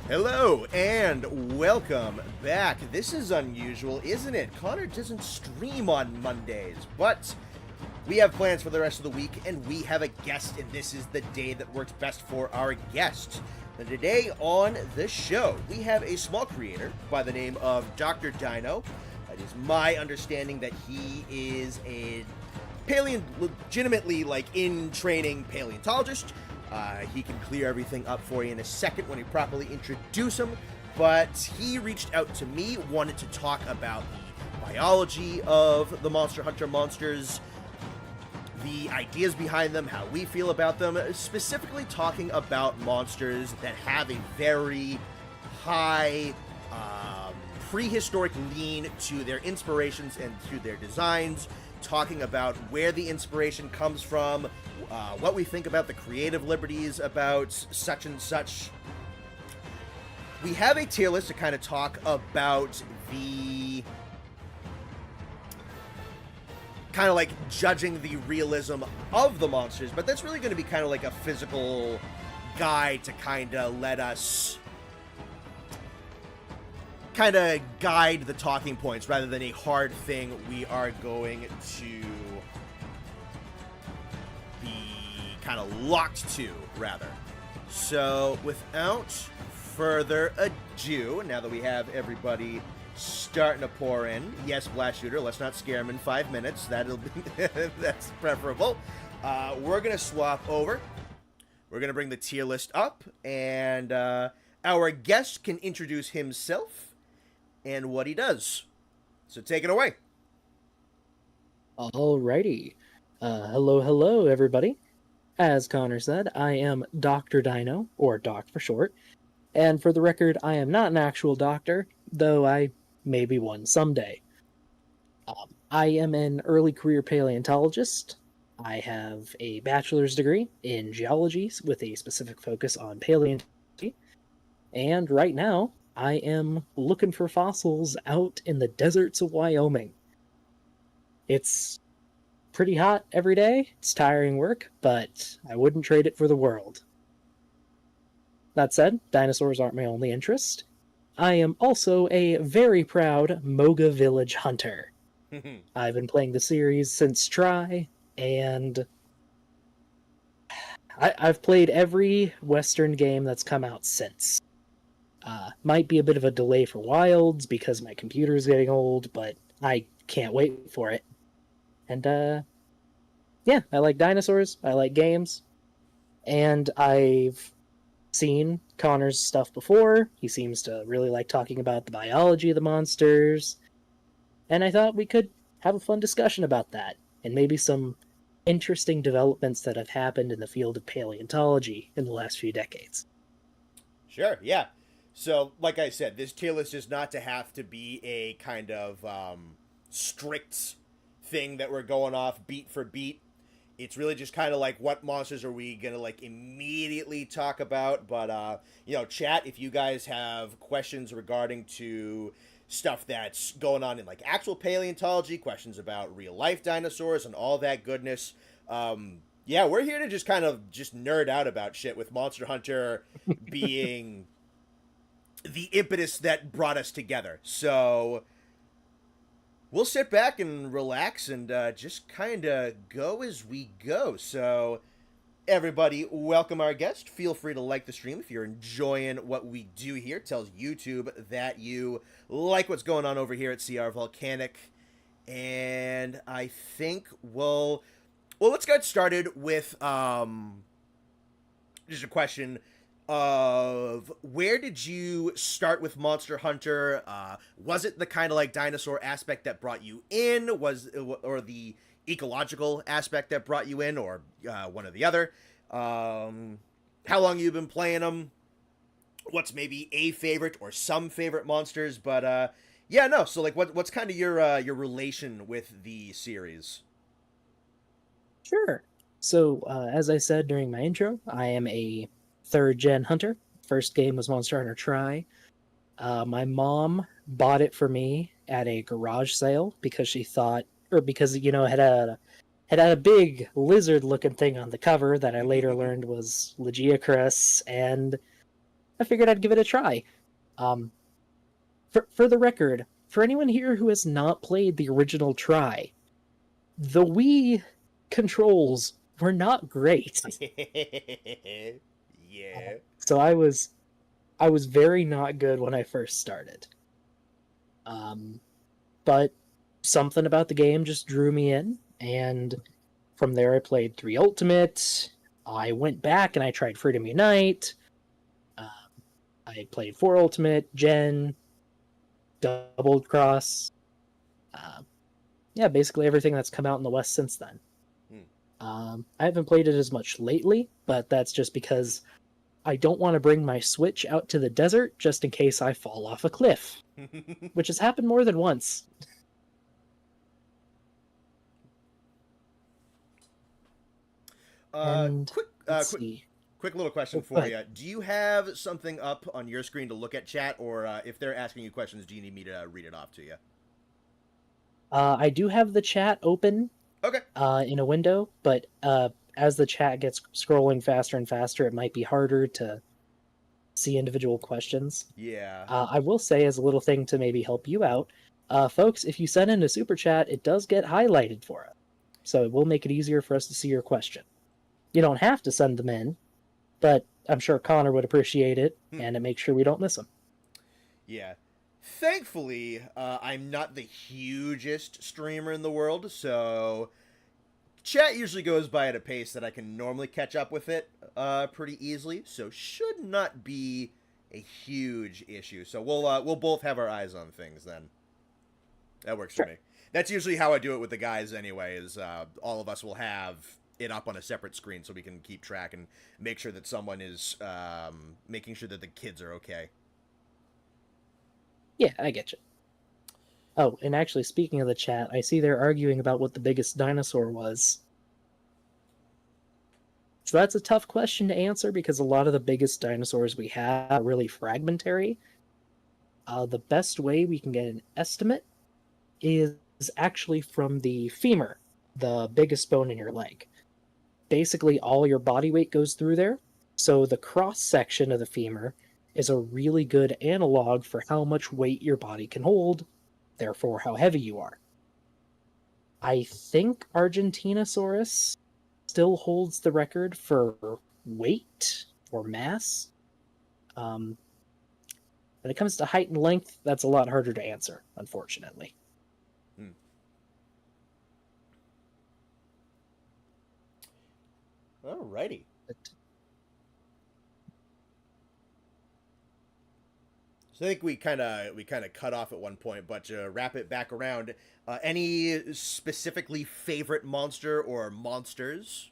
Hello and welcome back. This is unusual, isn't it? Connor doesn't stream on Mondays, but we have plans for the rest of the week and we have a guest, and this is the day that works best for our guest. And today on the show, we have a small creator by the name of Dr. Dino. It is my understanding that he is a legitimately in training paleontologist. He can clear everything up for you in a second when you properly introduce him, but he reached out to me, wanted to talk about the biology of the Monster Hunter monsters, the ideas behind them, how we feel about them, specifically talking about monsters that have a very high prehistoric lean to their inspirations and to their designs, talking about where the inspiration comes from, what we think about the creative liberties about such and such. We have a tier list to kind of talk about the kind of like judging the realism of the monsters, but that's really going to be kind of like a physical guide to kind of let us kind of guide the talking points rather than a hard thing we are going to be kind of locked to, rather. So without further ado, now that we have everybody starting to pour in, yes, Blast Shooter, let's not scare him in 5 minutes, that'll be that's preferable. We're gonna swap over, we're gonna bring the tier list up, and our guest can introduce himself and what he does. So take it away. Alrighty. Hello, everybody. As Connor said, I am Dr. Dino, or Doc for short. And for the record, I am not an actual doctor, though I may be one someday. I am an early career paleontologist. I have a bachelor's degree in geology with a specific focus on paleontology. And right now, I am looking for fossils out in the deserts of Wyoming. It's pretty hot every day. It's tiring work, but I wouldn't trade it for the world. That said, dinosaurs aren't my only interest. I am also a very proud Moga Village hunter. I've been playing the series since Try, and I've played every Western game that's come out since. Might be a bit of a delay for Wilds because my computer is getting old, but I can't wait for it. And, yeah, I like dinosaurs, I like games, and I've seen Connor's stuff before. He seems to really like talking about the biology of the monsters, and I thought we could have a fun discussion about that, and maybe some interesting developments that have happened in the field of paleontology in the last few decades. Sure, yeah. So, like I said, this tier list is not to have to be a kind of strict thing that we're going off beat for beat. It's really just kind of like, what monsters are we going to immediately talk about? But, chat, if you guys have questions regarding to stuff that's going on in actual paleontology, questions about real life dinosaurs and all that goodness, yeah, we're here to just kind of just nerd out about shit, with Monster Hunter being the impetus that brought us together. So we'll sit back and relax and just kind of go as we go. So everybody, welcome our guest. Feel free to like the stream if you're enjoying what we do here. It tells YouTube that you like what's going on over here at CR-VODcanic. And I think well, let's get started with just a question of, where did you start with Monster Hunter? Was it the kind of dinosaur aspect that brought you in, or the ecological aspect that brought you in, or one or the other? How long you've been playing them? What's maybe a favorite or some favorite monsters? But yeah, no. So what's kind of your relation with the series? Sure. So, as I said during my intro, I am a third-gen hunter. First game was Monster Hunter Try. My mom bought it for me at a garage sale because she thought, or because, it had a big lizard-looking thing on the cover that I later learned was Lagiacrus, and I figured I'd give it a try. Um, for the record, for anyone here who has not played the original Try, the Wii controls were not great. Yeah. So I was very not good when I first started. But something about the game just drew me in, and from there I played 3 Ultimate. I went back and I tried Freedom Unite. Um, I played 4 Ultimate, Gen, Double Cross. Uh, yeah, basically everything that's come out in the West since then. I haven't played it as much lately, but that's just because I don't want to bring my Switch out to the desert just in case I fall off a cliff, which has happened more than once. And let's see. Quick little question for you. Do you have something up on your screen to look at chat, or if they're asking you questions, do you need me to read it off to you? I do have the chat open. Okay. In a window, but as the chat gets scrolling faster and faster, it might be harder to see individual questions. Yeah. I will say, as a little thing to maybe help you out, folks, if you send in a super chat, it does get highlighted for us. So it will make it easier for us to see your question. You don't have to send them in, but I'm sure Connor would appreciate it, and it makes sure we don't miss them. Yeah. Thankfully, I'm not the hugest streamer in the world, so chat usually goes by at a pace that I can normally catch up with it pretty easily, so should not be a huge issue. So we'll both have our eyes on things then. That works for me. That's usually how I do it with the guys anyway, is all of us will have it up on a separate screen so we can keep track and make sure that someone is making sure that the kids are okay. Yeah, I get you. Oh, and actually, speaking of the chat, I see they're arguing about what the biggest dinosaur was. So that's a tough question to answer because a lot of the biggest dinosaurs we have are really fragmentary. The best way we can get an estimate is actually from the femur, the biggest bone in your leg. Basically, all your body weight goes through there, so the cross section of the femur is a really good analog for how much weight your body can hold, therefore how heavy you are. I think Argentinosaurus still holds the record for weight or mass. When it comes to height and length, that's a lot harder to answer, unfortunately. Alrighty. So I think we kind of cut off at one point, but to wrap it back around, any specifically favorite monster or monsters?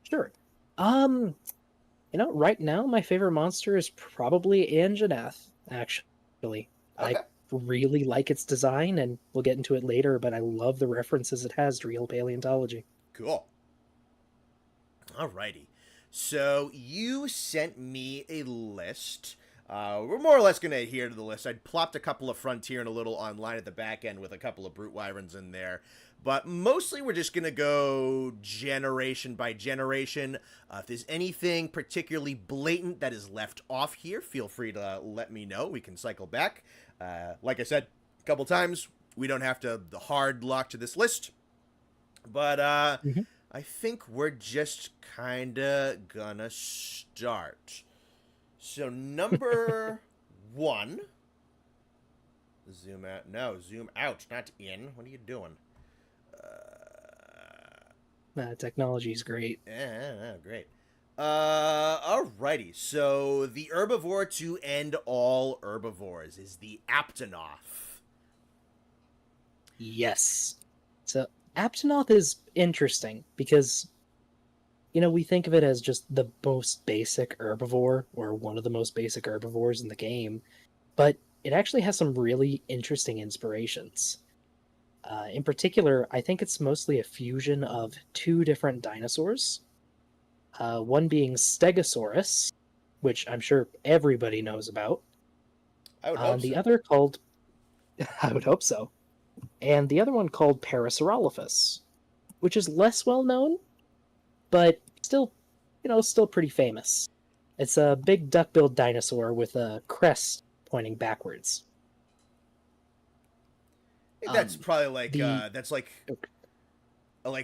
Sure. Right now my favorite monster is probably Anjanath, actually. Okay. I really like its design, and we'll get into it later, but I love the references it has to real paleontology. Cool. Alrighty. So you sent me a list. We're more or less going to adhere to the list. I'd plopped a couple of Frontier and a little online at the back end with a couple of Brute Wyverns in there. But mostly we're just going to go generation by generation. If there's anything particularly blatant that is left off here, feel free to let me know. We can cycle back. Like I said a couple times, we don't have to the hard lock to this list. But I think we're just kind of gonna start. So number 1. Zoom out. No, zoom out, not in. What are you doing? Technology is great. Great. Alrighty. So the herbivore to end all herbivores is the Aptonoth. Yes. So Aptonoth is interesting because, we think of it as just the most basic herbivore, or one of the most basic herbivores in the game, but it actually has some really interesting inspirations. In particular, I think it's mostly a fusion of 2 different dinosaurs. One being Stegosaurus, which I'm sure everybody knows about. I would hope the so. other called... I would hope so. And the other one called Parasaurolophus, which is less well known, but still, still pretty famous. It's a big duck-billed dinosaur with a crest pointing backwards. That's Um, probably like the that's like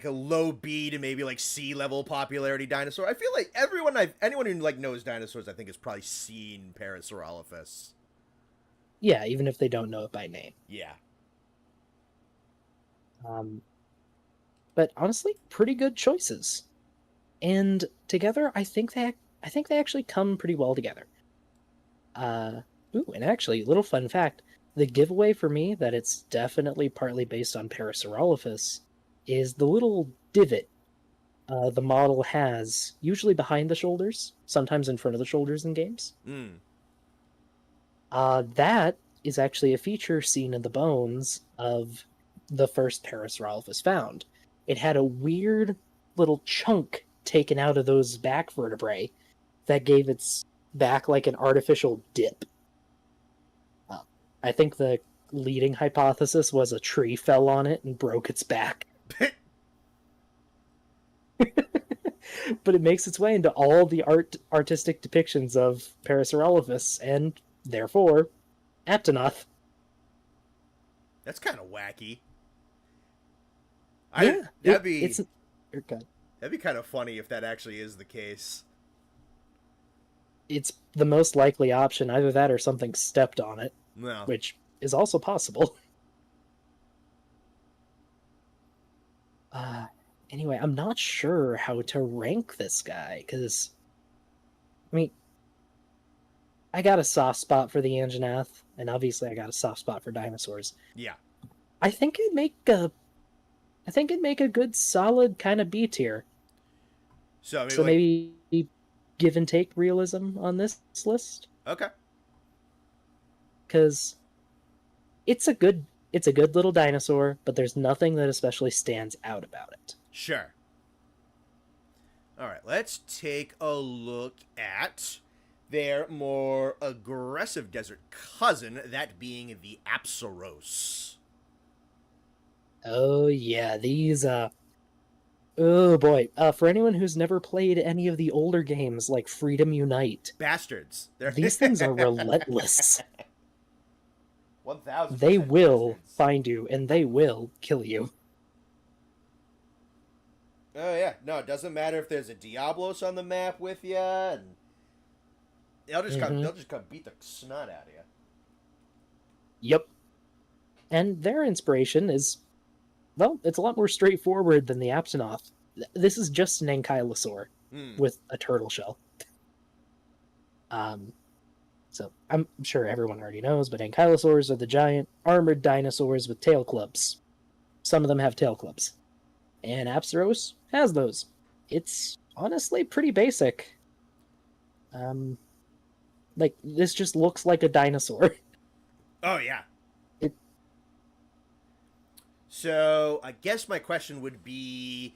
a low B to maybe like C level popularity dinosaur. I feel like anyone who like knows dinosaurs, I think has probably seen Parasaurolophus. Yeah, even if they don't know it by name. Yeah. Um, but honestly, pretty good choices. And together, I think they actually come pretty well together. Ooh, and actually, little fun fact: the giveaway for me that it's definitely partly based on Parasaurolophus is the little divot the model has, usually behind the shoulders, sometimes in front of the shoulders in games. Mm. That is actually a feature seen in the bones of the first Parasaurolophus found. It had a weird little chunk taken out of those back vertebrae that gave its back like an artificial dip. Uh, I think the leading hypothesis was a tree fell on it and broke its back. But it makes its way into all the artistic depictions of Parasaurolophus and therefore Aptonoth. That's kind of wacky. Yeah, That'd be good. that'd be kind of funny if that actually is the case. It's the most likely option. Either that or something stepped on it, No. which is also possible. Uh, anyway, I'm not sure how to rank this guy because, I mean, I got a soft spot for the Anjanath, and obviously I got a soft spot for dinosaurs. Yeah. I think it'd make a good solid kind of B tier. So maybe So like maybe give and take realism on this list, okay. because it's a good little dinosaur, but there's nothing that especially stands out about it. Sure. All right, let's take a look at their more aggressive desert cousin, that being the Apsaros. Oh yeah, these oh boy. For anyone who's never played any of the older games like Freedom Unite, Bastards. these things are relentless. 1000%. They will bastards. find you and they will kill you. Oh yeah, no, it doesn't matter if there's a Diablos on the map with you, and they'll just come. Mhm. They'll just come beat the snot out of you. Yep. And their inspiration is, well, it's a lot more straightforward than the Aptonoth. This is just an ankylosaur with a turtle shell. So I'm sure everyone already knows, but ankylosaurs are the giant armored dinosaurs with tail clubs. Some of them have tail clubs. And Apsaros has those. It's honestly pretty basic. Like, this just looks like a dinosaur. Oh yeah. It, So I guess my question would be,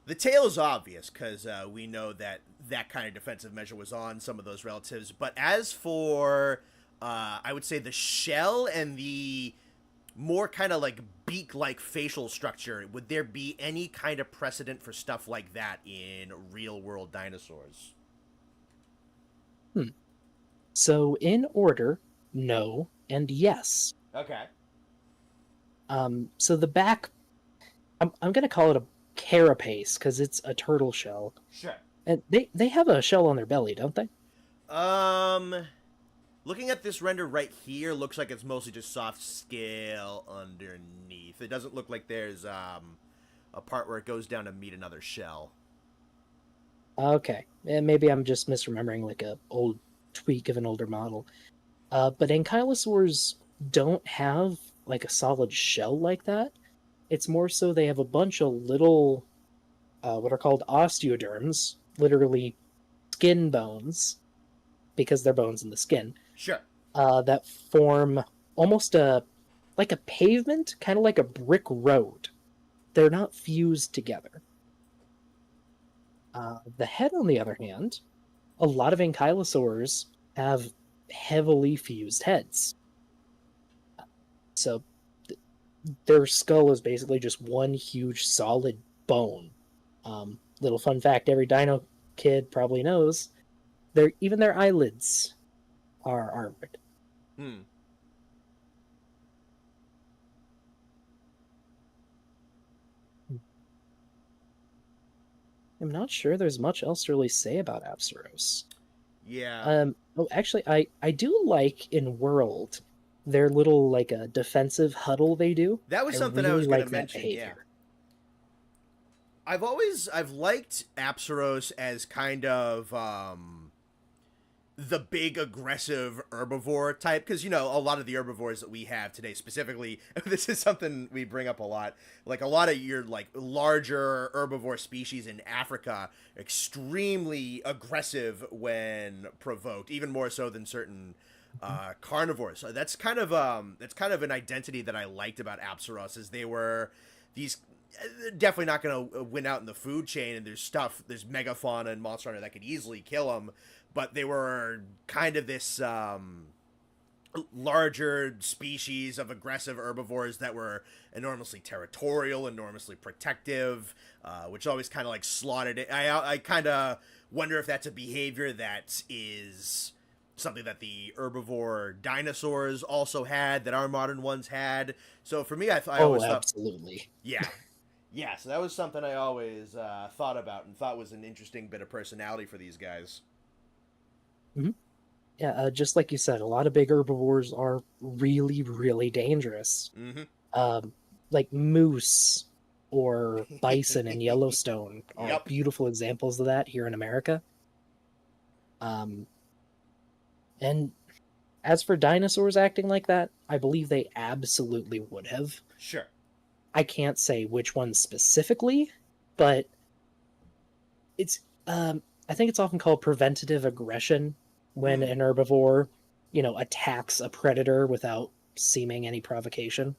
the tail is obvious because we know that that kind of defensive measure was on some of those relatives. But as for, I would say the shell and the more kind of like beak-like facial structure, would there be any kind of precedent for stuff like that in real-world dinosaurs? so, in order, no and yes. Okay. So the back, I'm going to call it a carapace because it's a turtle shell. Sure. And they have a shell on their belly, don't they? Looking at this render right here, looks like it's mostly just soft scale underneath. It doesn't look like there's a part where it goes down to meet another shell. Okay, and maybe I'm just misremembering like a old tweak of an older model. But ankylosaurs don't have like a solid shell like that. It's more so they have a bunch of little, what are called osteoderms, literally skin bones, because they're bones in the skin, Sure. that form almost like a pavement, kind of like a brick road. They're not fused together. The head, on the other hand, a lot of ankylosaurs have heavily fused heads. So their skull is basically just one huge solid bone. Little fun fact: every dino kid probably knows even their eyelids are armored. Hmm. I'm not sure there's much else to really say about Apsaros. Yeah. Oh, actually, I do like in World their little like a defensive huddle they do. That was I something I really was going to like that mention, yeah. behavior. I've liked Apsaros as kind of the big aggressive herbivore type, because a lot of the herbivores that we have today, specifically, this is something we bring up a lot, like a lot of your like larger herbivore species in Africa, extremely aggressive when provoked, even more so than certain carnivores. So that's kind of an identity that I liked about Apsaros, is they were these definitely not going to win out in the food chain, and there's megafauna and monster hunter that could easily kill them, but they were kind of this larger species of aggressive herbivores that were enormously territorial, enormously protective, which always kind of like slotted it. I kind of wonder if that's a behavior that is something that the herbivore dinosaurs also had, that our modern ones had. So for me, I Oh, always thought, absolutely. yeah, yeah. So that was something I always thought about and thought was an interesting bit of personality for these guys. Hmm. Yeah, just like you said, a lot of big herbivores are really, really dangerous. Mm-hmm. Um, like moose or bison in Yellowstone are Yep. beautiful examples of that here in America. Um, and as for dinosaurs acting like that, I believe they absolutely would have. Sure. I can't say which one specifically, but it's I think it's often called preventative aggression when Hmm. an herbivore, attacks a predator without seeming any provocation.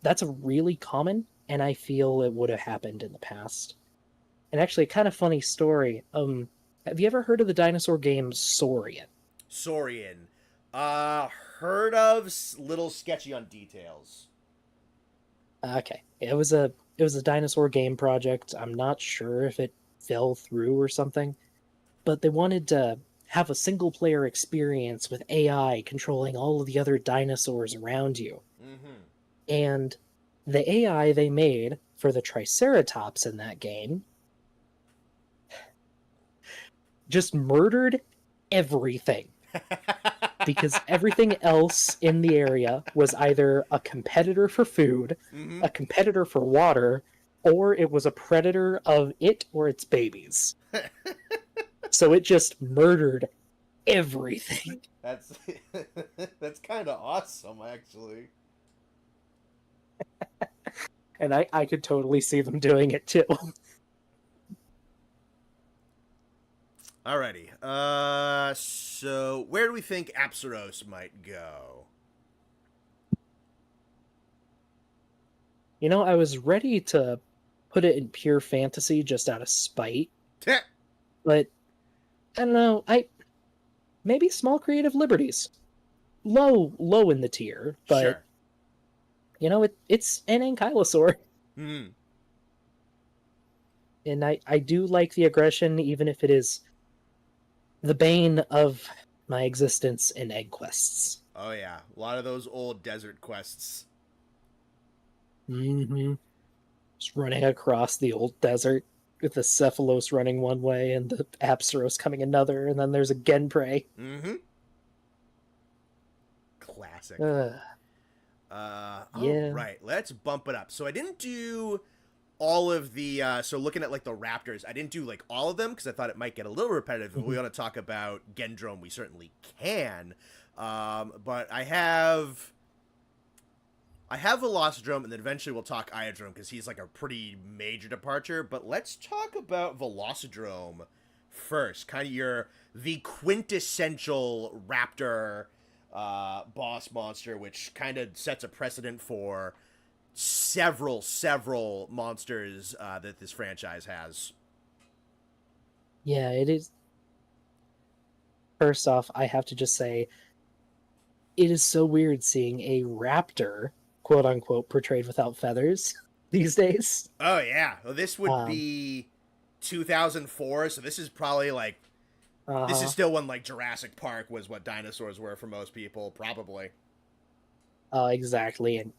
That's a really common, and I feel it would have happened in the past. And actually, a kind of funny story. Have you ever heard of the dinosaur game Saurian? Saurian. Heard of, little sketchy on details. Okay, it was a dinosaur game project. I'm not sure if it fell through or something, but they wanted to have a single player experience with AI controlling all of the other dinosaurs around you. Mm-hmm. And the AI they made for the Triceratops in that game just murdered everything because everything else in the area was either a competitor for food, Mm-hmm. a competitor for water, or it was a predator of it or its babies. So it just murdered everything. That's that's kind of awesome, actually. And I could totally see them doing it too. Alrighty. So where do we think Apsaros might go? I was ready to put it in pure fantasy just out of spite, but I don't know. I maybe small creative liberties, low in the tier, but Sure. it's an ankylosaur, Hmm. and I do like the aggression, even if it is the bane of my existence in egg quests. Oh yeah, a lot of those old desert quests. Mm-hmm. Just running across the old desert with the Cephalos running one way and the Apsaros coming another, and then there's a Genprey. Mm-hmm. Classic. Uh, All yeah. right, let's bump it up. So I didn't do all of the. So looking at like the Raptors, I didn't do like all of them because I thought it might get a little repetitive. If we want to talk about Gendrome, we certainly can. But I have Velocidrome, and then eventually we'll talk Iodrome because he's like a pretty major departure. But let's talk about Velocidrome first. Kind of the quintessential Raptor boss monster, which kind of sets a precedent for several monsters that this franchise has. Yeah, it is. First off, I have to just say, it is so weird seeing a raptor, quote unquote, portrayed without feathers these days. Oh yeah, well, this would Um, be 2004, so this is probably like This is Uh-huh. still when like Jurassic Park was what dinosaurs were for most people, probably. Exactly. And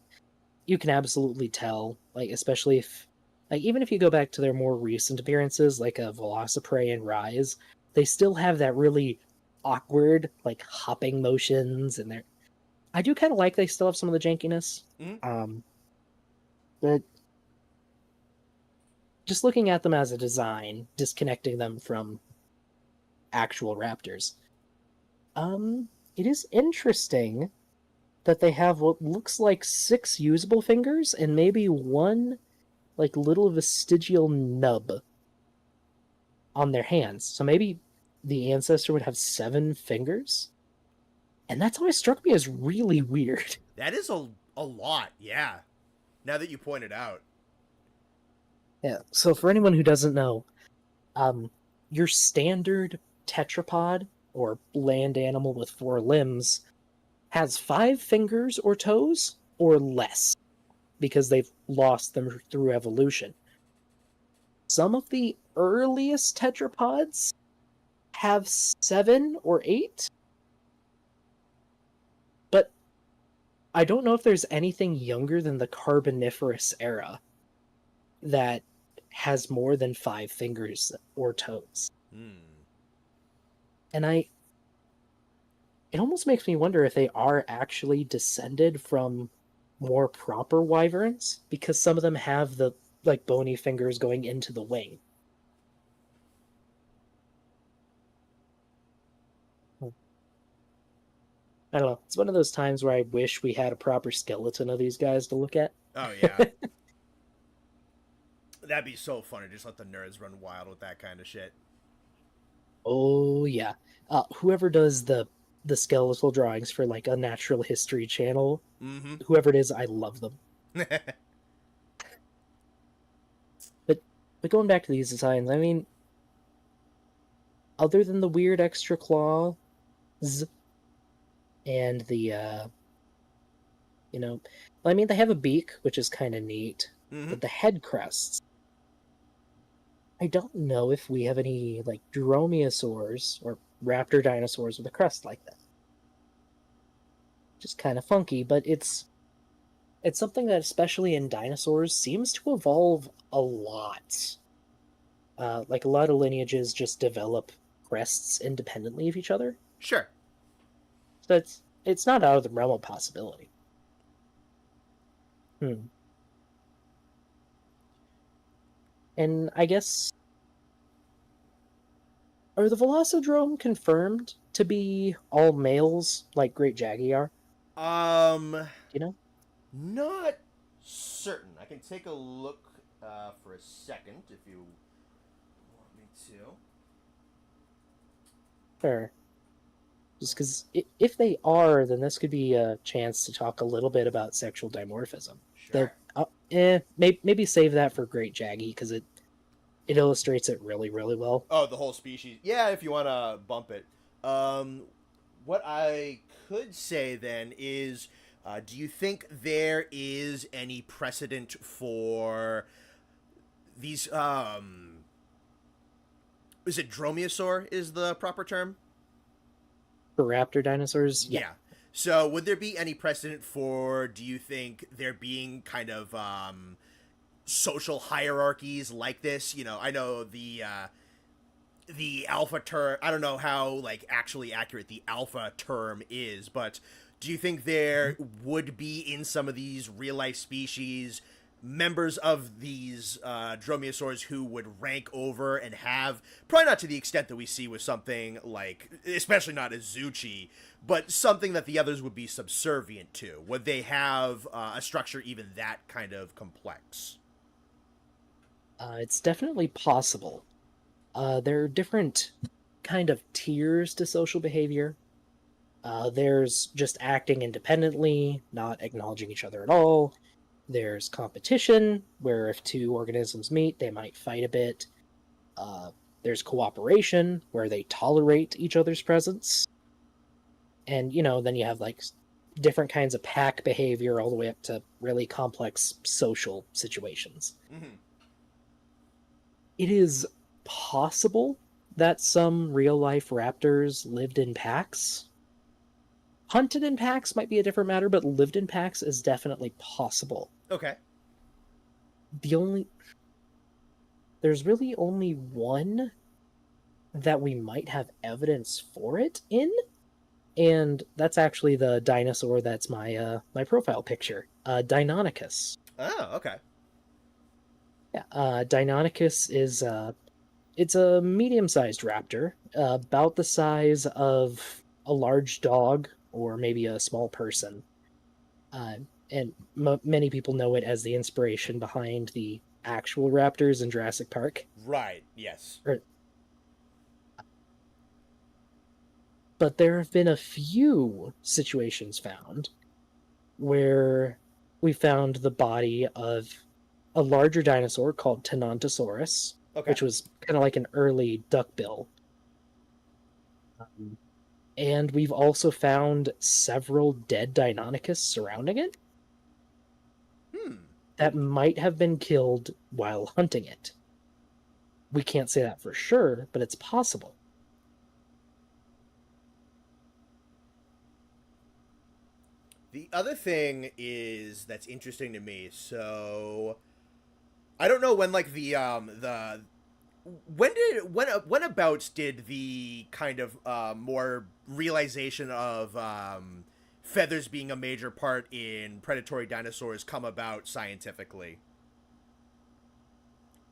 you can absolutely tell, like, especially if, like, even if you go back to their more recent appearances, like a Velociprey and Rise, they still have that really awkward, like, hopping motions, and they're. I do kind of like they still have some of the jankiness. Mm-hmm. Um, but just looking at them as a design, disconnecting them from actual raptors, um, it is interesting that they have what looks like 6 usable fingers and maybe one like little vestigial nub on their hands. So maybe the ancestor would have 7 fingers? And that's always struck me as really weird. That is a lot, yeah. Now that you point it out. Yeah. So for anyone who doesn't know, your standard tetrapod or land animal with 4 limbs has 5 fingers or toes or less because they've lost them through evolution. Some of the earliest tetrapods have 7 or 8, but I don't know if there's anything younger than the Carboniferous era that has more than 5 fingers or toes. Hmm. And it almost makes me wonder if they are actually descended from more proper wyverns, because some of them have the like bony fingers going into the wing. I don't know. It's one of those times where I wish we had a proper skeleton of these guys to look at. Oh yeah. That'd be so funny. Just let the nerds run wild with that kind of shit. Oh yeah. Whoever does the skeletal drawings for like a natural history channel, Mm-hmm. whoever it is, I love them. But going back to these designs, I mean, other than the weird extra claws and the I mean they have a beak, which is kind of neat, Mm-hmm. but the head crests. I don't know if we have any like dromaeosaurs or raptor dinosaurs with a crest like that. Just kind of funky, but it's something that, especially in dinosaurs, seems to evolve a lot. Like a lot of lineages just develop crests independently of each other, Sure. so it's not out of the realm of possibility. Hmm. And I guess, are the Velocidrome confirmed to be all males like Great Jaggy are? Um, Do you know? not certain. I can take a look for a second if you want me to. Or just because if they are, then this could be a chance to talk a little bit about sexual dimorphism. Though, Sure. maybe save that for Great Jaggy because it illustrates it really, really well. Oh, the whole species. Yeah, if you want to bump it. Um, what I could say then is, do you think there is any precedent for these? Is it dromaeosaur? Is the proper term? For raptor dinosaurs, yeah. Yeah. So, would there be any precedent for? Do you think there being kind of social hierarchies like this? You know, I know the alpha term. I don't know how like actually accurate the alpha term is, but do you think there would be in some of these real life species members of these dromaeosaurs who would rank over and have probably not to the extent that we see with something like, especially not Azuchi, but something that the others would be subservient to? Would they have a structure even that kind of complex? It's definitely possible. There are different kind of tiers to social behavior. There's just acting independently, not acknowledging each other at all. There's competition, where if 2 organisms meet, they might fight a bit. Uh, there's cooperation, where they tolerate each other's presence. And, then you have like different kinds of pack behavior all the way up to really complex social situations. Mm-hmm. It is possible that some real-life raptors lived in packs. Hunted in packs might be a different matter, but lived in packs is definitely possible. Okay. The only There's really only one that we might have evidence for it in, and that's actually the dinosaur that's my profile picture, Deinonychus. Oh, okay. Yeah, Deinonychus is it's a medium-sized raptor, about the size of a large dog or maybe a small person. Uh, and many people know it as the inspiration behind the actual raptors in Jurassic Park. Right. Yes. Or, but there have been a few situations found where we found the body of a larger dinosaur called Tenontosaurus, Okay. which was kind of like an early duckbill. Um, and we've also found several dead Deinonychus surrounding it Hmm. that might have been killed while hunting it. We can't say that for sure, but it's possible. The other thing is that's interesting to me. So I don't know when like the when abouts did the kind of more realization of feathers being a major part in predatory dinosaurs come about scientifically?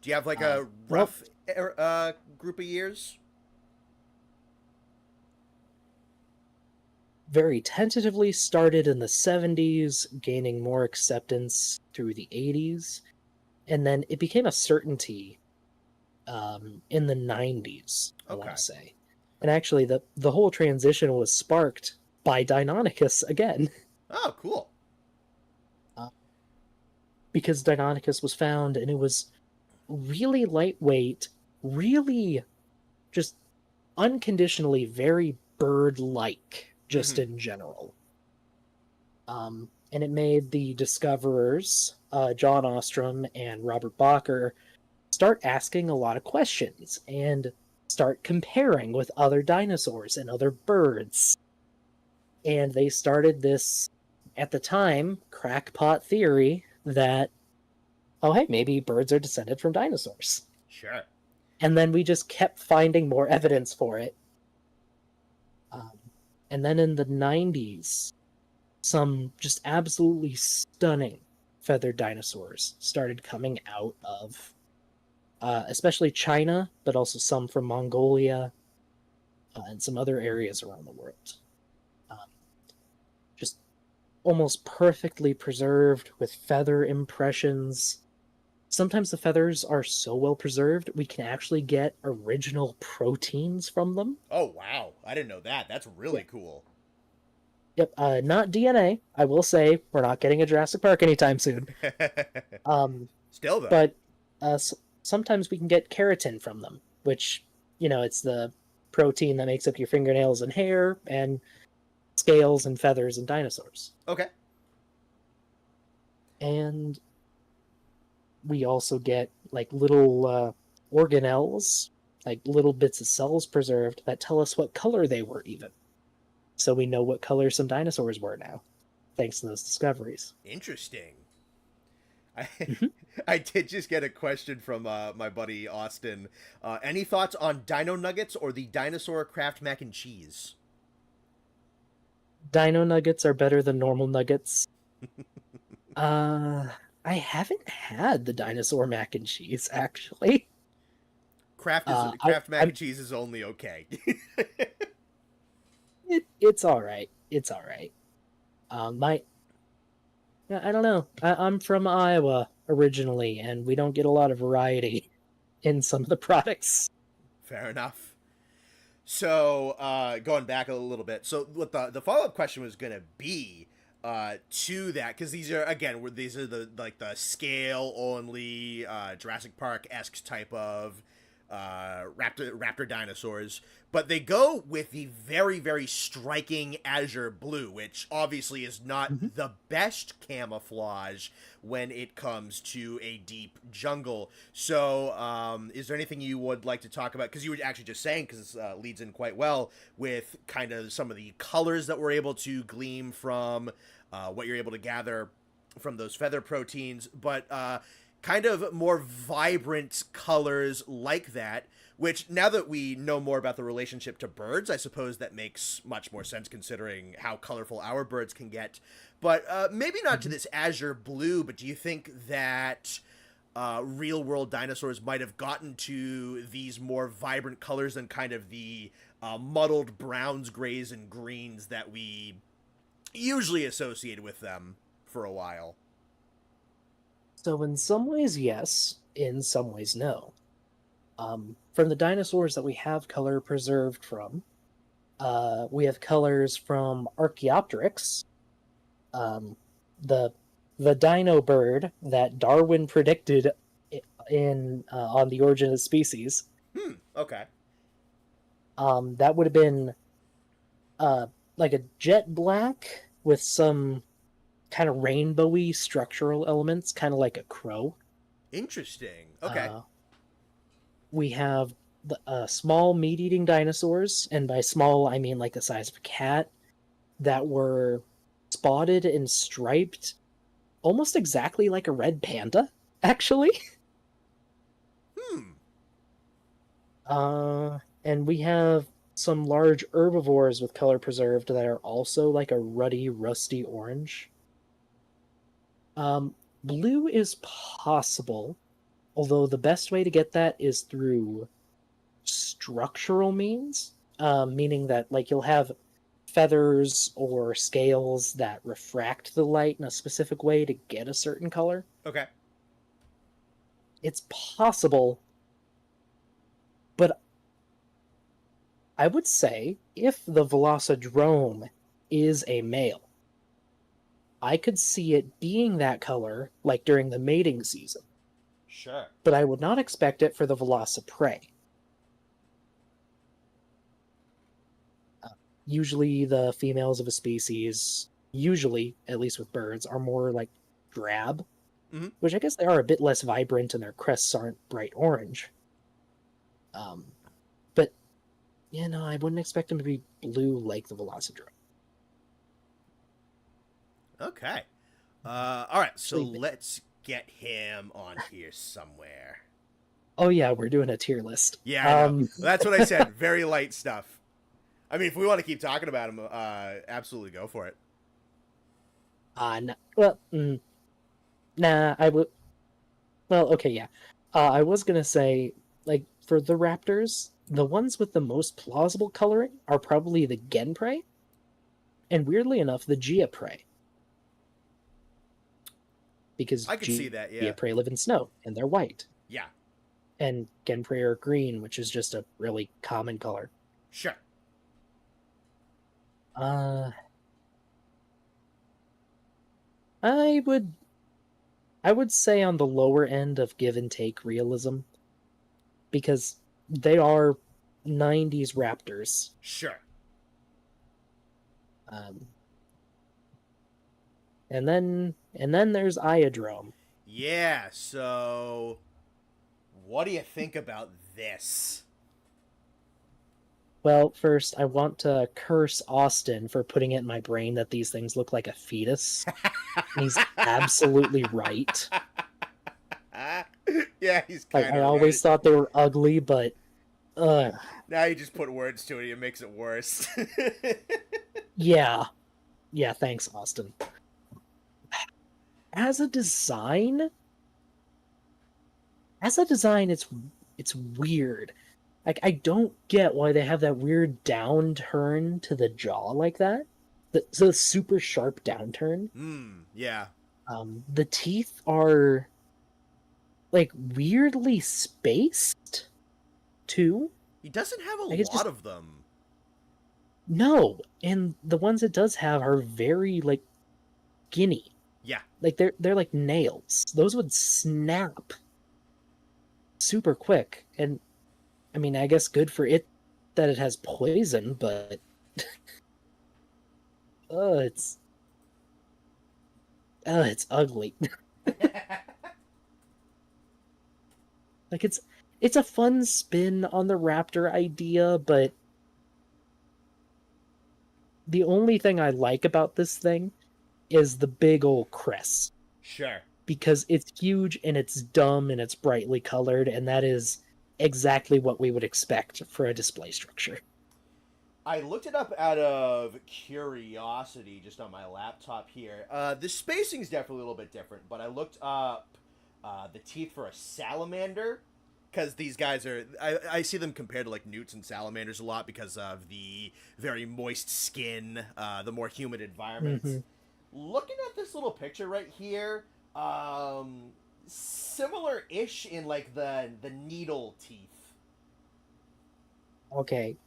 Do you have like a Well, rough group of years? very tentatively started in the 70s, gaining more acceptance through the 80s, and then it became a certainty in the 90s, I want Okay. to say. And actually, the whole transition was sparked by Deinonychus again, Oh, cool. uh, because Deinonychus was found and it was really lightweight, really just unconditionally very bird-like, just Mm-hmm. in general. And it made the discoverers, John Ostrom and Robert Bacher, start asking a lot of questions and start comparing with other dinosaurs and other birds. And they started this, at the time, crackpot theory that, oh, hey, maybe birds are descended from dinosaurs. Sure. And then we just kept finding more evidence for it. Um, and then in the 90s, some just absolutely stunning feathered dinosaurs started coming out of especially China, but also some from Mongolia and some other areas around the world. Um, just almost perfectly preserved with feather impressions. Sometimes the feathers are so well preserved, we can actually get original proteins from them. Oh, wow. I didn't know that. That's Yeah. really cool. Yep, not DNA. I will say we're not getting a Jurassic Park anytime soon. Um, Still though. but sometimes we can get keratin from them, which, it's the protein that makes up your fingernails and hair and scales and feathers and dinosaurs. Okay. And we also get like little organelles, like little bits of cells preserved that tell us what color they were, even. So we know what color some dinosaurs were now, thanks to those discoveries. Interesting. I Mm-hmm. I did just get a question from my buddy Austin. Any thoughts on Dino Nuggets or the Dinosaur Kraft Mac and Cheese? Dino nuggets are better than normal nuggets. Uh, I haven't had the dinosaur mac and cheese actually. Kraft Mac I'm and Cheese is only okay. it's all right. It's all right. My I don't know. I'm from Iowa originally, and we don't get a lot of variety in some of the products. Fair enough. So, going back a little bit, so what the follow up question was gonna be to that, because these are again, where these are the like the scale only Jurassic Park esque type of raptor dinosaurs, but they go with the very, very striking azure blue, which obviously is not Hmm. the best camouflage when it comes to a deep jungle. So, is there anything you would like to talk about? Because you were actually just saying, because this leads in quite well with kind of some of the colors that we're able to glean from what you're able to gather from those feather proteins, but kind of more vibrant colors like that, which now that we know more about the relationship to birds, I suppose that makes much more sense considering how colorful our birds can get. But maybe not to Hmm. this azure blue, but do you think that real world dinosaurs might have gotten to these more vibrant colors than kind of the muddled browns, grays, and greens that we usually associated with them for a while? So in some ways, yes. In some ways, no. From the dinosaurs that we have color preserved from, we have colors from Archaeopteryx, um, the the dino bird that Darwin predicted in on the Origin of Species. Okay. That would have been uh, like a jet black with some kind of rainbowy structural elements, kind of like a crow. Interesting. Okay. Uh, we have the small meat-eating dinosaurs, and by small I mean like the size of a cat, that were spotted and striped, almost exactly like a red panda, actually. Hmm. And we have some large herbivores with color preserved that are also like a ruddy, rusty orange. Um, Blue is possible, although the best way to get that is through structural means, meaning that like you'll have feathers or scales that refract the light in a specific way to get a certain color. Okay. It's possible, but I would say if the Velocidrome is a male, I could see it being that color like during the mating season, Sure. but I would not expect it for the Velociprey. Usually the females of a species, usually, at least with birds, are more like drab, Mm-hmm. which I guess they are a bit less vibrant and their crests aren't bright orange. Um, but, yeah, no, I wouldn't expect them to be blue like the Velocidrome. Okay. All right. So Actually, let's get him on here somewhere. oh yeah, we're doing a tier list. Yeah, I know. That's what I said. Very light stuff. I mean, if we want to keep talking about him, absolutely go for it. Well, nah, I would. Well, okay, yeah. I was gonna say, like, for the raptors, the ones with the most plausible coloring are probably the Genprey, and weirdly enough, the Geoprey. Because I could see that. Yeah. Geoprey live in snow, and they're white. Yeah. And Genprey are green, which is just a really common color. Sure. Uh, I would I would say on the lower end of give and take realism, because they are 90s raptors. Sure. Um, and then there's Iodrome. Yeah. So, what do you think about this? Well, first I want to curse Austin for putting it in my brain that these things look like a fetus. And he's absolutely right. Yeah, he's Like kind I of always right. thought they were ugly, but uh Now you just put words to it, it makes it worse. yeah. Yeah, thanks, Austin. As a design, it's weird. Like I don't get why they have that weird downturn to the jaw like that. The super sharp downturn. Yeah. The teeth are like weirdly spaced too. He doesn't have a Like it's lot just of them. no, and the ones it does have are very like skinny. Yeah. Like they're like nails. Those would snap super quick, and I mean, I guess good for it that it has poison, but oh, it's ugly. Like it's a fun spin on the raptor idea, but the only thing I like about this thing is the big old crest Sure. because it's huge and it's dumb and it's brightly colored, and that is exactly what we would expect for a display structure. I looked it up out of curiosity just on my laptop here. The spacing's definitely a little bit different, but I looked up the teeth for a salamander because these guys are. I see them compared to like newts and salamanders a lot because of the very moist skin, the more humid environments. Hmm. Looking at this little picture right here, similar-ish in like the needle teeth. Okay,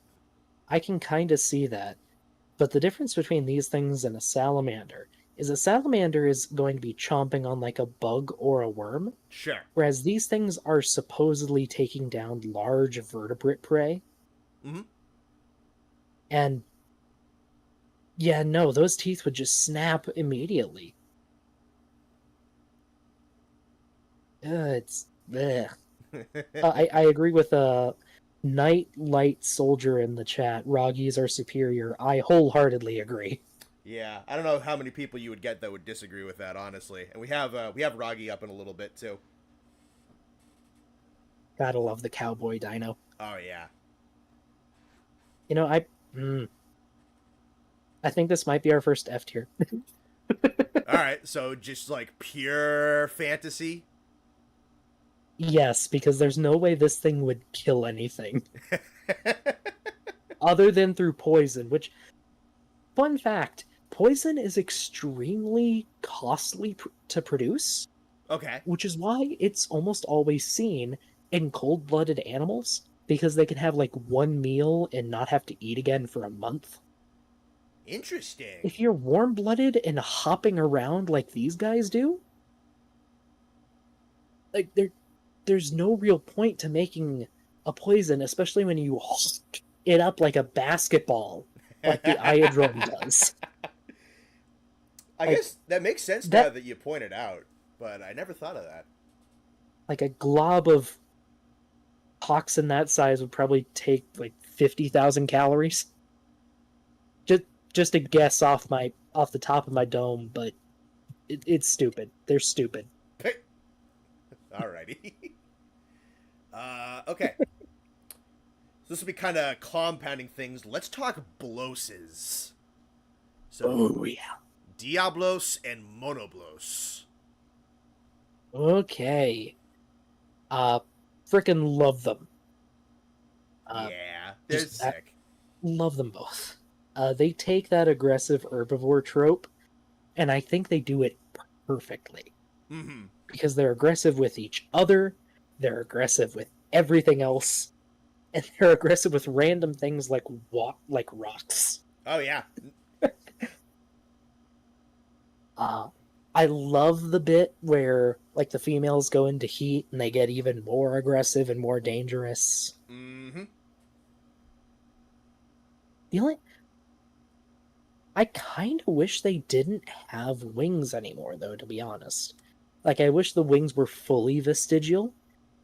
I can kind of see that. But the difference between these things and a salamander is going to be chomping on like a bug or a worm, Sure. whereas these things are supposedly taking down large vertebrate prey. Mm-hmm. And yeah, no, those teeth would just snap immediately. It's bleh. I agree with Knight Light Soldier in the chat. Roggies are superior. I wholeheartedly agree. Yeah, I don't know how many people you would get that would disagree with that, honestly. And we have Roggy up in a little bit too. Gotta love the cowboy dino. Oh yeah. You know, I think this might be our first F tier. All right, so just like pure fantasy. Yes, because there's no way this thing would kill anything other than through poison, which, fun fact, poison is extremely costly to produce, Okay. which is why it's almost always seen in cold-blooded animals because they can have like one meal and not have to eat again for a month. Interesting. If you're warm-blooded and hopping around like these guys do, like there's no real point to making a poison, especially when you hulk it up like a basketball, like the Iodrome does. I Like guess that makes sense now that, that you pointed out, but I never thought of that. like a glob of toxin that size would probably take like 50,000 calories. Just just a guess off the top of my dome, but it's stupid. They're stupid. Alrighty. Okay. So this will be kind of compounding things. Let's talk bloses. So, Oh yeah. Diablos and Monoblos. Okay. Uh, freaking love them. Uh, Yeah, they're just sick. love them both. They take that aggressive herbivore trope, and I think they do it perfectly Mm-hmm. because they're aggressive with each other, they're aggressive with everything else, and they're aggressive with random things like like rocks. Oh yeah. Uh, I love the bit where like the females go into heat and they get even more aggressive and more dangerous. Mm-hmm. The only I kind of wish they didn't have wings anymore, though, to be honest. Like, I wish the wings were fully vestigial,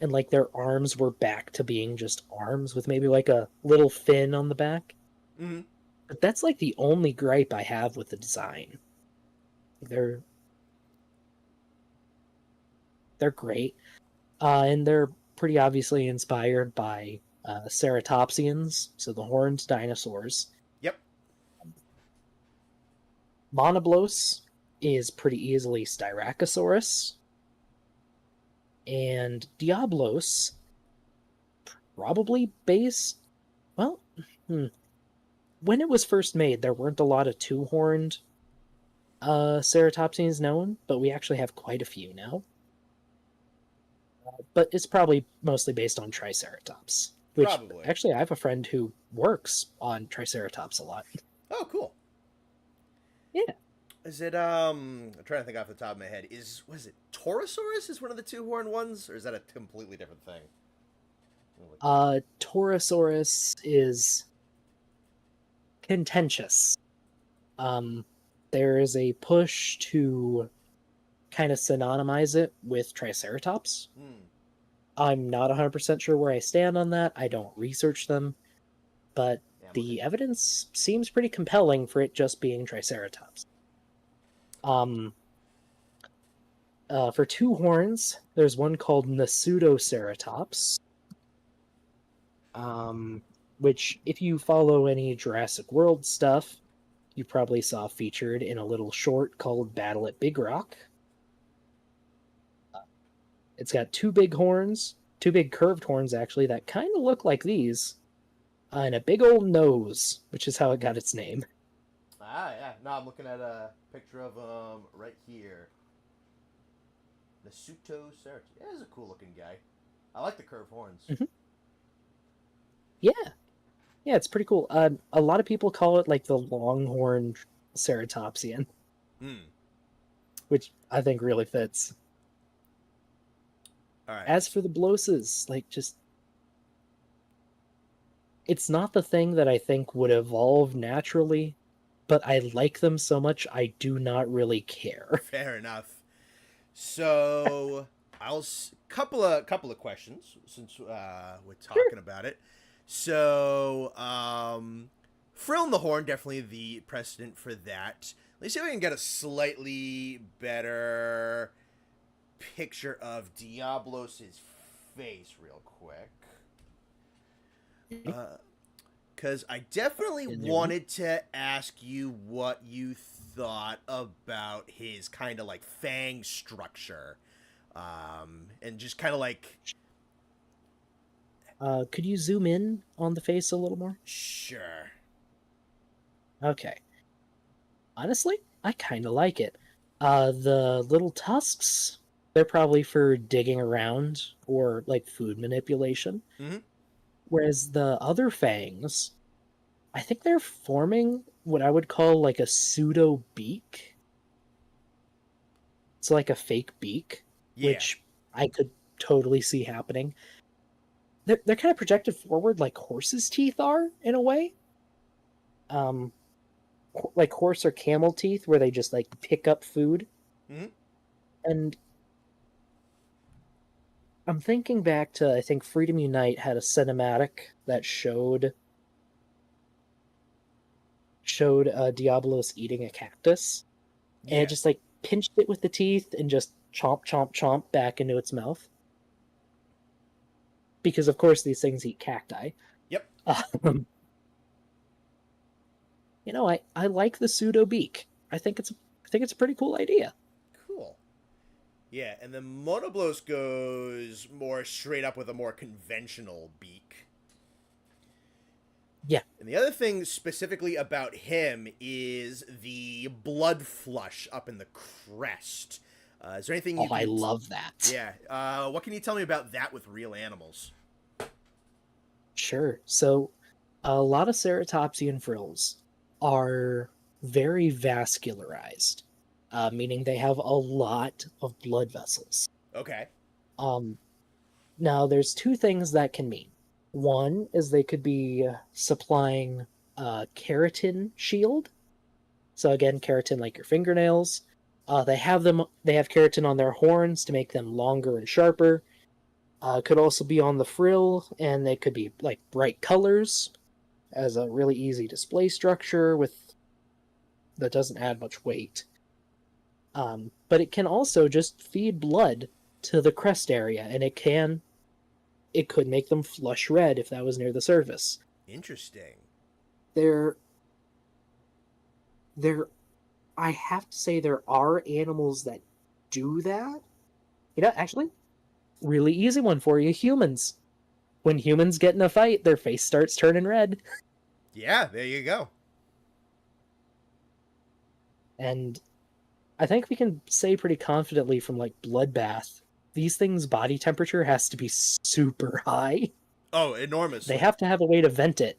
and like their arms were back to being just arms with maybe like a little fin on the back. Mm-hmm. But that's like the only gripe I have with the design. They're they're great, and they're pretty obviously inspired by ceratopsians, so the horned dinosaurs. Yep. Monoblos is pretty easily Styracosaurus, and Diablos probably based. Well, when it was first made, there weren't a lot of two-horned ceratopsians known, but we actually have quite a few now. But it's probably mostly based on Triceratops, which Probably. actually I have a friend who works on Triceratops a lot. Oh, cool. Yeah. Is it I'm trying to think off the top of my head. Was it Torosaurus is one of the two horned ones, or is that a completely different thing? Torosaurus is contentious. Um, there is a push to kind of synonymize it with Triceratops. Hmm. I'm not 100% sure where I stand on that. I don't research them, but Yeah, I'm looking. the evidence seems pretty compelling for it just being Triceratops. Um, for two horns, there's one called Nasutoceratops, um, which, if you follow any Jurassic World stuff, you probably saw featured in a little short called Battle at Big Rock. It's got two big horns, two big curved horns actually, that kind of look like these, and a big old nose, which is how it got its name. Ah, yeah. No, I'm looking at a picture of right here. Nasuto Cerati. Yeah, he's a cool looking guy. I like the curved horns. Mhm. Yeah, yeah, it's pretty cool. A lot of people call it like the longhorn ceratopsian, Hmm. which I think really fits. All right. As for the bloses, like just it's not the thing that I think would evolve naturally, but I like them so much I do not really care. Fair enough. So couple of questions since we're Sure. talking about it. So Frill and the Horn definitely the precedent for that. Let's see if we can get a slightly better picture of Diablos' face real quick. Because I definitely And there we- wanted to ask you what you thought about his kind of like fang structure. And just kind of like, Could you zoom in on the face a little more? sure. Okay. Honestly, I kind of like it. The little tusks, they're probably for digging around or like food manipulation. Mm-hmm. Whereas the other fangs, I think they're forming what I would call like a pseudo beak. It's like a fake beak, Yeah. which I could totally see happening. They're kind of projected forward like horses' teeth are in a way. Um, like horse or camel teeth, where they just like pick up food. Mm-hmm. And I'm thinking back to I think Freedom Unite had a cinematic that showed Diablos eating a cactus, and it Yeah. just like pinched it with the teeth and just chomp chomp chomp back into its mouth. Because of course these things eat cacti. Yep. Um, I like the pseudo beak. I think it's a pretty cool idea. Cool. Yeah, and then Monoblos goes more straight up with a more conventional beak. Yeah. And the other thing specifically about him is the blood flush up in the crest. Is there anything Oh, you I can? love that. Yeah. What can you tell me about that with real animals? Sure. So, a lot of ceratopsian frills are very vascularized, meaning they have a lot of blood vessels. Okay. Um, Now, there's two things that can mean. One is they could be supplying a keratin shield. So again, keratin like your fingernails. They have them. They have keratin on their horns to make them longer and sharper. Could also be on the frill, and they could be like bright colors as a really easy display structure with that doesn't add much weight. But it can also just feed blood to the crest area, and it could make them flush red if that was near the surface. Interesting. There, there, I have to say there are animals that do that. Actually, really easy one for you: humans. When humans get in a fight, their face starts turning red. Yeah, there you go. And I think we can say pretty confidently from like Bloodbath, these things' body temperature has to be super high. Oh, They enormously. have to have a way to vent it.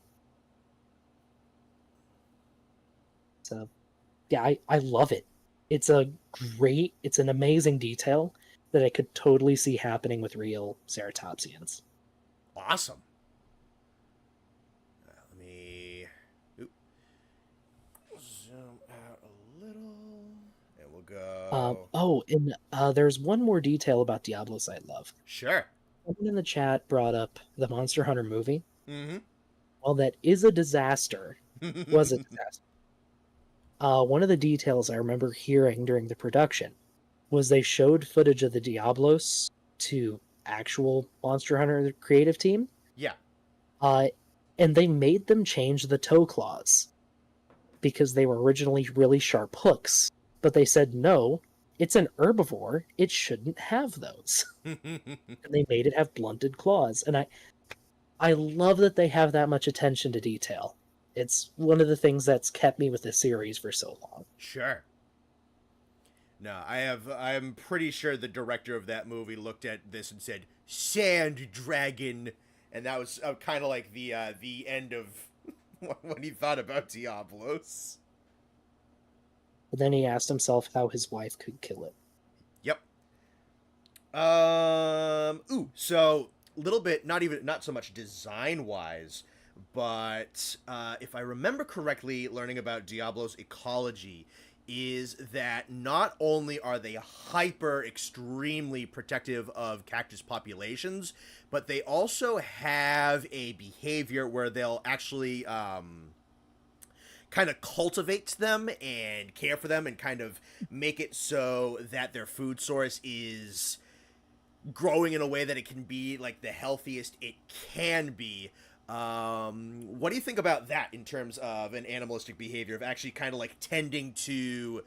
So, yeah, I love it. It's an amazing detail that I could totally see happening with real ceratopsians. Awesome. Let me zoom out a little, and we'll go. And there's one more detail about Diablos I love. Sure. Someone in the chat brought up the Monster Hunter movie. Mm-hmm. While that is a disaster, was a disaster. One of the details I remember hearing during the production was they showed footage of the Diablos to actual Monster Hunter creative team, Yeah. uh, and they made them change the toe claws because they were originally really sharp hooks. But they said, no, it's an herbivore, it shouldn't have those. And they made it have blunted claws. And I love that they have that much attention to detail. It's one of the things that's kept me with the series for so long. Sure. No, I'm pretty sure the director of that movie looked at this and said, "Sand dragon," and that was kind of like the end of what he thought about Diablos. But then he asked himself how his wife could kill it. Yep. So little bit, not so much design wise, but if I remember correctly, learning about Diablo's ecology is that not only are they hyper extremely protective of cactus populations, but they also have a behavior where they'll actually kind of cultivate them and care for them and kind of make it so that their food source is growing in a way that it can be like the healthiest it can be. What do you think about that in terms of an animalistic behavior of actually kind of like tending to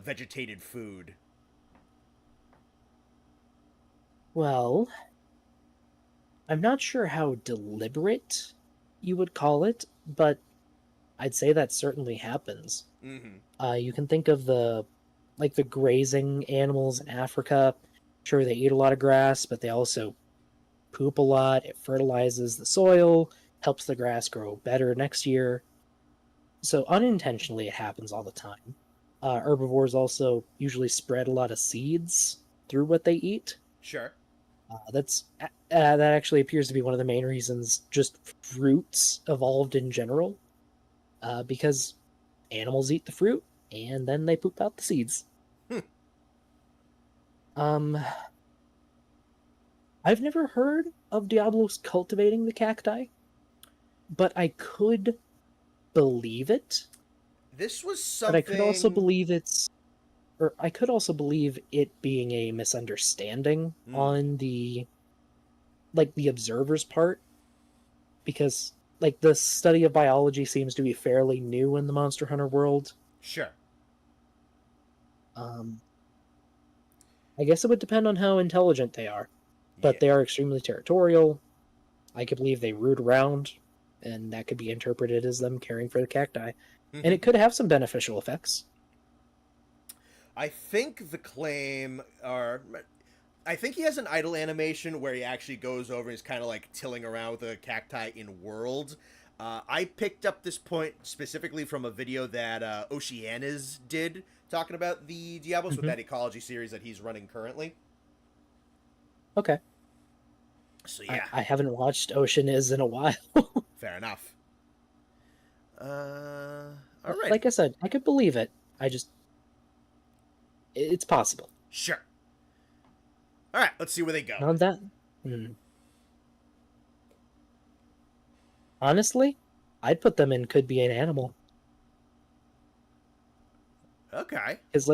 vegetated food? Well, I'm not sure how deliberate you would call it, but I'd say that certainly happens. Mm-hmm. You can think of the grazing animals in Africa. Sure, they eat a lot of grass, but they also poop a lot. It fertilizes the soil, helps the grass grow better next year. So unintentionally, it happens all the time. Herbivores also usually spread a lot of seeds through what they eat. Sure. That actually appears to be one of the main reasons just fruits evolved in general, because animals eat the fruit and then they poop out the seeds. Hmm. I've never heard of Diablos cultivating the cacti, but I could believe it. This was But I could also something. believe I could also believe it being a misunderstanding Mm, on the observer's part, because the study of biology seems to be fairly new in the Monster Hunter world. sure. Um, I guess it would depend on how intelligent they are, but Yeah. they are extremely territorial. I could believe they root around, and that could be interpreted as them caring for the cacti. And it could have some beneficial effects. I think the claim, or I think he has an idle animation where he actually goes over and is kind of like tilling around with the cacti in world. I picked up this point specifically from a video that Oceanas did talking about the Diablos with Mm-hmm. that ecology series that he's running currently. Okay. So yeah, I haven't watched Ocean Is in a while. fair enough. Alrighty. Like I said, I could believe it. It's possible. Sure. All right, let's see where they go. Not that. Hmm. Honestly, I'd put them in could be an animal. Okay. Because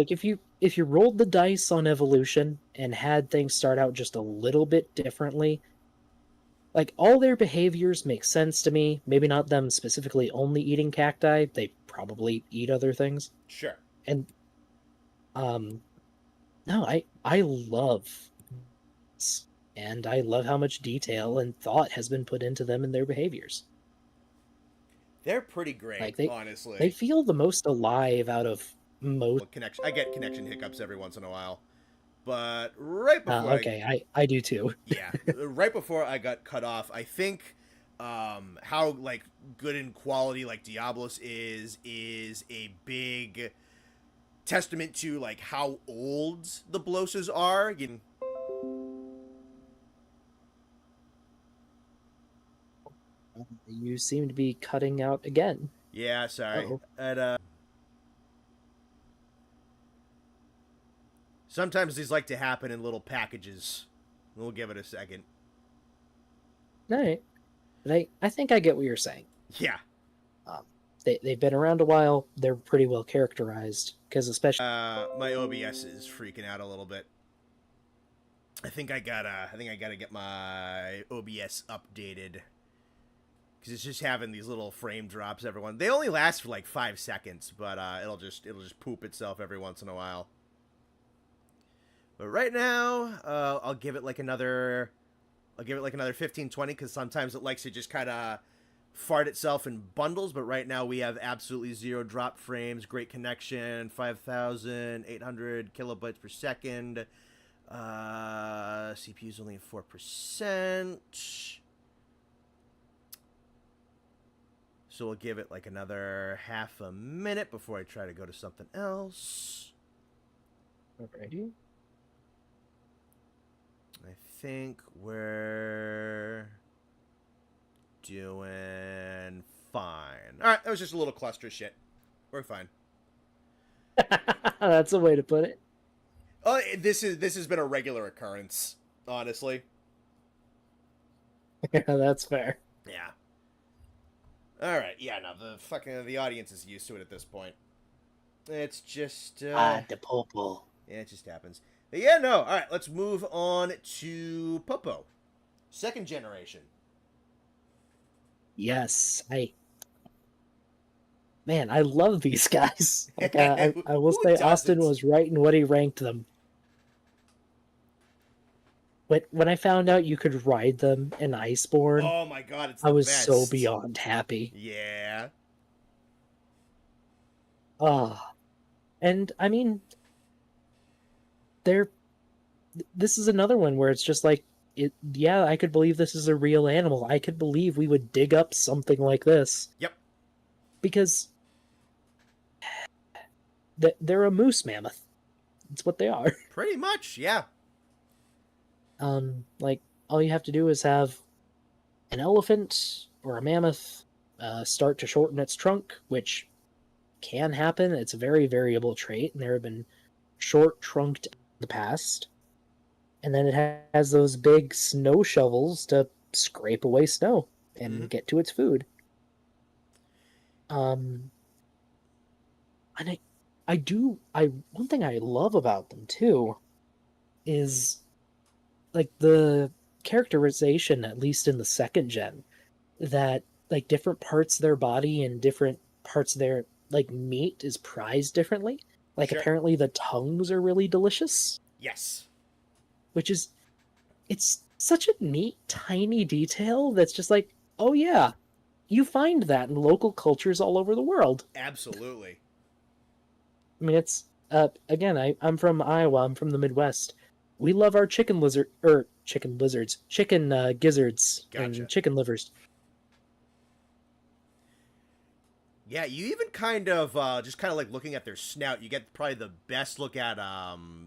if you rolled the dice on evolution and had things start out just a little bit differently, all their behaviors make sense to me. Maybe not them specifically only eating cacti. They probably eat other things. Sure. And no, I love this, and I love how much detail and thought has been put into them and their behaviors. They're pretty great, They honestly. feel the most alive out of most. Well, connection. I get connection hiccups every once in a while, but right before Okay, I do too. yeah, right before I got cut off, I think how like good in quality like Diablos is a big testament to like how old the Blosses are. You seem to be cutting out again. Yeah, sorry. Oh, Sometimes these like to happen in little packages. We'll give it a second. all right. But I think I get what you're saying. Yeah. They've been around a while. They're pretty well characterized because especially My OBS is freaking out a little bit. I think I gotta get my OBS updated because it's just having these little frame drops. Everyone, they only last for like 5 seconds, but it'll just poop itself every once in a while. But right now, I'll give it like another 15, 20 because sometimes it likes to just kind of fart itself in bundles. But right now we have absolutely 0 drop frames, great connection, 5,800 kilobytes per second. CPU's only at 4%. So we'll give it like another half a minute before I try to go to something else. alrighty. I think we're doing fine. All right, that was just a little cluster shit. We're fine. That's a way to put it. Oh, this has been a regular occurrence, honestly. Yeah, that's fair. Yeah. All right. Yeah. No, the audience is used to it at this point. It's just The popo. yeah, it just happens. But yeah. No. All right. Let's move on to Popo, second generation. Yes, man, I love these guys. Like, I will Who say doesn't? Austin was right in what he ranked them. When I found out you could ride them in Iceborne, Oh my god, it's the I was best. so beyond happy. Yeah. Ah, and I mean, they're. This is another one where it's just like, yeah, I could believe this is a real animal. I could believe we would dig up something like this. Yep. Because they're a moose mammoth. That's what they are. Pretty much. Yeah. Like, all you have to do is have an elephant or a mammoth start to shorten its trunk, which can happen. It's a very variable trait, and there have been short trunked in the past. And then it has those big snow shovels to scrape away snow and get to its food. And one thing I love about them too is like the characterization, at least in the second gen, that like different parts of their body and different parts of their like meat is prized differently. Like Sure. apparently the tongues are really delicious, Yes. which is it's such a neat tiny detail that's just like, oh yeah, you find that in local cultures all over the world. Absolutely. I mean, it's I'm from Iowa. I'm from the Midwest. We love our chicken gizzards, Gotcha. and chicken livers. Yeah, you even kind of just kind of like looking at their snout, you get probably the best look at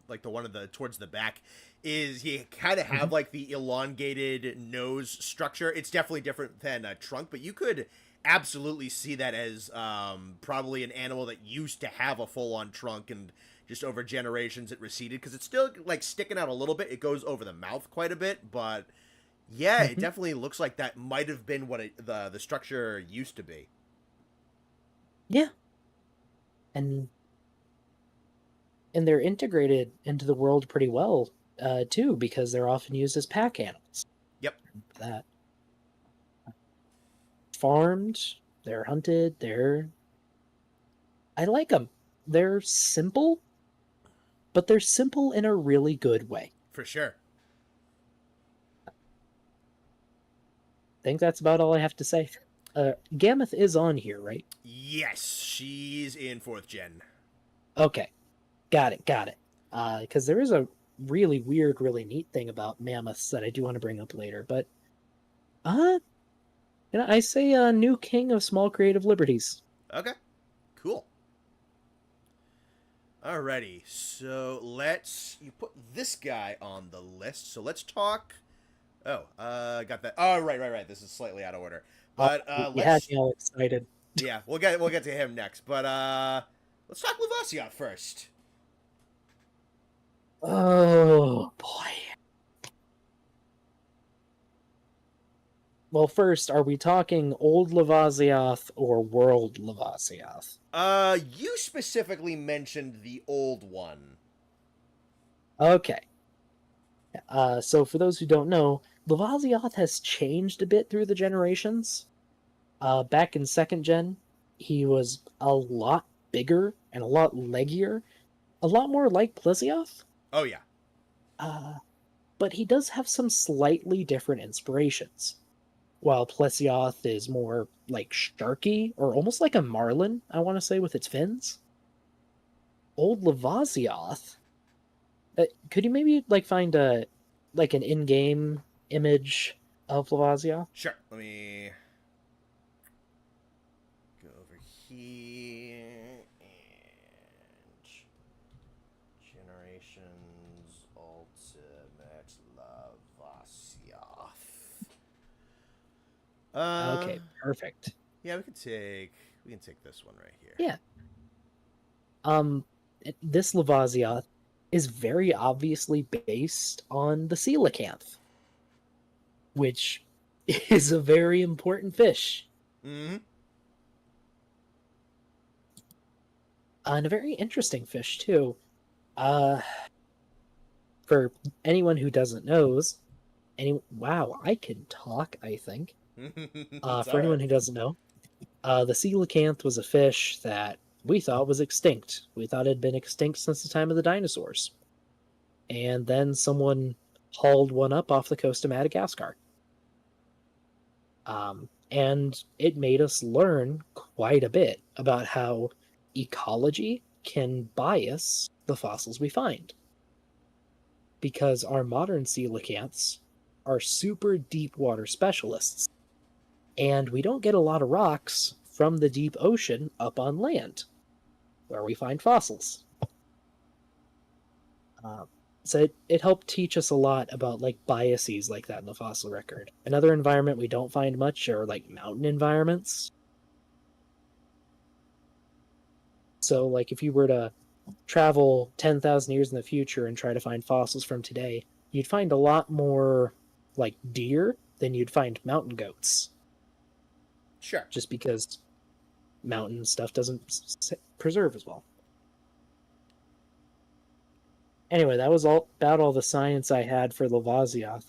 like the one of the towards the back is you kind of have like the elongated nose structure. It's definitely different than a trunk, but you could absolutely see that as probably an animal that used to have a full-on trunk and just over generations it receded because it's still like sticking out a little bit. It goes over the mouth quite a bit, but yeah, it definitely looks like that might have been what the structure used to be. Yeah, and they're integrated into the world pretty well too, because they're often used as pack animals. Yep. That farmed, they're hunted. I like them. They're simple, but they're simple in a really good way. For sure. I think that's about all I have to say. Gammoth is on here, right? Yes, she's in 4th gen. Okay, got it. Because there is a really weird, really neat thing about mammoths that I do want to bring up later. But, I say new king of small creative liberties. Okay, cool. Alrighty, so you put this guy on the list. So let's talk. Oh, got that. Oh, right. This is slightly out of order. But You had let's me all excited. yeah, we'll get to him next. But let's talk Lavasia first. Oh boy. Well, first, are we talking old Lavasioth or world Lavasioth? You specifically mentioned the old one. Okay. So for those who don't know, Lavasioth has changed a bit through the generations. Back in second gen, he was a lot bigger and a lot leggier, a lot more like Plesioth. Oh yeah. Uh, but he does have some slightly different inspirations. While Plesioth is more like sharky, or almost like a marlin, I want to say, with its fins. Old Lavasioth. Could you maybe like find a like an in-game image of Lavasioth? Sure. Let me go over here and Generations Ultimate Lavasioth. Okay, perfect. Yeah, we can take this one right here. Yeah. This Lavasioth is very obviously based on the coelacanth, which is a very important fish. Mm-hmm. And a very interesting fish too. For anyone who doesn't knows, wow, I can talk, I think. For anyone who doesn't know, the coelacanth was a fish that we thought was extinct. We thought it had been extinct since the time of the dinosaurs. And then someone hauled one up off the coast of Madagascar. And it made us learn quite a bit about how ecology can bias the fossils we find. Because our modern coelacanths are super deep water specialists, and we don't get a lot of rocks from the deep ocean up on land, where we find fossils. So it helped teach us a lot about like biases like that in the fossil record. Another environment we don't find much are like mountain environments. So like if you were to travel 10,000 years in the future and try to find fossils from today, you'd find a lot more like deer than you'd find mountain goats. Sure. Just because mountain stuff doesn't preserve as well. Anyway, that was about all the science I had for Lavasioth.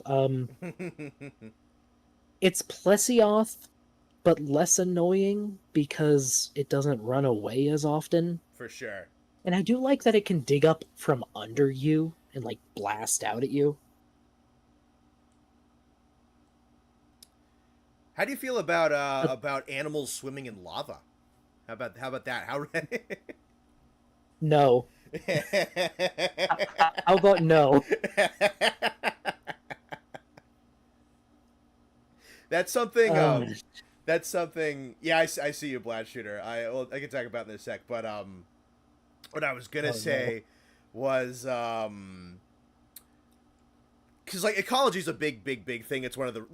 It's Plesioth, but less annoying because it doesn't run away as often. For sure. And I do like that it can dig up from under you and like blast out at you. How do you feel about animals swimming in lava? How about that? How No. How about no? That's something. That's something. Yeah, I see you, Blast Shooter. I can talk about it in a sec. But what I was gonna say was because like ecology is a big thing. It's one of the.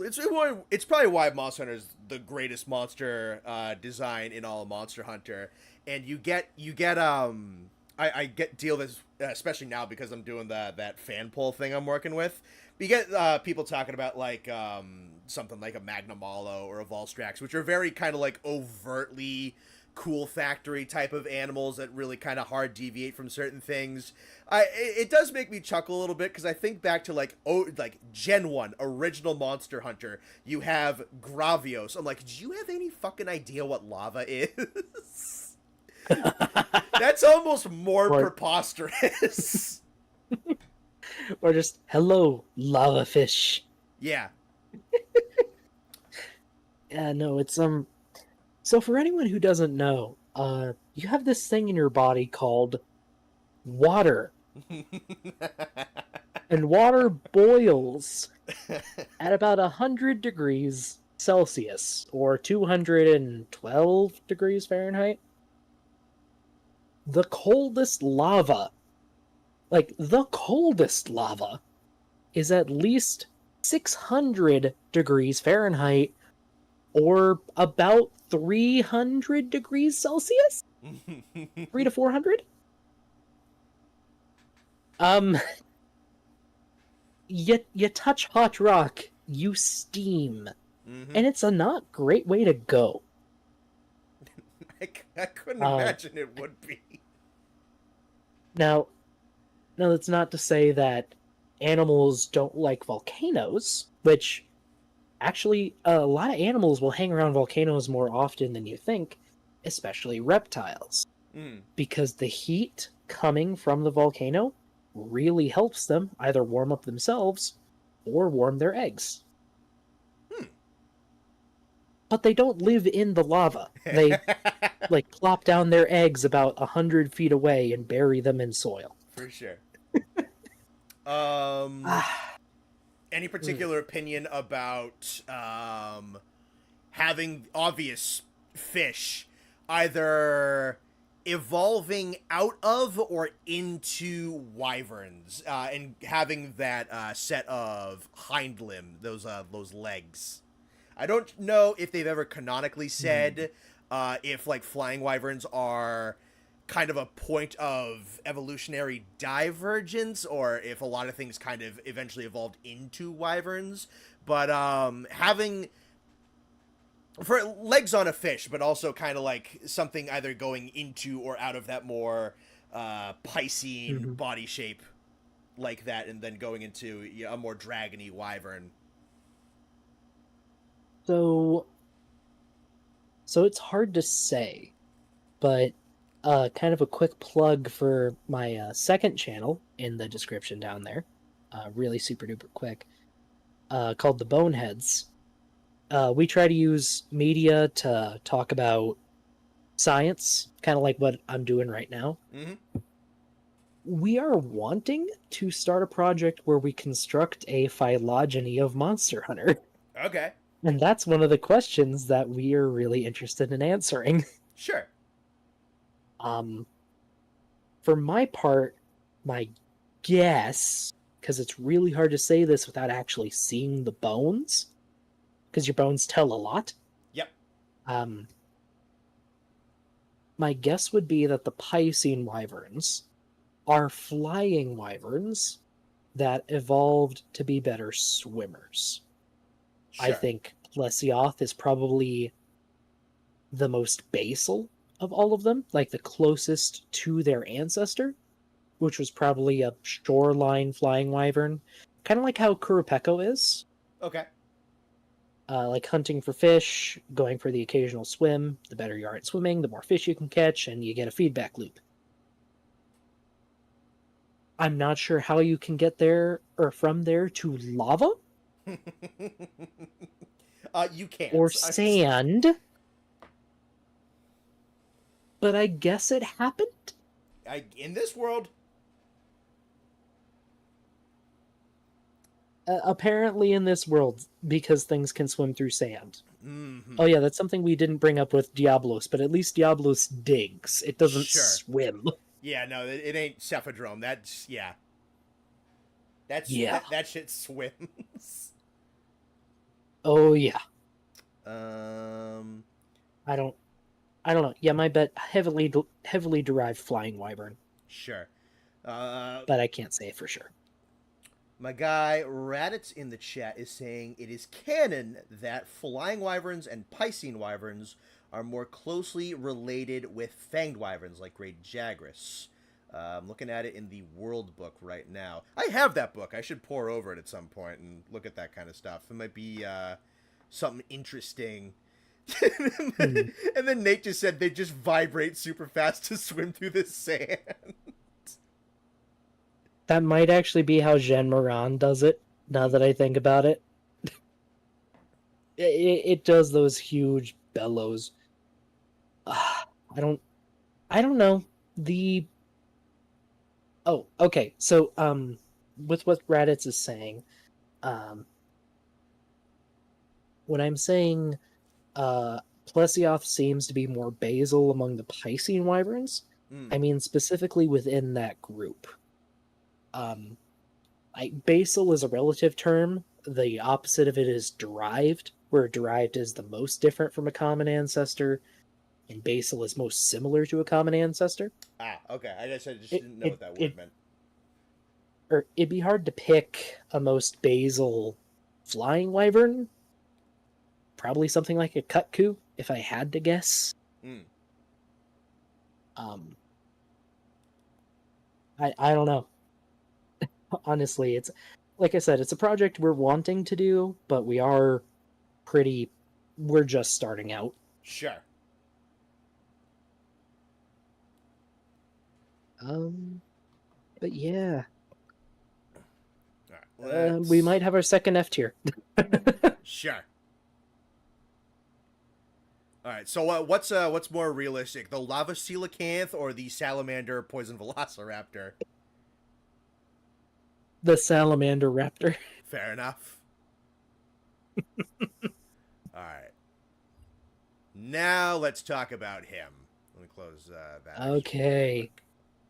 It's probably why Monster Hunter is the greatest monster design in all of Monster Hunter. And you get I get deal this especially now because I'm doing that fan poll thing I'm working with. You get people talking about like something like a Magnamalo or a Volstrax, which are very kind of like overtly cool factory type of animals that really kind of hard deviate from certain things. It does make me chuckle a little bit because I think back to like Gen 1 original Monster Hunter. You have Gravios. I'm like, do you have any fucking idea what lava is? That's almost more preposterous. Or just, hello, lava fish. Yeah. Yeah, no, it's So for anyone who doesn't know, you have this thing in your body called water. And water boils at about 100 degrees Celsius, or 212 degrees Fahrenheit. The coldest lava, is at least 600 degrees Fahrenheit, or about 300 degrees Celsius? 3 to 400? You touch hot rock, you steam, and it's a not great way to go. I couldn't imagine it would be. Now, that's not to say that animals don't like volcanoes, which actually a lot of animals will hang around volcanoes more often than you think, especially reptiles, because the heat coming from the volcano really helps them either warm up themselves or warm their eggs. But they don't live in the lava. They like plop down their eggs about 100 feet away and bury them in soil. For sure. Any particular opinion about having obvious fish either evolving out of or into wyverns and having that set of hind limb, those legs? I don't know if they've ever canonically said if like flying wyverns are kind of a point of evolutionary divergence or if a lot of things kind of eventually evolved into wyverns, but having for legs on a fish, but also kind of like something either going into or out of that more Piscean body shape like that, and then going into a more dragony wyvern. So it's hard to say, but kind of a quick plug for my second channel in the description down there, really super duper quick, called The Boneheads. We try to use media to talk about science, kind of like what I'm doing right now. We are wanting to start a project where we construct a phylogeny of Monster Hunter. Okay. And that's one of the questions that we are really interested in answering. Sure. For my part, my guess, because it's really hard to say this without actually seeing the bones, because your bones tell a lot. Yep. My guess would be that the Piscean wyverns are flying wyverns that evolved to be better swimmers. Sure. I think Plesioth is probably the most basal of all of them, like the closest to their ancestor, which was probably a shoreline flying wyvern, kind of like how Kurapeko is. Okay. Like hunting for fish, going for the occasional swim. The better you are at swimming, the more fish you can catch, and you get a feedback loop. I'm not sure how you can get there or from there to lava. You can't. Or sand. But I guess it happened. In this world. Apparently in this world, because things can swim through sand. Oh yeah, that's something we didn't bring up with Diablos, but at least Diablos digs. It doesn't swim. Yeah, no, it ain't Cephadrome. That's, yeah. That shit swims. Oh yeah. I don't know. Yeah, my bet heavily derived flying wyvern. Sure. But I can't say it for sure. My guy Raditz in the chat is saying it is canon that flying wyverns and Piscean wyverns are more closely related with fanged wyverns like Great Jagras. I'm looking at it in the World Book right now. I have that book. I should pore over it at some point and look at that kind of stuff. It might be something interesting. And then Nate just said they just vibrate super fast to swim through the sand. That might actually be how Jean Moran does it, now that I think about it. It does those huge bellows. I don't know. Oh, okay. So, with what Raditz is saying, when I'm saying Plesioth seems to be more basal among the Piscean wyverns, I mean specifically within that group. Basal is a relative term. The opposite of it is derived, where derived is the most different from a common ancestor, and basal is most similar to a common ancestor. Ah, okay. I guess I just It, didn't know it, what that word it, meant. or it'd be hard to pick a most basal flying wyvern. Probably something like a kutku, if I had to guess. Hmm. Um, I don't know. Honestly, it's like I said, it's a project we're wanting to do, but we're just starting out. Sure. Um, but yeah, All right. we Let's. might have our second F tier. Sure. All right. So what's more realistic, the lava coelacanth or the salamander poison velociraptor? The salamander raptor. Fair enough. All right. Now let's talk about him. Let me close that. Okay,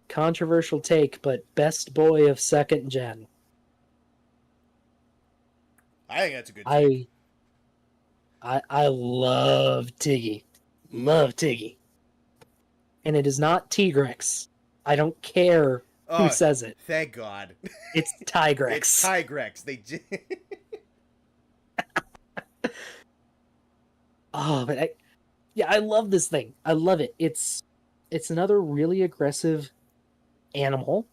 controversial take, but best boy of second gen. I think that's a good take. I love Tiggy. Love Tiggy. And it is not Tigrex. I don't care who Oh, says it. thank God. It's Tigrex. It's Tigrex. Oh, but I love this thing. I love it. It's another really aggressive animal,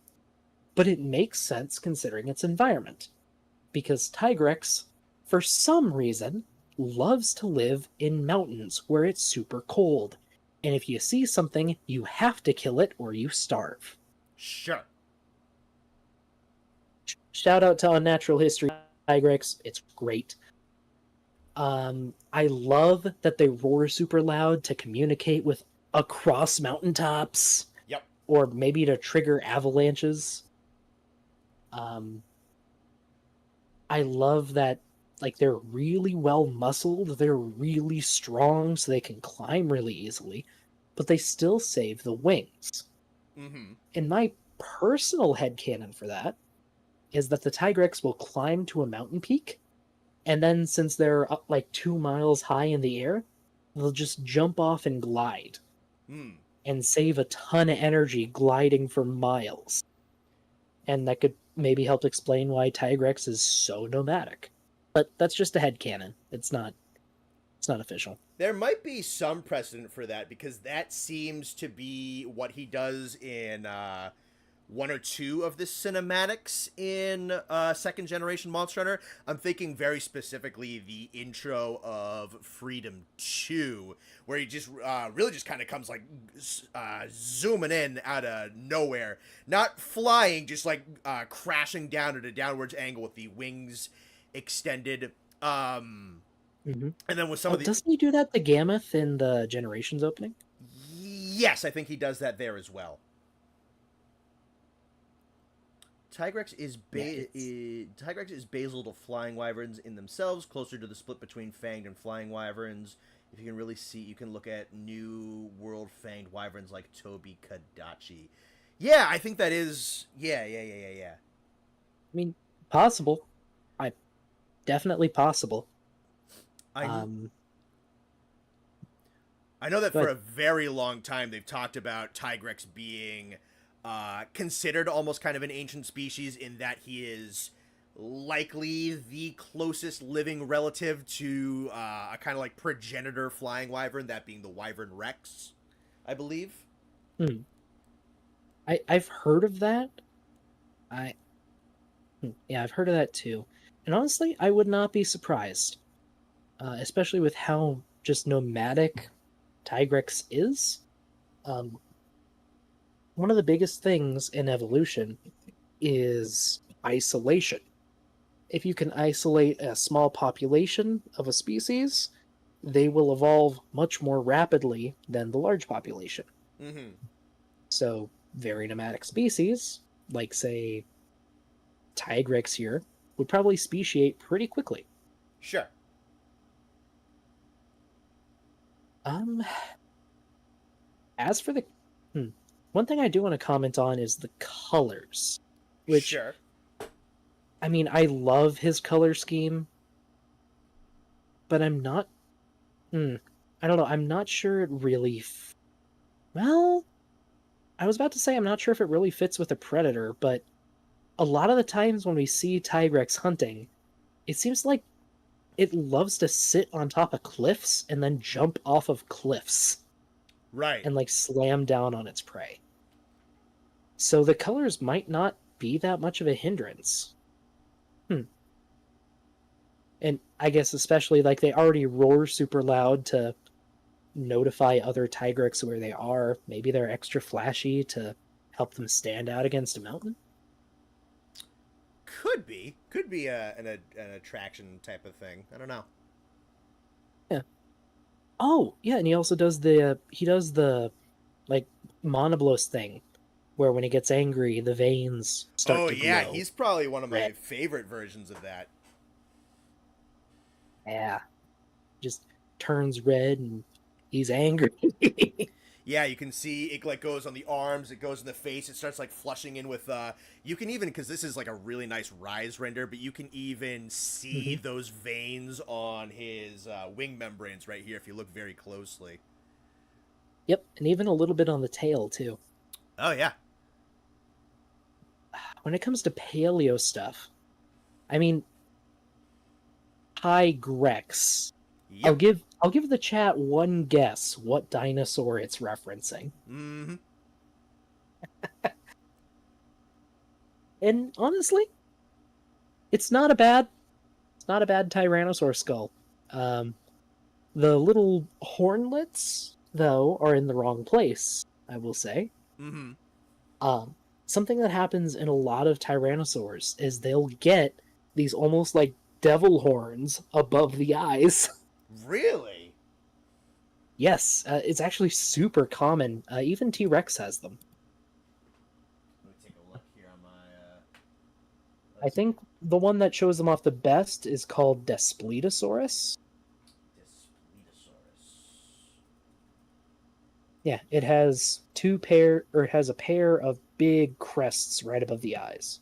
but it makes sense considering its environment. Because Tigrex, for some reason, loves to live in mountains where it's super cold. And if you see something, you have to kill it or you starve. Sure. Shout out to Unnatural History Tigrex. It's great. I love that they roar super loud to communicate with across mountaintops, Yep. or maybe to trigger avalanches. Um, I love that, like, they're really well muscled, they're really strong, so they can climb really easily, but they still save the wings. Mm-hmm. And my personal headcanon for that is that the Tigrex will climb to a mountain peak, and then since they're up like 2 miles high in the air, they'll just jump off and glide Hmm. and save a ton of energy gliding for miles. And that could maybe help explain why Tigrex is so nomadic. But that's just a headcanon. It's not official. There might be some precedent for that because that seems to be what he does in one or two of the cinematics in second generation Monster Hunter. I'm thinking very specifically the intro of Freedom 2, where he just really just kind of comes like zooming in out of nowhere. Not flying, just like crashing down at a downwards angle with the wings extended. Mm-hmm. And then with some Oh, of the. doesn't he do that to Gammoth in the Generations opening? Yes, I think he does that there as well. Tigrex is basal to flying wyverns in themselves, closer to the split between fanged and flying wyverns. If you can really see, you can look at new world fanged wyverns like Tobi Kadachi. Yeah, I think that is. Yeah. I mean, possible. Definitely possible. I Um, I know that for but a very long time they've talked about Tigrex being considered almost kind of an ancient species in that he is likely the closest living relative to a kind of like progenitor flying wyvern, that being the wyvern rex, I believe. I've heard of that. I Yeah, I've heard of that too. And honestly, I would not be surprised, especially with how just nomadic Tigrex is. Um, One of the biggest things in evolution is isolation. If you can isolate a small population of a species, they will evolve much more rapidly than the large population. Mm-hmm. So, very nomadic species, like, say, Tigrex here, would probably speciate pretty quickly. Sure. Um, as for the one thing I do want to comment on is the colors, which, Sure. I mean, I love his color scheme, but I'm not. I don't know. I'm not sure it really. Well, I was about to say I'm not sure if it really fits with a predator, but a lot of the times when we see Tigrex hunting, it seems like it loves to sit on top of cliffs and then jump off of cliffs Right. and like slam down on its prey. So the colors might not be that much of a hindrance. And I guess especially like they already roar super loud to notify other Tigrex where they are. Maybe they're extra flashy to help them stand out against a mountain. Could be an attraction type of thing. I don't know. Yeah. Oh, yeah, and he also does the like monoblos thing, where when he gets angry, the veins start Oh to yeah, glow he's probably one of my red. favorite versions of that. Yeah, just turns red and he's angry. Yeah, you can see it like goes on the arms, it goes in the face, it starts like flushing in with you can even, because this is like a really nice rise render, but you can even see Hmm. those veins on his wing membranes right here if you look very closely. Yep, and even a little bit on the tail too. Oh yeah. When it comes to paleo stuff, I mean, Tigrex. Yep. I'll give the chat one guess what dinosaur it's referencing. Mm-hmm. And honestly, it's not a bad Tyrannosaur skull. Um, the little hornlets, though, are in the wrong place, I will say. Mm-hmm. Um, Something that happens in a lot of Tyrannosaurs is they'll get these almost like devil horns above the eyes. Really? Yes, it's actually super common. Even T-Rex has them. Let me take a look here on my I let's think the one that shows them off the best is called Daspletosaurus. Displetosaurus. Yeah, it has it has a pair of big crests right above the eyes.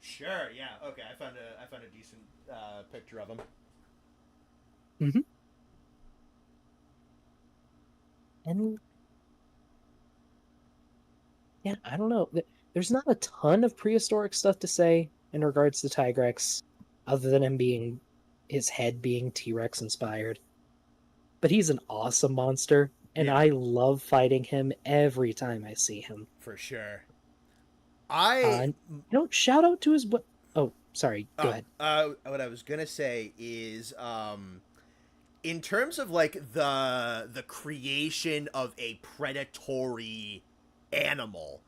Sure, yeah. Okay, I found a decent picture of him. Hmm. And yeah, I don't know. There's not a ton of prehistoric stuff to say in regards to Tigrex, other than his head being T-Rex inspired. But he's an awesome monster, and Yeah, I love fighting him every time I see him. for sure. I Shout out to his. Oh, sorry. Go ahead. what I was gonna say is in terms of like the creation of a predatory animal,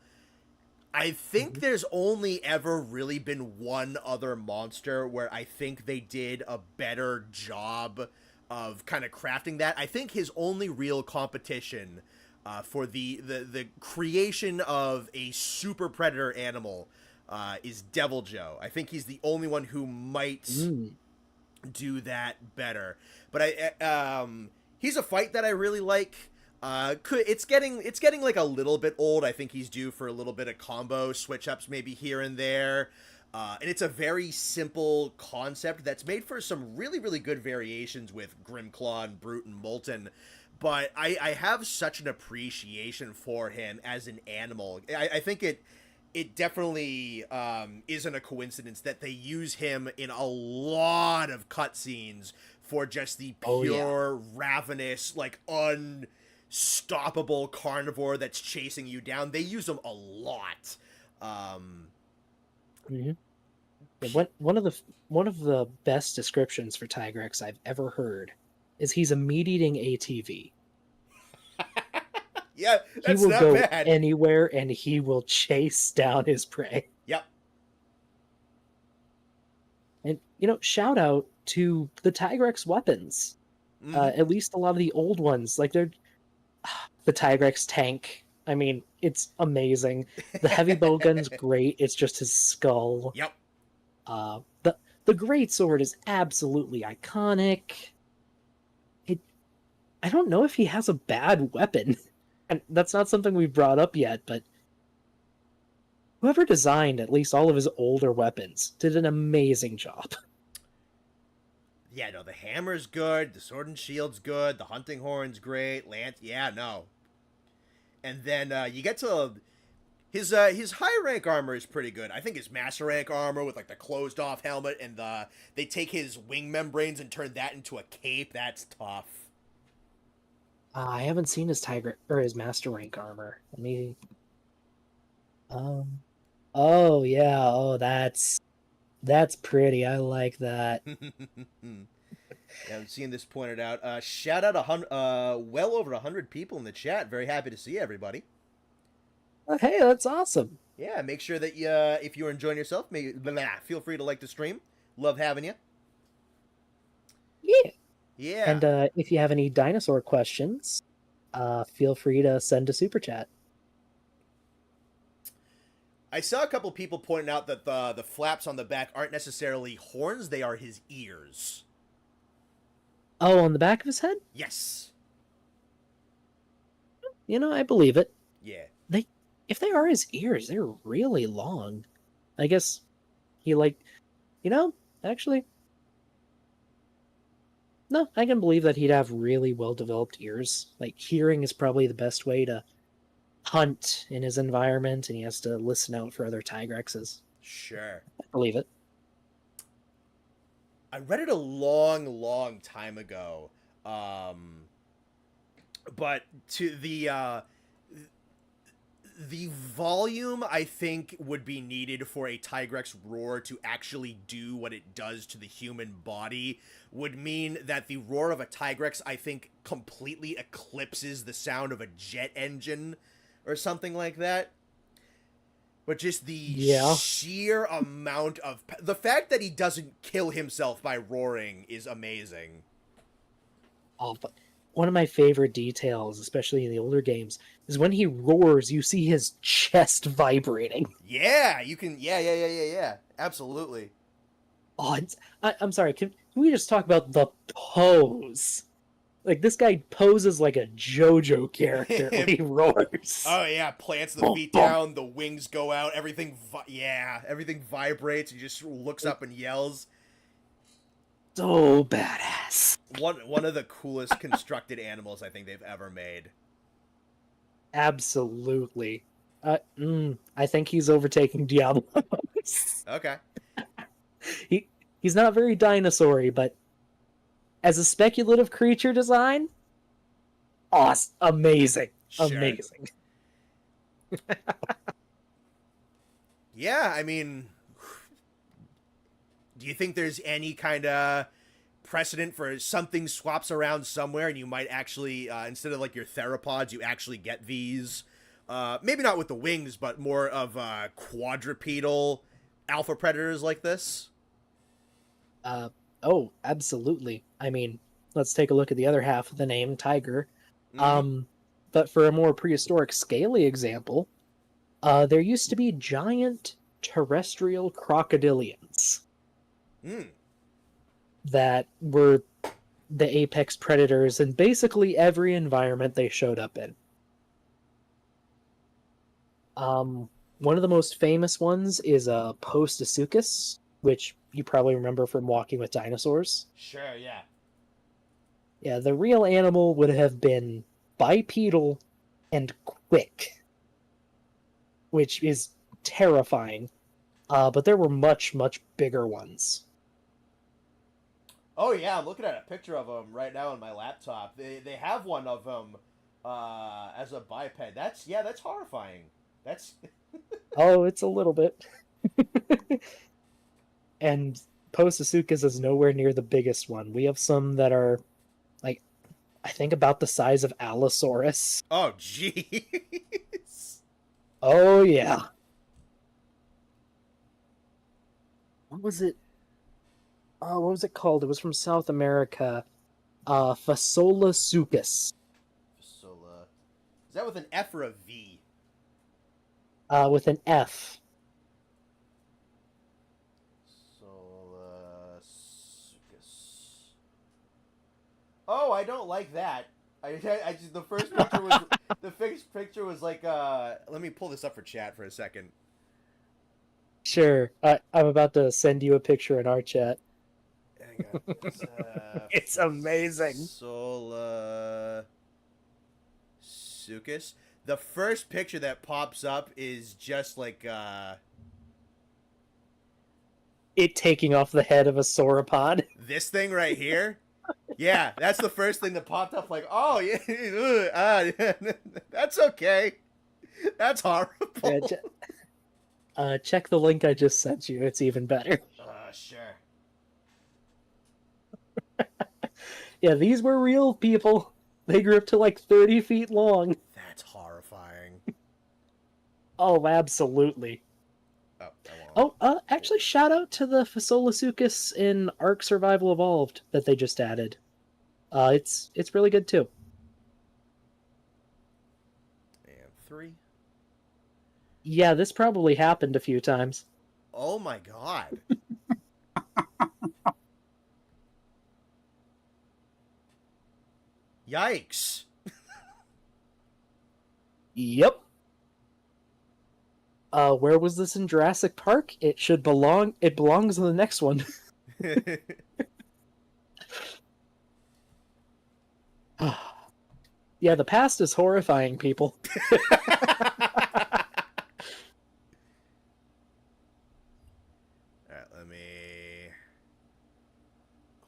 I think Mhm. there's only ever really been one other monster where I think they did a better job of kind of crafting that. I think his only real competition for the creation of a super predator animal is Devil Joe. I think he's the only one who might Mm. do that better. But he's a fight that I really like. It's getting like a little bit old. I think he's due for a little bit of combo switch ups maybe here and there. And it's a very simple concept that's made for some really good variations with Grimclaw and Brute and Molten. But I have such an appreciation for him as an animal. I think it definitely isn't a coincidence that they use him in a lot of cutscenes for just the Oh yeah. pure ravenous, like unstoppable carnivore that's chasing you down. They use him a lot. Um, Hmm. One of the best descriptions for Tigrex I've ever heard is he's a meat-eating ATV. yeah, He that's will not go bad. anywhere and he will chase down his prey. Yep. And shout out to the Tigrex weapons. Mm-hmm. At least a lot of the old ones, like they're the Tigrex tank. I mean, it's amazing. The heavy bow gun's great. It's just his skull. Yep. The great sword is absolutely iconic. It I don't know if he has a bad weapon. And that's not something we've brought up yet, but whoever designed at least all of his older weapons did an amazing job. Yeah, no, the hammer's good, the sword and shield's good, the hunting horn's great, lance, yeah, no. And then you get to his high rank armor is pretty good. I think his master rank armor with like the closed off helmet and they take his wing membranes and turn that into a cape. That's tough. I haven't seen his tiger or his master rank armor. Let me. Um. Oh yeah. Oh, that's pretty. I like that. Yeah, I'm seeing this pointed out. Shout out well over 100 people in the chat. Very happy to see everybody. Oh, hey, that's awesome. Yeah, make sure that if you're enjoying yourself, feel free to like the stream. Love having you. Yeah. Yeah. And if you have any dinosaur questions, feel free to send a super chat. I saw a couple people pointing out that the flaps on the back aren't necessarily horns; they are his ears. Oh, on the back of his head? Yes. I believe it. Yeah. If they are his ears, they're really long. I guess he actually. No, I can believe that he'd have really well-developed ears. Like, hearing is probably the best way to hunt in his environment, and he has to listen out for other Tigrexes. Sure. I believe it. I read it a long, long time ago. But to the volume I think would be needed for a Tigrex roar to actually do what it does to the human body would mean that the roar of a Tigrex, I think, completely eclipses the sound of a jet engine or something like that. But just the sheer amount of... The fact that he doesn't kill himself by roaring is amazing. Oh, but one of my favorite details, especially in the older games, is when he roars, you see his chest vibrating. Yeah, you can... Yeah. Absolutely. Oh, I'm sorry, can we just talk about the pose? Like, this guy poses like a JoJo character when he roars. Oh, yeah, plants the feet down, the wings go out, everything vibrates, he just looks up and yells. So badass. One of the coolest constructed animals I think they've ever made. Absolutely. I think he's overtaking Diablo. Okay. He's not very dinosaur-y, but as a speculative creature design, awesome, amazing, Sure. amazing. Yeah, I mean, do you think there's any kind of precedent for something swaps around somewhere and you might actually, instead of like your theropods, you actually get these, maybe not with the wings, but more of quadrupedal alpha predators like this? Oh, absolutely. I mean, let's take a look at the other half of the name, tiger. Mm-hmm. But for a more prehistoric scaly example, there used to be giant terrestrial crocodilians that were the apex predators in basically every environment they showed up in. One of the most famous ones is Postosuchus, which you probably remember from Walking with Dinosaurs. Sure, yeah. Yeah, the real animal would have been bipedal and quick, which is terrifying. But there were much, much bigger ones. Oh yeah, I'm looking at a picture of them right now on my laptop. They have one of them as a biped. That's horrifying. That's Oh, it's a little bit. And Postosuchus is nowhere near the biggest one. We have some that are, like, I think about the size of Allosaurus. Oh jeez. Oh yeah. What was it? Oh, what was it called? It was from South America. Fasolasuchus. Fasola. Is that with an F or a V? With an F. Oh, I don't like that. I just the first picture was the first picture was like let me pull this up for chat for a second. Sure. I'm about to send you a picture in our chat. Hang on. It's amazing. Paleontology. The first picture that pops up is just like It taking off the head of a sauropod. this thing right here. Yeah, that's the first thing that popped up. Like, oh yeah, that's okay. That's horrible. Check the link I just sent you. It's even better. Sure. Yeah, these were real people. They grew up to like 30 feet long. That's horrifying. Oh, absolutely. Oh, Actually, shout out to the Fasolasuchus in Ark Survival Evolved that they just added. It's really good too. and 3. Yeah, this probably happened a few times. Oh my god. Yikes. Yep. Where was this in Jurassic Park? It belongs in the next one. Yeah, the past is horrifying, people. Alright, let me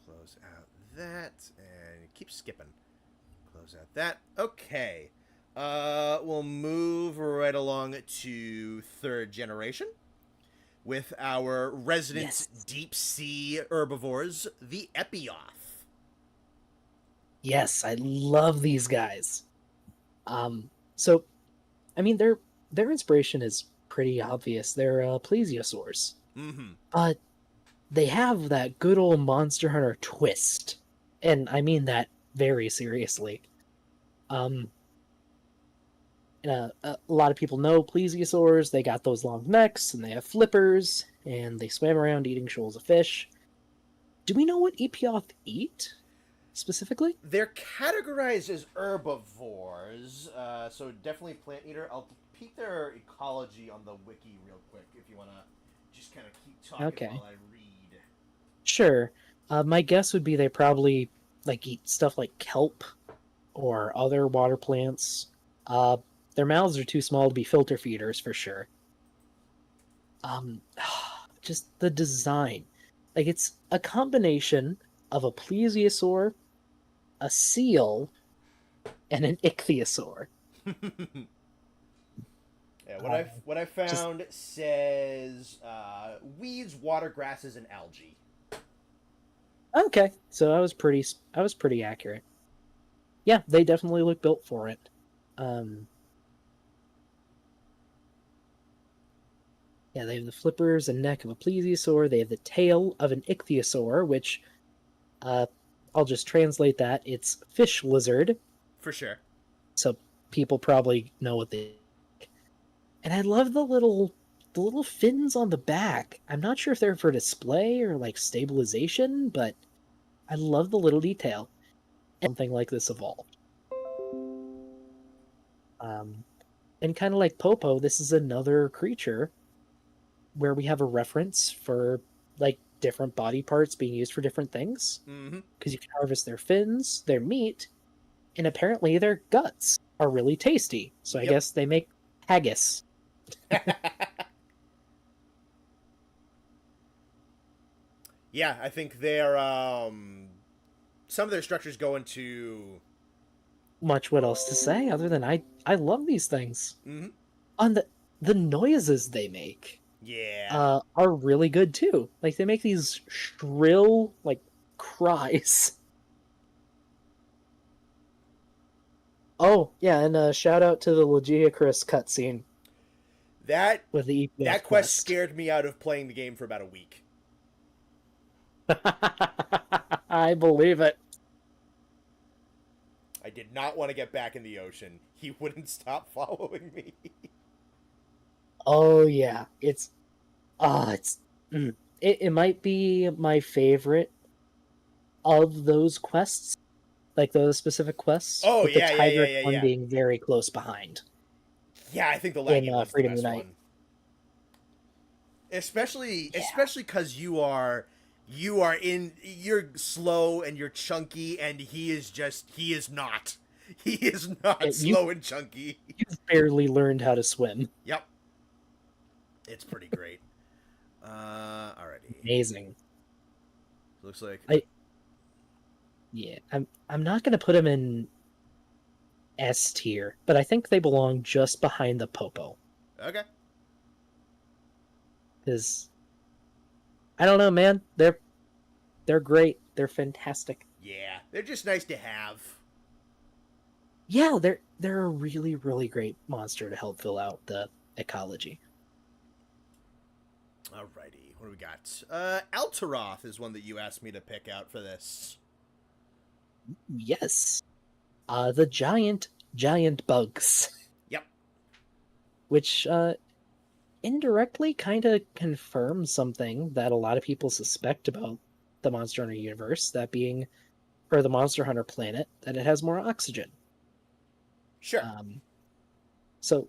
close out that and keep skipping. Close out that. Okay. We'll move right along to 3rd generation with our resident deep sea herbivores, the Epioth. Yes, I love these guys. So, I mean, their inspiration is pretty obvious. They're plesiosaurs. Mm-hmm. But they have that good old Monster Hunter twist. And I mean that very seriously. A lot of people know plesiosaurs. They got those long necks, and they have flippers, and they swam around eating shoals of fish. Do we know what Epioth eat, specifically? They're categorized as herbivores, so definitely plant eater. I'll peek their ecology on the wiki real quick if you want to just kind of keep talking while I read. Sure. My guess would be they probably eat stuff like kelp or other water plants. Their mouths are too small to be filter feeders for sure. Just the design. It's a combination of a plesiosaur, a seal, and an ichthyosaur. Yeah, what I found says weeds, water grasses, and algae. Okay, so I was pretty accurate. Yeah, they definitely look built for it. Yeah, they have the flippers and neck of a plesiosaur. They have the tail of an ichthyosaur, which, I'll just translate that. It's fish lizard. For sure. So people probably know what they. And I love the little fins on the back. I'm not sure if they're for display or stabilization, but I love the little detail. Something like this evolved. And kind of like Popo, this is another creature where we have a reference for different body parts being used for different things. Because you can harvest their fins, their meat, and apparently their guts are really tasty. So I guess they make haggis. Yeah, I think they're some of their structures go into much what else to say other than I love these things. On the noises they make are really good too. They make these shrill cries. Oh yeah, and shout out to the Legiacris cutscene. That with the EPS that quest scared me out of playing the game for about a week. I believe it. I did not want to get back in the ocean. He wouldn't stop following me. Oh yeah, it might be my favorite of those quests, those specific quests. Oh with the Tiger one being very close behind. Yeah, I think the Laggy one's the best one. Especially because you are You're slow and you're chunky, and he is not. He is not You slow and chunky. you've barely learned how to swim. Yep. It's pretty great. Alrighty. Amazing. Looks like I Yeah, I'm not gonna put them in S tier, but I think they belong just behind the Popo. okay. Because I don't know, man. They're great. They're fantastic. Yeah, they're just nice to have. Yeah, they're a really, really great monster to help fill out the ecology. Alrighty, what do we got? Altaroth is one that you asked me to pick out for this. Yes. The giant bugs. Yep. Which indirectly kind of confirms something that a lot of people suspect about the Monster Hunter universe, that being, or the Monster Hunter planet, that it has more oxygen. Sure. So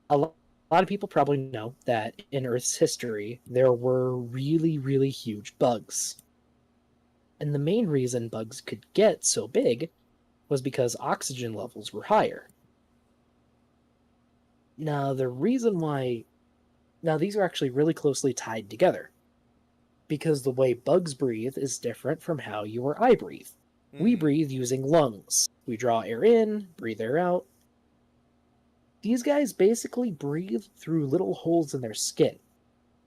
a lot of people probably know that in Earth's history, there were really, really huge bugs. And the main reason bugs could get so big was because oxygen levels were higher. Now, the reason why... Now, these are actually really closely tied together. Because the way bugs breathe is different from how you or I breathe. We breathe using lungs. We draw air in, breathe air out. These guys basically breathe through little holes in their skin.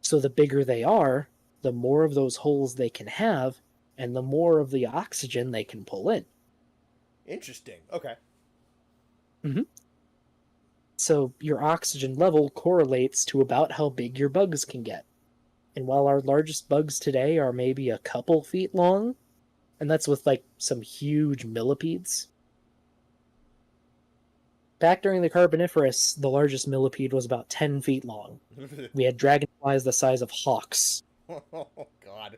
So the bigger they are, the more of those holes they can have, and the more of the oxygen they can pull in. Interesting. Okay. So your oxygen level correlates to about how big your bugs can get. And while our largest bugs today are maybe a couple feet long, and that's with like some huge millipedes. Back during the Carboniferous, the largest millipede was about 10 feet long. We had dragonflies the size of hawks. Oh God,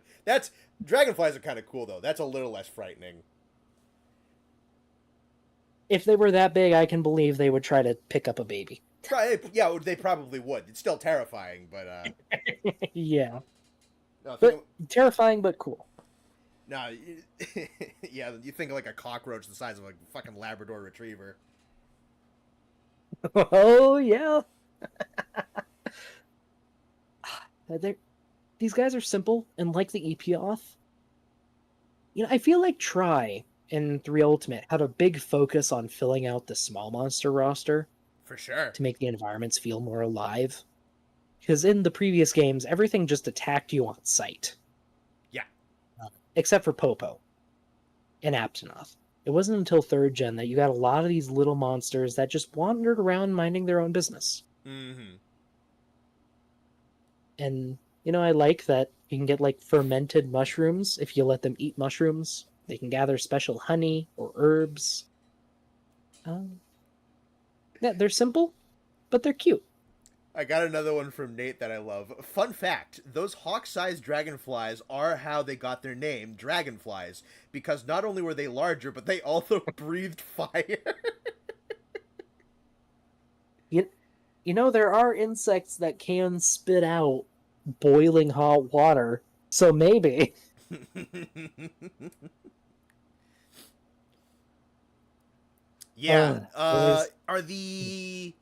dragonflies are kind of cool though. That's a little less frightening. If they were that big, I can believe they would try to pick up a baby. Yeah, they probably would. It's still terrifying, but Yeah. no, But terrifying, but cool. no, yeah, you think of like a cockroach the size of a fucking Labrador Retriever. Oh, yeah. These guys are simple, and like the Epioth, I feel like Try in 3 Ultimate had a big focus on filling out the small monster roster For sure. to make the environments feel more alive. Because in the previous games, everything just attacked you on sight. Yeah. Except for Popo and Aptonoth. It wasn't until 3rd gen that you got a lot of these little monsters that just wandered around minding their own business. Mm-hmm. And, I like that you can get, like, fermented mushrooms if you let them eat mushrooms. They can gather special honey or herbs. Yeah, they're simple, but they're cute. I got another one from Nate that I love. Fun fact, those hawk-sized dragonflies are how they got their name, dragonflies, because not only were they larger, but they also breathed fire. There are insects that can spit out boiling hot water, so maybe. Yeah, are the...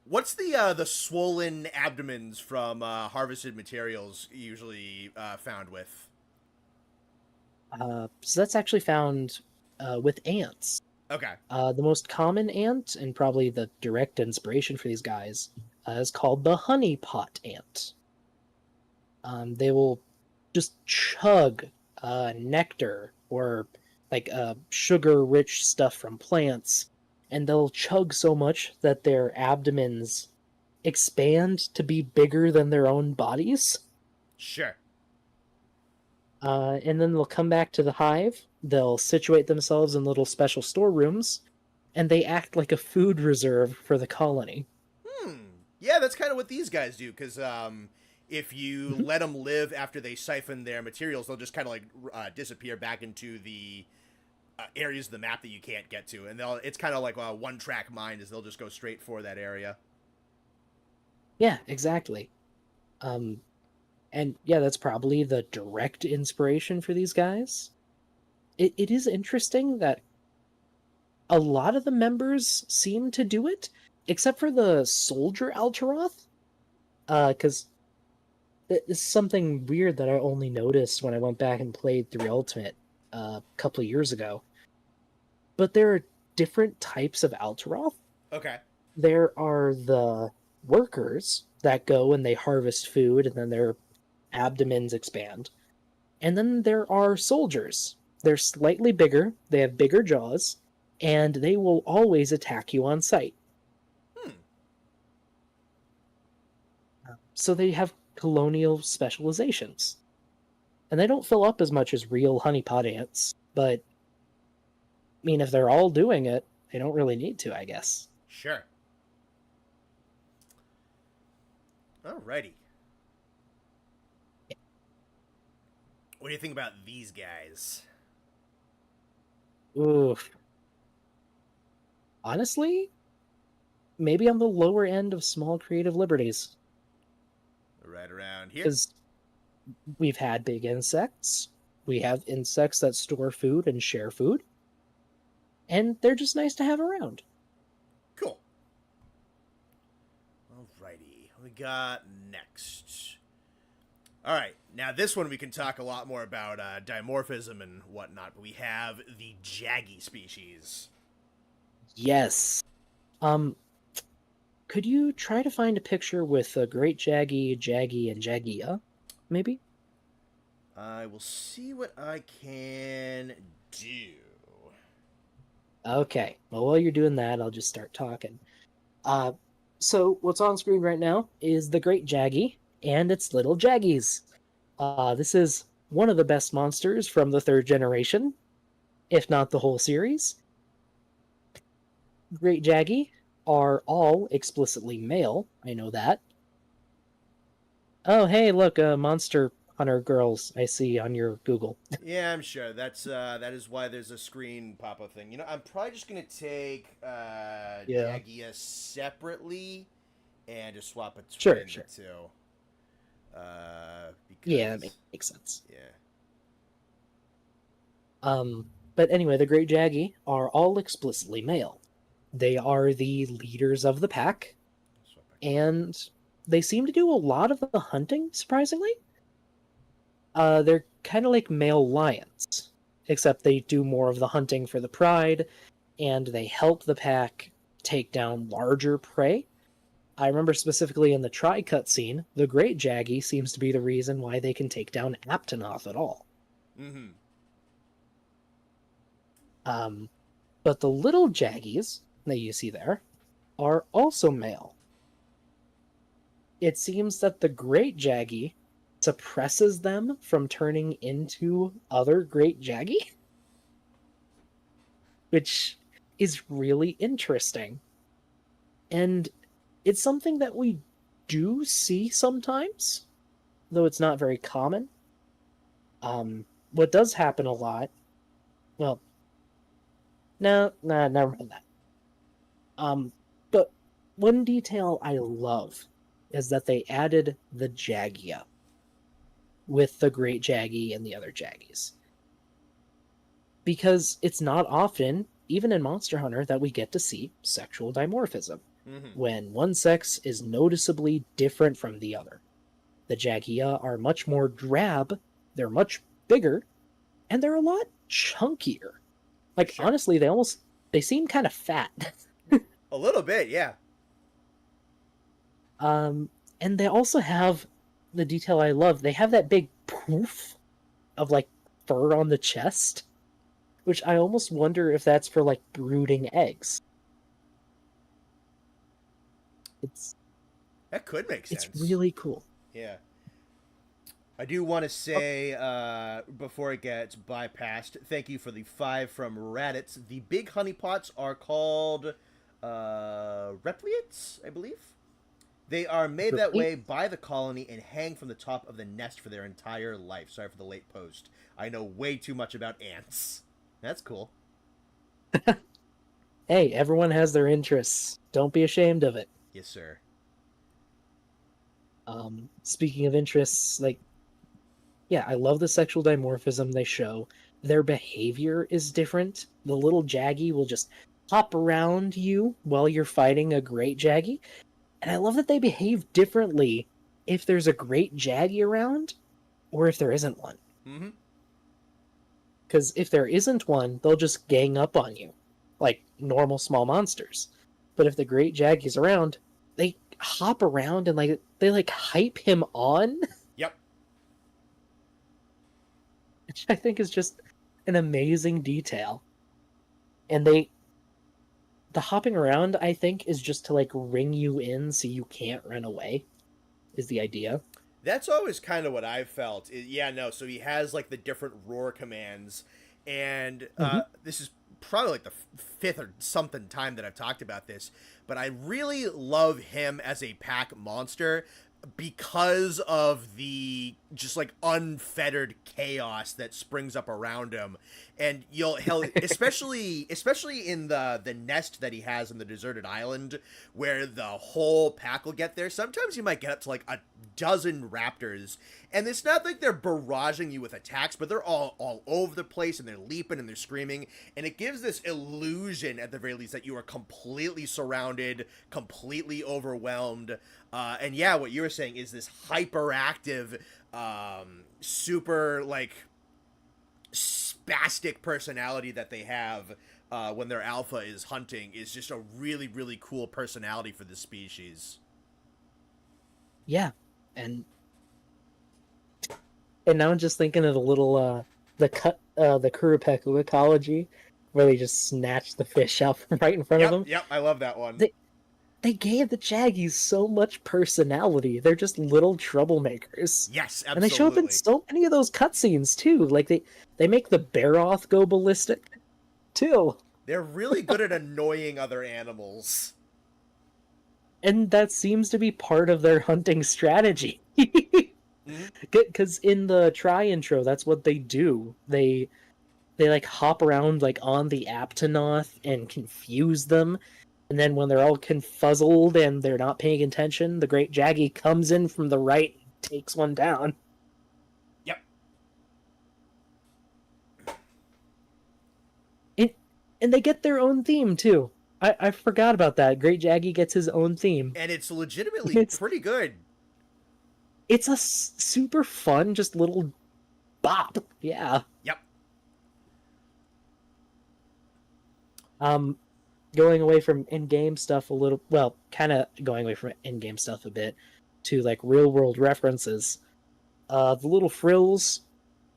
What's the swollen abdomens from harvested materials usually found with? So that's actually found with ants. Okay. The most common ant, and probably the direct inspiration for these guys, is called the honeypot ant. They will just chug nectar or like sugar-rich stuff from plants, and they'll chug so much that their abdomens expand to be bigger than their own bodies. Sure. And then they'll come back to the hive, they'll situate themselves in little special storerooms, and they act like a food reserve for the colony. Yeah, that's kind of what these guys do, because if you let them live after they siphon their materials, they'll just kind of like disappear back into the areas of the map that you can't get to, and it's kind of like a one-track mind, as they'll just go straight for that area. Yeah, exactly. And yeah, that's probably the direct inspiration for these guys. It is interesting that a lot of the members seem to do it, except for the soldier Altaroth. Because this is something weird that I only noticed when I went back and played through Ultimate a couple of years ago. But there are different types of Altaroth. Okay. There are the workers that go and they harvest food and then their abdomens expand. And then there are soldiers. They're slightly bigger, they have bigger jaws, and they will always attack you on sight. Hmm. So they have colonial specializations. And they don't fill up as much as real honeypot ants, but I mean, if they're all doing it, they don't really need to, I guess. Sure. Alrighty. What do you think about these guys? Oof. Honestly, maybe on the lower end of small creative liberties. Right around here. Because we've had big insects, we have insects that store food and share food, and they're just nice to have around. Cool. Alrighty. What we got next? Alright, now this one we can talk a lot more about dimorphism and whatnot, but we have the Jaggy species. Yes. Could you try to find a picture with a great Jaggy, Jaggy, and Jaggia, maybe? I will see what I can do. Okay. Well, while you're doing that, I'll just start talking. So what's on screen right now is the Great Jaggy and its little Jaggies. This is one of the best monsters from the third generation, if not the whole series. Great Jaggy are all explicitly male. I know that. Oh, hey, look, Monster Hunter girls I see on your Google. Yeah, I'm sure. That is why there's a screen pop-up thing. You know, I'm probably just gonna take Yeah. Jaggia separately and just swap Sure, between sure. the two. Because Yeah, that makes sense. yeah. But anyway, the Great Jaggy are all explicitly male. They are the leaders of the pack, Swap back. and they seem to do a lot of the hunting, surprisingly. They're kind of like male lions, except they do more of the hunting for the pride, and they help the pack take down larger prey. I remember specifically in the Tri cutscene, the Great Jaggy seems to be the reason why they can take down Aptonoth at all. Mm-hmm. But the little Jaggies that you see there are also male. It seems that the Great Jaggy suppresses them from turning into other Great Jaggy, which is really interesting. And it's something that we do see sometimes, though it's not very common. What does happen a lot, well, no, nah, never mind that. But one detail I love is that they added the Jaggia with the Great Jaggy and the other Jaggies. Because it's not often, even in Monster Hunter, that we get to see sexual dimorphism, Mm-hmm. when one sex is noticeably different from the other. The Jaggia are much more drab, they're much bigger, and they're a lot chunkier. Like, Sure. honestly, they seem kind of fat. A little bit, yeah. And they also have the detail I love. They have that big poof of like fur on the chest, which I almost wonder if that's for like brooding eggs. It's That could make sense. it's really cool. Yeah. I do want to say, before it gets bypassed, thank you for the 5 from Raditz. The big honeypots are called repliates, I believe. They are made that way by the colony and hang from the top of the nest for their entire life. Sorry for the late post. I know way too much about ants. That's cool. Hey, everyone has their interests. Don't be ashamed of it. Yes, sir. Speaking of interests, like, yeah, I love the sexual dimorphism they show. Their behavior is different. The little Jaggy will just hop around you while you're fighting a great Jaggy. And I love that they behave differently if there's a great Jaggy around or if there isn't one. Mm-hmm. Because if there isn't one, they'll just gang up on you, like normal small monsters. But if the great Jaggy's around, they hop around and they hype him on, Yep. which I think is just an amazing detail. And the hopping around, I think, is just to ring you in so you can't run away, is the idea. That's always kind of what I've felt. Yeah, no. So he has like the different roar commands, and Hmm. this is probably like the fifth or something time that I've talked about this. But I really love him as a pack monster because of the just like unfettered chaos that springs up around him, and he'll especially in the nest that he has in the deserted island where the whole pack will get there. Sometimes you might get up to like a dozen raptors, and it's not like they're barraging you with attacks, but they're all over the place, and they're leaping and they're screaming, and it gives this illusion at the very least that you are completely surrounded, completely overwhelmed. And yeah, what you were saying is this hyperactive, super like spastic personality that they have when their alpha is hunting is just a really, really cool personality for this species. Yeah. And and now I'm just thinking of the little the Kurapeko ecology where they just snatch the fish out from right in front of Yep, them. yep, I love that one. They gave the Jaggies so much personality. They're just little troublemakers. Yes, And they show up in absolutely. so many of those cutscenes too. Like they make the Baroth go ballistic too. They're really good at annoying other animals. And that seems to be part of their hunting strategy. Mhm. Because in the try intro, that's what they do. They hop around on the Aptonoth and confuse them. And then when they're all confuzzled and they're not paying attention, the Great Jaggy comes in from the right and takes one down. Yep. And, and they get their own theme too. I forgot about that. Great Jaggy gets his own theme. And it's legitimately It's pretty good. it's a super fun, just little bop. Yeah. Yep. Um, Going away from in-game stuff a little, well, kind of going away from in-game stuff a bit to real-world references. The little frills,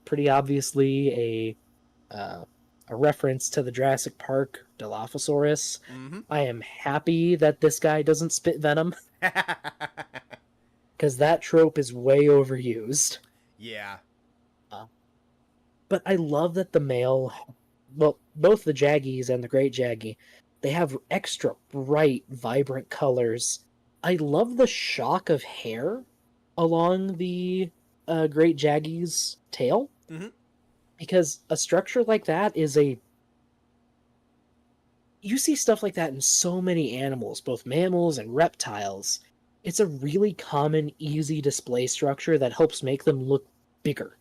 pretty obviously a reference to the Jurassic Park Dilophosaurus. Mm-hmm. I am happy that this guy doesn't spit venom because that trope is way overused. Yeah. Uh, but I love that the male, well, both the Jaggies and the Great Jaggy, they have extra bright, vibrant colors. I love the shock of hair along the Great Jaggy's tail, Mm-hmm. because a structure like that is a. You see stuff like that in so many animals, both mammals and reptiles. It's a really common, easy display structure that helps make them look bigger.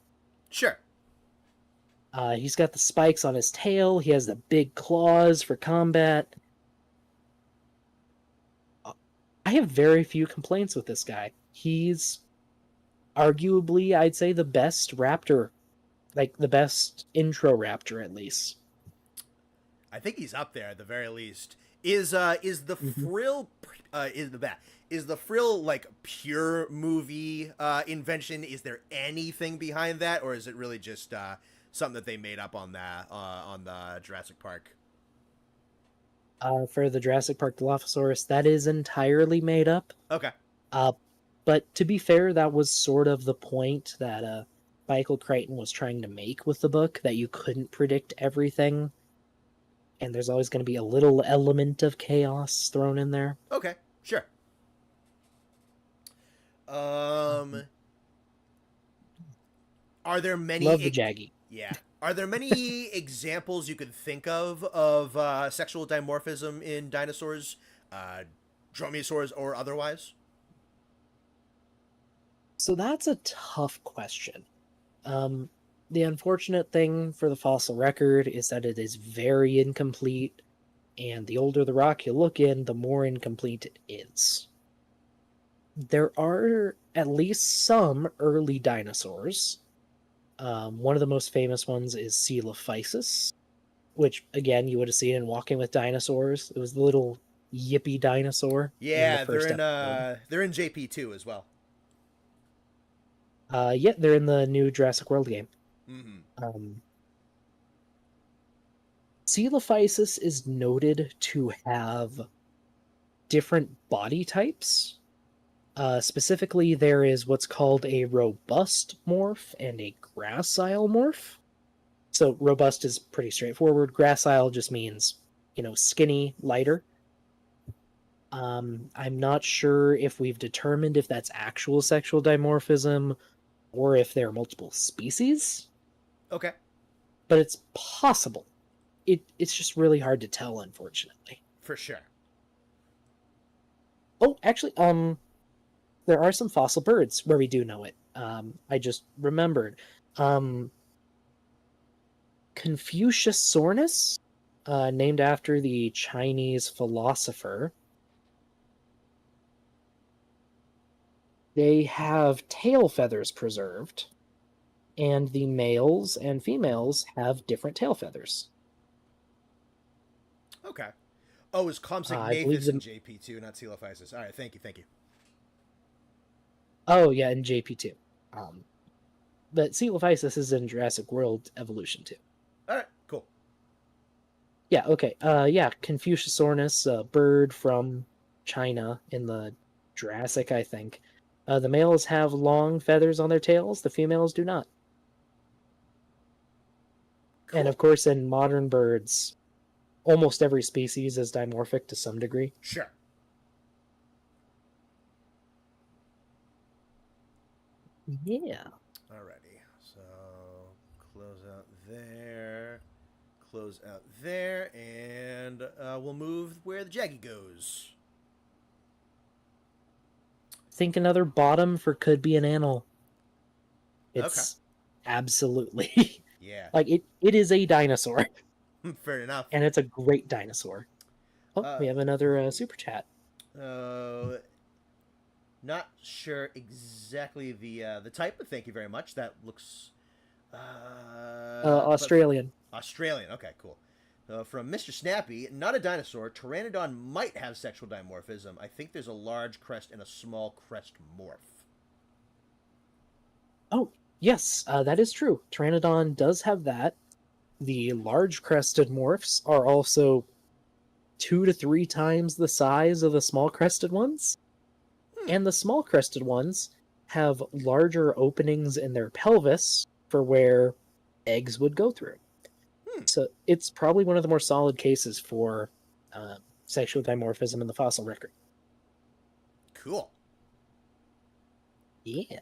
Sure. He's got the spikes on his tail. He has the big claws for combat. I have very few complaints with this guy. He's arguably, I'd say, the best raptor, the best intro raptor at least. I think he's up there at the very least. Is the Mm-hmm. frill is the frill like pure movie invention? Is there anything behind that, or is it really just something that they made up on the Jurassic Park? For the Jurassic Park Dilophosaurus, that is entirely made up. Okay. Uh, but to be fair, that was sort of the point that Michael Crichton was trying to make with the book, that you couldn't predict everything, and there's always going to be a little element of chaos thrown in there. Okay. Sure. Um, are there many? Love the Jaggy. Yeah. Are there many examples you could think of sexual dimorphism in dinosaurs, dromaeosaurs or otherwise? So that's a tough question. The unfortunate thing for the fossil record is that it is very incomplete, and the older the rock you look in, the more incomplete it is. There are at least some early dinosaurs. One of the most famous ones is Coelophysis, which, again, you would have seen in Walking with Dinosaurs. It was the little yippy dinosaur in the Yeah, first episode. they're in JP2 as well. Yeah, they're in the new Jurassic World game. Mm-hmm. Coelophysis is noted to have different body types. Specifically, there is what's called a robust morph and a gracile morph. So robust is pretty straightforward. Gracile just means, skinny, lighter. I'm not sure if we've determined if that's actual sexual dimorphism or if there are multiple species, Okay. but it's possible. It's just really hard to tell, unfortunately. For sure. Oh, actually, there are some fossil birds where we do know it. I just remembered. Confuciusornis, named after the Chinese philosopher. They have tail feathers preserved, and the males and females have different tail feathers. Okay. Oh, it's I believe Compsognathus in JP2, not Coelophysis. All right, thank you. Oh, yeah, in JP2. But Coelophysis is in Jurassic World Evolution 2. All right, cool. Yeah, okay. Yeah, Confuciusornis, a bird from China in the Jurassic, I think. The males have long feathers on their tails, the females do not. Cool. And of course, in modern birds, almost every species is dimorphic to some degree. Sure. Yeah. Alrighty. So close out there. Close out there, and we'll move where the Jaggy goes. Think another bottom for could be an animal. It's absolutely Yeah. like it is a dinosaur, Fair enough. and it's a great dinosaur. Oh, we have another super chat. Not sure exactly the type, but thank you very much. That looks Australian. Australian. Okay, cool. From Mr. Snappy, not a dinosaur. Pteranodon might have sexual dimorphism. I think there's a large crest and a small crest morph. Oh, yes, that is true. Pteranodon does have that. The large crested morphs are also 2 to 3 times the size of the small crested ones. And the small crested ones have larger openings in their pelvis for where eggs would go through. So it's probably one of the more solid cases for sexual dimorphism in the fossil record. Cool. Yeah.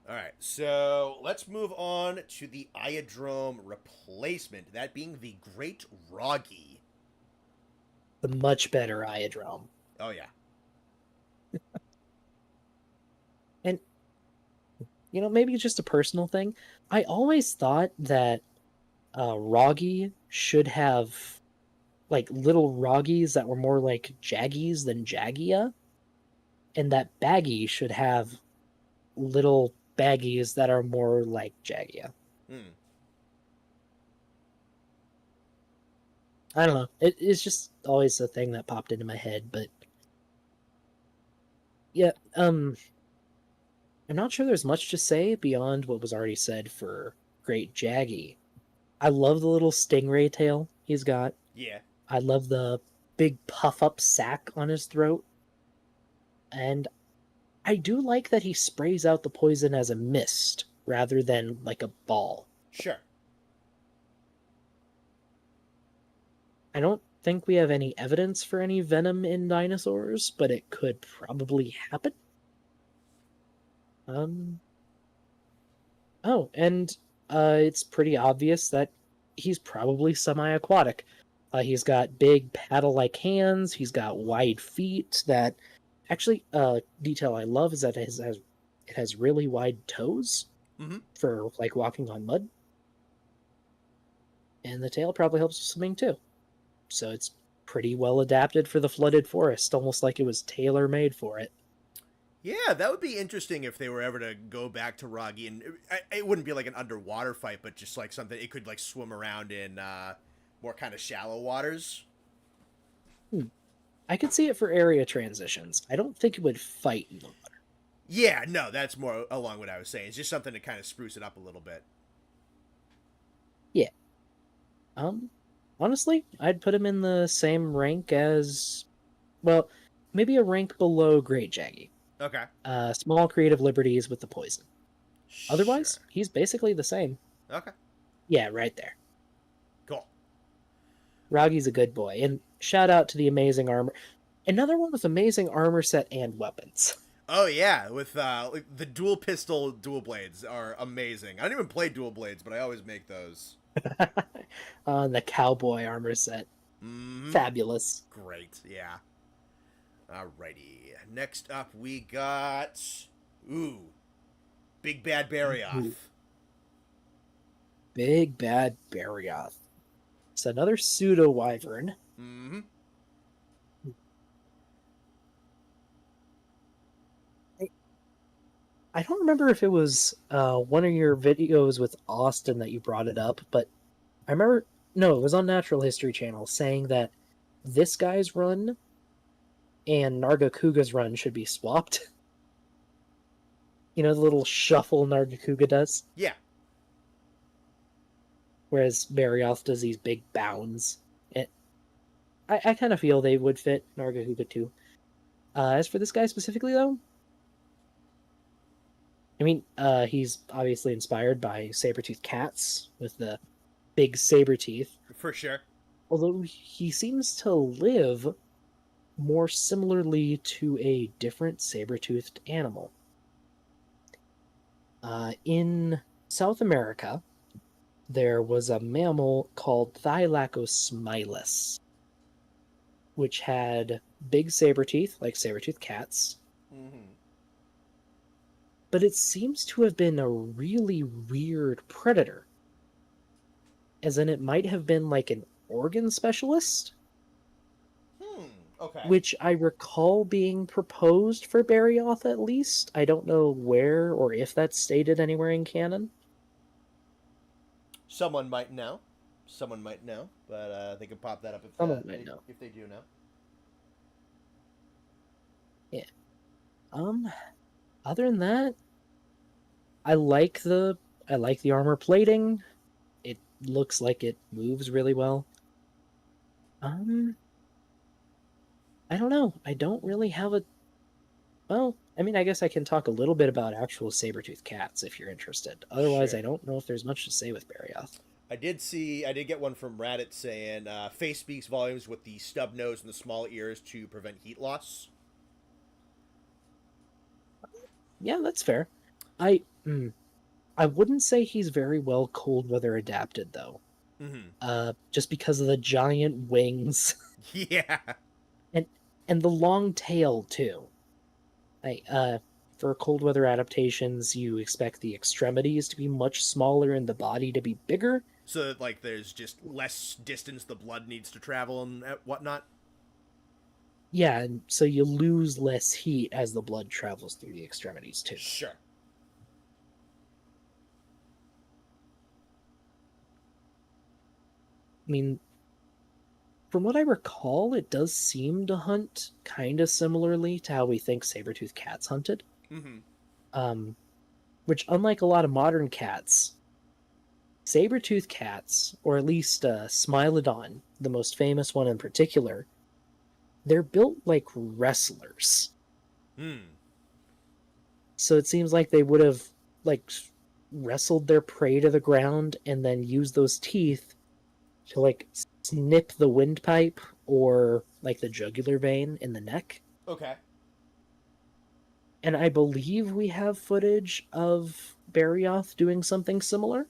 All right, so let's move on to the iodrome replacement, that being the Great Roggy. The much better iodrome. Oh, yeah. And, maybe it's just a personal thing. I always thought that Roggy should have, little Roggies that were more like Jaggies than Jaggia. And that Baggy should have little Baggies that are more like Jaggia. I don't know. It's just always a thing that popped into my head, but yeah, I'm not sure there's much to say beyond what was already said for Great Jaggy. I love the little stingray tail he's got. Yeah. I love the big puff-up sack on his throat. And I do like that he sprays out the poison as a mist rather than like a ball. Sure. I don't think we have any evidence for any venom in dinosaurs, but it could probably happen. Oh, and it's pretty obvious that he's probably semi-aquatic. He's got big paddle-like hands. He's got wide feet. That actually, detail I love is that it has it has really wide toes Mm-hmm. for like walking on mud. And the tail probably helps with swimming too. So it's pretty well adapted for the flooded forest, almost like it was tailor-made for it. Yeah, that would be interesting if they were ever to go back to Roggy, and it wouldn't be like an underwater fight, but just like something it could like swim around in more kind of shallow waters. Hmm. I could see it for area transitions. I don't think it would fight in the water. Yeah, no, that's more along what I was saying. It's just something to kind of spruce it up a little bit. Yeah. Honestly, I'd put him in the same rank as, well, maybe a rank below Great Jaggy. Okay. Small creative liberties with the poison. Sure. Otherwise, he's basically the same. Okay. Yeah, right there. Cool. Ragi's a good boy, and shout out to the amazing armor. Another one with amazing armor set and weapons. Oh yeah, with like the dual pistol dual blades are amazing. I don't even play dual blades, but I always make those. The cowboy armor set. Mm-hmm. Fabulous. Great. Yeah. Alrighty. Next up, we got Big Bad Barioth. Big Bad Barioth. It's another pseudo wyvern. Mm-hmm. I don't remember if it was one of your videos with Austin that you brought it up, but I remember, no, it was on Natural History Channel saying that this guy's run and Nargacuga's run should be swapped. You know, the little shuffle Nargacuga does? Yeah. Whereas Barioth does these big bounds. I kind of feel they would fit Nargacuga too. As for this guy specifically, though, I mean, he's obviously inspired by saber-toothed cats with the big saber teeth. For sure. Although he seems to live more similarly to a different saber-toothed animal. In South America, there was a mammal called Thylacosmilus, which had big saber teeth, like saber-toothed cats, Mm-hmm. but it seems to have been a really weird predator. As in, it might have been like an organ specialist, Okay. which I recall being proposed for Barioth at least. I don't know where or if that's stated anywhere in canon. Someone might know. Someone might know, but they could pop that up Someone might know. if they do know. Yeah. Other than that, I like the armor plating. It looks like it moves really well. I don't know. I don't really have a. Well, I mean, I guess I can talk a little bit about actual saber-toothed cats if you're interested. Otherwise, Sure. I don't know if there's much to say with Barioth. I did get one from Reddit saying face speaks volumes with the stub nose and the small ears to prevent heat loss. Yeah, that's fair. I I wouldn't say he's very well cold weather adapted though. Mm-hmm. Just because of the giant wings Yeah. and the long tail too. Like for cold weather adaptations, you expect the extremities to be much smaller and the body to be bigger. So that like there's just less distance the blood needs to travel and whatnot. Yeah, and so you lose less heat as the blood travels through the extremities too. Sure. I mean, from what I recall, it does seem to hunt kind of similarly to how we think saber-toothed cats hunted. Mm-hmm. Which, unlike a lot of modern cats, saber-toothed cats, or at least Smilodon, the most famous one in particular, they're built like wrestlers. Hmm. So it seems like they would have like wrestled their prey to the ground and then used those teeth to like snip the windpipe or like the jugular vein in the neck. Okay. And I believe we have footage of Barioth doing something similar.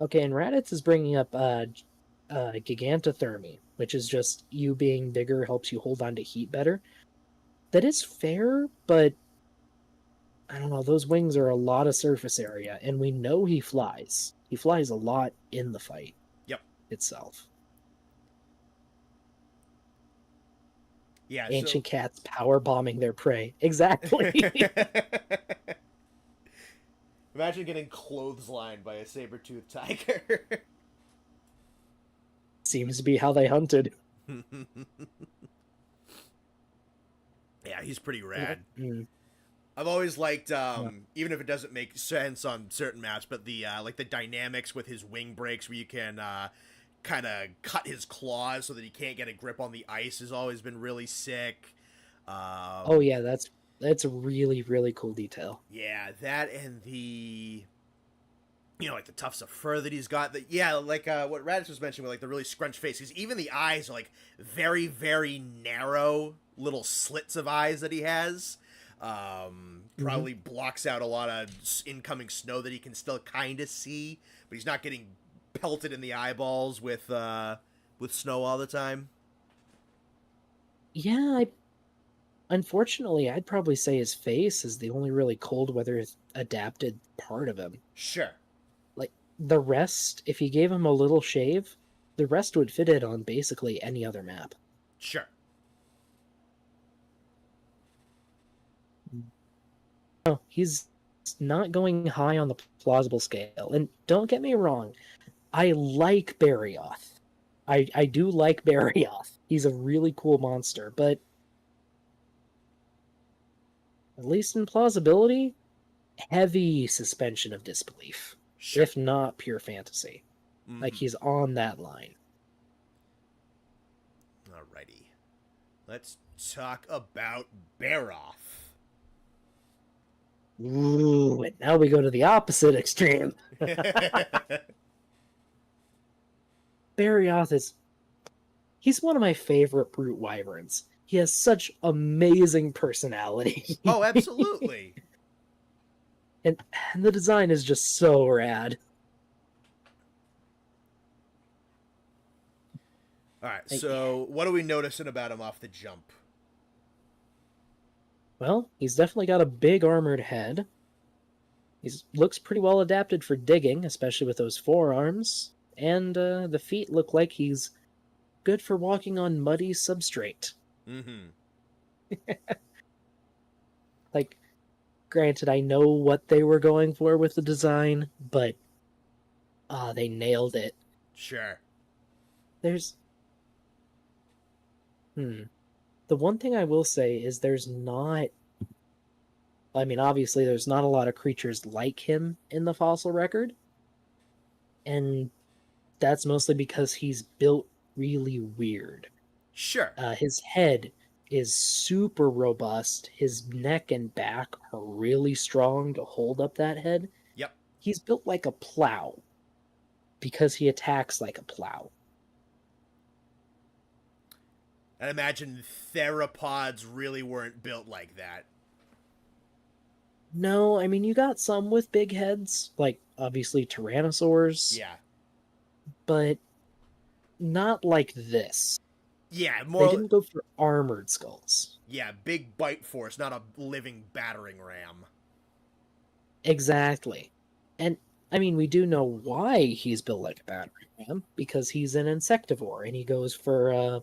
Okay, and Raditz is bringing up gigantothermy, which is just you being bigger helps you hold on to heat better. That is fair, but I don't know, those wings are a lot of surface area, and we know he flies. He flies a lot in the fight Yep. itself. Yeah, so... Ancient cats power bombing their prey. Exactly. Imagine getting clotheslined by a saber-toothed tiger. Seems to be how they hunted. Yeah, he's pretty rad. Mm. I've always liked, even if it doesn't make sense on certain maps, but the like the dynamics with his wing breaks, where you can kind of cut his claws so that he can't get a grip on the ice, has always been really sick. Oh yeah, that's a really really cool detail. Yeah, that and the, you know, like the tufts of fur that he's got. That, yeah, like what Raditz was mentioning with like the really scrunched face, because even the eyes are like very very narrow little slits of eyes that he has. Probably blocks out a lot of incoming snow that he can still kind of see, but he's not getting pelted in the eyeballs with snow all the time. Yeah, unfortunately, I'd probably say his face is the only really cold weather adapted part of him. Sure. Like the rest, if you gave him a little shave, the rest would fit it on basically any other map. Sure. No, he's not going high on the plausible scale. And don't get me wrong, I like Barioth. I do like Barioth. He's a really cool monster, but at least in plausibility, heavy suspension of disbelief, Sure. if not pure fantasy. Mm-hmm. Like he's on that line. Alrighty. Let's talk about Baroth. Ooh, and now we go to the opposite extreme. Barioth he's one of my favorite brute wyverns. He has such amazing personality. Oh, absolutely. and the design is just so rad. Alright, so what are we noticing about him off the jump? Well, he's definitely got a big armored head. He looks pretty well adapted for digging, especially with those forearms. And the feet look like he's good for walking on muddy substrate. Mm-hmm. Like, granted, I know what they were going for with the design, but they nailed it. Sure. There's... The one thing I will say is there's not... I mean, obviously, there's not a lot of creatures like him in the fossil record. And that's mostly because he's built really weird. Sure. His head is super robust. His neck and back are really strong to hold up that head. Yep. He's built like a plow because he attacks like a plow. And imagine theropods really weren't built like that. No, I mean, you got some with big heads, like obviously tyrannosaurs. Yeah. But not like this. Yeah, more... They didn't go for armored skulls. Yeah, big bite force, not a living battering ram. Exactly. And, I mean, we do know why he's built like a battering ram, because he's an insectivore, and he goes for,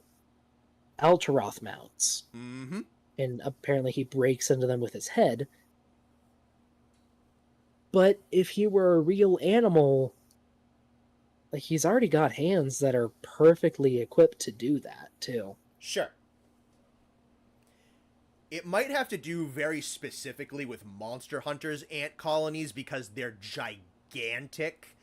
Altaroth mounts. Mm-hmm. And apparently he breaks into them with his head. But if he were a real animal, like, he's already got hands that are perfectly equipped to do that, too. Sure. It might have to do very specifically with monster hunters' ant colonies because they're gigantic.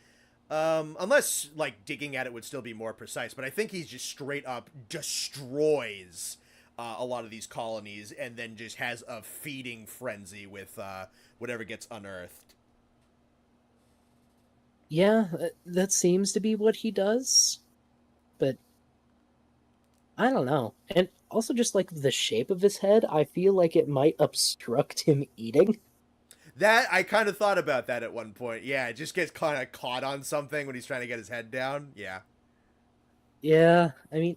Unless, like, digging at it would still be more precise. But I think he's just straight up destroys a lot of these colonies and then just has a feeding frenzy with whatever gets unearthed. Yeah, that seems to be what he does. But I don't know. And also just like the shape of his head, I feel like it might obstruct him eating. That, I kind of thought about that at one point. Yeah, it just gets kind of caught on something when he's trying to get his head down. Yeah. Yeah, I mean,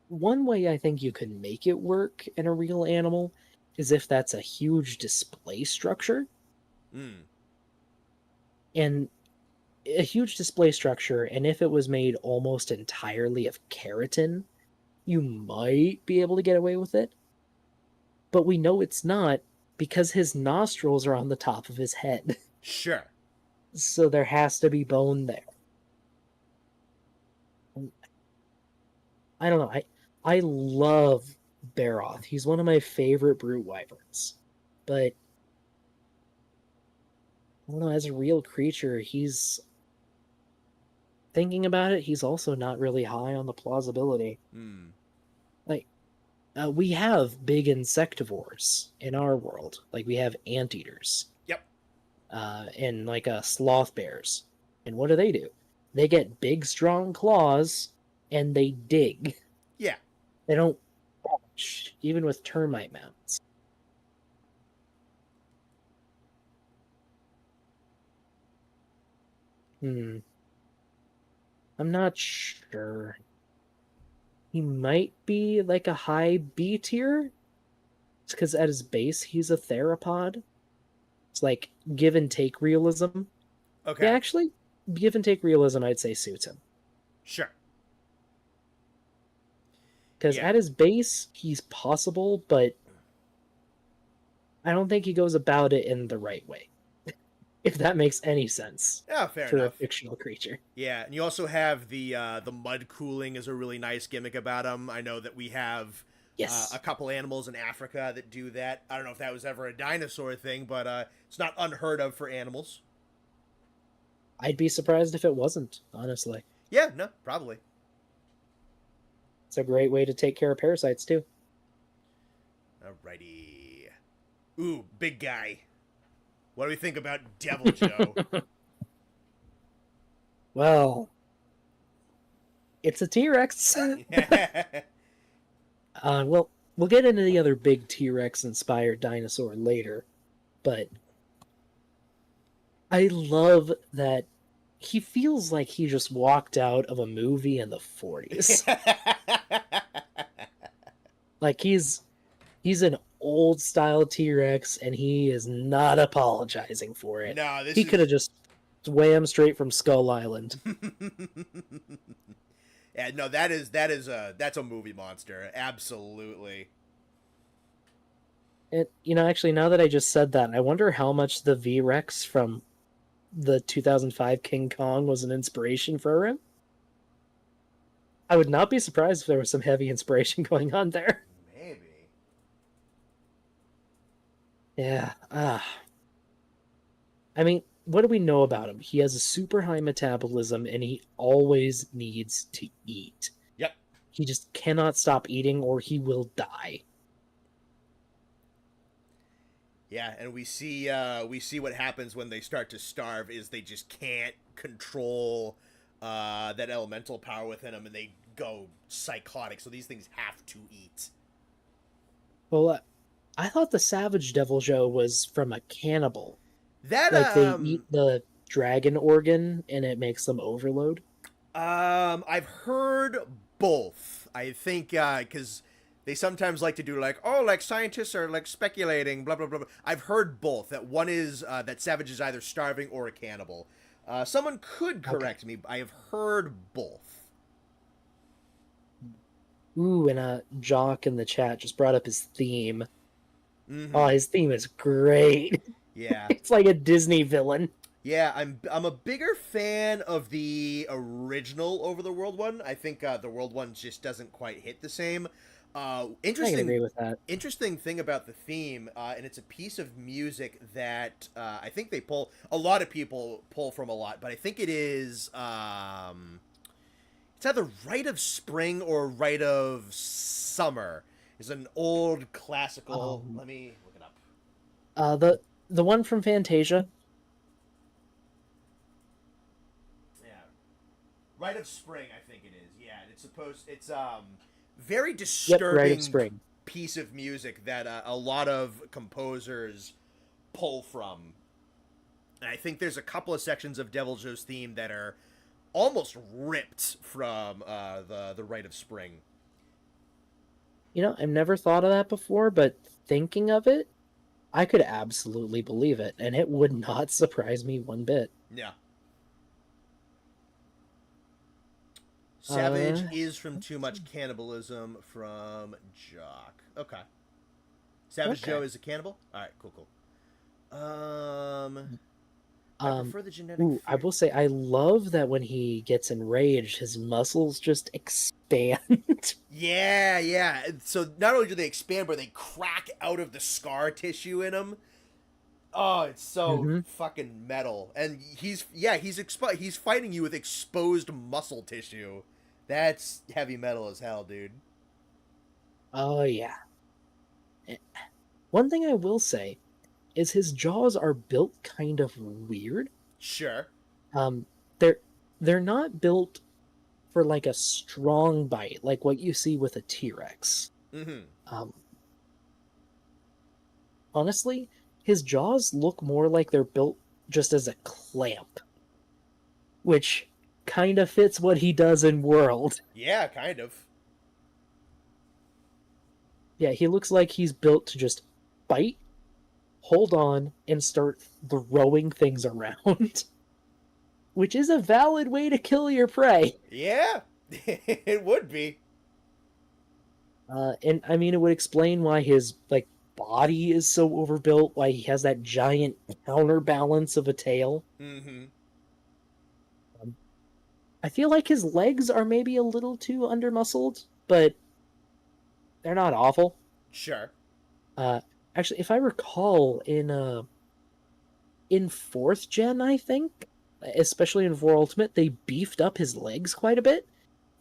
one way I think you could make it work in a real animal is if that's a huge display structure. Mm. And a huge display structure, and if it was made almost entirely of keratin, you might be able to get away with it. But we know it's not because his nostrils are on the top of his head. Sure. So there has to be bone there. I don't know. I love Baroth. He's one of my favorite brute wyverns. But I don't know, as a real creature, he's thinking about it, he's also not really high on the plausibility. Mm. Like we have big insectivores in our world. Like we have anteaters, Yep. and like sloth bears. And what do? They get big, strong claws, and they dig. Yeah. They don't watch, even with termite mounds. Hmm. I'm not sure. He might be like a high B tier. It's because at his base, he's a theropod. It's like give and take realism. Yeah, Okay. actually, give and take realism, I'd say suits him. Sure. Because Yeah. at his base, he's possible, but I don't think he goes about it in the right way. If that makes any sense Yeah, fair for a enough. fictional creature. Yeah, and you also have the mud cooling is a really nice gimmick about him. I know that we have a Yes. couple animals in Africa that do that. I don't know if that was ever a dinosaur thing, but it's not unheard of for animals. I'd be surprised if it wasn't, honestly. Yeah, no, probably. It's a great way to take care of parasites, too. Alrighty. Ooh, big guy. What do we think about Devil Joe? Well, it's a T Rex. Well, we'll get into the other big T Rex inspired dinosaur later, but I love that he feels like he just walked out of a movie in the 40s. Like he's an old style T-Rex and he is not apologizing for it. No, this He could is. have just swam straight from Skull Island. Yeah, no, that's a movie monster. Absolutely. And actually now that I just said that, I wonder how much the V-Rex from the 2005 King Kong was an inspiration for him. I would not be surprised if there was some heavy inspiration going on there. Maybe. Yeah. I mean, what do we know about him? He has a super high metabolism and he always needs to eat. Yep. He just cannot stop eating or he will die. Yeah, and we see what happens when they start to starve is they just can't control that elemental power within them, and they go psychotic. So these things have to eat. Well, I thought the Savage Devil Joe was from a cannibal. That Like they eat the dragon organ and it makes them overload. I've heard both. I think because they sometimes like to do like, oh, like scientists are like speculating, blah blah blah. I've heard both. That one is that Savage is either starving or a cannibal. Someone could correct me. I have heard both. Ooh, and Jock in the chat just brought up his theme. Mm-hmm. Oh, his theme is great. Yeah. It's like a Disney villain. Yeah, I'm a bigger fan of the original Over the World one. I think the World one just doesn't quite hit the same. I can Interesting. agree with that. Interesting thing about the theme, and it's a piece of music that I think they pull. A lot of people pull from a lot, but I think it is. It's either Rite of Spring or Rite of Summer. It's an old classical. Let me look it up. The one from Fantasia. Rite of Spring, I think it is. Yeah, it's supposed. It's very disturbing Rite of Spring. piece of music that a lot of composers pull from. And I think there's a couple of sections of Devil Joe's theme that are almost ripped from the Rite of Spring. You know, I've never thought of that before, but thinking of it, I could absolutely believe it, and it would not surprise me one bit. Yeah. Savage Uh, is from too much cannibalism from Jock. Okay. Savage okay. Joe is a cannibal? Alright, cool, cool. I Um, prefer the genetic ooh, I fear. will say I love that when he gets enraged, his muscles just expand. Yeah, yeah. So not only do they expand, but they crack out of the scar tissue in them. Oh, it's so hmm fucking metal. And he's fighting you with exposed muscle tissue. That's heavy metal as hell, dude. Oh yeah. Eh, One thing I will say is his jaws are built kind of weird. Sure. Um, they're they're not built for like a strong bite, like what you see with a T-Rex. Mm-hmm. Um, Honestly, his jaws look more like they're built just as a clamp, which kind of fits what he does in World. Yeah, kind of. Yeah, he looks like he's built to just bite, hold on, and start throwing things around, which is a valid way to kill your prey. Yeah. It would be. And I mean, it would explain why his like body is so overbuilt, why he has that giant counterbalance of a tail. Mm-hmm. Um, I feel like his legs are maybe a little too undermuscled, but they're not awful. Sure. Uh, Actually, if I recall, in fourth gen, I think, especially in War Ultimate, they beefed up his legs quite a bit,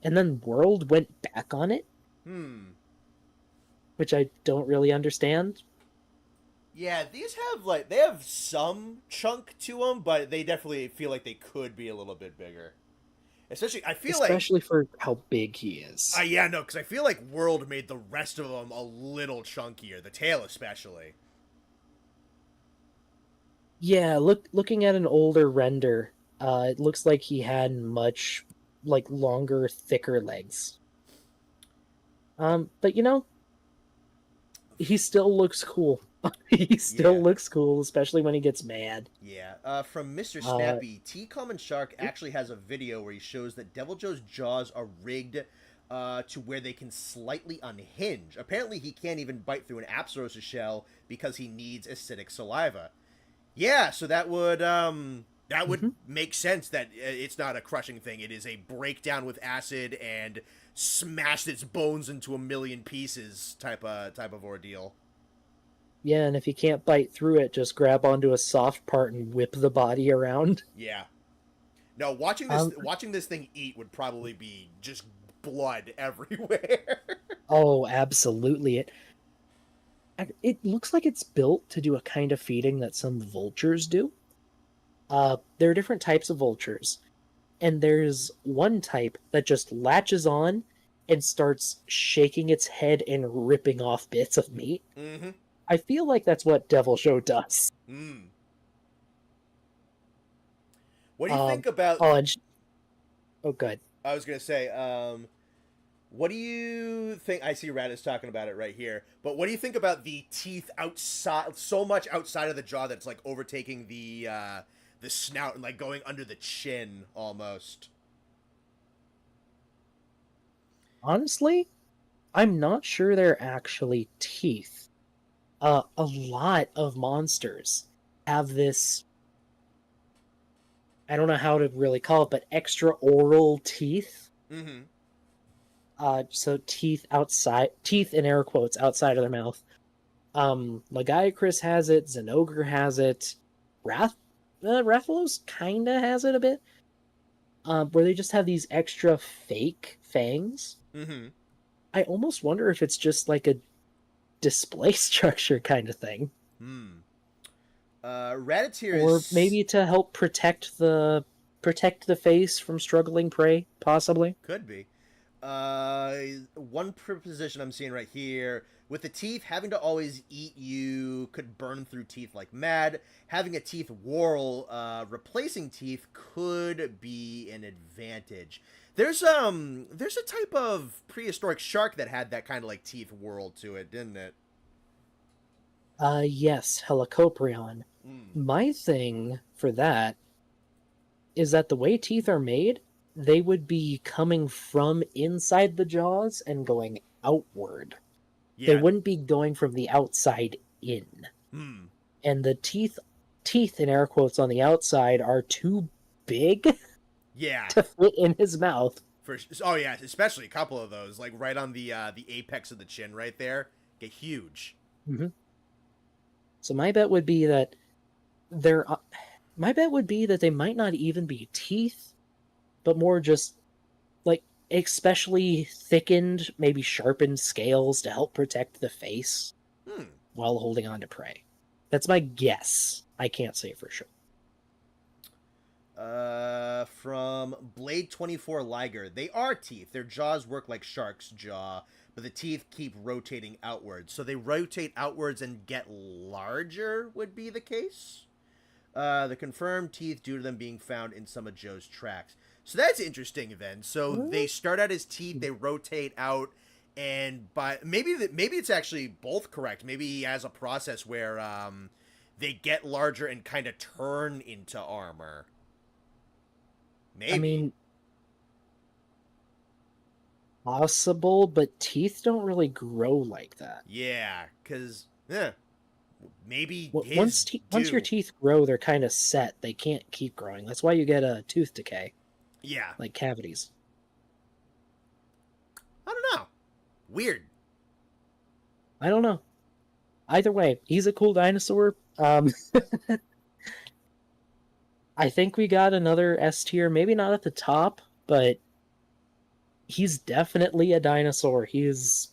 and then World went back on it, Hmm. which I don't really understand. Yeah, these have they have some chunk to them, but they definitely feel like they could be a little bit bigger. Especially, I feel like Especially for how big he is. yeah, no, because I feel like World made the rest of them a little chunkier, the tail especially. Yeah, looking at an older render, it looks like he had much like longer, thicker legs. But you know, he still looks cool. He Yeah, still looks cool, especially when he gets mad. yeah. From Mr. Uh, Snappy, T Common Shark actually has a video where he shows that Devil Joe's jaws are rigged to where they can slightly unhinge. Apparently, he can't even bite through an Apsaros shell because he needs acidic saliva. Yeah, so that would mhm. make sense that it's not a crushing thing. It is a breakdown with acid and smashed its bones into a million pieces type of ordeal. Yeah, and if you can't bite through it, just grab onto a soft part and whip the body around. Yeah. No, watching this Um, watching this thing eat would probably be just blood everywhere. oh, absolutely. It looks like it's built to do a kind of feeding that some vultures do. There are different types of vultures, and there's one type that just latches on and starts shaking its head and ripping off bits of meat. Mm-hmm. I feel like that's what Devil Show does. Mm. What do you Um, think about? oh, and oh, good. I was gonna say, what do you think? I see Raditz talking about it right here. But what do you think about the teeth outside, so much outside of the jaw that's like overtaking the snout and like going under the chin almost? Honestly, I'm not sure they're actually teeth. A lot of monsters have this. I don't know how to really call it, but extra oral teeth. Mm-hmm. So teeth in air quotes outside of their mouth. Lagiacrus has it. Zenogre has it. Rathalos kinda has it a bit. Where they just have these extra fake fangs. Mm-hmm. I almost wonder if it's just like a display structure kind of thing, Hmm. Raditz here or is maybe to help protect the face from struggling prey, possibly. could be. One preposition I'm seeing right here. With the teeth, having to always eat you could burn through teeth like mad. Having a teeth whorl, replacing teeth could be an advantage. There's a type of prehistoric shark that had that kind of like teeth whorl to it, didn't it? Yes, Helicoprion. Mm. My thing for that is that the way teeth are made, they would be coming from inside the jaws and going outward. They Yeah. wouldn't be going from the outside in. Hmm. And the teeth in air quotes on the outside are too big Yeah. to fit in his mouth. Oh yeah, especially a couple of those, like right on the apex of the chin, right there, get huge. Mm-hmm. So my bet would be that they're. My bet would be that they might not even be teeth, but more just like especially thickened, maybe sharpened scales to help protect the face Hmm. while holding on to prey. That's my guess. I can't say for sure. From Blade 24 Liger, they are teeth. Their jaws work like shark's jaw, but the teeth keep rotating outwards. So they rotate outwards and get larger, would be the case. The confirmed teeth due to them being found in some of Joe's tracks. So that's interesting then. So they start out as teeth, they rotate out, and by maybe it's actually both correct. Maybe he has a process where they get larger and kind of turn into armor. Maybe. I mean, possible, but teeth don't really grow like that. Yeah, because maybe Once your teeth grow, they're kind of set. They can't keep growing. That's why you get a tooth decay, Yeah, like cavities. I don't know. Weird. I don't know. Either way, he's a cool dinosaur. I think we got another S tier, maybe not at the top, but he's definitely a dinosaur. He's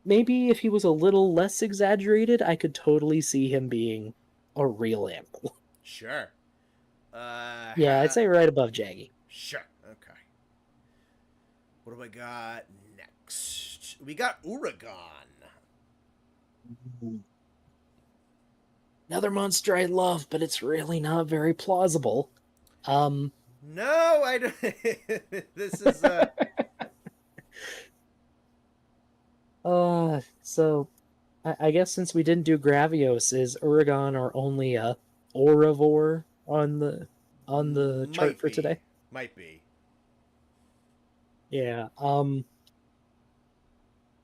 maybe if he was a little less exaggerated, I could totally see him being a real animal. Sure. Yeah, I'd say right above Jaggy. Sure. Okay. What do I got next? We got Uragon. Another monster I love, but it's really not very plausible. No, I don't. This is So I guess since we didn't do Gravios, is Uragon our only Oravore on the chart for today? Might be. Yeah. I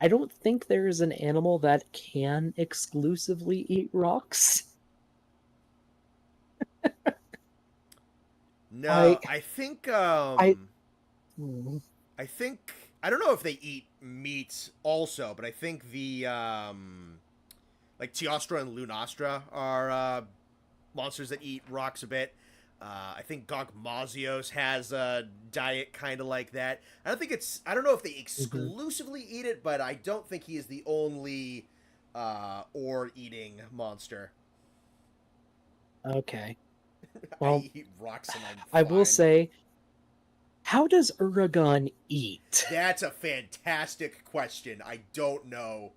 don't think there is an animal that can exclusively eat rocks. No, I think Hmm. I think I don't know if they eat meat also, but I think the like Teostra and Lunastra are monsters that eat rocks a bit. I think Gogmazios has a diet kind of like that. I don't know if they exclusively eat it, but I don't think he is the only ore eating monster. Okay. Well, I eat rocks and I'm fine. I will say, how does Uragon eat? That's a fantastic question. I don't know.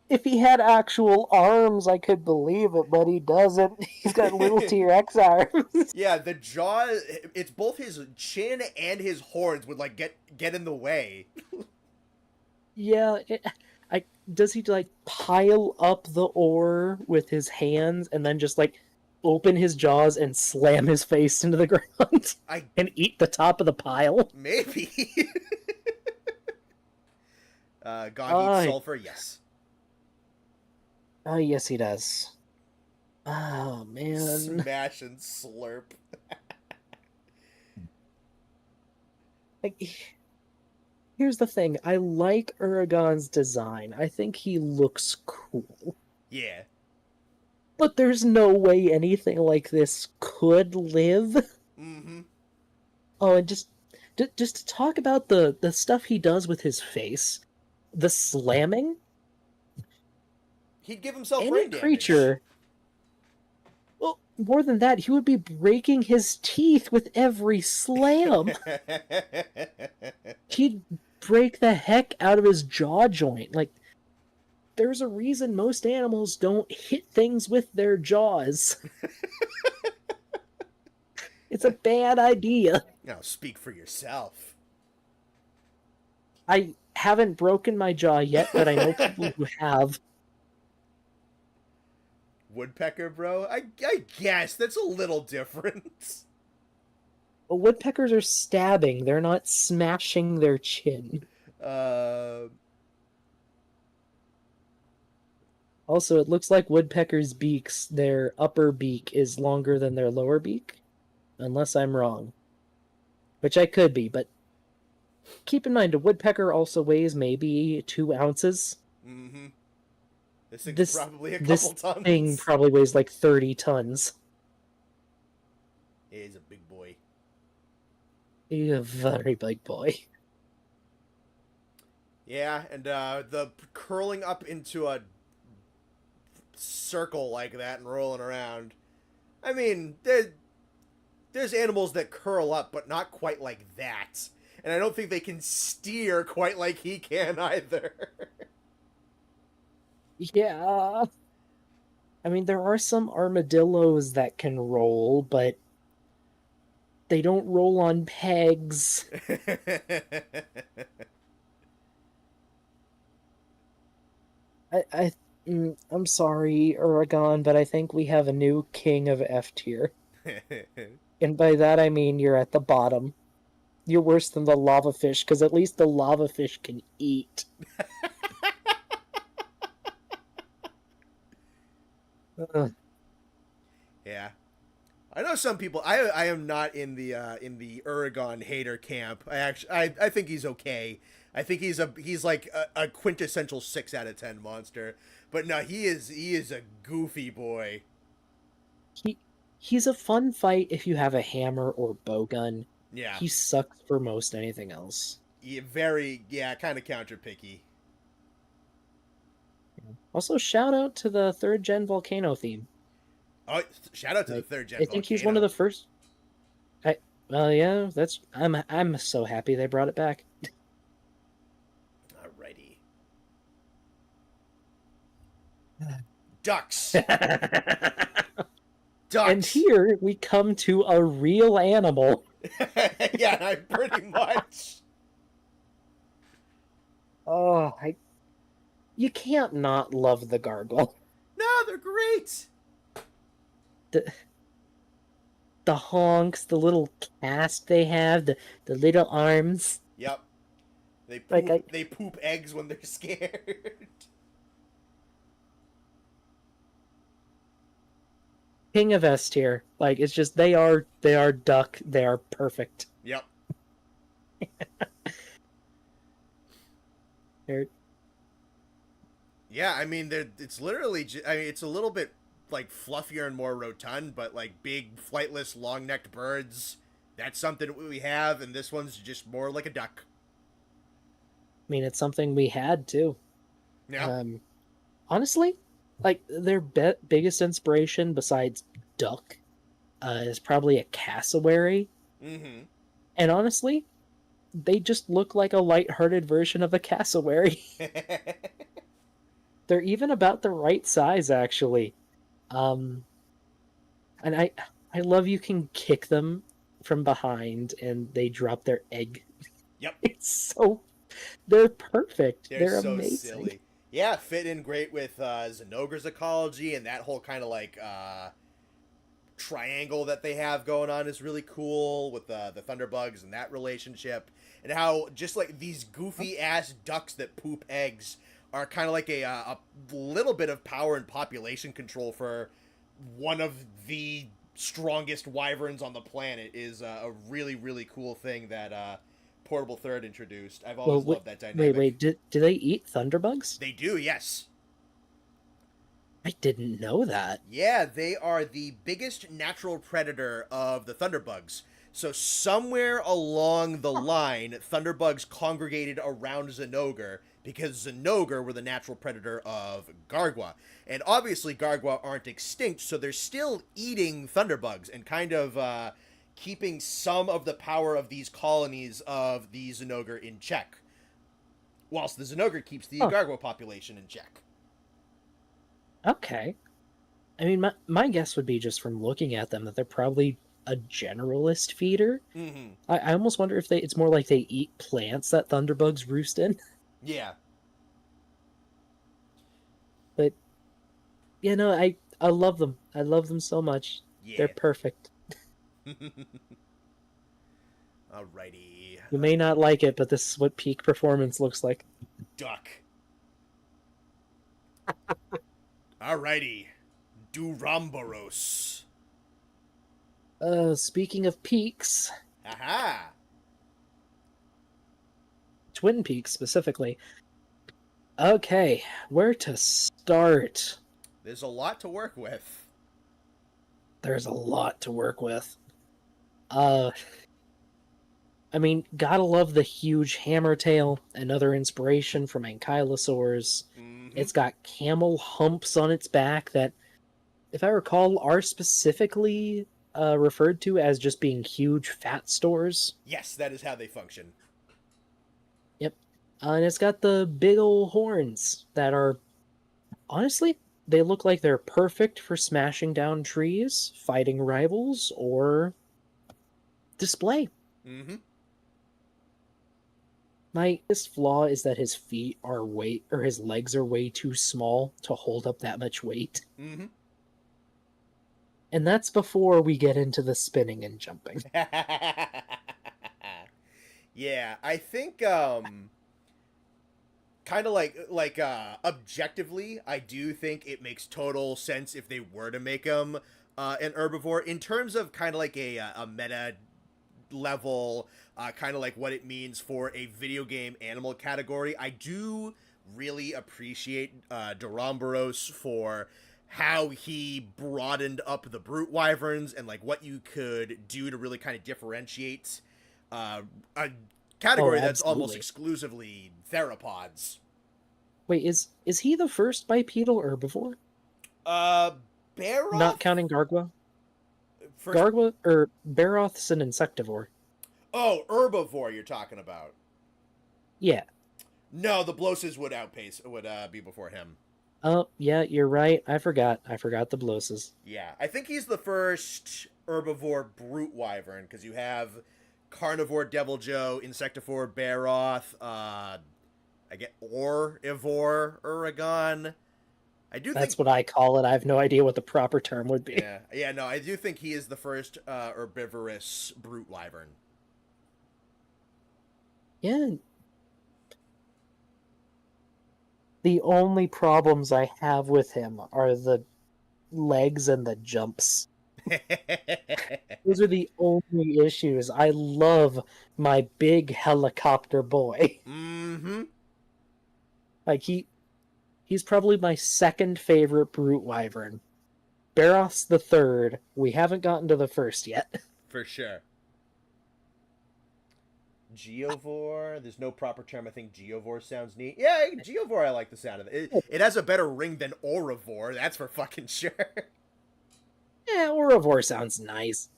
If he had actual arms, I could believe it, but he doesn't. He's got little T-Rex arms. Yeah, the jaw, it's both his chin and his horns would like get in the way. Yeah, does he like pile up the ore with his hands and then just like open his jaws and slam his face into the ground and eat the top of the pile? Maybe. God eats sulfur, yes. Oh, yes, he does. Oh, man. Smash and slurp. Like, here's the thing. I like Uragon's design. I think he looks cool. Yeah. But there's no way anything like this could live. Mm-hmm. Oh, and just to talk about the stuff he does with his face, the slamming. He'd give himself Any brain creature. damage. Well, more than that, he would be breaking his teeth with every slam. He'd break the heck out of his jaw joint. Like, there's a reason most animals don't hit things with their jaws. It's a bad idea. Now, speak for yourself. I haven't broken my jaw yet, but I know people who have. Woodpecker, bro? I guess that's a little different. But woodpeckers are stabbing, they're not smashing their chin. Also, it looks like woodpeckers' beaks, their upper beak is longer than their lower beak. Unless I'm wrong. Which I could be, but keep in mind, a woodpecker also weighs maybe 2 ounces. Mm-hmm. This thing's probably a couple tons. This thing probably weighs like 30 tons. He's a big boy. He's a very big boy. Yeah, and the curling up into a circle like that and rolling around. I mean, there's animals that curl up, but not quite like that. And I don't think they can steer quite like he can either. Yeah. I mean, there are some armadillos that can roll, but they don't roll on pegs. I'm sorry, Oregon, but I think we have a new king of F tier. And by that I mean you're at the bottom. You're worse than the lava fish, because at least the lava fish can eat. Yeah, I know some people. I am not in the Oregon hater camp. I think he's okay. I think he's like a quintessential 6 out of 10 monster. But no, he is a goofy boy. He's a fun fight if you have a hammer or bowgun. Yeah. He sucks for most anything else. Kind of counter-picky. Also, shout out to the 3rd gen volcano theme. Oh, shout out to the 3rd gen I think he's one of the first. Well, yeah, I'm so happy they brought it back. Alrighty. Ducks. Ducks. And here we come to a real animal. Yeah, pretty much. Oh, you can't not love the gargoyle. No, they're great. The honks, the little cast they have, the little arms. Yep. They poop eggs when they're scared. King of S tier. Like, it's just they are duck. They are perfect. Yep. Yeah, I mean, it's literally. I mean, it's a little bit like fluffier and more rotund, but like big, flightless, long-necked birds. That's something we have, and this one's just more like a duck. I mean, it's something we had too. Yeah. Honestly, like their biggest inspiration besides duck is probably a cassowary. Mm-hmm. And honestly, they just look like a light-hearted version of a cassowary. They're even about the right size, actually. And I love you can kick them from behind and they drop their egg. Yep. They're perfect. They're so amazing. silly. Yeah, fit in great with Zinogre's ecology, and that whole kind of like triangle that they have going on is really cool with the thunderbugs and that relationship, and how just like these goofy ass ducks that poop eggs are kind of like a little bit of power and population control for one of the strongest wyverns on the planet is a really, really cool thing that Portable Third introduced. I've always loved that dynamic. Wait, do they eat thunderbugs? They do, yes. I didn't know that. Yeah, they are the biggest natural predator of the thunderbugs. So somewhere along the line, thunderbugs congregated around Zinogre, because Zinogre were the natural predator of Gargwa. And obviously Gargwa aren't extinct, so they're still eating thunderbugs and kind of keeping some of the power of these colonies of the Zinogre in check, whilst the Zinogre keeps the Huh. Gargwa population in check. Okay. I mean, my guess would be just from looking at them that they're probably a generalist feeder. Mm-hmm. I almost wonder if it's more like they eat plants that thunderbugs roost in. Yeah. But I love them. I love them so much. They're Yeah. perfect. Alrighty. You may not like it, but this is what peak performance looks like. Duck. Alrighty. Duramboros. Speaking of peaks, Aha! Twin Peaks specifically. Okay, where to start? There's a lot to work with. There's a lot to work with. I mean, gotta love the huge hammer tail, another inspiration from ankylosaurs. Mm-hmm. It's got camel humps on its back that, if I recall, are specifically referred to as just being huge fat stores. Yes, that is how they function. Yep. And it's got the big ol' horns that are, honestly, they look like they're perfect for smashing down trees, fighting rivals, or display. Mm-hmm. My biggest flaw is that his his legs are way too small to hold up that much weight. Mm-hmm. And that's before we get into the spinning and jumping. Yeah, I think kind of like objectively, I do think it makes total sense if they were to make him an herbivore in terms of kind of like a meta level, kind of like what it means for a video game animal category. I do really appreciate Duramboros for how he broadened up the brute wyverns and like what you could do to really kind of differentiate a category that's almost absolutely. exclusively theropods. Wait, is he the first bipedal herbivore? Baroth? Not counting Gargwa? First... Gargwa, or Baroth's an insectivore. Oh, herbivore you're talking about. Yeah. No, the Bloses would be before him. Oh, yeah, you're right. I forgot the Bloses. Yeah, I think he's the first herbivore brute wyvern, because you have carnivore Deviljho, insectivore Baroth, I get Orivore Uragon. That's what I call it. I have no idea what the proper term would be. Yeah, no, I do think he is the first herbivorous brute wyvern. Yeah. The only problems I have with him are the legs and the jumps. Those are the only issues. I love my big helicopter boy. Mm-hmm. Like he's probably my second favorite brute wyvern. Baroth's the third. We haven't gotten to the first yet. For sure. Geovore. There's no proper term. I think Geovore sounds neat. Yeah, Geovore, I like the sound of it. It has a better ring than Orivore. That's for fucking sure. Yeah, Orivore sounds nice.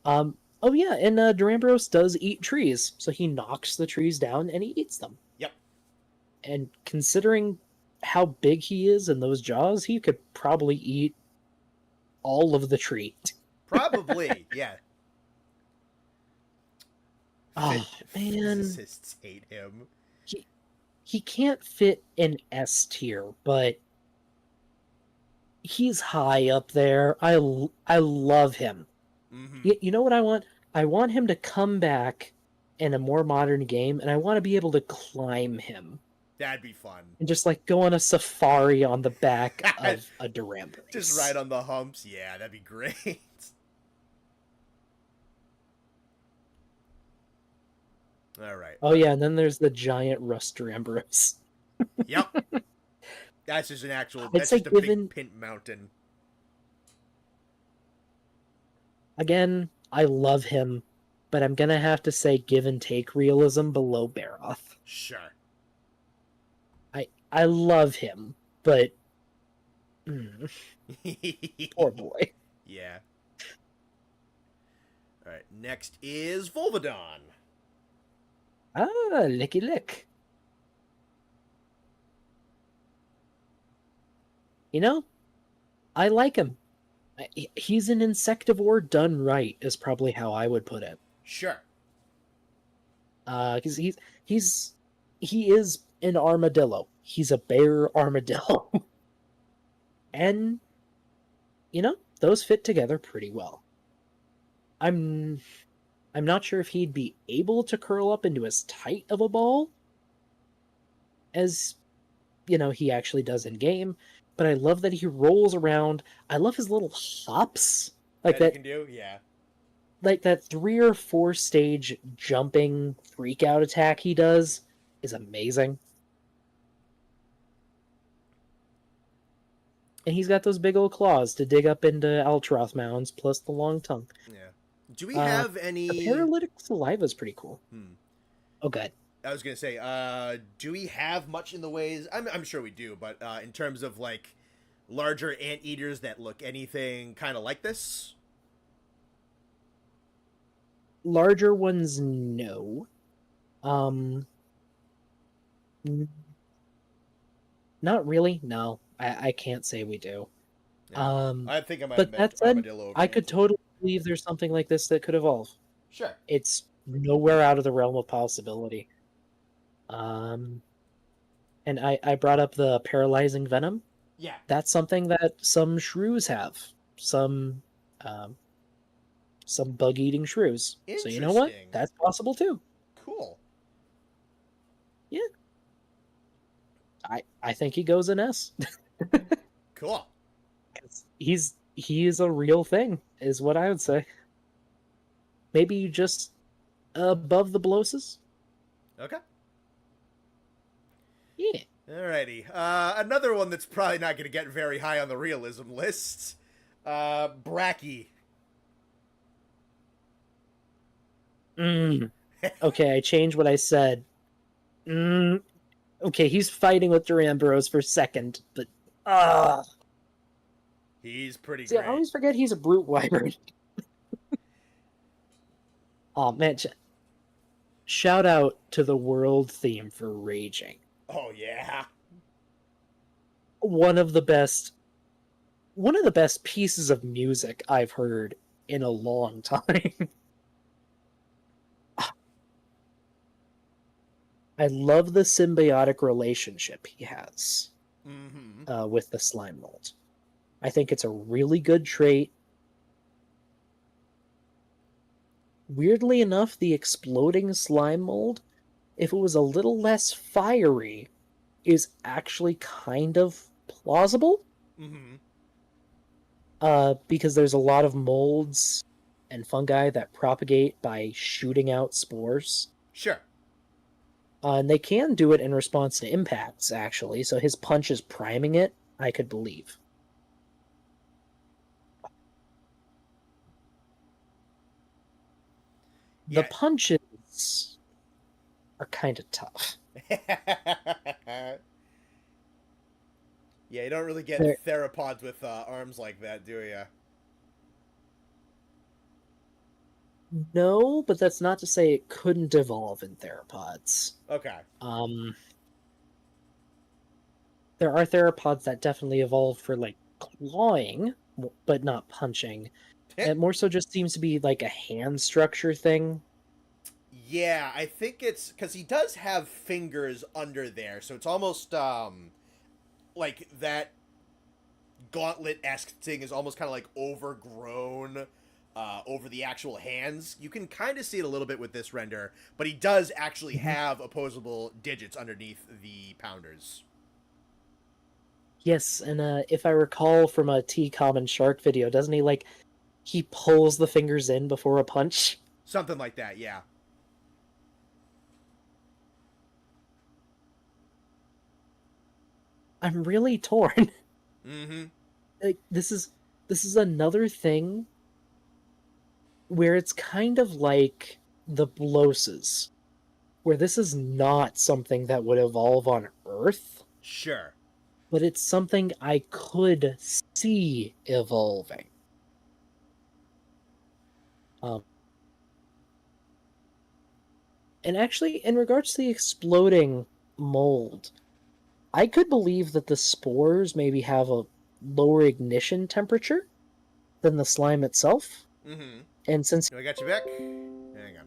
Oh yeah, and Duramboros does eat trees, so he knocks the trees down and he eats them. Yep. And considering how big he is and those jaws, he could probably eat all of the tree. Probably, yeah. Oh man, Physicists hate him. He can't fit in S tier, but he's high up there. I love him. Mm-hmm. You know what I want? I want him to come back in a more modern game, and I want to be able to climb him. That'd be fun. And just like go on a safari on the back of a Duramboros. Just ride on the humps. Yeah, that'd be great. All right. Oh yeah, and then there's the giant rust Duramboros. Yep. That's just an actual. I'd That's say just a big pint mountain. Again, I love him, but I'm gonna have to say give and take realism below Baroth. Sure. I love him, but mm, poor boy. Yeah. All right. Next is Volvodon. Ah, licky lick. You know, I like him. He's an insectivore done right, is probably how I would put it. Sure. Because he's he is an armadillo. He's a bear armadillo, and those fit together pretty well. I'm I'm not sure if he'd be able to curl up into as tight of a ball as he actually does in game, but I love that he rolls around. I love his little hops, like That he that, can do? Yeah. like that 3 or 4 stage jumping freak out attack he does is amazing. And he's got those big old claws to dig up into Altroth mounds, plus the long tongue. Yeah. Do we Uh, have the any... paralytic saliva is pretty cool. Hmm. Oh, good. I was gonna say, do we have much in the ways? I'm sure we do, but in terms of like larger anteaters that look anything kind of like this? Larger ones, no. Um, n- Not really. No, I can't say we do. Yeah. I think I might have But meant that said, armadillo I could equivalent to it. totally believe there's something like this that could evolve. Sure. It's nowhere out of the realm of possibility. And I brought up the paralyzing venom. Yeah. That's something that some shrews have. Some um, some bug-eating shrews. So you know what? Interesting. That's possible too. Cool. Yeah. I think he goes in S. Cool. He is a real thing, is what I would say. Maybe just above the Bloses. Okay. Yeah. Alrighty. Another one that's probably not going to get very high on the realism list. Bracky. Okay, I changed what I said. Okay, he's fighting with Duramboros for second, but He's pretty see, great. I always forget he's a brute wyvern. Oh man, shout out to the world theme for Raging. Oh yeah. One of the best pieces of music I've heard in a long time. I love the symbiotic relationship he has with the slime mold. I think it's a really good trait. Weirdly enough, the exploding slime mold, if it was a little less fiery, is actually kind of plausible. Because there's a lot of molds and fungi that propagate by shooting out spores. Sure. And they can do it in response to impacts, actually, so his punch is priming it, I could believe. Yeah. The punches are kind of tough. Yeah, you don't really get theropods with arms like that, do you? No, but that's not to say it couldn't evolve in theropods. Okay. There are theropods that definitely evolve for, like, clawing, but not punching. It more so just seems to be, like, a hand structure thing. Yeah, I think it's... because he does have fingers under there, so it's almost, like, that gauntlet-esque thing is almost kind of, like, overgrown over the actual hands. You can kind of see it a little bit with this render, but he does actually have opposable digits underneath the pounders. Yes, and if I recall from a T-Common Shark video, doesn't he, like, he pulls the fingers in before a punch? Something like that, yeah. I'm really torn. Mm-hmm. Like, this is another thing where it's kind of like the Bloses, where this is not something that would evolve on Earth. Sure. but it's something I could see evolving. Um, and actually, in regards to the exploding mold, I could believe that the spores maybe have a lower ignition temperature than the slime itself. Mm-hmm. And since I got you back. Hang on.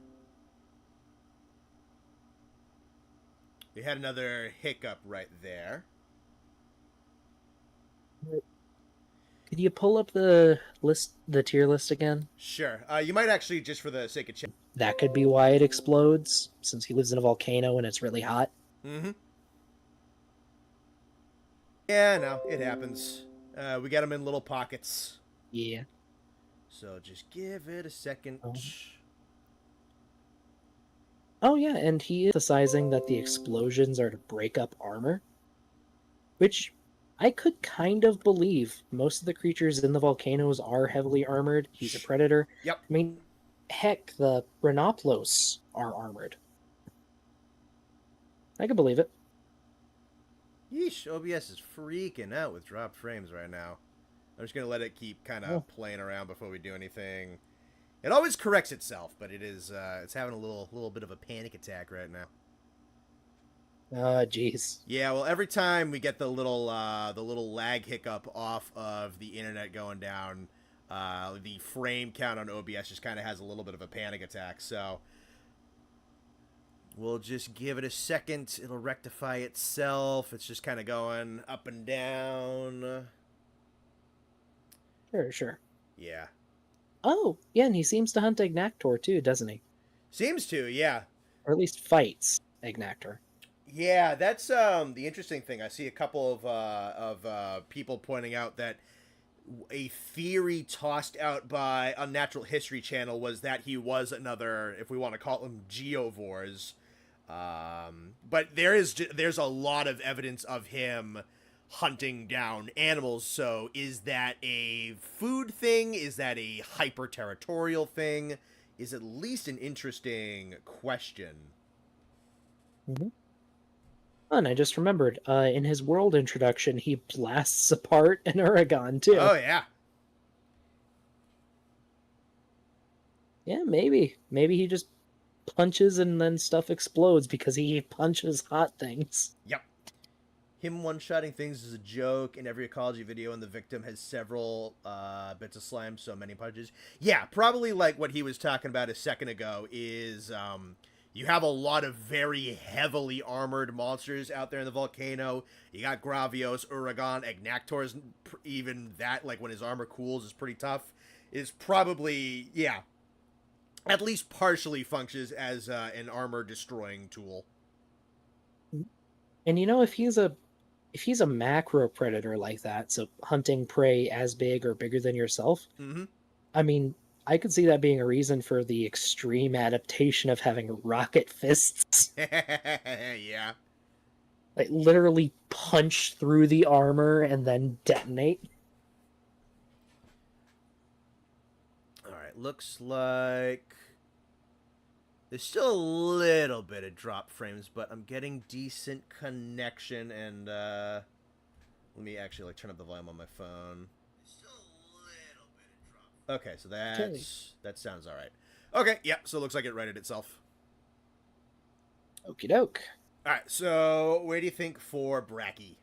We had another hiccup right there. could you pull up the list, the tier list again? Sure. You might actually, just for the sake of chat. That could be why it explodes, since he lives in a volcano and it's really hot. Mm-hmm. Yeah, no, it happens. We got them in little pockets. Yeah. So just give it a second. Oh yeah, and he is emphasizing that the explosions are to break up armor, which I could kind of believe. Most of the creatures in the volcanoes are heavily armored. He's a predator. Yep. I mean, heck, the Rhinoplos are armored. I could believe it. Yeesh, OBS is freaking out with dropped frames right now. I'm just gonna let it keep kind of playing around before we do anything. It always corrects itself, but it's having a little bit of a panic attack right now. Jeez. Yeah, well, every time we get the little lag hiccup off of the internet going down, the frame count on OBS just kind of has a little bit of a panic attack. So we'll just give it a second. It'll rectify itself. It's just kind of going up and down. Sure. Yeah. Oh, yeah, and he seems to hunt Ignactor too, doesn't he? Seems to, yeah. Or at least fights Ignactor. Yeah, that's the interesting thing. I see a couple of people pointing out that a theory tossed out by Unnatural History Channel was that he was another, if we want to call them geovores. But there's a lot of evidence of him hunting down animals. So is that a food thing? Is that a hyper territorial thing? Is at least an interesting question. Mm-hmm. Oh, and I just remembered, in his world introduction, he blasts apart an Uragon too. Oh yeah. Yeah, maybe. Maybe he just punches and then stuff explodes because he punches hot things. Yep. Him one-shotting things is a joke. In every ecology video, and the victim has several bits of slime, so many punches. Yeah, probably like what he was talking about a second ago is you have a lot of very heavily armored monsters out there in the volcano. You got Gravios, Uragon, Ignactor's, even that, like when his armor cools, is pretty tough. Is probably, yeah, at least partially functions as an armor-destroying tool. And you know, if he's a macro predator like that, so hunting prey as big or bigger than yourself, I mean, I could see that being a reason for the extreme adaptation of having rocket fists. Yeah. Like, literally punch through the armor and then detonate. Alright, looks like there's still a little bit of drop frames, but I'm getting decent connection, and let me actually turn up the volume on my phone. Okay, so that sounds alright. Okay, yeah, so it looks like it righted itself. Okie doke. Alright, so where do you think for Bracky?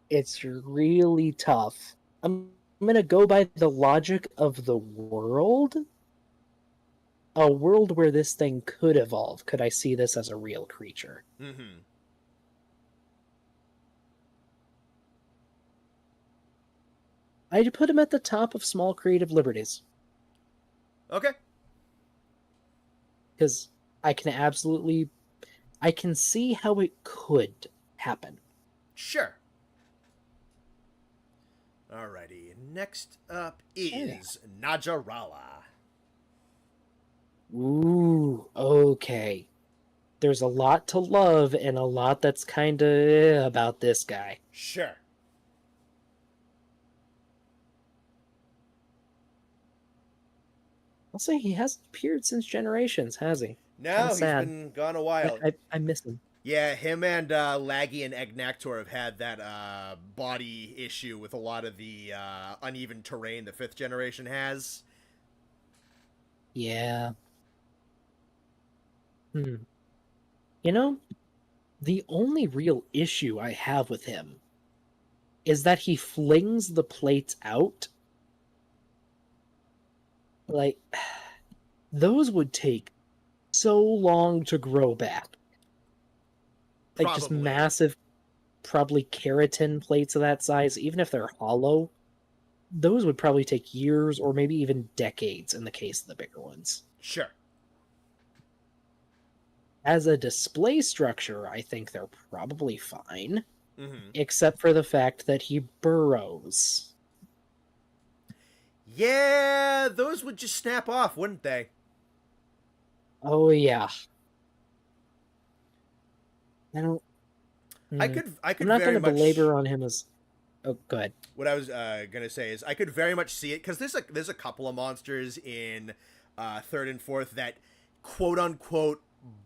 It's really tough. I'm gonna go by the logic of the world. A world where this thing could evolve. Could I see this as a real creature? Mm-hmm. I'd put him at the top of small creative liberties. Okay. Because I can see how it could happen. Sure. Alrighty, next up is Najarala. Ooh, okay. There's a lot to love and a lot that's kinda about this guy. Sure. I'll say he hasn't appeared since Generations, has he? Kind No, of he's sad. been gone a while. I miss him. Yeah, him and Laggy and Egnactor have had that body issue with a lot of the uneven terrain the fifth generation has. Yeah. Hmm. You know, the only real issue I have with him is that he flings the plates out. Like, those would take so long to grow back. Like, just Probably. massive, probably keratin plates of that size, even if they're hollow, those would probably take years or maybe even decades in the case of the bigger ones. Sure. As a display structure, I think they're probably fine, Mm-hmm. except for the fact that he burrows. Yeah, those would just snap off, wouldn't they? Oh, yeah. I don't. I I'm could not going very to much. belabor on him as. Oh, go ahead. What I was gonna say is I could very much see it because there's a couple of monsters in third and fourth that quote unquote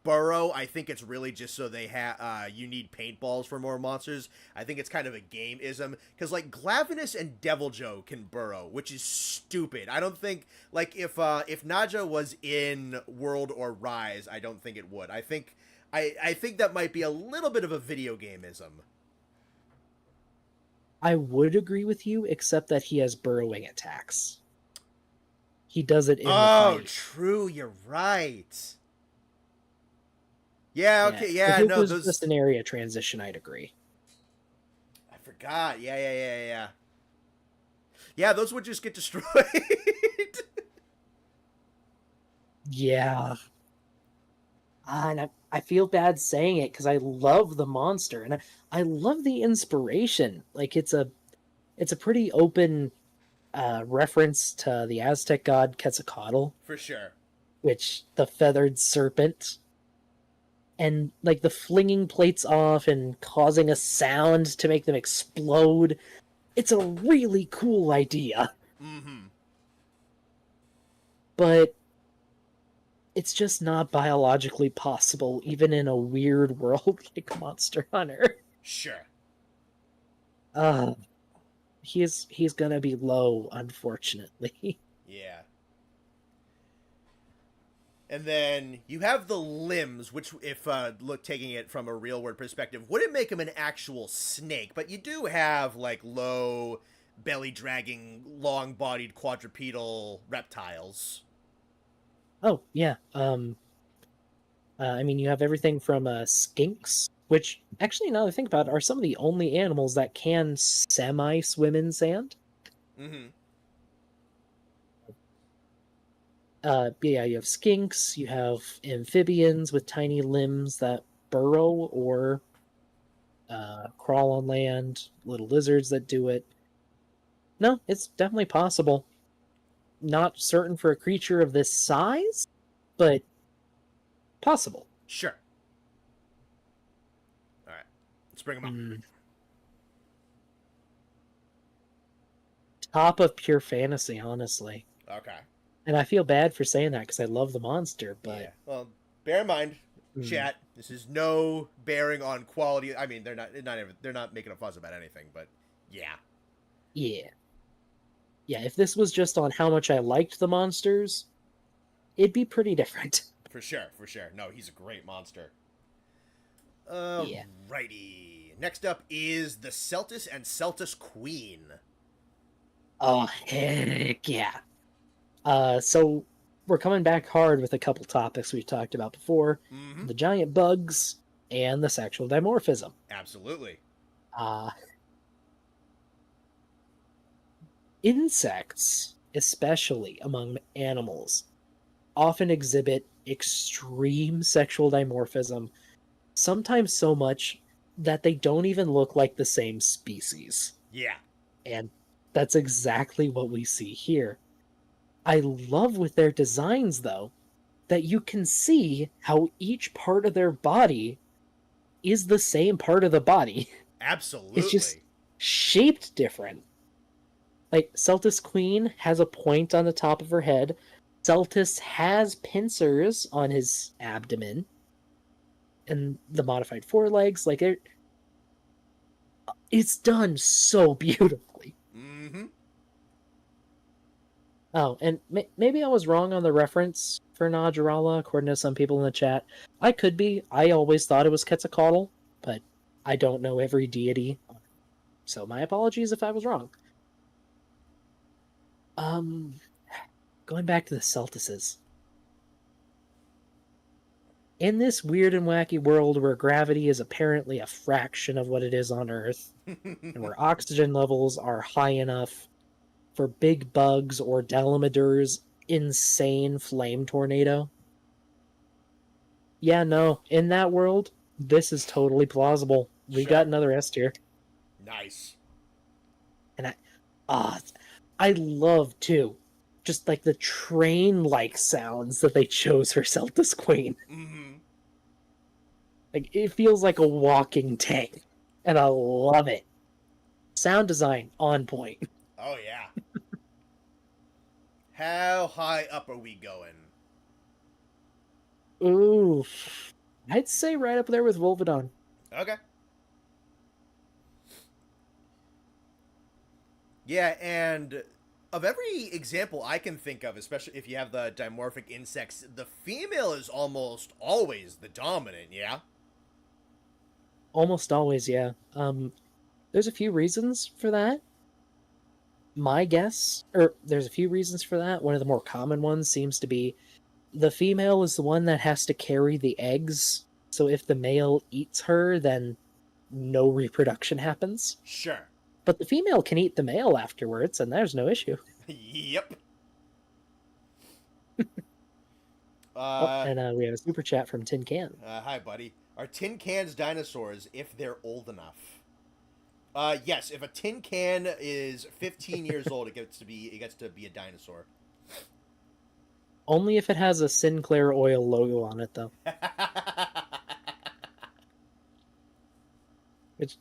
burrow. I think it's really just so they have you need paintballs for more monsters. I think it's kind of a game-ism because like Glavenus and Deviljho can burrow, which is stupid. I don't think like if Naja was in World or Rise, I don't think it would. I think that might be a little bit of a video game-ism. I would agree with you, except that he has burrowing attacks. He does it in the Oh, fight. true. You're right. Yeah. Yeah. Okay. If Yeah. it No. was Those. just an area transition, I'd agree. I forgot. Yeah. Yeah. Yeah. Yeah. Yeah. Those would just get destroyed. Yeah. And I feel bad saying it because I love the monster and I love the inspiration. Like it's a pretty open reference to the Aztec god Quetzalcoatl, For sure. which the feathered serpent, and like the flinging plates off and causing a sound to make them explode. It's a really cool idea, Mm-hmm. but it's just not biologically possible, even in a weird world like Monster Hunter. Sure. Uh, he's gonna be low, unfortunately. Yeah. And then you have the limbs, which, if look taking it from a real world perspective, wouldn't make him an actual snake, but you do have like low belly dragging, long bodied quadrupedal reptiles. Oh yeah. I mean, you have everything from skinks, which actually, now that I think about it, are some of the only animals that can semi-swim in sand. Mm-hmm. Yeah, you have skinks, you have amphibians with tiny limbs that burrow or crawl on land, little lizards that do it. No, it's definitely possible. Not certain for a creature of this size, but possible. Sure. All right. Let's bring him up. Top of pure fantasy, honestly. Okay. And I feel bad for saying that because I love the monster, Yeah. but Well, bear in mind, chat. This is no bearing on quality. I mean, they're not making a fuss about anything, but yeah. yeah. Yeah, if this was just on how much I liked the monsters, it'd be pretty different. For sure. For sure. No, he's a great monster. Yeah. Alrighty. Next up is the Celtis and Celtis Queen. Oh, heck yeah. So we're coming back hard with a couple topics we've talked about before. Mm-hmm. The giant bugs and the sexual dimorphism. Absolutely. Insects, especially among animals, often exhibit extreme sexual dimorphism, sometimes so much that they don't even look like the same species. Yeah. And that's exactly what we see here. I love with their designs, though, that you can see how each part of their body is the same part of the body. Absolutely. It's just shaped different. Like, Celtis Queen has a point on the top of her head, Celtis has pincers on his abdomen and the modified forelegs. Like it's done so beautifully. Mm-hmm. Oh, and maybe I was wrong on the reference for Najarala, according to some people in the chat. I could be. I always thought it was Quetzalcoatl, but I don't know every deity. So my apologies if I was wrong. Um, Going back to the Celtices. In this weird and wacky world where gravity is apparently a fraction of what it is on Earth, and where oxygen levels are high enough for big bugs or Delameter's insane flame tornado. Yeah, no, in that world, this is totally plausible. We got Sure. another S tier. Nice. And ah, I love too, just like the train-like sounds that they chose for Celtis Queen. Mm-hmm. Like it feels like a walking tank, and I love it. Sound design on point. Oh, yeah. How high up are we going? Ooh, I'd say right up there with Volvidon. Okay. Yeah, and of every example I can think of, especially if you have the dimorphic insects, the female is almost always the dominant, yeah? Almost always, yeah. There's a few reasons for that. My guess, or there's a few reasons for that. One of the more common ones seems to be the female is the one that has to carry the eggs. So if the male eats her, then no reproduction happens. Sure. But the female can eat the male afterwards, and there's no issue. Yep. Oh, and we have a super chat from Tin Can. Hi, buddy. Are tin cans dinosaurs if they're old enough? Yes. If a tin can is 15 years old, it gets to be a dinosaur. Only if it has a Sinclair Oil logo on it, though. Which,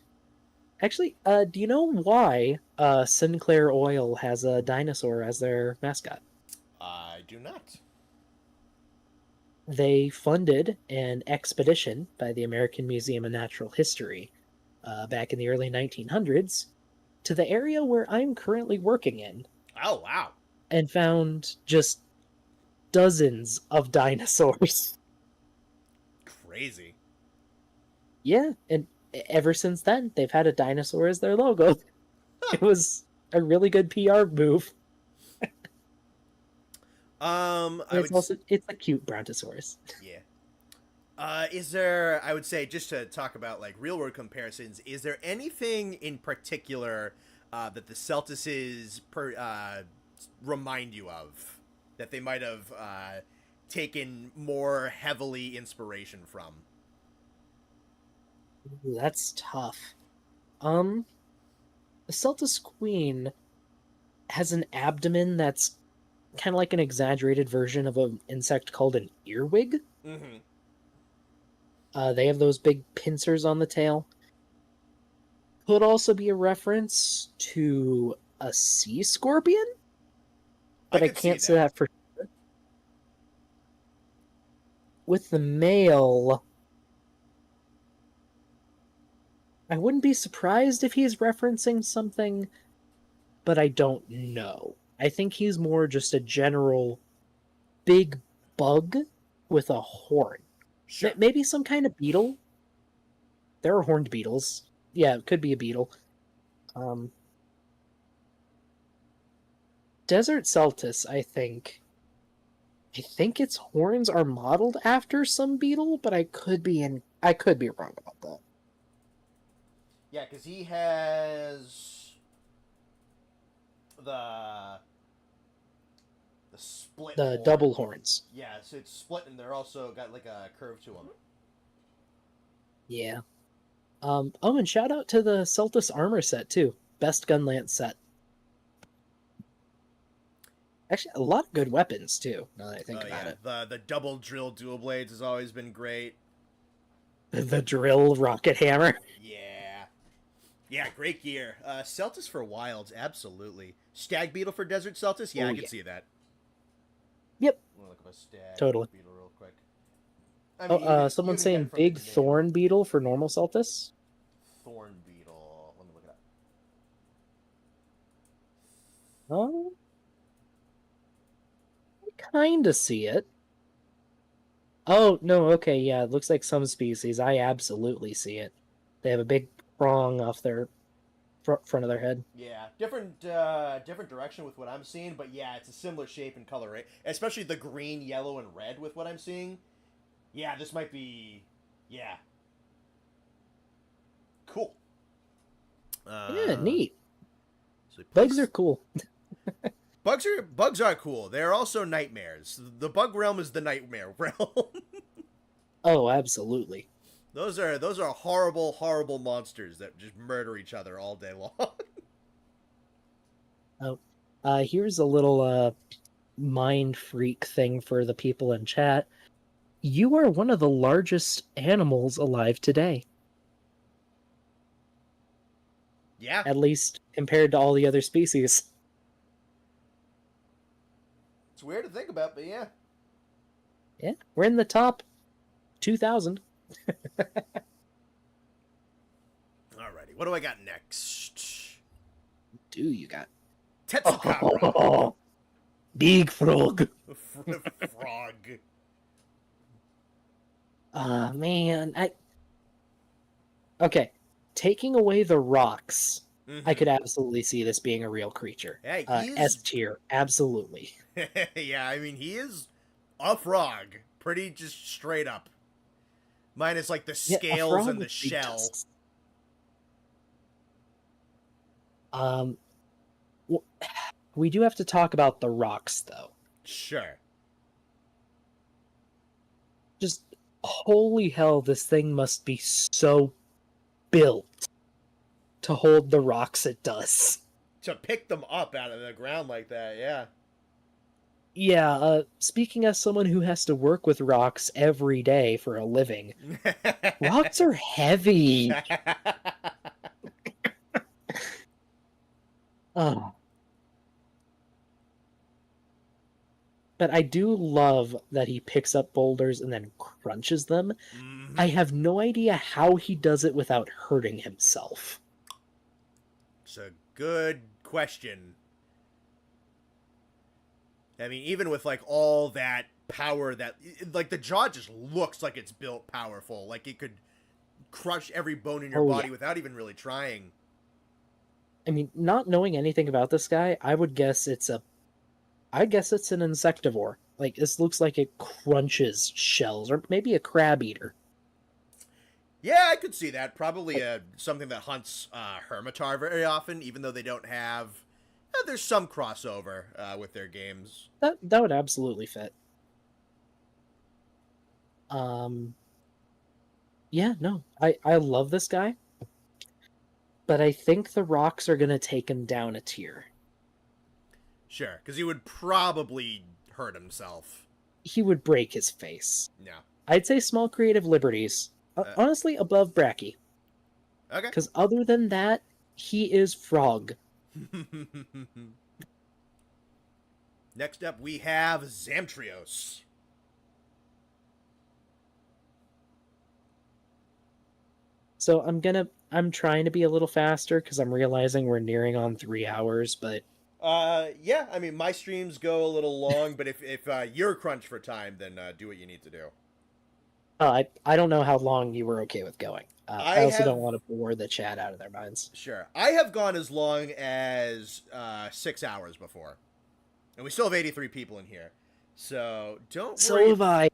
actually, do you know why Sinclair Oil has a dinosaur as their mascot? I do not. They funded an expedition by the American Museum of Natural History back in the early 1900s to the area where I'm currently working in Oh, wow. and found just dozens of dinosaurs. Crazy. Yeah, and ever since then, they've had a dinosaur as their logo. It was a really good PR move. It's a cute brontosaurus. Yeah. Is there? I would say, just to talk about like real world comparisons, is there anything in particular that the Celtices remind you of that they might have taken more heavily inspiration from? Ooh, that's tough. The Celtis Queen has an abdomen that's kind of like an exaggerated version of an insect called an earwig. Mm-hmm. They have those big pincers on the tail. Could also be a reference to a sea scorpion, but I can't say that for sure. With the male, I wouldn't be surprised if he's referencing something, but I don't know. I think he's more just a general big bug with a horn. Sure. Maybe some kind of beetle. There are horned beetles. Yeah, it could be a beetle. Desert Celtis, I think its horns are modeled after some beetle, but I could be wrong about that. Yeah, because he has the split. The horn. double horns. Yeah, so it's split, and they're also got like a curve to them. Yeah. Oh, and shout out to the Celtis armor set too. Best gun lance set. Actually, a lot of good weapons too. Now that I think about it. The double drill dual blades has always been great. The drill rocket hammer. Yeah, great gear. Celtis for wilds, absolutely. Stag beetle for desert Celtis, yeah, I can see that. Yep, I'm gonna look up a stag totally. beetle real quick. I mean, Oh, someone's even getting saying from big its name, thorn beetle for normal Celtis. thorn beetle. Let me look it up. Oh, I kind of see it. Oh, no, okay, yeah, it looks like some species. I absolutely see it. They have a big prong off their front of their head. Yeah, different direction with what I'm seeing, but yeah, it's a similar shape and color, right? Especially the green, yellow, and red with what I'm seeing. Yeah, this might be, yeah, cool. Yeah, Uh, neat. so Bugs are place cool. bugs are cool. They're also nightmares. The bug realm is the nightmare realm. Oh, absolutely. those are horrible, horrible monsters that just murder each other all day long. Oh, here's a little mind freak thing for the people in chat. You are one of the largest animals alive today, Yeah, at least compared to all the other species. it's weird to think about, but yeah. Yeah, we're in the top 2,000. Alrighty, what do I got next? Do you got? Tetsukabra. Oh, big frog. Frog. Ah, man. Okay, taking away the rocks, I Mm-hmm. could absolutely see this being a real creature. Yeah, S he's. tier, absolutely. Yeah, I mean, he is a frog. Pretty just straight up. Minus, like, the Yeah, a scales frog and the with big shell. tusks. Um, w- we do have to talk about the rocks, though. Sure. Just holy hell, this thing must be so built to hold the rocks it does. To pick them up out of the ground like that, yeah. Yeah, speaking as someone who has to work with rocks every day for a living, rocks are heavy. Oh. But I do love that he picks up boulders and then crunches them. I Mm-hmm. have no idea how he does it without hurting himself. It's a good question. I mean, even with like all that power that like the jaw just looks like it's built powerful. Like it could crush every bone in your Oh yeah. body without even really trying. I mean, not knowing anything about this guy, I guess it's an insectivore. Like this looks like it crunches shells or maybe a crab eater. Yeah, I could see that. Probably Like something that hunts Hermitar very often, even though they don't have. There's some crossover with their games. that would absolutely fit. Um yeah, no. I love this guy, but I think the rocks are going to take him down a tier. Sure, because he would probably hurt himself. He would break his face. Yeah. I'd say small creative liberties. Uh, Honestly, above Bracky. okay. Because other than that, he is Frog. Next up, we have Zamtrios. So I'm trying to be a little faster because I'm realizing we're nearing on 3 hours, but Yeah, I mean, my streams go a litll long, but if you're crunched for time, then do what you need to do. I don't know how long you were okay with going. I I also have don't want to bore the chat out of their minds. Sure. I have gone as long as 6 hours before, and we still have 83 people in here, so So have I.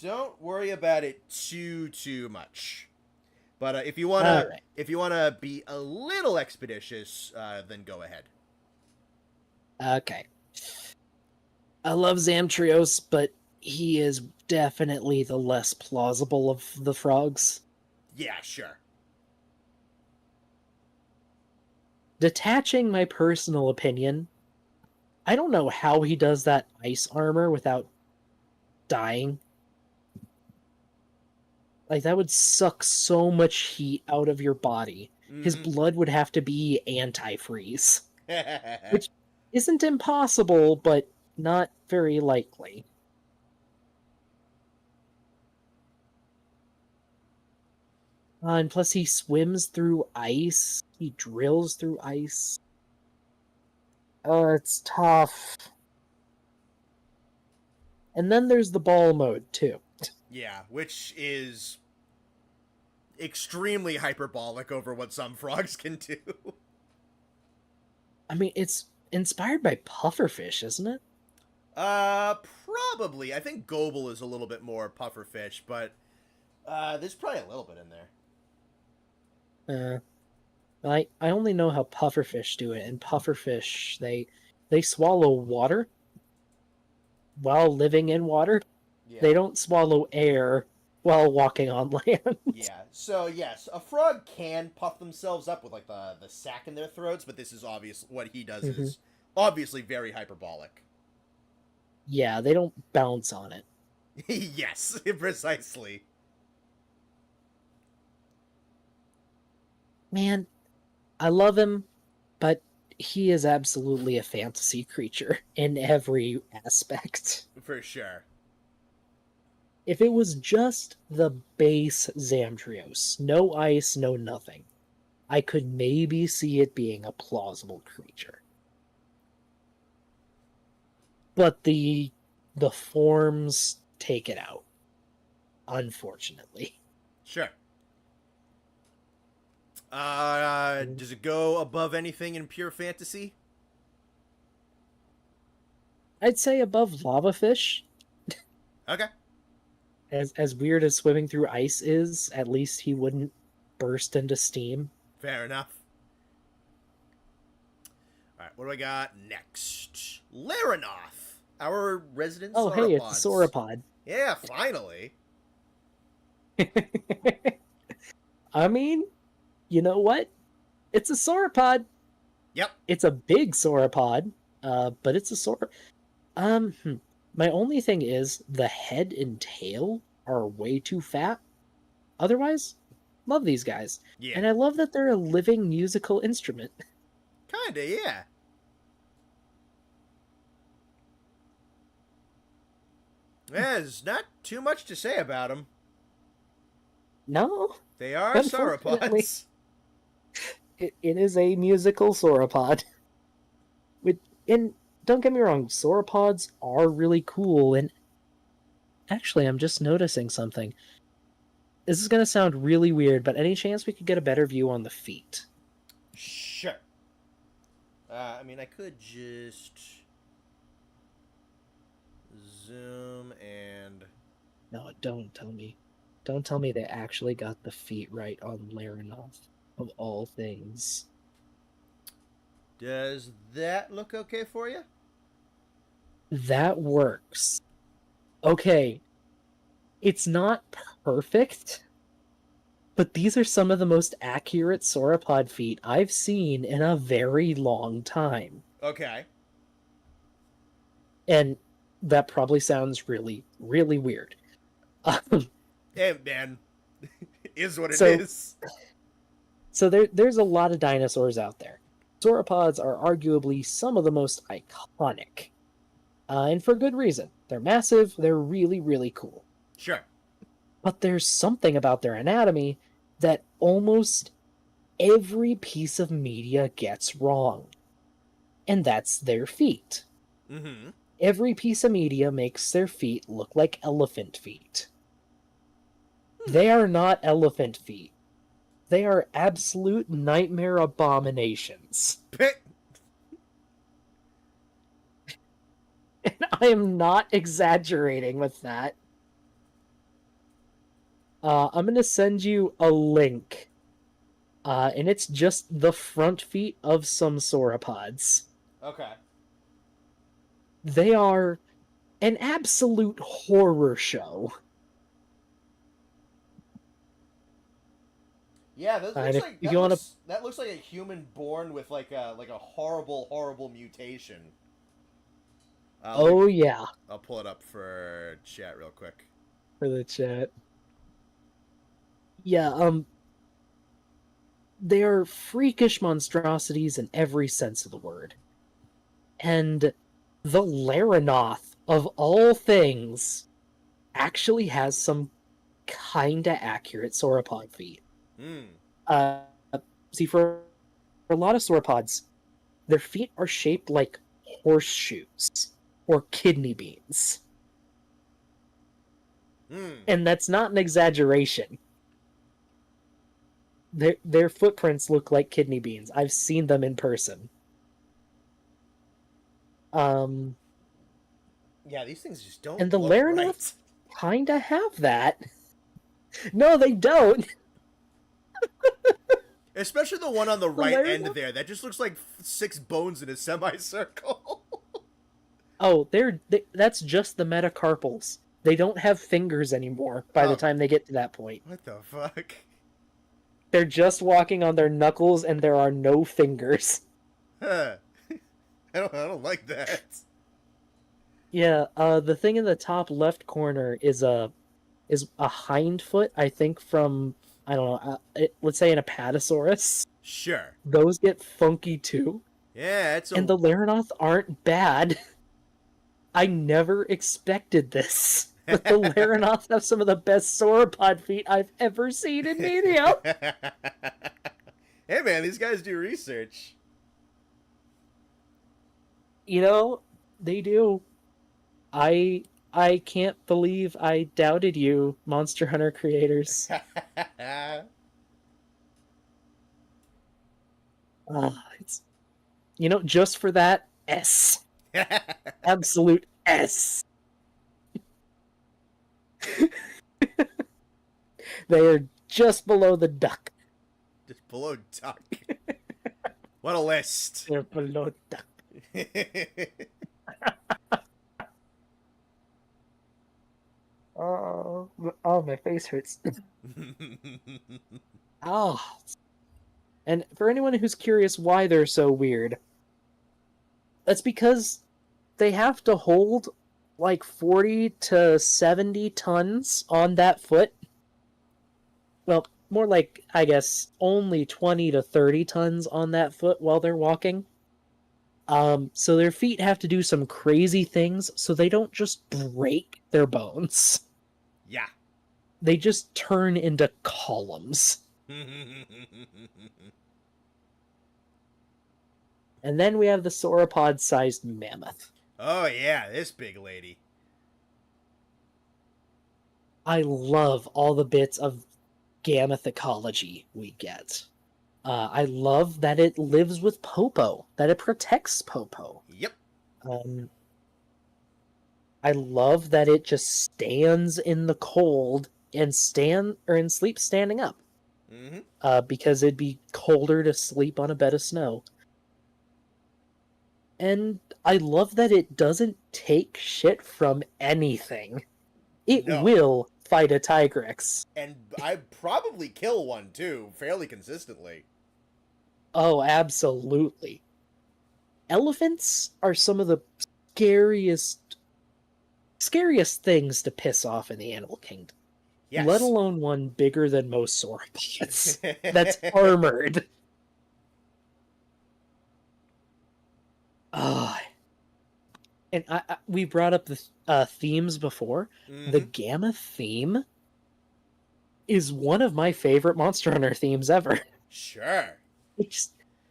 don't worry about it too much. But if you All wanna right. if you wanna be a little expeditious, then go ahead. Okay. I love Zamtrios, but he is definitely the less plausible of the frogs. Yeah, sure. Detaching my personal opinion, I don't know how he does that ice armor without dying. Like, that would suck so much heat out of your body. His Mm-hmm. blood would have to be antifreeze, which isn't impossible, but not very likely. And plus, he swims through ice. He drills through ice. Oh, it's tough. And then there's the ball mode, too. Yeah, which is extremely hyperbolic over what some frogs can do. I mean, it's inspired by pufferfish, isn't it? Probably. I think Goebel is a little bit more pufferfish, but there's probably a little bit in there. I only know how pufferfish do it, and pufferfish they swallow water while living in water. Yeah. They don't swallow air while walking on land. Yeah. So yes, a frog can puff themselves up with like the sac in their throats, but this is obvious. What he does is obviously very hyperbolic. Yeah, they don't bounce on it. Yes, precisely. Man, I love him, but he is absolutely a fantasy creature in every aspect. For sure. If it was just the base Zamtrios, no ice, no nothing, I could maybe see it being a plausible creature. But the forms take it out, unfortunately. Sure. Does it go above anything in pure fantasy? I'd say above lava fish. Okay. As weird as swimming through ice is, at least he wouldn't burst into steam. Fair enough. Alright, what do I got next? Laranoth, our resident Oh, sauropods. hey, it's a sauropod. Yeah, finally. I mean, you know what? It's a sauropod. Yep. It's a big sauropod, but it's a My only thing is the head and tail are way too fat. Otherwise, love these guys. Yeah. And I love that they're a living musical instrument. Kinda, yeah. There's not too much to say about them. No, They are unfortunately, sauropods. it is a musical sauropod. And don't get me wrong, sauropods are really cool. And actually, I'm just noticing something. This is going to sound really weird, but any chance we could get a better view on the feet? Sure. I mean, I could just zoom and... No, don't tell me. Don't tell me they actually got the feet right on Laranoth, of all things. Does that look okay for you? That works. Okay, it's not perfect, but these are some of the most accurate sauropod feet I've seen in a very long time. Okay. And that probably sounds really, really weird. Hey, man. Is what it is. So there's a lot of dinosaurs out there. Sauropods are arguably some of the most iconic. And for good reason. They're massive, they're really, really cool. Sure. But there's something about their anatomy that almost every piece of media gets wrong. And that's their feet. Mm-hmm. Every piece of media makes their feet look like elephant feet. They are not elephant feet. They are absolute nightmare abominations. And I am not exaggerating with that. I'm going to send you a link. And it's just the front feet of some sauropods. Okay. They are an absolute horror show. Yeah, that Fine, looks if like you wanna- that looks like a human born with like a horrible mutation. Oh yeah, I'll pull it up for chat real quick. for the chat. Yeah, they are freakish monstrosities in every sense of the word. And the Laranoth, of all things, actually has some kinda accurate sauropod feet. Hmm. Uh, See, for a lot of sauropods, their feet are shaped like horseshoes or kidney beans. Hmm. And that's not an exaggeration. Their footprints look like kidney beans. I've seen them in person. Um, Yeah, these things just don't and the look Laranoths right. kinda have that. No, they don't. Especially the one on the The right end Laranoth. there. That just looks like 6 bones in a semicircle. Oh, that's just the metacarpals. They don't have fingers anymore by the Oh, time they get to that point. what the fuck? They're just walking on their knuckles and there are no fingers. Huh. I don't like that. Yeah, the thing in the top left corner is a hind foot, I think from I don't know, let's say an apatosaurus. Sure. Those get funky too, Yeah, it's and a. the Laranoth aren't bad. I never expected this, but the Laranoth have some of the best sauropod feet I've ever seen in media. Hey man, these guys do research. You know, they do. I I can't believe I doubted you, Monster Hunter creators. It's just for that S. Absolute S. They are just below the duck. Just below duck. What a list. They're below duck. Oh, my face hurts. Oh. And for anyone who's curious why they're so weird, that's because they have to hold like 40 to 70 tons on that foot. Well, more like, I guess, only 20 to 30 tons on that foot while they're walking. So their feet have to do some crazy things so they don't just break their bones. Yeah. They just turn into columns. And then we have the sauropod-sized mammoth. Oh yeah, this big lady. I love all the bits of gameth ecology we get. I love that it lives with Popo, that it protects Popo. Yep. I love that it just stands in the cold and sleeps standing up. Mm-hmm. Because it'd be colder to sleep on a bed of snow. And I love that it doesn't take shit from anything. It No. will fight a Tigrex. And I'd probably kill one too, fairly consistently. Oh, absolutely. Elephants are some of the scariest things to piss off in the animal kingdom. Yes. Let alone one bigger than most sauropods. That's armored. And we brought up the themes before. Mm-hmm. The Gamma theme is one of my favorite Monster Hunter themes ever. Sure.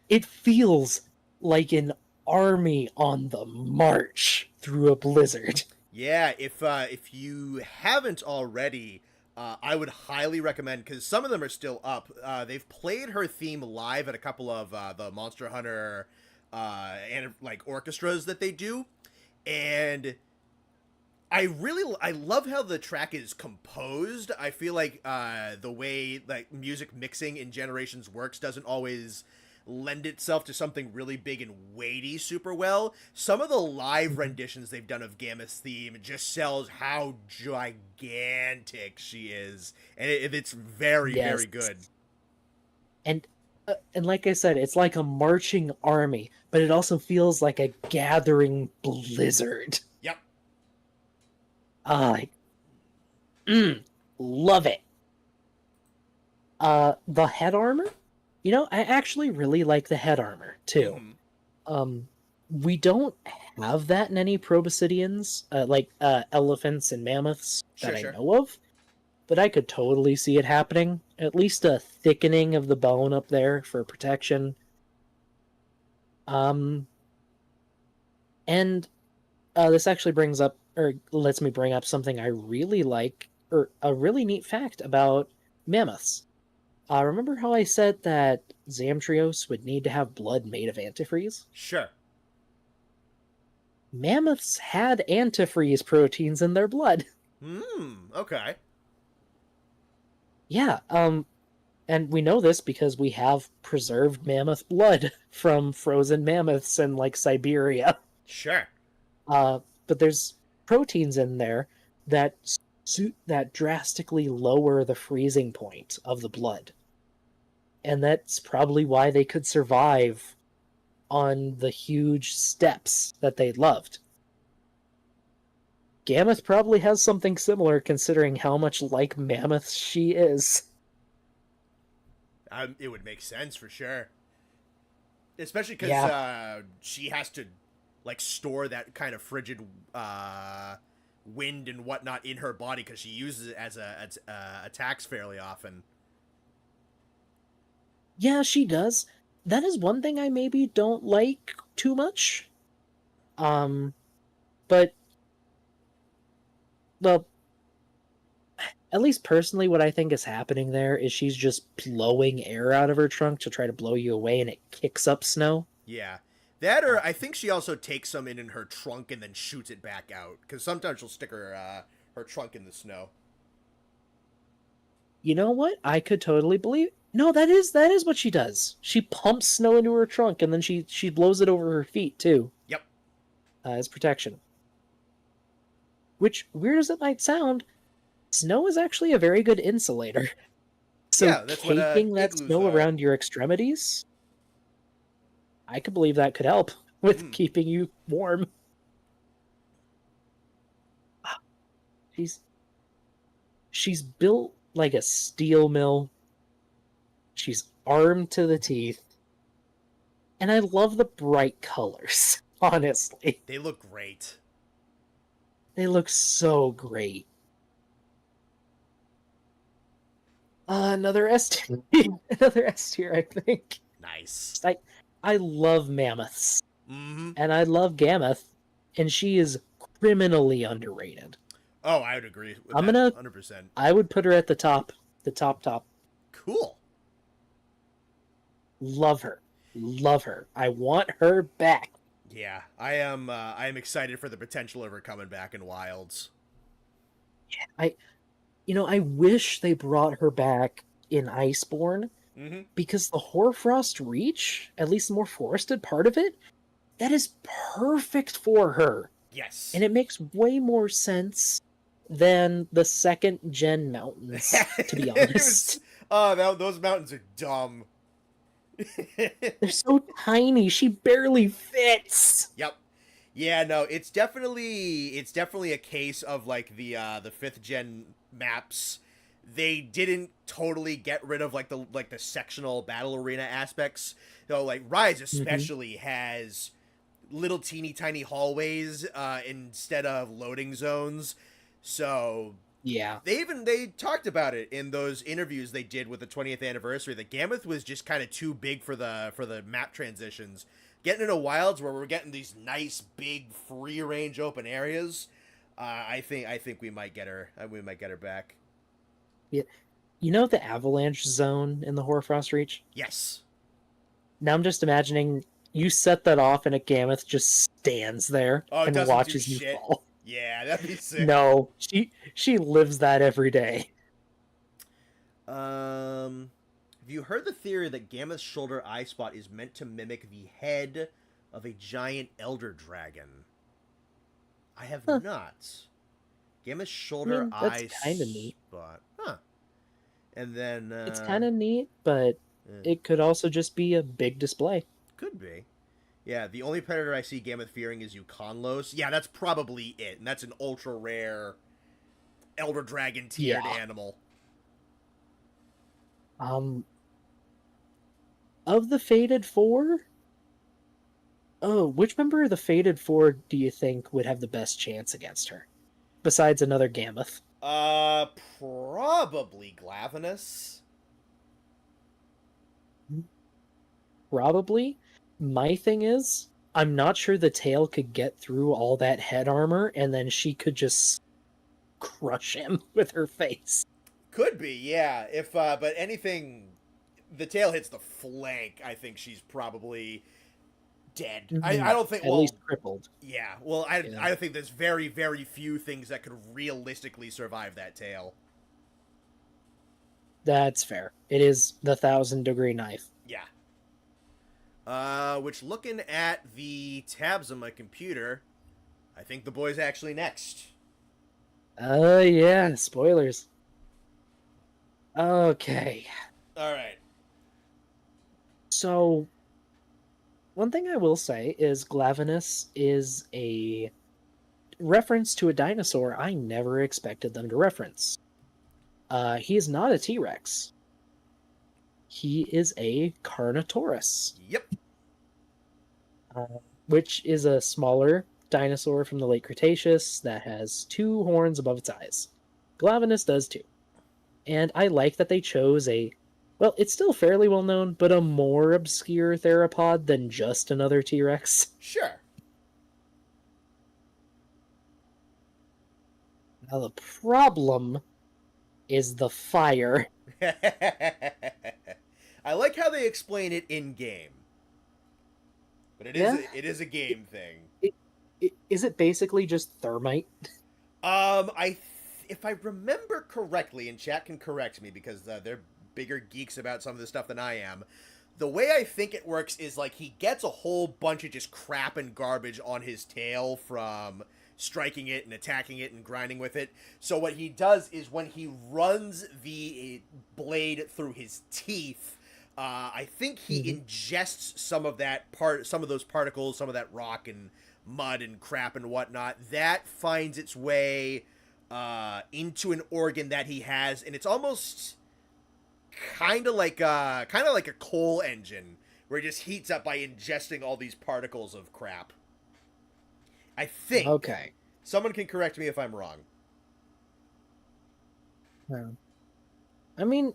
It feels like an army on the march through a blizzard. Yeah, if you haven't already, I would highly recommend, because some of them are still up. They've played her theme live at a couple of the Monster Hunter and like orchestras that they do, and I love how the track is composed. I feel like the way like music mixing in Generations works doesn't always lend itself to something really big and weighty super well. Some of the live renditions they've done of Gamma's theme just sells how gigantic she is, and it's very very good. And like I said, it's like a marching army, but it also feels like a gathering blizzard. Yep. Love it. The head armor? I actually really like the head armor, too. We don't have that in any proboscideans, like elephants and mammoths that Sure, I sure. know of. But I could totally see it happening. At least a thickening of the bone up there for protection. Um, and this actually brings up, or lets me bring up something I really like, or a really neat fact about mammoths. Remember how I said that Zamtrios would need to have blood made of antifreeze? Sure. Mammoths had antifreeze proteins in their blood. Okay. Yeah, and we know this because we have preserved mammoth blood from frozen mammoths in like Siberia. Sure. But there's proteins in there that that drastically lower the freezing point of the blood, and that's probably why they could survive on the huge steppes that they loved. Gammoth probably has something similar, considering how much like mammoth she is. It would make sense for sure. Especially because Yeah, she has to, like, store that kind of frigid wind and whatnot in her body because she uses it as attacks fairly often. yeah, she does. That is one thing I maybe don't like too much. Um, but well, at least personally, what I think is happening there is she's just blowing air out of her trunk to try to blow you away, and it kicks up snow. Yeah. That, or I think she also takes some in her trunk and then shoots it back out. Because sometimes she'll stick her trunk in the snow. You know what? I could totally believe. No, that is what she does. She pumps snow into her trunk, and then she blows it over her feet too, Yep. as protection. Which, weird as it might sound, snow is actually a very good insulator. So Yeah, that's what caking that igloos snow are. around your extremities, I could believe that could help with Mm. keeping you warm. She's she's built like a steel mill. She's armed to the teeth, and I love the bright colors. Honestly, They look great. they look so great. Another S tier. Another S tier, I think. Nice. I I love mammoths, Mm-hmm. and I love Gammoth, and she is criminally underrated. Oh, I would agree with I'm that gonna 100%. I would put her at the top, the top. Cool. Love her, love her. I want her back. Yeah, I am excited for the potential of her coming back in Wilds. I I wish they brought her back in Iceborne, Mm-hmm. because the Hoarfrost Reach, at least the more forested part of it, that is perfect for her. Yes. And it makes way more sense than the second gen mountains, to be It was, honest. those mountains are dumb. They're so tiny, she barely fits. Yep. Yeah, no, it's definitely a case of like the fifth gen maps. They didn't totally get rid of like the sectional battle arena aspects. So like Rise Hmm. especially has little teeny tiny hallways instead of loading zones. So Yeah. they talked about it in those interviews they did with the 20th anniversary. The Gammoth was just kind of too big for the map transitions. Getting into Wilds where we're getting these nice big free range open areas, I think we might get her. We might get her back. Yeah. You know the avalanche zone in the Hoarfrost Reach? Yes. Now I'm just imagining you set that off and a Gammoth just stands there Oh, it and doesn't do watches you shit. fall. Yeah, that'd be sick. No, she lives that every day. Have you heard the theory that Gamma's shoulder eye spot is meant to mimic the head of a giant elder dragon? I have Huh. not. Gamma's I shoulder mean, that's eye kind of neat. spot. Huh. And then, It's kind of neat, but eh, it could also just be a big display. could be. Yeah, the only predator I see Gammoth fearing is Euconlos. Yeah, that's probably it. And that's an ultra rare elder dragon tiered Yeah. animal. Um, of the Fated Four, Oh, which member of the Fated Four do you think would have the best chance against her? Besides another Gammoth. Probably Glavenus. Probably. My thing is, I'm not sure the tail could get through all that head armor, and then she could just crush him with her face. Could be, yeah. If but anything, the tail hits the flank. I think she's probably dead. I don't think. At Well, least crippled. yeah. Well, Yeah. I think there's very very few things that could realistically survive that tail. That's fair. It is the 1,000-degree knife. Yeah. Which looking at the tabs on my computer, I think the boy's actually next. Yeah, spoilers. Okay. All right. So, one thing I will say is Glavenus is a reference to a dinosaur I never expected them to reference. He is not a T-Rex. He is a Carnotaurus, Yep. which is a smaller dinosaur from the late Cretaceous that has 2 horns above its eyes. Glavenus does too. And I like that they chose well, it's still fairly well known, but a more obscure theropod than just another T-Rex. Sure. Now the problem is the fire. I like how they explain it in game, but it is a game thing. Is it basically just thermite? If I remember correctly, and chat can correct me because they're bigger geeks about some of this stuff than I am. The way I think it works is like he gets a whole bunch of just crap and garbage on his tail from striking it and attacking it and grinding with it. So what he does is when he runs the blade through his teeth, I think he ingests some of those particles, some of that rock and mud and crap and whatnot. That finds its way into an organ that he has, and it's almost kind of like a coal engine where it just heats up by ingesting all these particles of crap. I think. Okay. Someone can correct me if I'm wrong. I mean,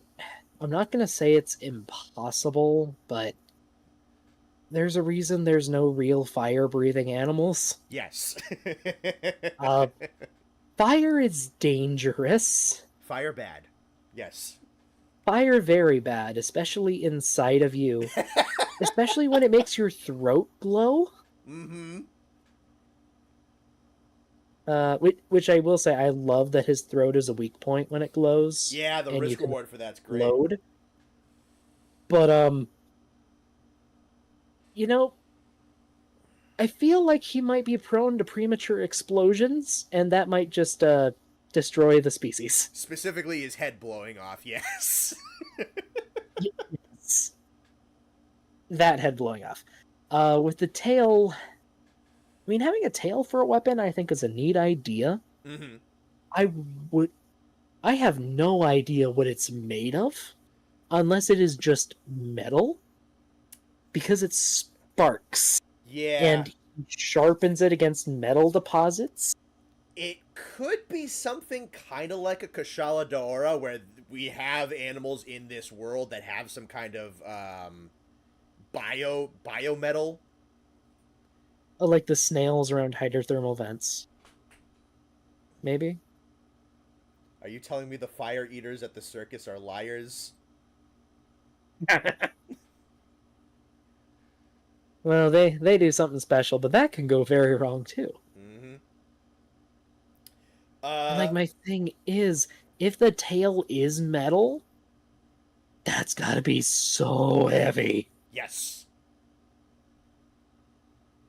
I'm not going to say it's impossible, but there's a reason there's no real fire-breathing animals. Yes. Fire is dangerous. Fire bad. Yes. Fire very bad, especially inside of you. Especially when it makes your throat glow. Mm-hmm. Which I will say, I love that his throat is a weak point when it glows. Yeah, the risk reward for that's great. Load. But, you know, I feel like he might be prone to premature explosions, and that might just, destroy the species. Specifically his head blowing off, yes. Yes. That head blowing off. With the tail... I mean, having a tail for a weapon, I think, is a neat idea. Mm-hmm. I have no idea what it's made of, unless it is just metal, because it sparks. Yeah. And he sharpens it against metal deposits. It could be something kind of like a Kashala Daora, where we have animals in this world that have some kind of biometal. Like the snails around hydrothermal vents. Maybe? Are you telling me the fire eaters at the circus are liars? Well, they do something special, but that can go very wrong too. Mm-hmm. And like, my thing is, if the tail is metal, that's gotta be so heavy. Yes.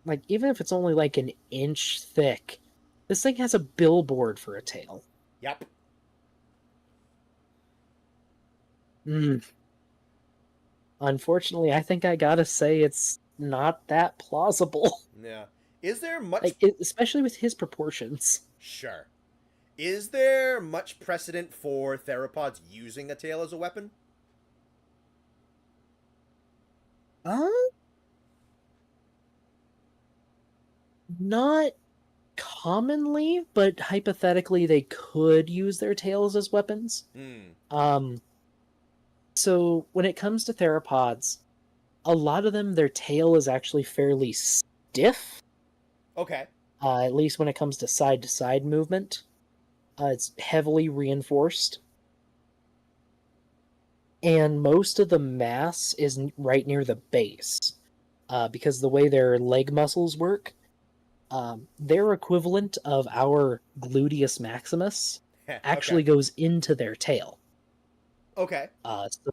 Like, even if it's only like an inch thick, this thing has a billboard for a tail. Yep. Unfortunately, I think I gotta say it's not that plausible. Yeah. Is there much... Like, especially with his proportions. Sure. Is there much precedent for theropods using a tail as a weapon? Not commonly, but hypothetically they could use their tails as weapons. Hmm. So when it comes to theropods, a lot of them, their tail is actually fairly stiff, Okay. at least when it comes to side movement. It's heavily reinforced. And most of the mass is right near the base. Because the way their leg muscles work, their equivalent of our gluteus maximus Okay. actually goes into their tail. Okay. So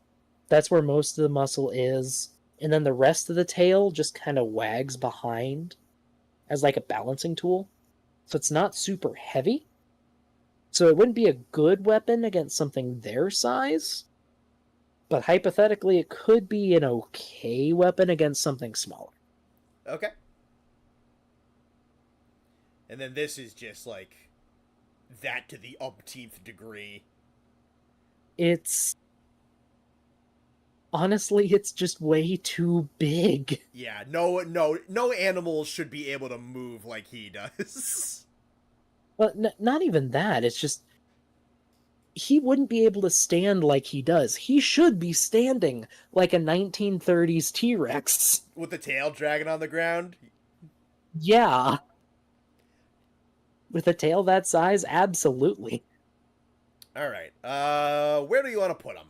that's where most of the muscle is. And then the rest of the tail just kind of wags behind as like a balancing tool. So it's not super heavy. So it wouldn't be a good weapon against something their size. But hypothetically, it could be an okay weapon against something smaller. Okay. And then this is just like that to the umpteenth degree. It's honestly, it's just way too big. Yeah, no animals should be able to move like he does. Well, not even that. It's just he wouldn't be able to stand like he does. He should be standing like a 1930s T-Rex. With the tail dragging on the ground. Yeah. With a tail that size, absolutely. All right. Where do you want to put him?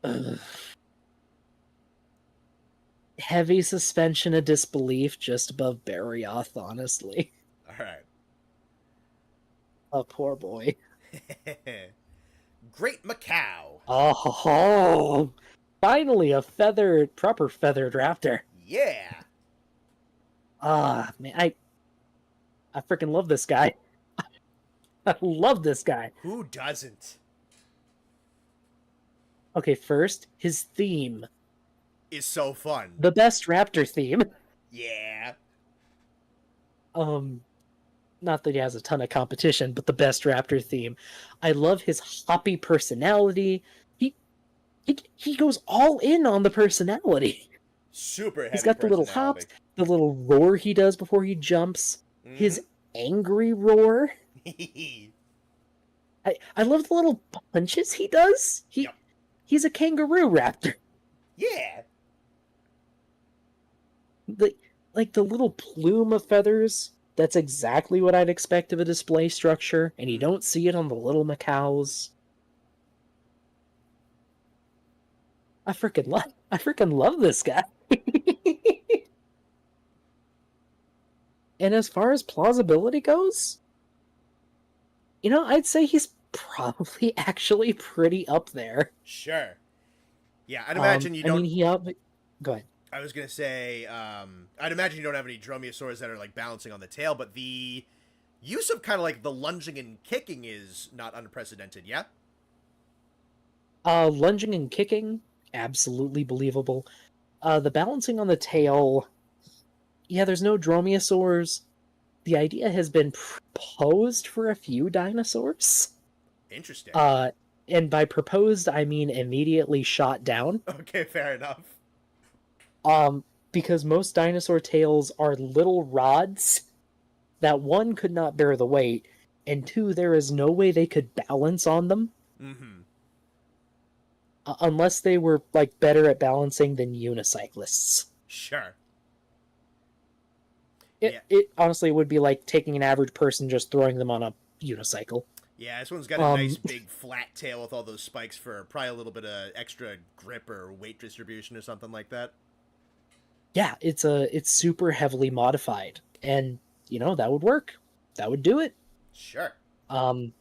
Ugh. Heavy suspension of disbelief just above Barioth, honestly. All right. Oh, poor boy. Great Macau. Oh, finally a proper feathered raptor. Yeah. Ah, man, I freaking love this guy. I love this guy. Who doesn't? Okay, first, his theme. Is so fun. The best raptor theme. Yeah. Not that he has a ton of competition, but the best raptor theme. I love his hoppy personality. He goes all in on the personality. Super heavy He's got the little hops, the little roar he does before he jumps, his angry roar. I love the little punches he does. He's a kangaroo raptor. Yeah. Like the little plume of feathers, that's exactly what I'd expect of a display structure, and you don't see it on the little macaws. I freaking love this guy. And as far as plausibility goes, I'd say he's probably actually pretty up there. Sure. Yeah, I'd imagine you don't. I mean, go ahead. I was gonna say, I'd imagine you don't have any dromaeosaurs that are like balancing on the tail, but the use of kind of like the lunging and kicking is not unprecedented. Yeah. Lunging and kicking, absolutely believable. The balancing on the tail, yeah, there's no dromaeosaurs. The idea has been proposed for a few dinosaurs. Interesting. And by proposed, I mean immediately shot down. Okay, fair enough. Because most dinosaur tails are little rods that one could not bear the weight, and two, there is no way they could balance on them. Mm-hmm. Unless they were like better at balancing than unicyclists. Sure. It honestly would be like taking an average person just throwing them on a unicycle. Yeah, this one's got a nice big flat tail with all those spikes for probably a little bit of extra grip or weight distribution or something like that. Yeah, it's super heavily modified, and that would work. That would do it. Sure. In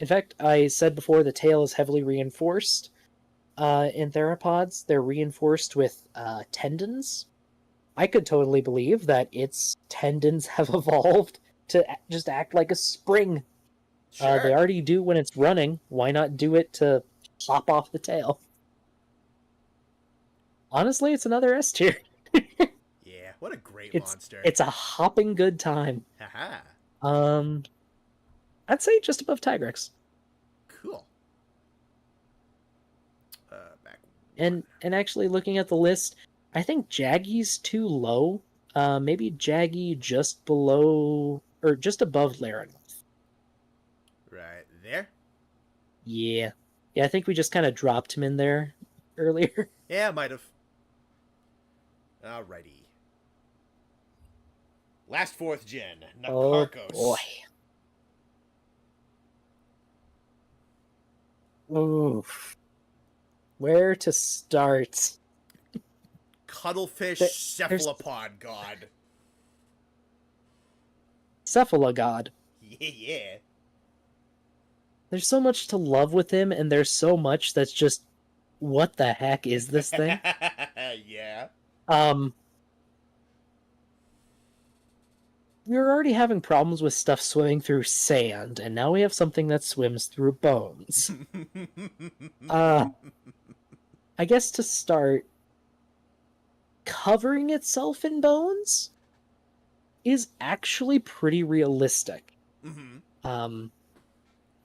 fact, I said before the tail is heavily reinforced. In theropods, they're reinforced with tendons. I could totally believe that its tendons have evolved to just act like a spring. Sure. They already do when it's running. Why not do it to hop off the tail? Honestly, it's another S tier. Yeah, what a great monster. It's a hopping good time. Haha. I'd say just above Tigrex. Cool. Back. And actually looking at the list, I think Jaggy's too low. Maybe Jaggy just below or just above Larinoth. Right there. Yeah. Yeah, I think we just kind of dropped him in there earlier. Yeah, might have. Alrighty. Last fourth gen, Oh boy. Nakarkos. Oof. Where to start? Cuttlefish There's cephalopod god. Cephalogod. Yeah, yeah. There's so much to love with him, and there's so much that's just, what the heck is this thing? Yeah. Um, we were already having problems with stuff swimming through sand, and now we have something that swims through bones. Uh, I guess to start, covering itself in bones is actually pretty realistic. Mm-hmm. Um,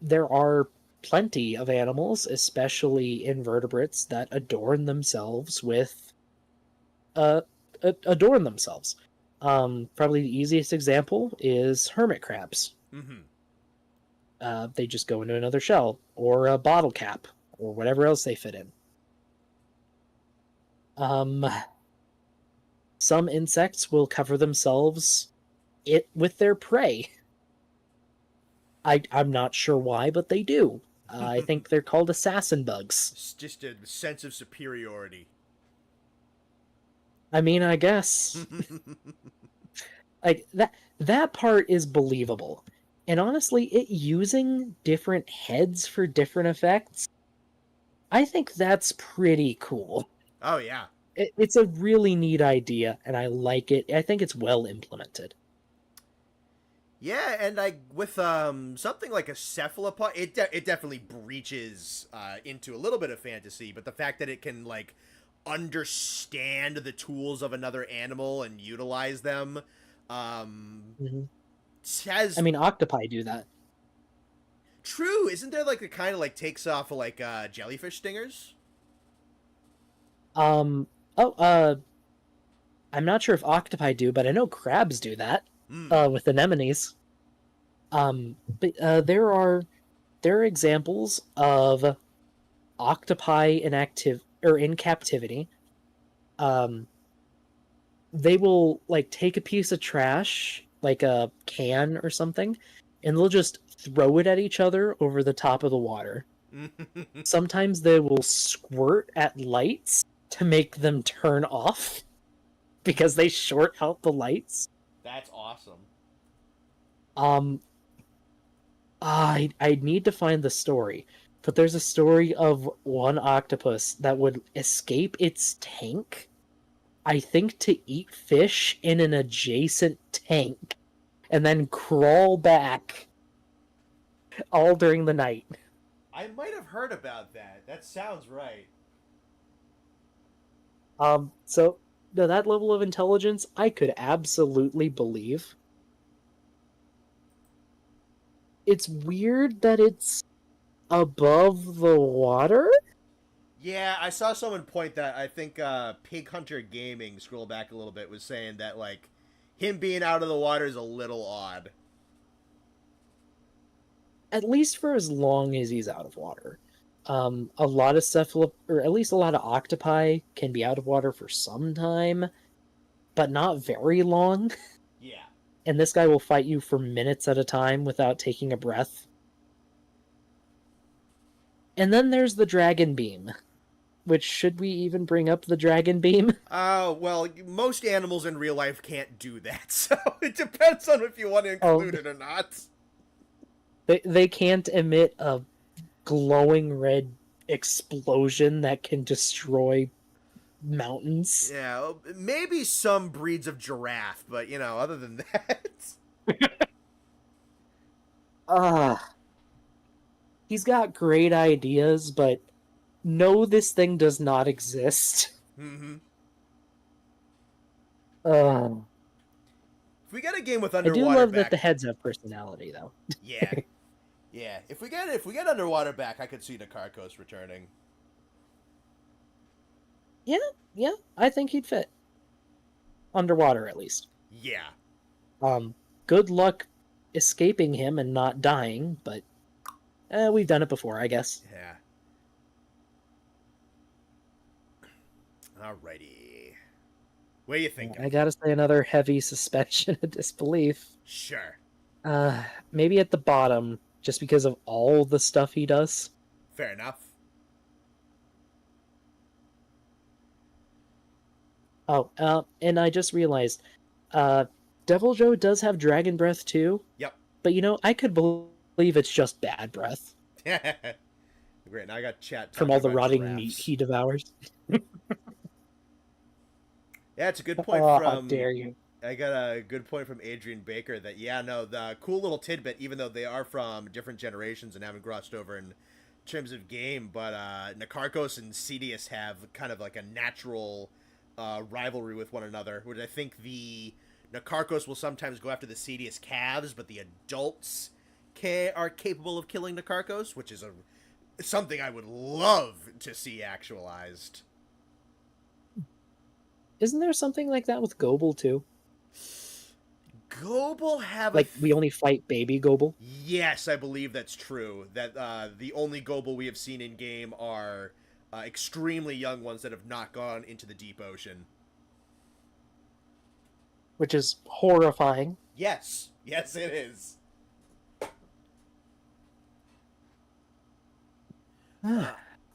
there are plenty of animals, especially invertebrates, that adorn themselves with adorn themselves. Probably the easiest example is hermit crabs. Mm-hmm. They just go into another shell or a bottle cap or whatever else they fit in. Um, some insects will cover themselves with their prey. I'm not sure why, but they do. I think they're called assassin bugs. It's just a sense of superiority. I mean, I guess like that part is believable. And honestly, it using different heads for different effects, I think that's pretty cool. Oh, yeah. It's a really neat idea, and I like it. I think it's well implemented. Yeah, and with something like a cephalopod, it definitely breaches into a little bit of fantasy, but the fact that it can like understand the tools of another animal and utilize them Mm-hmm. has I mean, octopi do that. true. Isn't there like a kind of like takes off of like jellyfish stingers? Um. Oh. I'm not sure if octopi do, but I know crabs do that. Hmm. With anemones. But there are examples of octopi in captivity. Um, they will like take a piece of trash, like a can or something, and they'll just throw it at each other over the top of the water. Sometimes they will squirt at lights to make them turn off because they short out the lights. That's awesome. Um, I need to find the story, but there's a story of one octopus that would escape its tank, I think to eat fish in an adjacent tank, and then crawl back all during the night. I might have heard about that. That sounds right. So no, that level of intelligence, I could absolutely believe. It's weird that it's above the water. Yeah, I saw someone point that. I think Pig Hunter Gaming, scroll back a little bit, was saying that like him being out of the water is a little odd. At least for as long as he's out of water. A lot of or at least a lot of octopi can be out of water for some time, but not very long. Yeah. And this guy will fight you for minutes at a time without taking a breath. And then there's the dragon beam. Which, should we even bring up the dragon beam? Well, most animals in real life can't do that, so it depends on if you want to include it or not. They can't emit a glowing red explosion that can destroy mountains. Yeah, maybe some breeds of giraffe, but you know, other than that. He's got great ideas, but no, this thing does not exist. Mm-hmm. Uh, If we get a game with I do underwater love back, that the heads have personality, though. yeah, yeah. If we get underwater back, I could see the Carcos returning. Yeah, I think he'd fit. underwater at least. Yeah. Good luck escaping him and not dying, but we've done it before, I guess. Yeah. Alrighty. What are you thinking? I gotta say another heavy suspension of disbelief. Sure. Maybe at the bottom, just because of all the stuff he does. Fair enough. Oh, and I just realized, Devil Joe does have dragon breath too, Yep. but I could believe it's just bad breath Great. Now I got chat from talking all the about rotting meat giraffes. he devours. Yeah, it's a good point Oh, how from. dare you! I got a good point from Adrian Baker that yeah, no, the cool little tidbit, even though they are from different generations and haven't crossed over in terms of game, but Nakarkos and Cedius have kind of like a natural rivalry with one another, which I think the Nakarkos will sometimes go after the Cedius calves, but the adults are capable of killing Nakarkos, which is something I would love to see actualized. Isn't there something like that with Goble too? Goble have Like we only fight baby Goble. Yes, I believe that's true. That the only Goble we have seen in game are extremely young ones that have not gone into the deep ocean. Which is horrifying. Yes, yes, it is.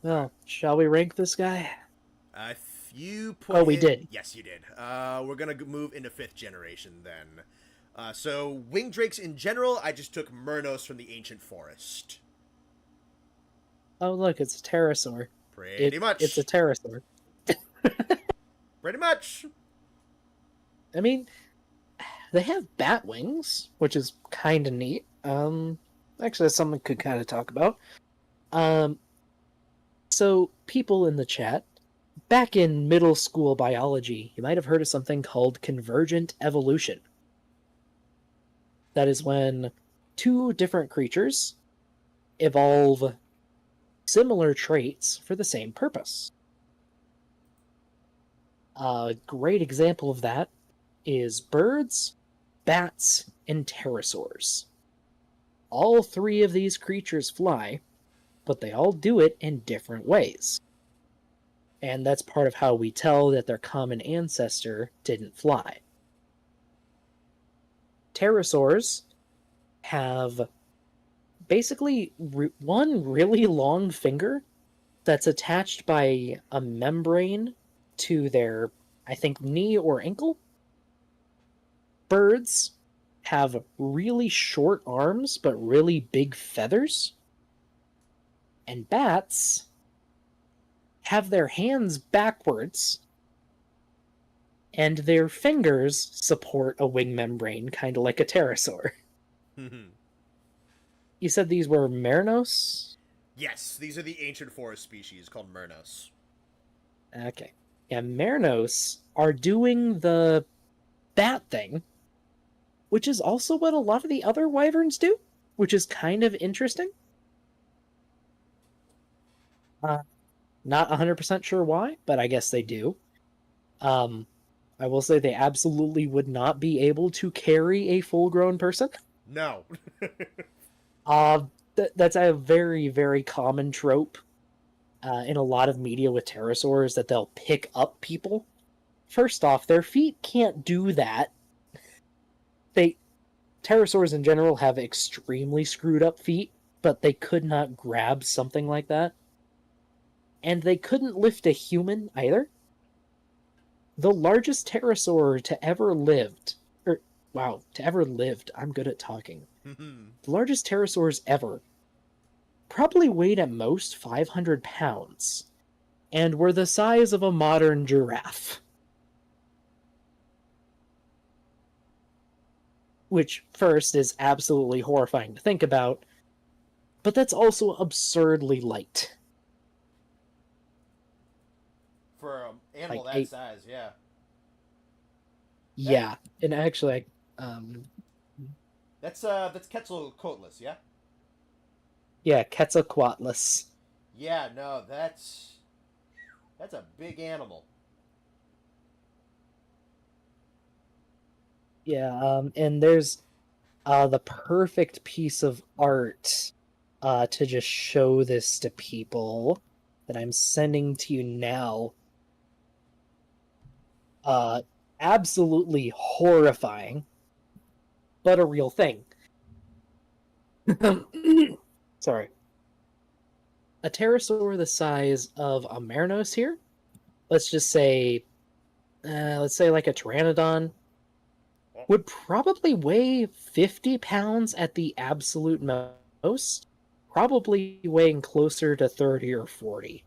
Well, shall we rank this guy? If you put Oh, we did. Yes, you did. We're gonna move into 5th generation then. So winged drakes in general, I just took Murnos from the ancient forest. Oh, look, it's a pterosaur. Pretty much. It's a pterosaur. Pretty much. I mean, they have bat wings, which is kind of neat. Actually, that's something we could kind of talk about. So people in the chat, back in middle school biology, you might have heard of something called convergent evolution. That is when two different creatures evolve similar traits for the same purpose. A great example of that is birds, bats, and pterosaurs. All three of these creatures fly, but they all do it in different ways. And that's part of how we tell that their common ancestor didn't fly. Pterosaurs have basically one really long finger that's attached by a membrane to their, I think, knee or ankle. Birds have really short arms but really big feathers. And bats have their hands backwards and their fingers support a wing membrane, kind of like a pterosaur. You said these were Merinos? Yes, these are the ancient forest species called Murnos. Okay. Yeah, Merinos are doing the bat thing, which is also what a lot of the other wyverns do, which is kind of interesting. Not 100% sure why, but I guess they do. I will say they absolutely would not be able to carry a full-grown person. No. That's a very, very common trope in a lot of media with pterosaurs, that they'll pick up people. First off, their feet can't do that. Pterosaurs in general have extremely screwed up feet, but they could not grab something like that. And they couldn't lift a human either. The largest pterosaur to ever lived, I'm good at talking. The largest pterosaurs ever probably weighed at most 500 pounds and were the size of a modern giraffe. Which, first, is absolutely horrifying to think about, but that's also absurdly light. For an animal Like that size, yeah. Yeah, and actually, That's Quetzalcoatlus, yeah? yeah, Quetzalcoatlus. Yeah, no, that's a big animal. And there's the perfect piece of art to just show this to people that I'm sending to you now. Absolutely horrifying, but a real thing. Sorry. A pterosaur the size of a Meranos here, let's just say, like a pteranodon, would probably weigh 50 pounds at the absolute most, probably weighing closer to 30 or 40.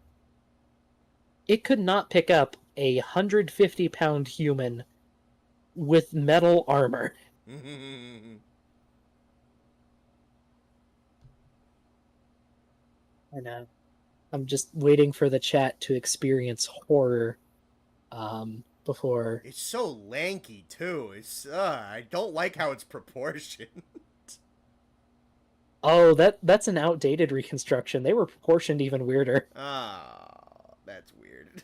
It could not pick up a 150-pound human with metal armor. And I'm just waiting for the chat to experience horror before. It's so lanky too. It's I don't like how it's proportioned. Oh, that's an outdated reconstruction. They were proportioned even weirder. Ah, that's weird.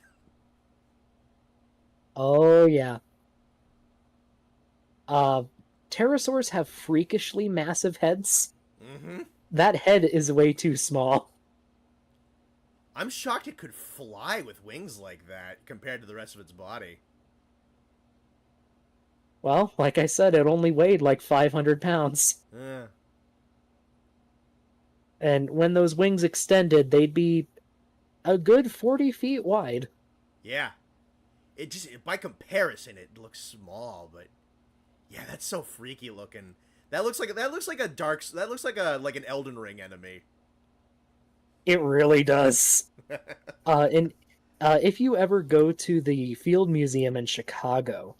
Oh yeah. Pterosaurs have freakishly massive heads. Mm-hmm. That head is way too small. I'm shocked it could fly with wings like that compared to the rest of its body. Well, like I said, it only weighed like 500 pounds. And when those wings extended, they'd be a good 40 feet wide. Yeah. By comparison, it looks small, but yeah, that's so freaky looking. That looks like an Elden Ring enemy. It really does. And if you ever go to the Field Museum in Chicago,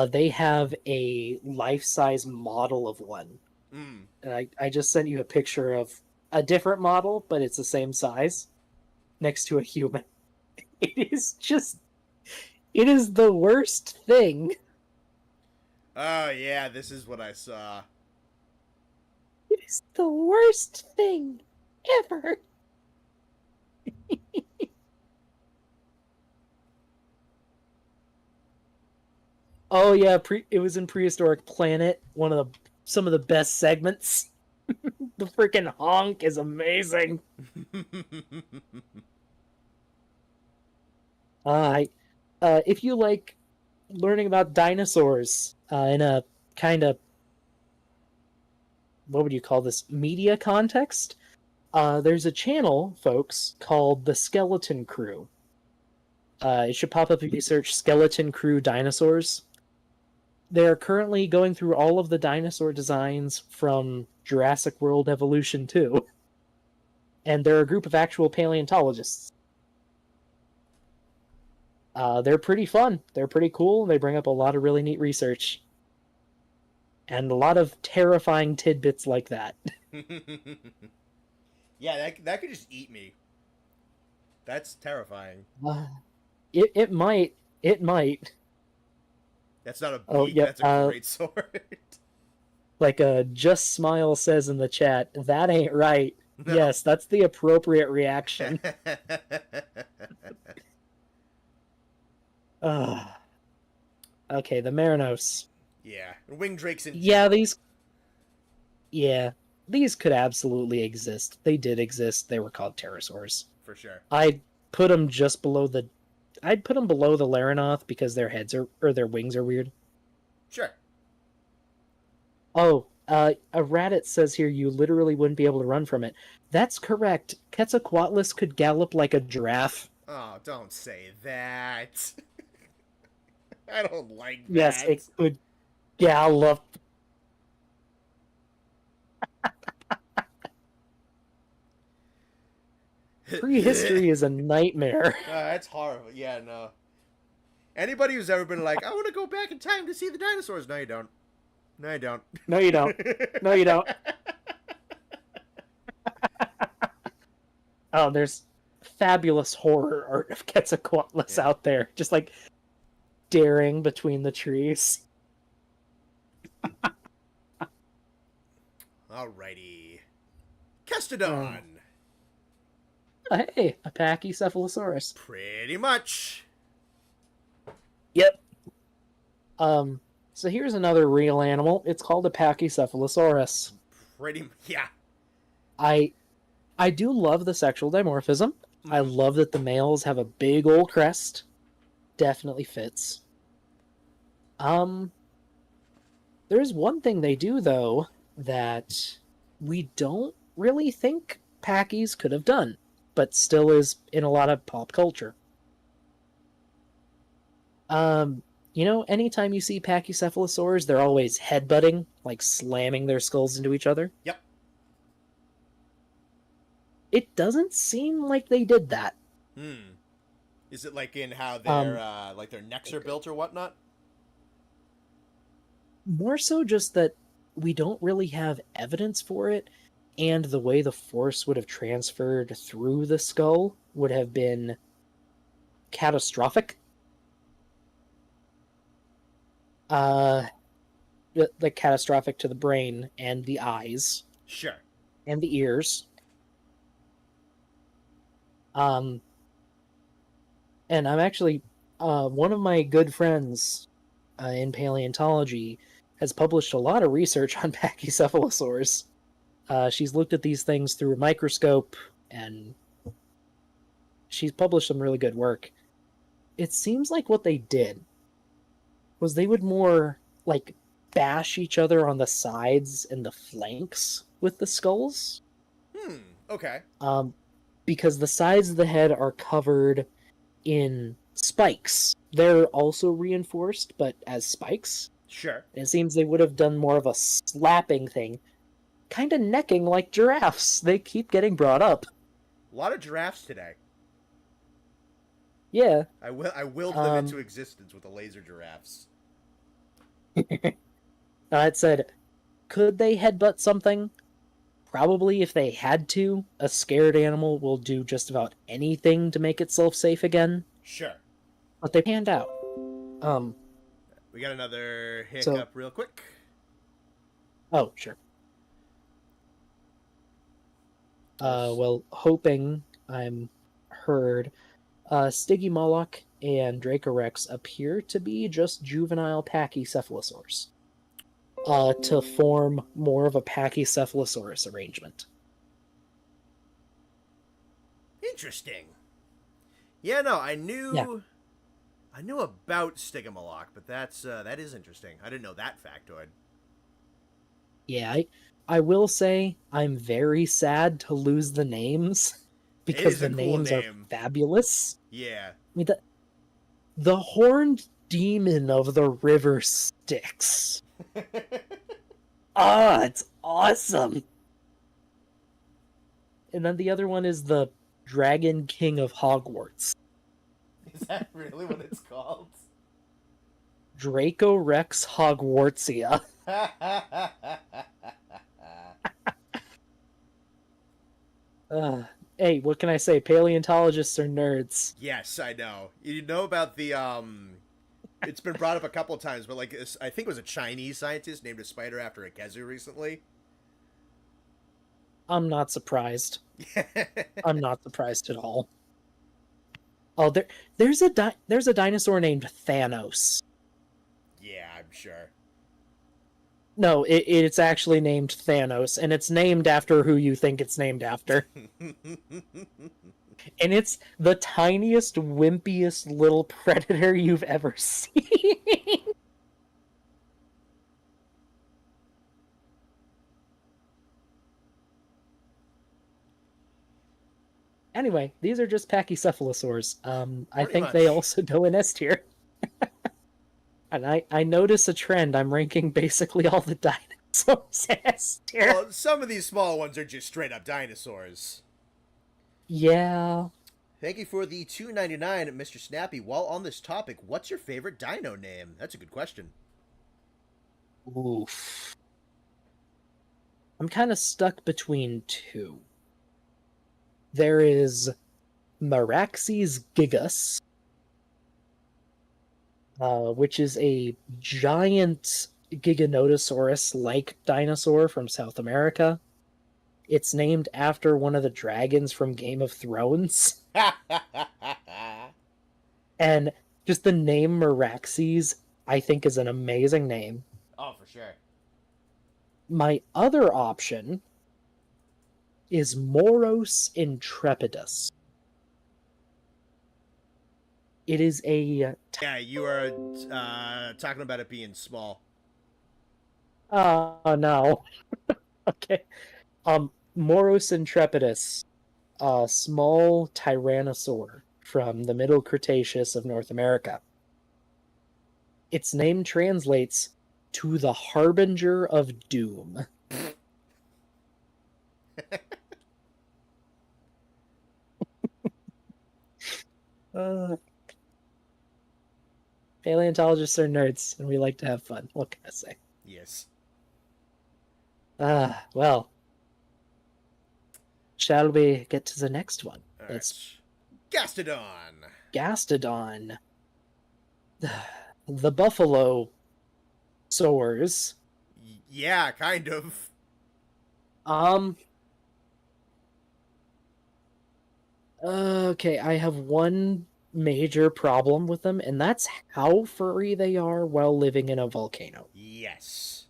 they have a life-size model of one. And I just sent you a picture of a different model, but it's the same size, next to a human. It is the worst thing. Oh yeah, this is what I saw. It is the worst thing ever. Oh yeah, it was in Prehistoric Planet, some of the best segments. The freaking honk is amazing. If you like learning about dinosaurs in a kind of, what would you call this, media context, there's a channel, folks, called the Skeleton Crew. It should pop up if you search Skeleton Crew Dinosaurs. They're currently going through all of the dinosaur designs from Jurassic World Evolution 2. And they're a group of actual paleontologists. They're pretty fun. They're pretty cool. They bring up a lot of really neat research. And a lot of terrifying tidbits like that. Yeah, that could just eat me. That's terrifying. It might. It might. That's not a beak, oh, yep, that's a great sword. Like Just Smile says in the chat, that ain't right. No. Yes, that's the appropriate reaction. Okay, the Meranos. Yeah, winged drakes in these could absolutely exist. They did exist. They were called pterosaurs. For sure. I'd put them below the Laranoth because their their wings are weird. Sure. Oh, a Radit says here you literally wouldn't be able to run from it. That's correct. Quetzalcoatlus could gallop like a giraffe. Oh, don't say that. I don't like that. Yes, it could gallop. Prehistory is a nightmare. That's horrible. Yeah, no. Anybody who's ever been like, I want to go back in time to see the dinosaurs. No, you don't. No, you don't. No, you don't. No, you don't. Oh, there's fabulous horror art of Quetzalcoatlus out there. Just like daring between the trees. Alrighty. Kestodon. Hey, a Pachycephalosaurus. Pretty much. Yep. So here's another real animal. It's called a Pachycephalosaurus. Yeah. I I do love the sexual dimorphism. I Mhm. love that the males have a big old crest. Definitely fits. Um, there's one thing they do though that we don't really think Packies could have done, but still is in a lot of pop culture. Um, anytime you see pachycephalosaurs, they're always headbutting, like slamming their skulls into each other. Yep. It doesn't seem like they did that. Hmm. Is it like in how Um, their necks are built or whatnot? More so just that we don't really have evidence for it, and the way the force would have transferred through the skull would have been catastrophic. Uh, like catastrophic to the brain and the eyes Sure. and the ears. Um, and I'm actually one of my good friends in paleontology has published a lot of research on pachycephalosaurs. She's looked at these things through a microscope and she's published some really good work. It seems like what they did was they would more like bash each other on the sides and the flanks with the skulls. Hmm. Okay. Um, because the sides of the head are covered in spikes. They're also reinforced, but as spikes. Sure. And it seems they would have done more of a slapping thing, kind of necking like giraffes. They keep getting brought up. A lot of giraffes today. Yeah. I willed them into existence with the laser giraffes. It said, could they headbutt something? Probably if they had to. A scared animal will do just about anything to make itself safe again. Sure. But they panned out. We got another hiccup So, real quick. oh, sure. Well, hoping I'm heard, Stygimoloch and Dracorex appear to be just juvenile pachycephalosaurs. To form more of a pachycephalosaurus arrangement. Interesting. Yeah, no, I Yeah. knew about Stygimoloch, but that is interesting. I didn't know that factoid. Yeah, I will say I'm very sad to lose the names It because is the a cool names are name. fabulous. Yeah. I mean, the horned demon of the river Styx. Ah, it's awesome. And then the other one is the Dragon King of Hogwarts. Is that really what it's called? Draco Rex Hogwartsia. Hey, what can I say? Paleontologists are nerds. Yes, I know. You know about the it's been brought up a couple times, but like I think it was a Chinese scientist named a spider after a Gezu recently. I'm not surprised. I'm not surprised at all. Oh, there's a dinosaur named Thanos. Yeah, I'm sure. No, it's actually named Thanos, and it's named after who you think it's named after. And it's the tiniest, wimpiest little predator you've ever seen. Anyway, these are just pachycephalosaurs. I Pretty think they much. also go in S tier. And I notice a trend. I'm ranking basically all the dinosaurs in S tier. Well, some of these small ones are just straight up dinosaurs. Yeah. Thank you for the $2.99, Mr. Snappy. While on this topic, what's your favorite dino name? That's a good question. Oof. I'm kind of stuck between two. There is Meraxes gigas, which is a giant Giganotosaurus-like dinosaur from South America. It's named after one of the dragons from Game of Thrones. And just the name Meraxes I think is an amazing name. Oh, for sure. My other option is Moros intrepidus. It is a Yeah, you are talking about it being small. no. Okay. Moros intrepidus, a small tyrannosaur from the Middle Cretaceous of North America. Its name translates to the Harbinger of Doom. Uh, Paleontologists are nerds, and we like to have fun. What can I say? Yes. Well, shall we get to the next one? All It's right. Gastodon. Gastodon. The buffalo soars. Yeah, kind of. Um, okay, I have one major problem with them, and that's how furry they are while living in a volcano. Yes.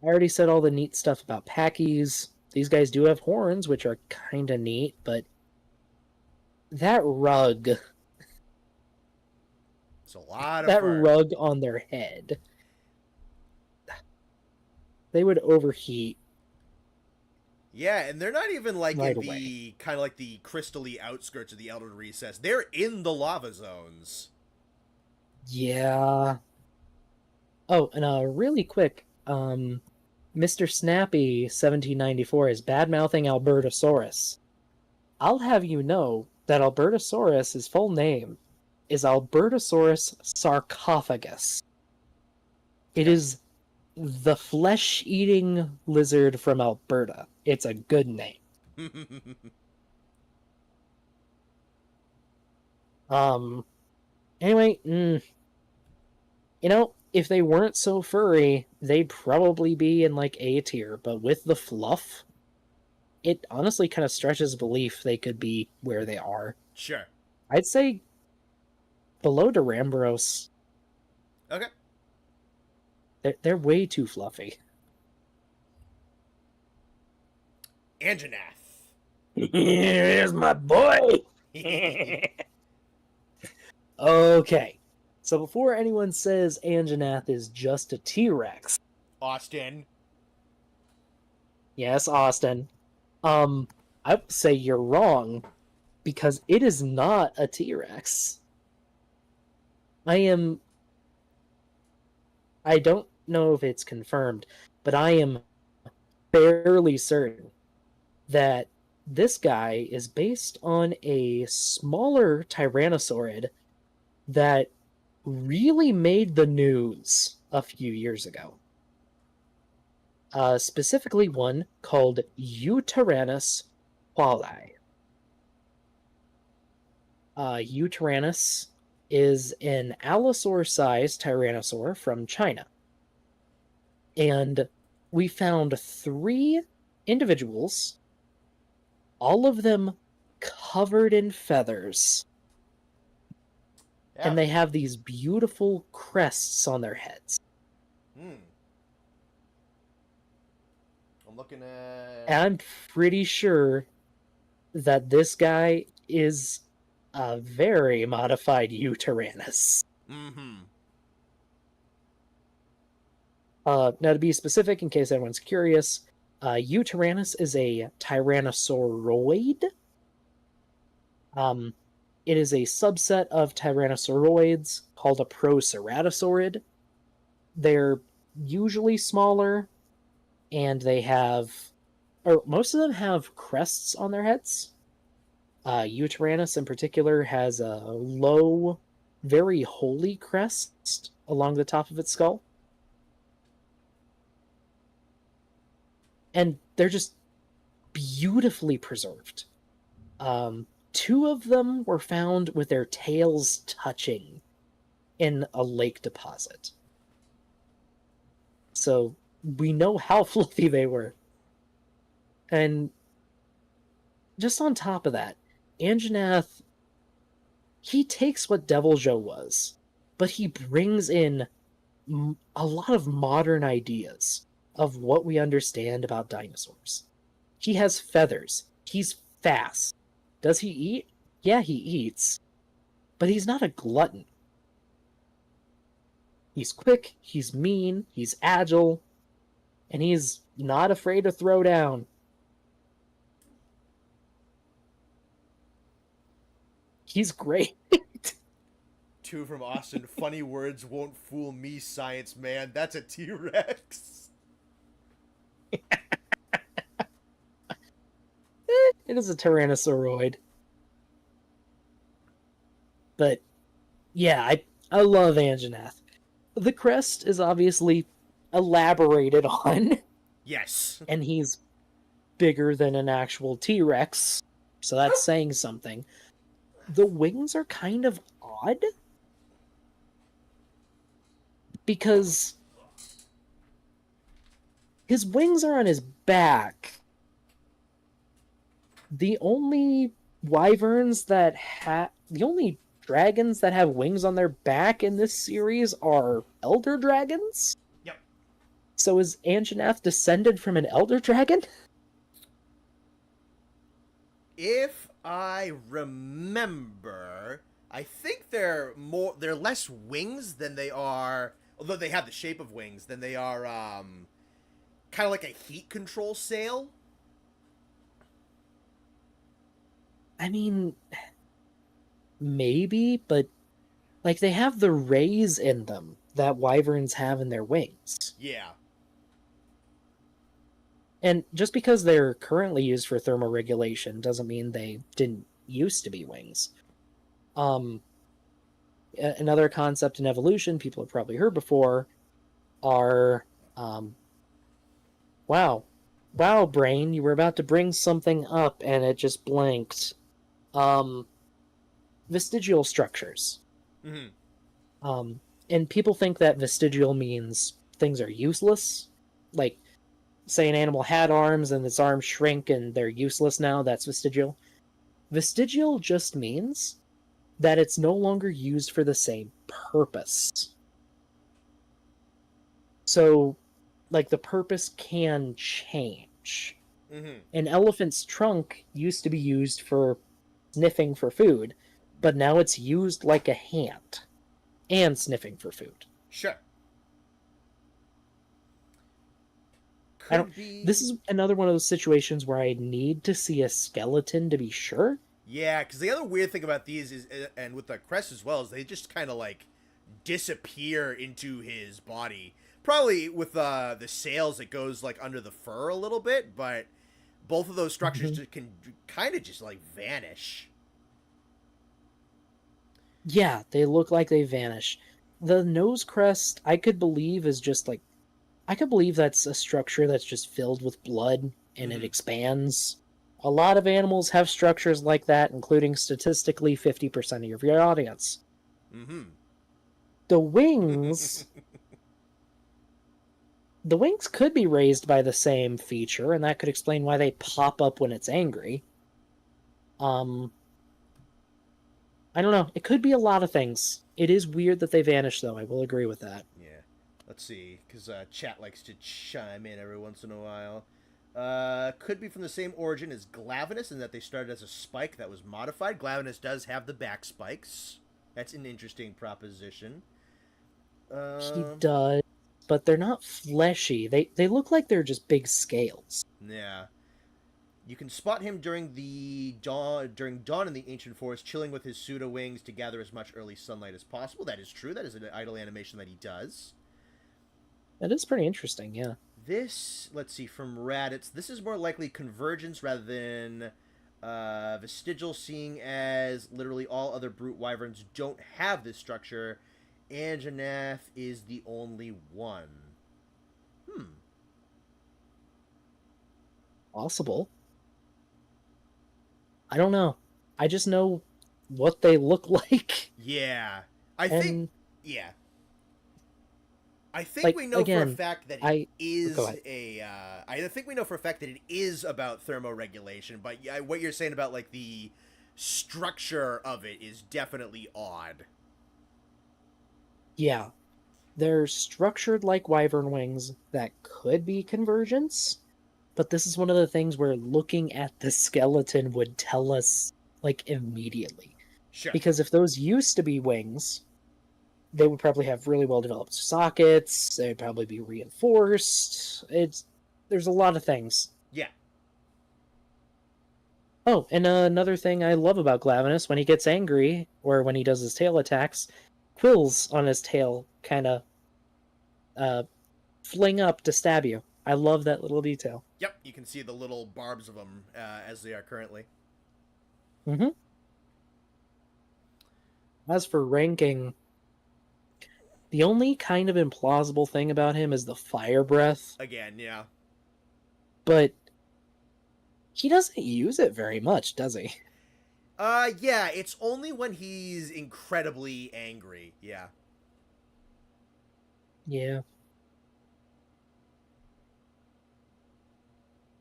I already said all the neat stuff about packies. These guys do have horns, which are kind of neat, but that rug, It's a lot of that fur. rug on their head, they would overheat Yeah, and they're not even like right in away. the kind of like the crystally outskirts of the Elder Recess. They're in the lava zones. Yeah. Oh, and really quick, Mr. Snappy 1794 is bad-mouthing Albertosaurus. I'll have you know that Albertosaurus' full name is Albertosaurus sarcophagus. It is the flesh-eating lizard from Alberta. It's a good name. Um, anyway, if they weren't so furry, they'd probably be in like A tier, but with the fluff, it honestly kind of stretches belief they could be where they are. Sure. I'd say below Durambros. Okay. They're way too fluffy. Anjanath. Here's my boy! Okay. So before anyone says Anjanath is just a T-Rex, Austin. yes, Austin, I would say you're wrong, because it is not a T-Rex. I don't know if it's confirmed, but I am fairly certain that this guy is based on a smaller Tyrannosaurid that really made the news a few years ago. Specifically one called Eutyrannus quali. Eutyrannus is an allosaur-sized tyrannosaur from China. And we found 3 individuals, all of them covered in feathers. Yeah. And they have these beautiful crests on their heads. I'm looking at... And I'm pretty sure that this guy is a very modified Eutyrannus. Mm-hmm. Now, to be specific, in case anyone's curious, Eutyrannus is a tyrannosauroid. It is a subset of tyrannosauroids called a proceratosaurid. They're usually smaller, and they have, or most of them have crests on their heads. Eutyrannus in particular has a low, very holy crest along the top of its skull. And they're just beautifully preserved. 2 of them were found with their tails touching in a lake deposit. So we know how fluffy they were. And just on top of that, Anjanath, he takes what Deviljho was, but he brings in a lot of modern ideas of what we understand about dinosaurs. He has feathers. He's fast. Does he eat? Yeah, he eats. But he's not a glutton. He's quick, he's mean, he's agile, and he's not afraid to throw down. He's great. Two from Austin. Funny words won't fool me, science man. That's a T-Rex. It is a Tyrannosauroid. But yeah, I love Anjanath. The crest is obviously elaborated on, Yes. and he's bigger than an actual T-Rex, so that's saying something. The wings are kind of odd, because his wings are on his back. The only wyverns that the only dragons that have wings on their back in this series are elder dragons. Yep. So is Anjanath descended from an elder dragon? If I remember, I think they're less wings than they are, although they have the shape of wings, than they are kind of like a heat control sail. I mean, maybe, but like they have the rays in them that wyverns have in their wings. Yeah. And just because they're currently used for thermoregulation doesn't mean they didn't used to be wings. Another concept in evolution people have probably heard before are, wow, brain, you were about to bring something up and it just blanked. Vestigial structures. Mm-hmm. And people think that vestigial means things are useless. Like, say an animal had arms and its arms shrink and they're useless now, that's vestigial. Vestigial just means that it's no longer used for the same purpose. So, like, the purpose can change. Mm-hmm. An elephant's trunk used to be used for sniffing for food, but now it's used like a hand and sniffing for food. Sure. This is another one of those situations where I need to see a skeleton to be sure. Yeah, because the other weird thing about these is, and with the crest as well, is they just kind of like disappear into his body. Probably with the sails, it goes like under the fur a little bit, but both of those structures just can kind of just like vanish. Yeah, they look like they vanish. The nose crest, I could believe, is just like, I could believe that's a structure that's just filled with blood and it expands. A lot of animals have structures like that, including statistically 50% of your audience. Mm-hmm. The wings... the wings could be raised by the same feature, and that could explain why they pop up when it's angry. I don't know. It could be a lot of things. It is weird that they vanish, though. I will agree with that. Yeah. Let's see, because chat likes to chime in every once in a while. Could be from the same origin as Glavenus, in that they started as a spike that was modified. Glavenus does have the back spikes. That's an interesting proposition. He does, but they're not fleshy. They look like they're just big scales. Yeah. You can spot him during dawn in the ancient forest, chilling with his pseudo wings to gather as much early sunlight as possible. That is true. That is an idle animation that he does. That is pretty interesting, yeah. This, let's see, from Raditz, this is more likely convergence rather than vestigial, seeing as literally all other brute wyverns don't have this structure. Anjanath is the only one. Possible. I don't know. I just know what they look like. Yeah. I think we know again, for a fact that it is I think we know for a fact that it is about thermoregulation, but what you're saying about like the structure of it is definitely odd. Yeah. They're structured like wyvern wings that could be convergence, but this is one of the things where looking at the skeleton would tell us, like, immediately. Sure. Because if those used to be wings, they would probably have really well developed sockets, they'd probably be reinforced. There's a lot of things. Yeah. Oh, and another thing I love about Glavenus, when he gets angry, or when he does his tail attacks, quills on his tail kind of fling up to stab you. I love that little detail. Yep, you can see the little barbs of them as they are currently. Mm-hmm. As for ranking, the only kind of implausible thing about him is the fire breath, Again, yeah. but he doesn't use it very much, does he? Yeah, it's only when he's incredibly angry, yeah. Yeah.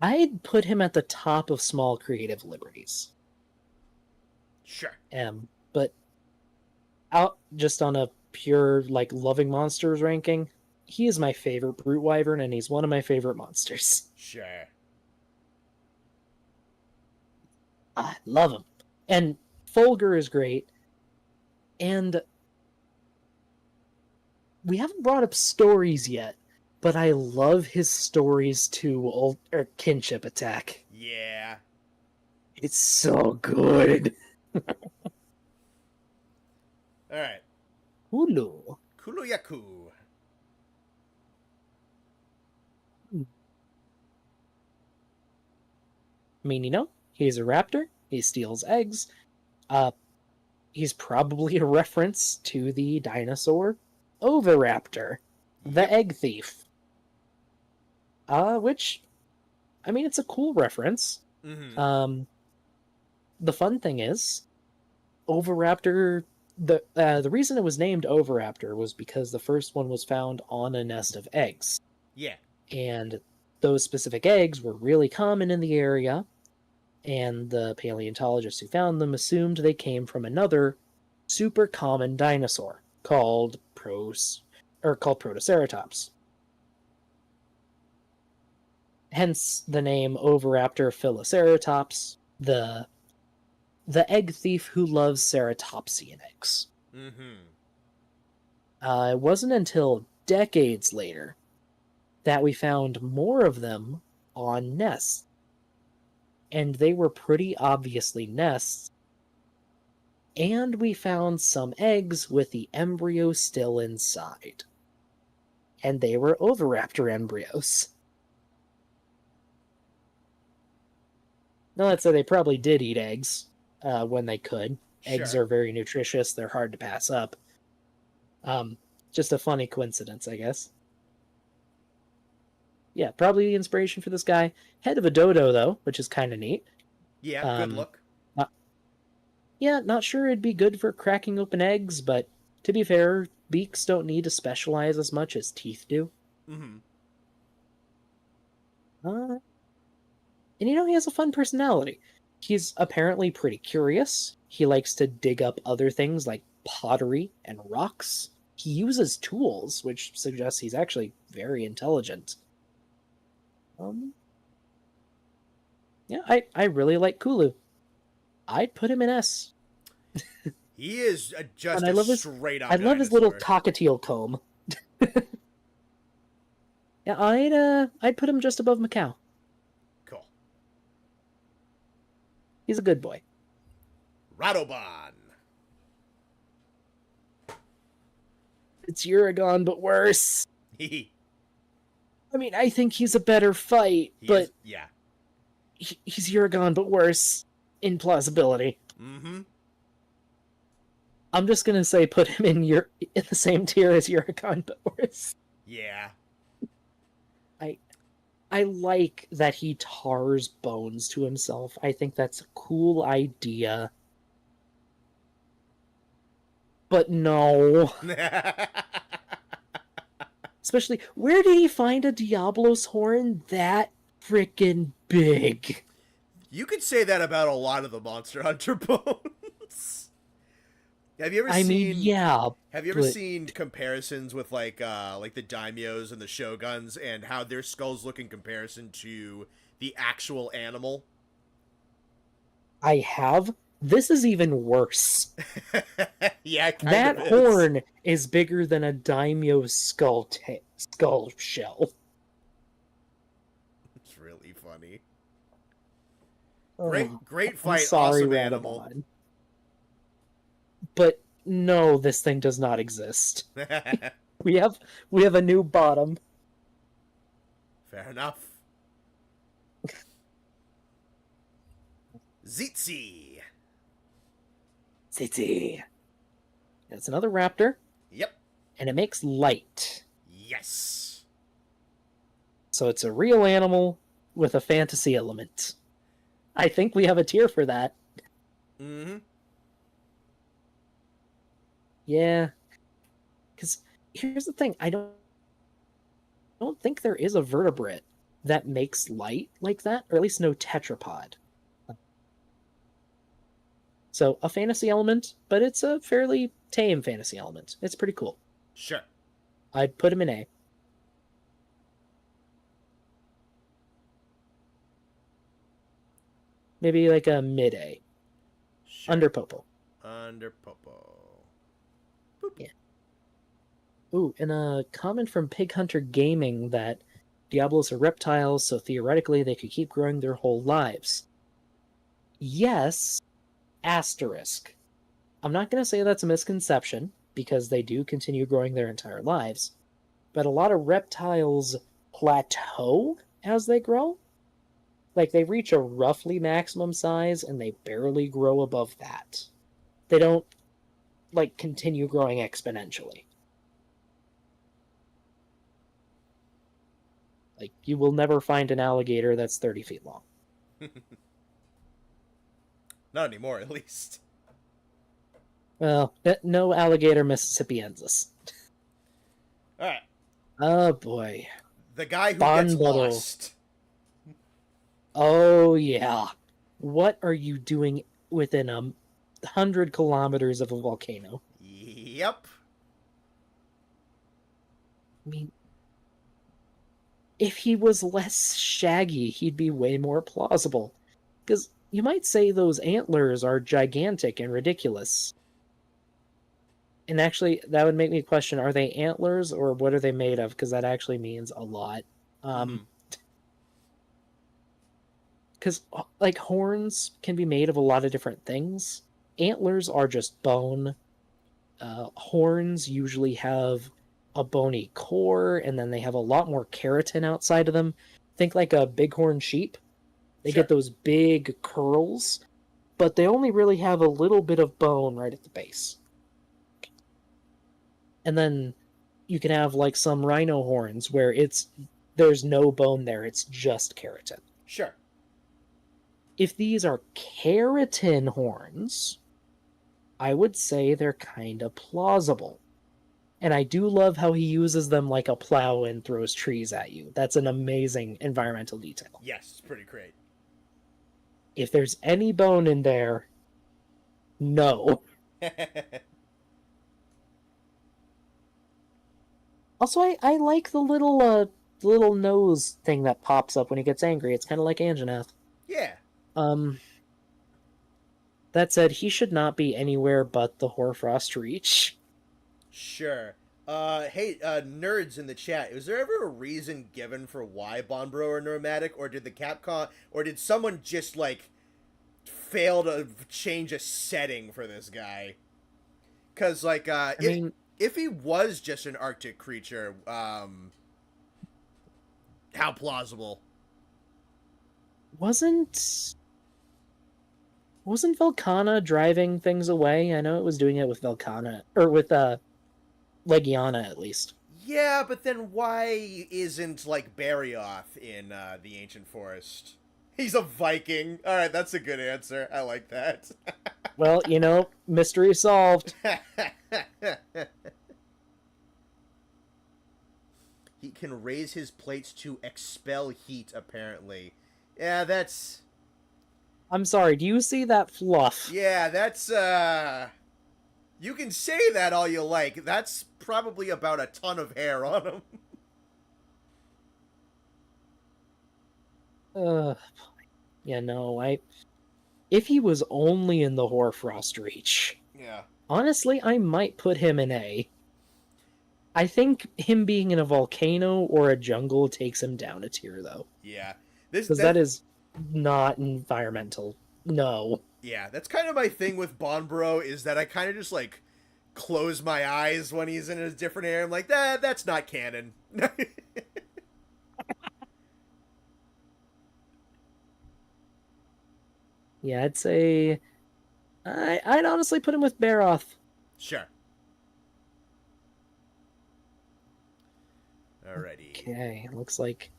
I'd put him at the top of small creative liberties. Sure. But out just on a pure, like, loving monsters ranking, he is my favorite brute wyvern, and he's one of my favorite monsters. Sure. I love him. And Fulgur is great. And we haven't brought up stories yet, but I love his stories to kinship attack. Yeah. It's so good. Alright. Hulu. Kuluyaku. I mean, he's a raptor. He steals eggs. He's probably a reference to the dinosaur Oviraptor, the egg thief. Which, I mean, it's a cool reference. Mm-hmm. The fun thing is, Oviraptor. The reason it was named Oviraptor was because the first one was found on a nest of eggs. Yeah. And those specific eggs were really common in the area, and the paleontologists who found them assumed they came from another super common dinosaur called Protoceratops. Hence the name Oviraptor Philoceratops, the egg thief who loves ceratopsian eggs. Mm-hmm. It wasn't until decades later that we found more of them on nests. And they were pretty obviously nests. And we found some eggs with the embryo still inside. And they were Oviraptor embryos. Now, let's say they probably did eat eggs when they could. Sure. Eggs are very nutritious. They're hard to pass up. Just a funny coincidence, I guess. Yeah, probably the inspiration for this guy. Head of a dodo, though, which is kind of neat. Yeah, good look. Not sure it'd be good for cracking open eggs, but to be fair, beaks don't need to specialize as much as teeth do. Mm-hmm. And he has a fun personality. He's apparently pretty curious. He likes to dig up other things like pottery and rocks. He uses tools, which suggests he's actually very intelligent. Yeah, I really like Kulu. I'd put him in S. He is just And I love straight up I love his little dinosaur. cockatiel comb. Yeah, I'd put him just above Macau. Cool. He's a good boy. Radoban. It's Uragon, but worse. He I mean, I think he's a better fight, but is, yeah. he's Uragon, but worse in plausibility. Mm-hmm. I'm just gonna say put him in the same tier as Uragon, but worse. Yeah. I like that he tars bones to himself. I think that's a cool idea. But no. Especially, where did he find a Diablos horn that frickin' big? You could say that about a lot of the Monster Hunter bones. Have you ever I mean, seen yeah, Have you ever but seen comparisons with like the daimyos and the shoguns and how their skulls look in comparison to the actual animal? I have. This is even worse. Yeah, it kind That of is. horn is bigger than a daimyo skull shell. It's really funny. Oh, Great I'm fight, sorry, awesome animal. Radamon. But no, this thing does not exist. Fair We have we have a new bottom. enough. Zitzi. City. It's another raptor, Yep. and it makes light. Yes. So it's a real animal with a fantasy element. I think we have a tier for that. Mm-hmm. Yeah. Because here's the thing, I don't think there is a vertebrate that makes light like that, or at least no tetrapod. So a fantasy element, but it's a fairly tame fantasy element. It's pretty cool. Sure. I'd put him in A. Maybe like a mid A. Sure. Under Popo. Under Popo. Yeah. Ooh, and a comment from Pig Hunter Gaming that Diablos are reptiles, so theoretically they could keep growing their whole lives. Yes, asterisk. I'm not going to say that's a misconception, because they do continue growing their entire lives, but a lot of reptiles plateau as they grow. Like, they reach a roughly maximum size, and they barely grow above that. They don't, like, continue growing exponentially. Like, you will never find an alligator that's 30 feet long. Not anymore, at least. Well, no alligator Mississippiensis. Alright. Oh boy. The guy who gets Bonbottle. lost. Oh yeah. What are you doing within 100 kilometers of a volcano? Yep. I mean, if he was less shaggy, he'd be way more plausible. Because you might say those antlers are gigantic and ridiculous. And actually, that would make me question, are they antlers or what are they made of? Because that actually means a lot. Because, like, horns can be made of a lot of different things. Antlers are just bone. Horns usually have a bony core, and then they have a lot more keratin outside of them. Think like a bighorn sheep. They Sure. get those big curls, but they only really have a little bit of bone right at the base. And then you can have like some rhino horns where there's no bone there, it's just keratin. Sure. If these are keratin horns, I would say they're kind of plausible. And I do love how he uses them like a plow and throws trees at you. That's an amazing environmental detail. Yes, it's pretty great. If there's any bone in there, no. Also, I like the little nose thing that pops up when he gets angry. It's kind of like Anjanath. Yeah. That said, he should not be anywhere but the Hoarfrost reach. Sure. Hey, nerds in the chat, was there ever a reason given for why Bonbro are nomadic, or did the Capcom, or did someone just, like, fail to change a setting for this guy? Because, like, if he was just an Arctic creature, how plausible? Wasn't Velkhana driving things away? I know it was doing it with Velkhana, or with Legiana at least. Yeah, but then why isn't, like, Barioth in the Ancient Forest? He's a Viking. Alright, that's a good answer. I like that. Well, mystery solved. He can raise his plates to expel heat, apparently. Yeah, that's I'm sorry, do you see that fluff? Yeah, that's, you can say that all you like. That's probably about a ton of hair on him. Uh, yeah, no, if he was only in the Hoarfrost reach, Yeah. honestly, I might put him in A. I think him being in a volcano or a jungle takes him down a tier, though. Yeah. Because that is not environmental. No. Yeah, that's kind of my thing with Bonbro is that I kind of just like close my eyes when he's in a different area. I'm like, that's not canon. Yeah, I'd say... I'd honestly put him with Baroth. Sure. Alrighty. Okay, looks like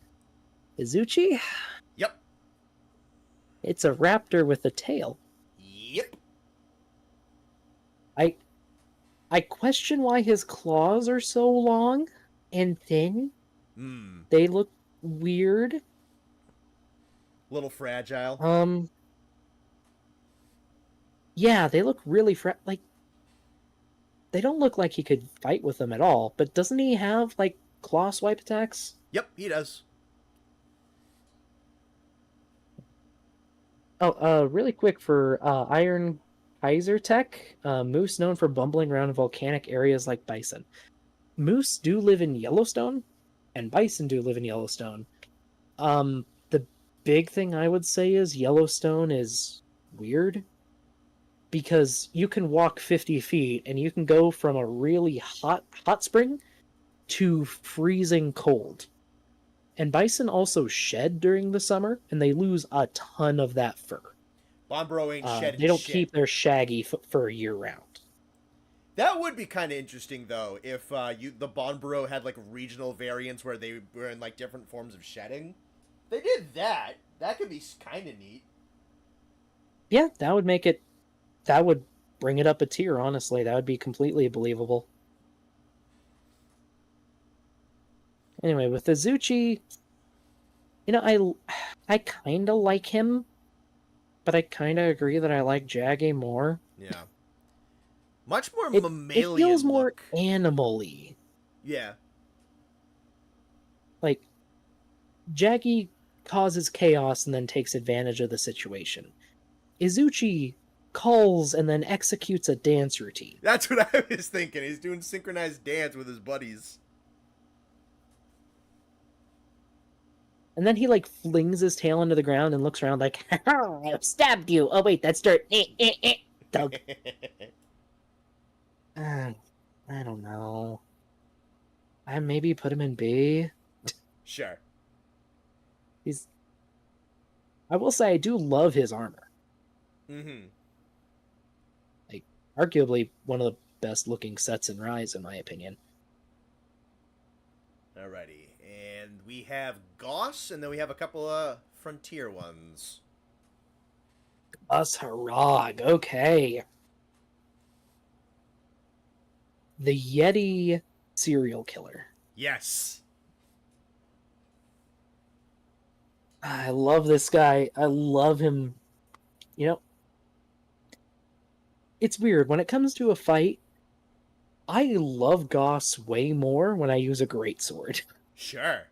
Izuchi? Yep. It's a raptor with a tail. Yep. I question why his claws are so long and thin. Hmm. They look weird. Little fragile. Yeah, they look really like they don't look like he could fight with them at all, but doesn't he have like claw swipe attacks? Yep, he does. Oh, really quick for Iron Kaiser Tech, moose known for bumbling around in volcanic areas like bison. Moose do live in Yellowstone, and bison do live in Yellowstone. The big thing I would say is Yellowstone is weird because you can walk 50 feet and you can go from a really hot spring to freezing cold. And bison also shed during the summer, and they lose a ton of that fur. Bonbro ain't shedding They don't shit. keep their shaggy fur year round. That would be kind of interesting, though, if the Bonbro had like regional variants where they were in like different forms of shedding. If they did that. That could be kind of neat. Yeah, that would make it. That would bring it up a tier. Honestly, that would be completely believable. Anyway, with Izuchi, I kind of like him, but I kind of agree that I like Jaggy more. Yeah. Much more It mammalian feels more look. animal-y. Yeah. Like, Jaggy causes chaos and then takes advantage of the situation. Izuchi calls and then executes a dance routine. That's what I was thinking. He's doing synchronized dance with his buddies. And then he, like, flings his tail into the ground and looks around like, ha, I've stabbed you. Oh, wait, that's dirt. Doug. I don't know. I maybe put him in B. Sure. I will say I do love his armor. Mm-hmm. Like, arguably one of the best looking sets in Rise, in my opinion. Alrighty. And we have Goss, and then we have a couple of Frontier ones. Us Harag, okay. The Yeti serial killer. Yes. I love this guy. I love him. It's weird. When it comes to a fight, I love Goss way more when I use a greatsword. Sure.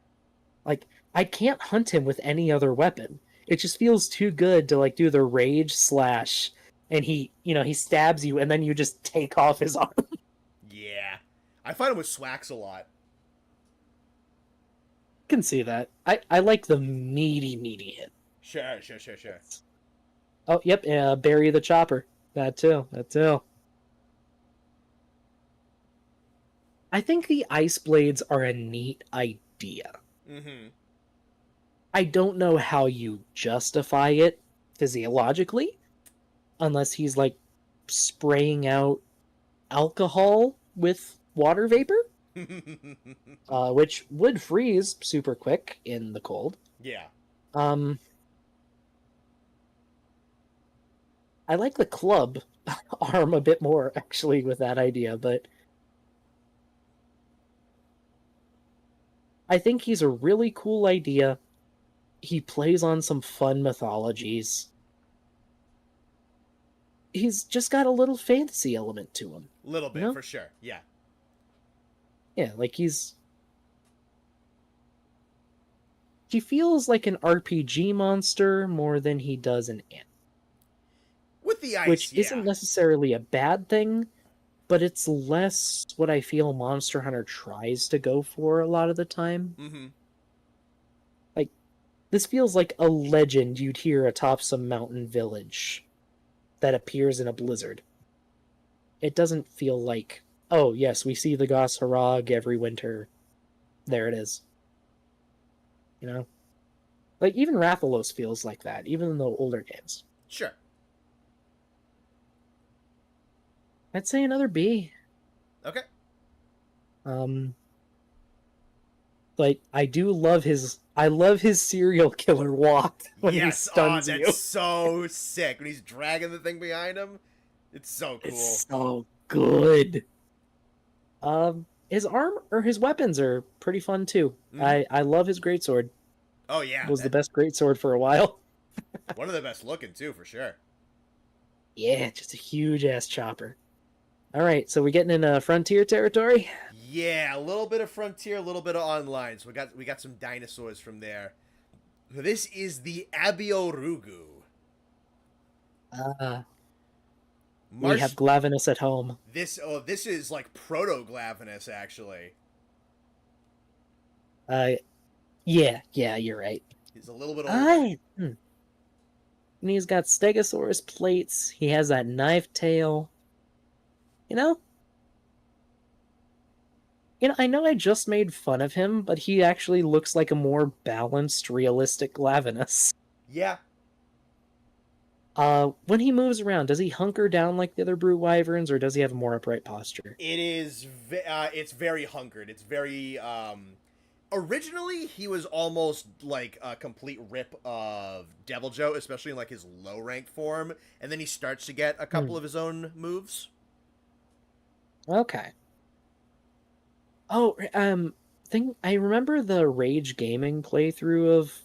Like, I can't hunt him with any other weapon. It just feels too good to, like, do the rage slash, and he stabs you, and then you just take off his arm. Yeah. I find him with Swax a lot. I can see that. I like the meaty hit. Sure. Oh, yep, bury the chopper. That too. I think the ice blades are a neat idea. Mm-hmm. I don't know how you justify it physiologically, unless he's, like, spraying out alcohol with water vapor, which would freeze super quick in the cold. Yeah. I like the club arm a bit more, actually, with that idea, but I think he's a really cool idea. He plays on some fun mythologies. he's just got a little fantasy element to him. Little You bit, know? for sure. Yeah. Yeah, like he feels like an RPG monster more than he does an ant, With the which ice, yeah. isn't necessarily a bad thing, but it's less what I feel Monster Hunter tries to go for a lot of the time. Mm-hmm. Like, this feels like a legend you'd hear atop some mountain village that appears in a blizzard. It doesn't feel like, oh, yes, we see the Gos Harag every winter. There it is. You know? Like, even Rathalos feels like that, even in the older games. Sure. I'd say another B. Okay. Um, like, I love his serial killer walk when he Yes. Oh, stuns that's you. so sick. When he's dragging the thing behind him, it's so cool. It's so good. His arm or his weapons are pretty fun too. Mhm. I love his greatsword. Oh yeah, Was the best greatsword for a while. one of the best looking too, for sure. Yeah, just a huge ass chopper. All right, so we getting in frontier territory. Yeah, a little bit of frontier, a little bit of online. So we got some dinosaurs from there. This is the Abiorugu. Uh, we Marsh. have Glavinus at home. This is like proto Glavinus actually. Uh, yeah, you're right. He's a little bit older. And he's got Stegosaurus plates. He has that knife tail. You know, I know I just made fun of him, but he actually looks like a more balanced, realistic Glavinus. Yeah. When he moves around, does he hunker down like the other brute wyverns, or does he have a more upright posture? It is. It's very hunkered. It's very. Originally, he was almost like a complete rip of Devil Joe, especially in like his low rank form, and then he starts to get a couple of his own moves. Okay. Oh, I remember the Rage Gaming playthrough of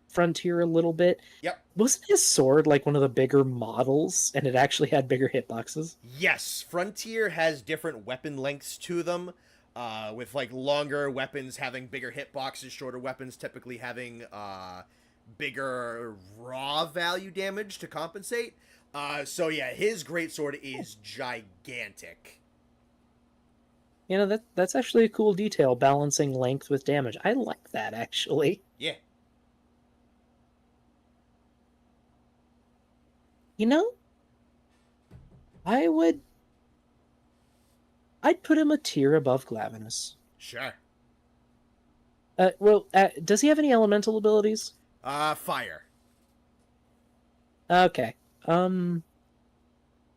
Frontier a little bit. Yep. Wasn't his sword like one of the bigger models, and it actually had bigger hitboxes? Yes, Frontier has different weapon lengths to them, with like longer weapons having bigger hitboxes, shorter weapons typically having bigger raw value damage to compensate. So yeah, his greatsword is gigantic. That's actually a cool detail, balancing length with damage. I like that, actually. Yeah. You know, I'd put him a tier above Glavinus. Sure. Does he have any elemental abilities? Fire. Okay. Let's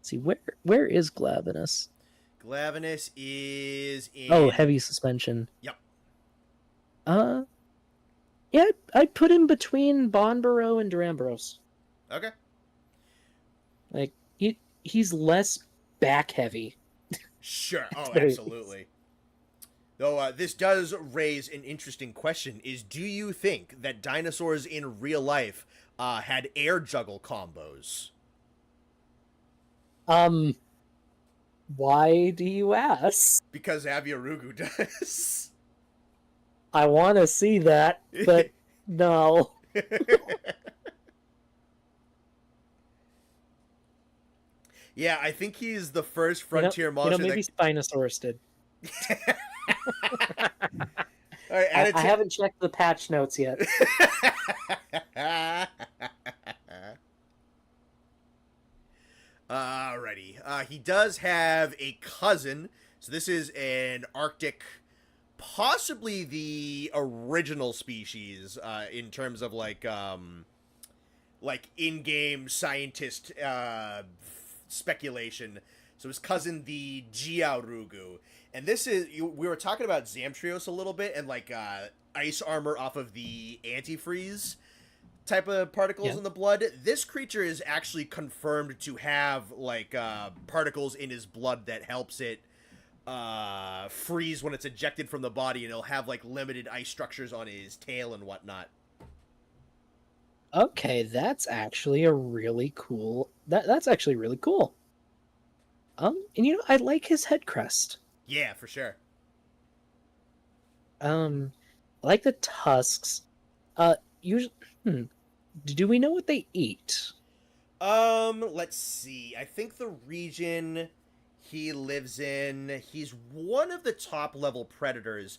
see, where is Glavinus? Glavinus is in. Oh, heavy suspension. Yep. Yeah, I'd put him between Bonbaro and Duramboros. Okay. Like, he's less back heavy. Sure. Oh, absolutely. Though this does raise an interesting question: do you think that dinosaurs in real life had air juggle combos? Why do you ask? Because Abiorugu does. I want to see that, but no. Yeah, I think he's the first frontier monster. Maybe Spinosaurus did. All right, I haven't checked the patch notes yet. Alrighty. He does have a cousin. So this is an Arctic, possibly the original species in terms of like in-game scientist speculation. So his cousin, the Giaurugu. And this is, we were talking about Zamtrios a little bit and like ice armor off of the antifreeze type of particles in the blood. This creature is actually confirmed to have like particles in his blood that helps it freeze when it's ejected from the body, and it'll have like limited ice structures on his tail and whatnot. Okay, that's actually a really cool. That's actually really cool. And I like his head crest. Yeah, for sure. I like the tusks. Usually, do we know what they eat? Let's see. I think the region he lives in, he's one of the top level predators.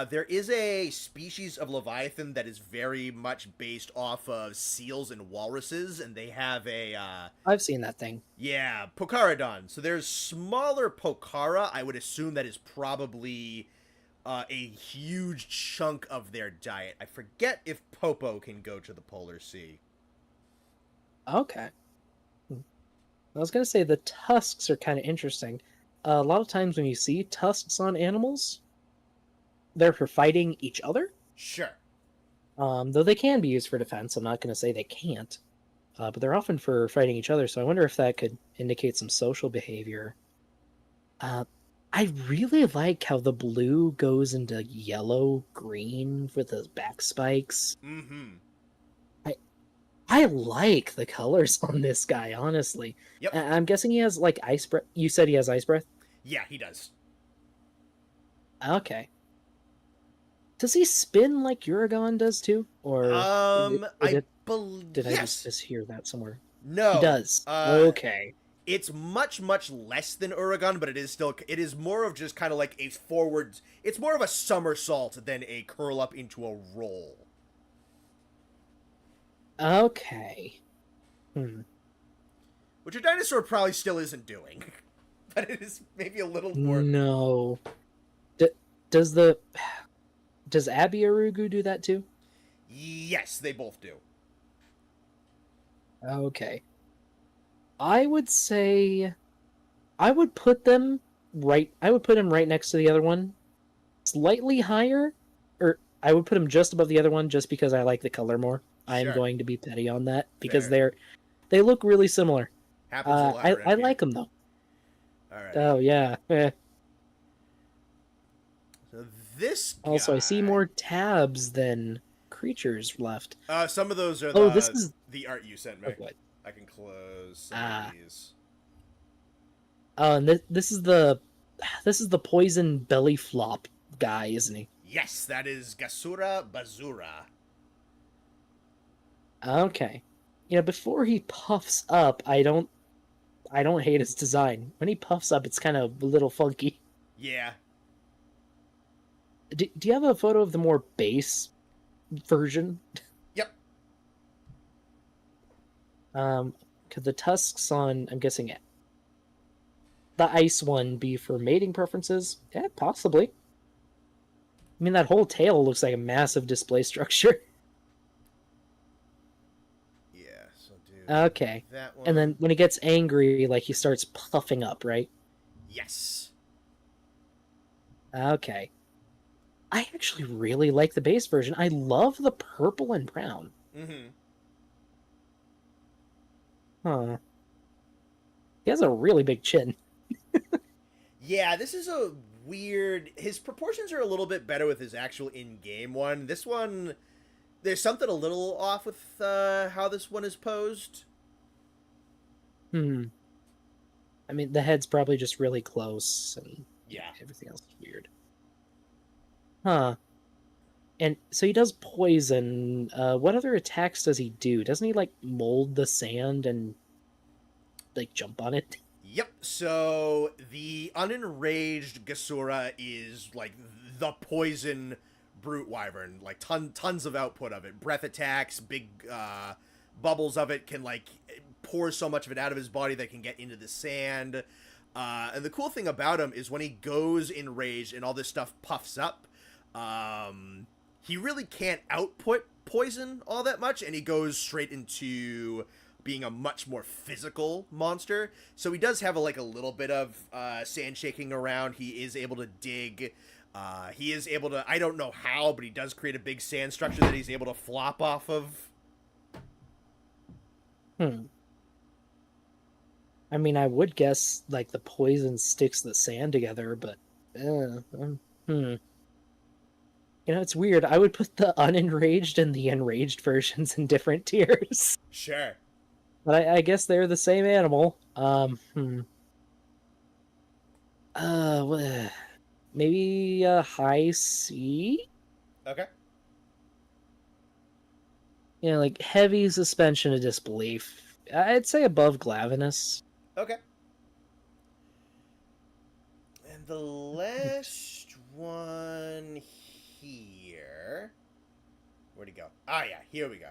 There is a species of leviathan that is very much based off of seals and walruses, and they have a I've seen that thing. yeah, Pocarodon. So there's smaller Pocara. I would assume that is probably a huge chunk of their diet. I forget if Popo can go to the polar sea. Okay. I was gonna say the tusks are kind of interesting. A lot of times when you see tusks on animals, they're for fighting each other. Sure. Though they can be used for defense. I'm not gonna say they can't. But they're often for fighting each other. So I wonder if that could indicate some social behavior. Uh, I really like how the blue goes into yellow green with the back spikes. Mm-hmm. I like the colors on this guy, honestly. Yep. I'm guessing he has like ice breath. You said he has ice breath? Yeah, he does. Okay. Does he spin like Uragon does too? Or I believe. did I Yes. just hear that somewhere? No. He does. Okay. It's much less than Uragon, but it is more of just kind of like a forward. It's more of a somersault than a curl up into a roll. Okay. Which a dinosaur probably still isn't doing, but it is maybe a little more. No. Does Abiarugu do that too? Yes, they both do. Okay. I would say I would put them I would put him right next to the other one. Slightly higher, or I would put him just above the other one just because I like the color more. I'm Sure. going to be petty on that because Fair. they look really similar. Happens a lot around I here. like them though. All right. Oh yeah. So this guy... Also, I see more tabs than creatures left. Some of those are this is the art you sent me. what? I can close some of these. And this is the poison belly flop guy, isn't he? Yes, that is Gasura Bazura. Okay. Yeah, before he puffs up, I don't hate his design. When he puffs up, it's kind of a little funky. Yeah. Do you have a photo of the more base version? Yep. Could the tusks on, I'm guessing it, the ice one be for mating preferences? Yeah, possibly. I mean, that whole tail looks like a massive display structure. Yeah, so do Okay. that one. And then when he gets angry, like, he starts puffing up, right? Yes. Okay. I actually really like the base version. I love the purple and brown. Mm-hmm. Huh. He has a really big chin. Yeah, this is a weird... His proportions are a little bit better with his actual in-game one. This one... There's something a little off with how this one is posed. I mean, the head's probably just really close, and Yeah. everything else is weird. Huh. And so he does poison. What other attacks does he do? Doesn't he, like, mold the sand and, like, jump on it? Yep, so the unenraged Gasura is, like, the poison brute wyvern. Like, tons of output of it. Breath attacks, big bubbles of it can, like, pour so much of it out of his body that can get into the sand. And the cool thing about him is when he goes enraged and all this stuff puffs up, he really can't output poison all that much, and he goes straight into being a much more physical monster. So he does have a little bit of sand shaking around. He is able to dig. He is able to, I don't know how, but he does create a big sand structure that he's able to flop off of. I mean, I would guess, like, the poison sticks the sand together, but... it's weird. I would put the unenraged and the enraged versions in different tiers. Sure. But I guess they're the same animal. Maybe a high C? Okay. Like heavy suspension of disbelief. I'd say above Glavinus. Okay. And the last one here. Where'd he go? Ah, yeah, here we go.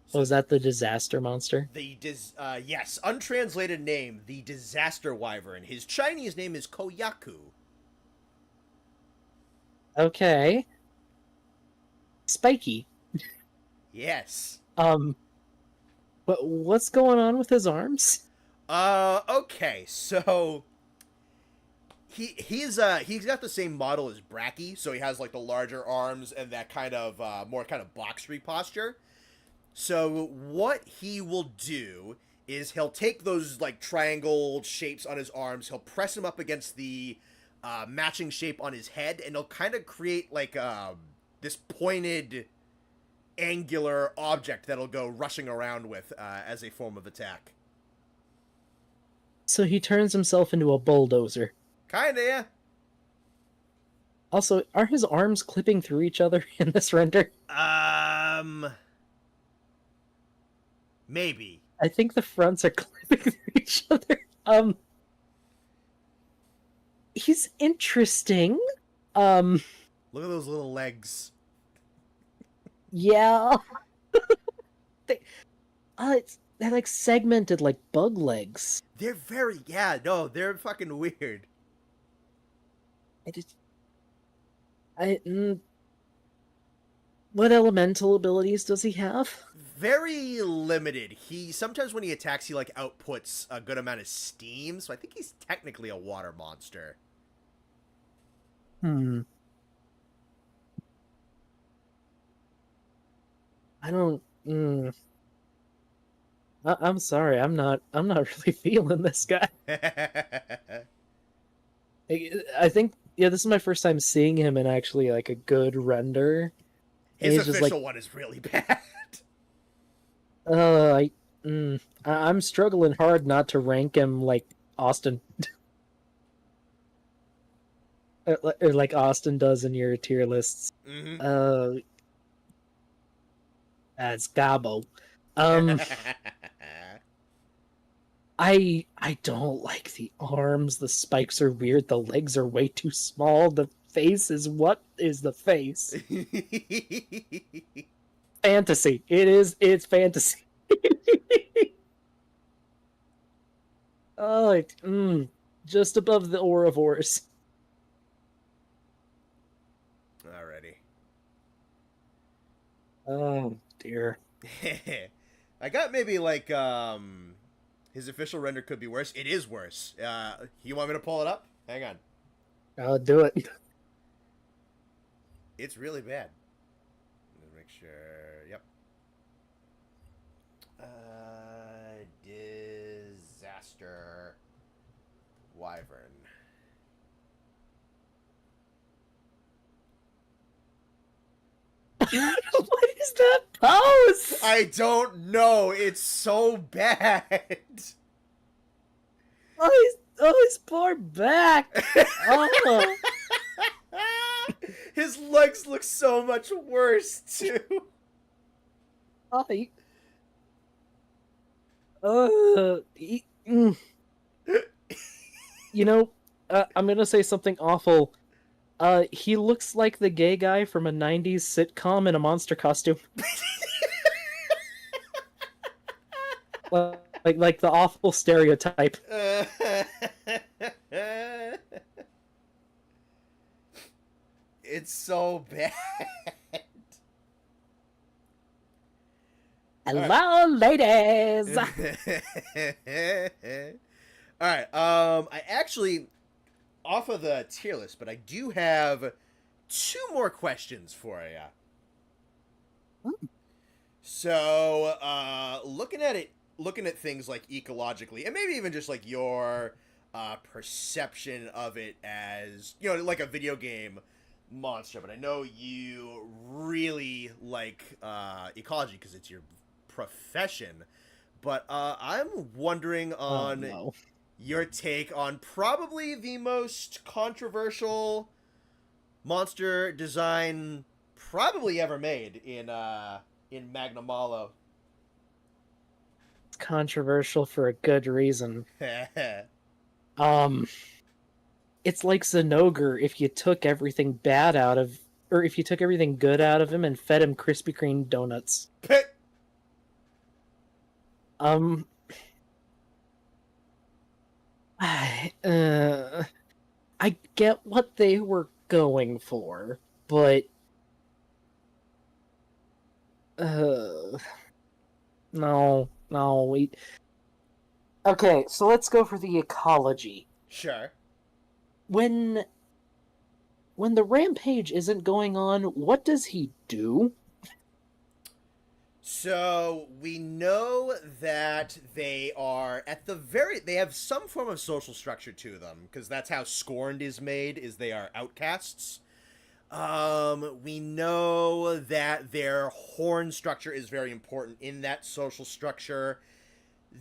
So Was that the disaster monster? yes, untranslated name, the Disaster Wyvern. His Chinese name is Koyaku. Okay. Spiky. Yes. But what's going on with his arms? Okay, so he's got the same model as Bracky, so he has like the larger arms and that kind of more kind of boxery posture. So what he will do is he'll take those like triangle shapes on his arms, he'll press them up against the matching shape on his head, and he'll kind of create like this pointed angular object that'll go rushing around with as a form of attack. So he turns himself into a bulldozer. Kinda, yeah. Also, are his arms clipping through each other in this render? Maybe. I think the fronts are clipping through each other. He's interesting. Look at those little legs. Yeah. They're like segmented like bug legs. They're they're fucking weird. What elemental abilities does he have? Very limited. He sometimes when he attacks, he like outputs a good amount of steam. So I think he's technically a water monster. I don't. I'm sorry. I'm not really feeling this guy. I think this is my first time seeing him in actually like a good render. His official one is really bad. I'm struggling hard not to rank him like Austin. or like Austin does in your tier lists. Mm-hmm. That's Gabo. I don't like the arms. The spikes are weird. The legs are way too small. The face is what is the face? Fantasy. It's fantasy. Just above the Ouroboros. Alrighty. Oh dear. I got maybe like his official render could be worse. It is worse. You want me to pull it up? Hang on. I'll do it. It's really bad. Let's make sure. Yep. Disaster Wyvern. What is that pose? I don't know. It's so bad. His poor back. Oh. His legs look so much worse too. You know, I'm gonna say something awful. He looks like the gay guy from a '90s sitcom in a monster costume. like the awful stereotype. It's so bad. Hello, ladies. All right. I actually off of the tier list, but I do have 2 more questions for you. So, looking at things like ecologically, and maybe even just like your perception of it as, like a video game monster, but I know you really like ecology because it's your profession. But I'm wondering on Your take on probably the most controversial monster design probably ever made in Magna Malo. It's controversial for a good reason. Um, it's like Zenogre if you took everything bad out of, or if you took everything good out of him and fed him Krispy Kreme donuts. Um, I get what they were going for, but uh, no, wait. Okay, so let's go for the ecology. Sure. When the rampage isn't going on, what does he do? So we know that they are they have some form of social structure to them, because that's how Scorned is made, is they are outcasts. We know that their horn structure is very important in that social structure.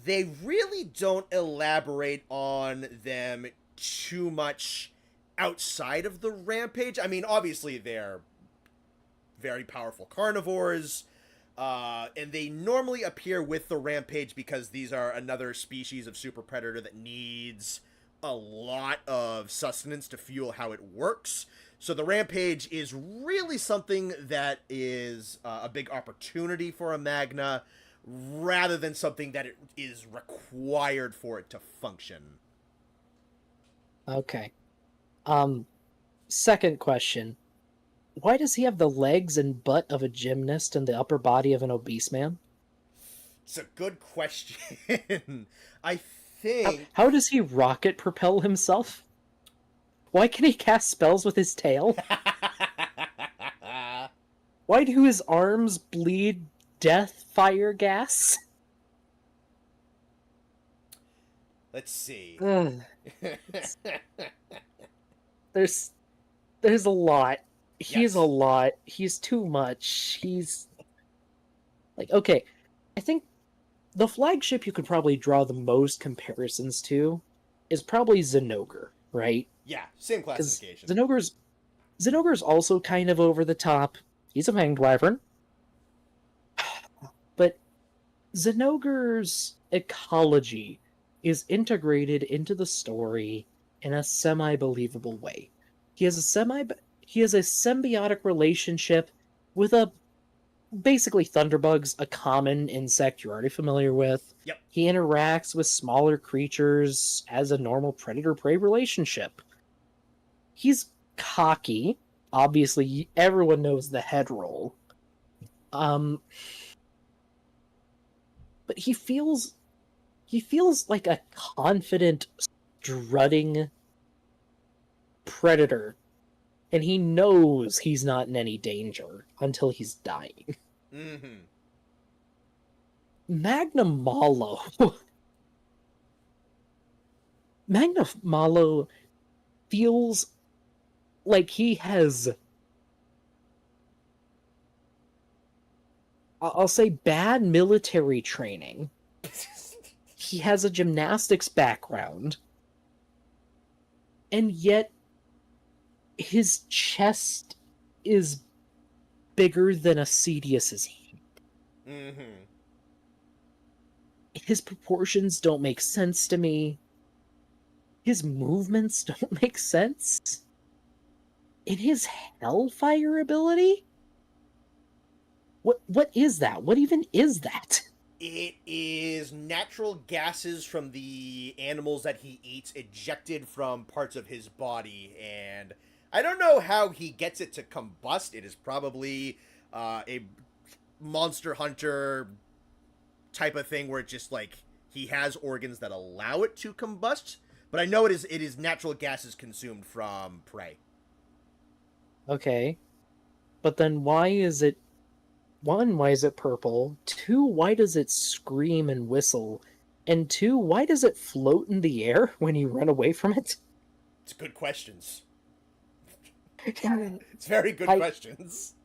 They really don't elaborate on them too much outside of the rampage. I mean, obviously they're very powerful carnivores, and they normally appear with the rampage because these are another species of super predator that needs a lot of sustenance to fuel how it works. So the rampage is really something that is a big opportunity for a Magna, rather than something that it is required for it to function. Okay. Second question. Why does he have the legs and butt of a gymnast and the upper body of an obese man? It's a good question. I think. How does he rocket propel himself? Why can he cast spells with his tail? Why do his arms bleed death fire gas? Let's see. There's a lot. He's Yes. a lot. He's too much. He's like, okay, I think the flagship you could probably draw the most comparisons to is probably Zenogre, right? Yeah, same Because classification. Zenogre's also kind of over the top. He's a fanged wyvern. But Zenogre's ecology is integrated into the story in a semi-believable way. He has a symbiotic relationship with a basically thunderbugs, a common insect you're already familiar with. Yep. He interacts with smaller creatures as a normal predator-prey relationship. He's cocky. Obviously, everyone knows the head roll. But he feels like a confident, strutting predator, and he knows he's not in any danger until he's dying. Mm-hmm. Magna Malo. Magna Malo feels like he has, I'll say, bad military training. He has a gymnastics background, and yet his chest is bigger than Acedius's head. Mm-hmm. His proportions don't make sense to me. His movements don't make sense. And his Hellfire ability? What is that? What even is that? It is natural gases from the animals that he eats ejected from parts of his body, and I don't know how he gets it to combust. It is probably a Monster Hunter type of thing where it just like he has organs that allow it to combust, but I know it is natural gases consumed from prey. Okay. But then why is it... One, why is it purple? Two, why does it scream and whistle? And two, why does it float in the air when you run away from it? It's good questions. It's very good questions.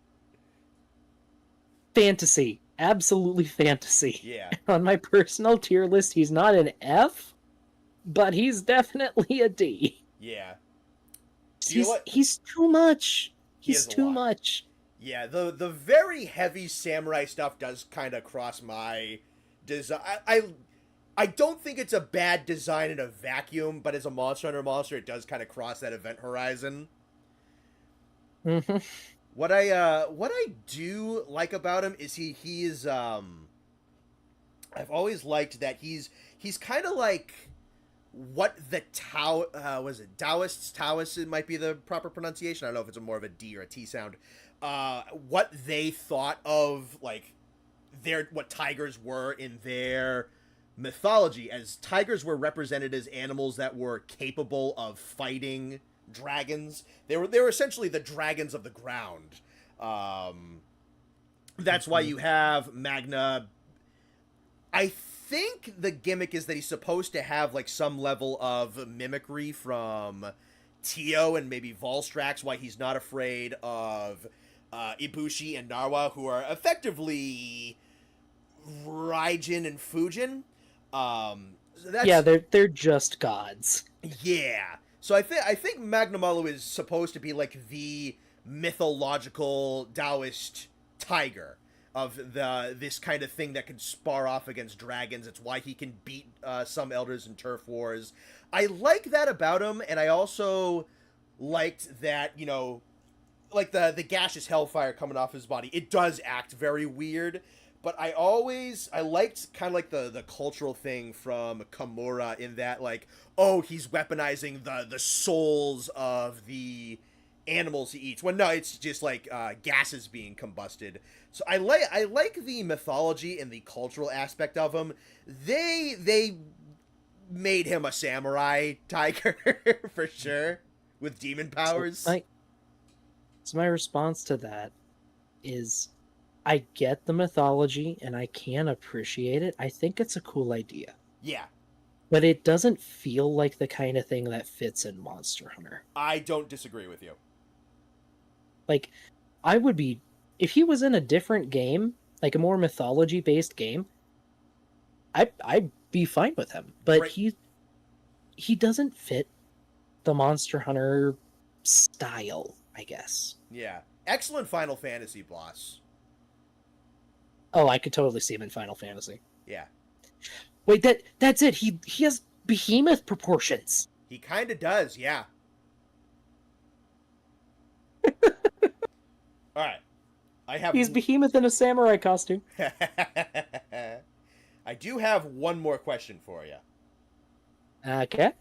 Fantasy. Absolutely fantasy. Yeah. On my personal tier list, he's not an F, but he's definitely a D. Yeah. Do you like? He's too much. He He's is a too lot. much. Yeah, the very heavy samurai stuff does kind of cross my design. I don't think it's a bad design in a vacuum, but as a Monster Hunter monster, it does kind of cross that event horizon. Hmm. What I do like about him is he is I've always liked that he's kind of like what the Tao was it Taoists, it might be the proper pronunciation. I don't know if it's more of a D or a T sound. What they thought of like what tigers were in their mythology, as tigers were represented as animals that were capable of fighting dragons. They were essentially the dragons of the ground. That's why you have Magna. I think the gimmick is that he's supposed to have like some level of mimicry from Tio and maybe Volstrax, why he's not afraid of Ibushi and Narwa, who are effectively Raijin and Fujin. So that's, Yeah, they're just gods. yeah. So I think Magnamalo is supposed to be like the mythological Taoist tiger of this kind of thing that can spar off against dragons. It's why he can beat some elders in turf wars. I like that about him, and I also liked that, like the gaseous hellfire coming off his body. It does act very weird, but I liked kind of like the cultural thing from Kimura in that, like, oh, he's weaponizing the souls of the animals he eats. Well, no, it's just like gases being combusted. So I like the mythology and the cultural aspect of him. They made him a samurai tiger for sure with demon powers. So my response to that is, I get the mythology and I can appreciate it. I think it's a cool idea. Yeah, But it doesn't feel like the kind of thing that fits in Monster Hunter. I don't disagree with you. Like, I would be, if he was in a different game, like a more mythology based game, I'd be fine with him. But Right. he doesn't fit the Monster Hunter style, I guess. Yeah. Excellent Final Fantasy boss. Oh, I could totally see him in Final Fantasy. Yeah. Wait, that's it. He has behemoth proportions. He kind of does, yeah. All right. I have He's behemoth in a samurai costume. I do have one more question for you. Okay.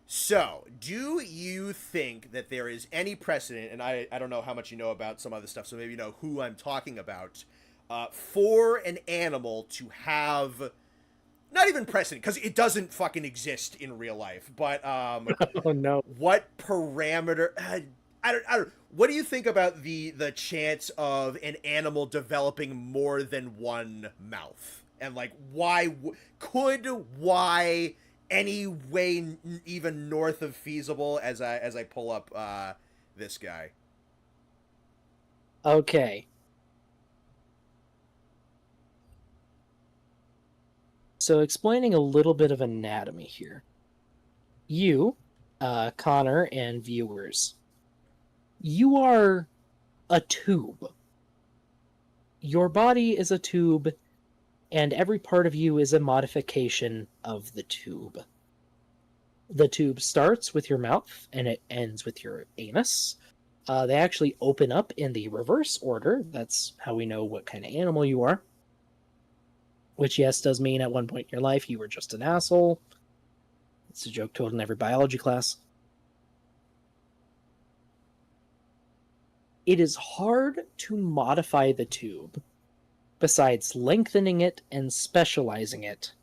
So, do you think that there is any precedent, and I don't know how much you know about some other stuff, so maybe you know who I'm talking about, for an animal to have, not even precedent, because it doesn't fucking exist in real life, but Oh no. what parameter, I don't, what do you think about the chance of an animal developing more than one mouth? And like, why any way even north of feasible as I pull up this guy? Okay. So explaining a little bit of anatomy here. You, Connor, and viewers, you are a tube. Your body is a tube, and every part of you is a modification of the tube. The tube starts with your mouth, and it ends with your anus. They actually open up in the reverse order. That's how we know what kind of animal you are. Which, yes, does mean at one point in your life you were just an asshole. It's a joke told in every biology class. It is hard to modify the tube, besides lengthening it and specializing it,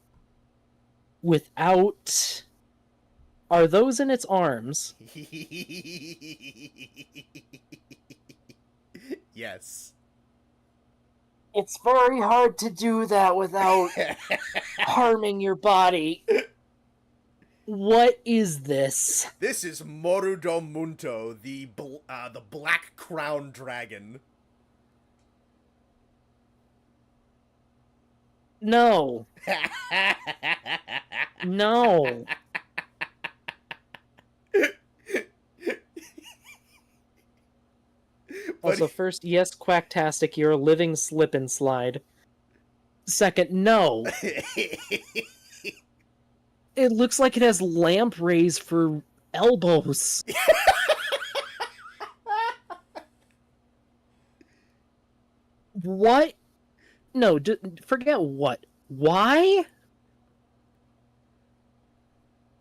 without... Are those in its arms? Yes. It's very hard to do that without harming your body. What is this? This is Morudo Munto, the black crown dragon. No. No. But Also, first, yes, Quacktastic, you're a living slip and slide. Second, no. It looks like it has lampreys for elbows. What? No, forget what. Why?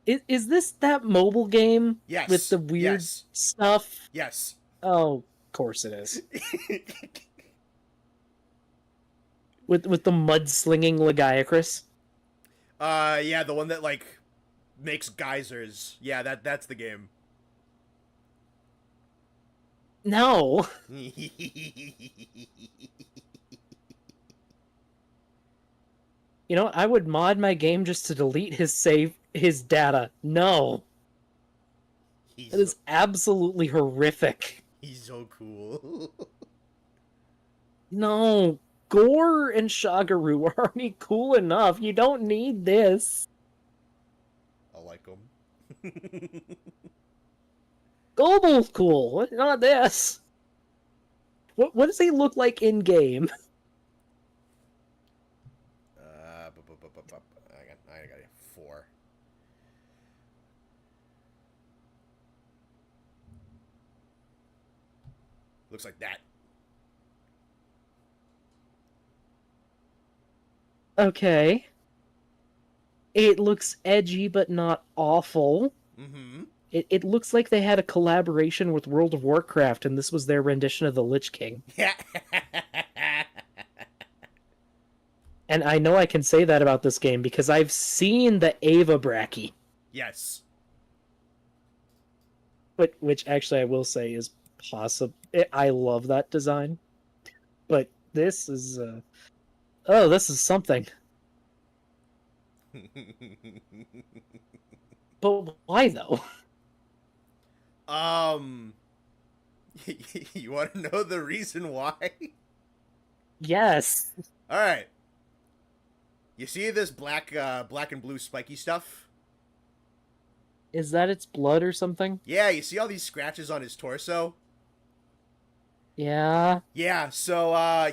Is this that mobile game with yes, the weird yes, stuff? yes. Oh, of course it is. With the mudslinging Lagiacrus. Yeah, the one that like makes geysers. Yeah, that's the game. No. You know, I would mod my game just to delete his data. No. he's It so, is absolutely horrific. he's so cool. No. Gore and Shagaru are already cool enough. You don't need this. I like him. Goebel's cool. Not this. What does he look like in game? I got it. 4. Looks like that. Okay. It looks edgy but not awful. Mm-hmm. It looks like they had a collaboration with World of Warcraft and this was their rendition of the Lich King. Yeah. And I know I can say that about this game because I've seen the Ava Bracky. Yes. Which actually I will say is possible. I love that design. But this is oh, this is something. But why though? You want to know the reason why? Yes. All right. You see this black and blue spiky stuff? Is that its blood or something? Yeah, you see all these scratches on his torso? Yeah. Yeah, so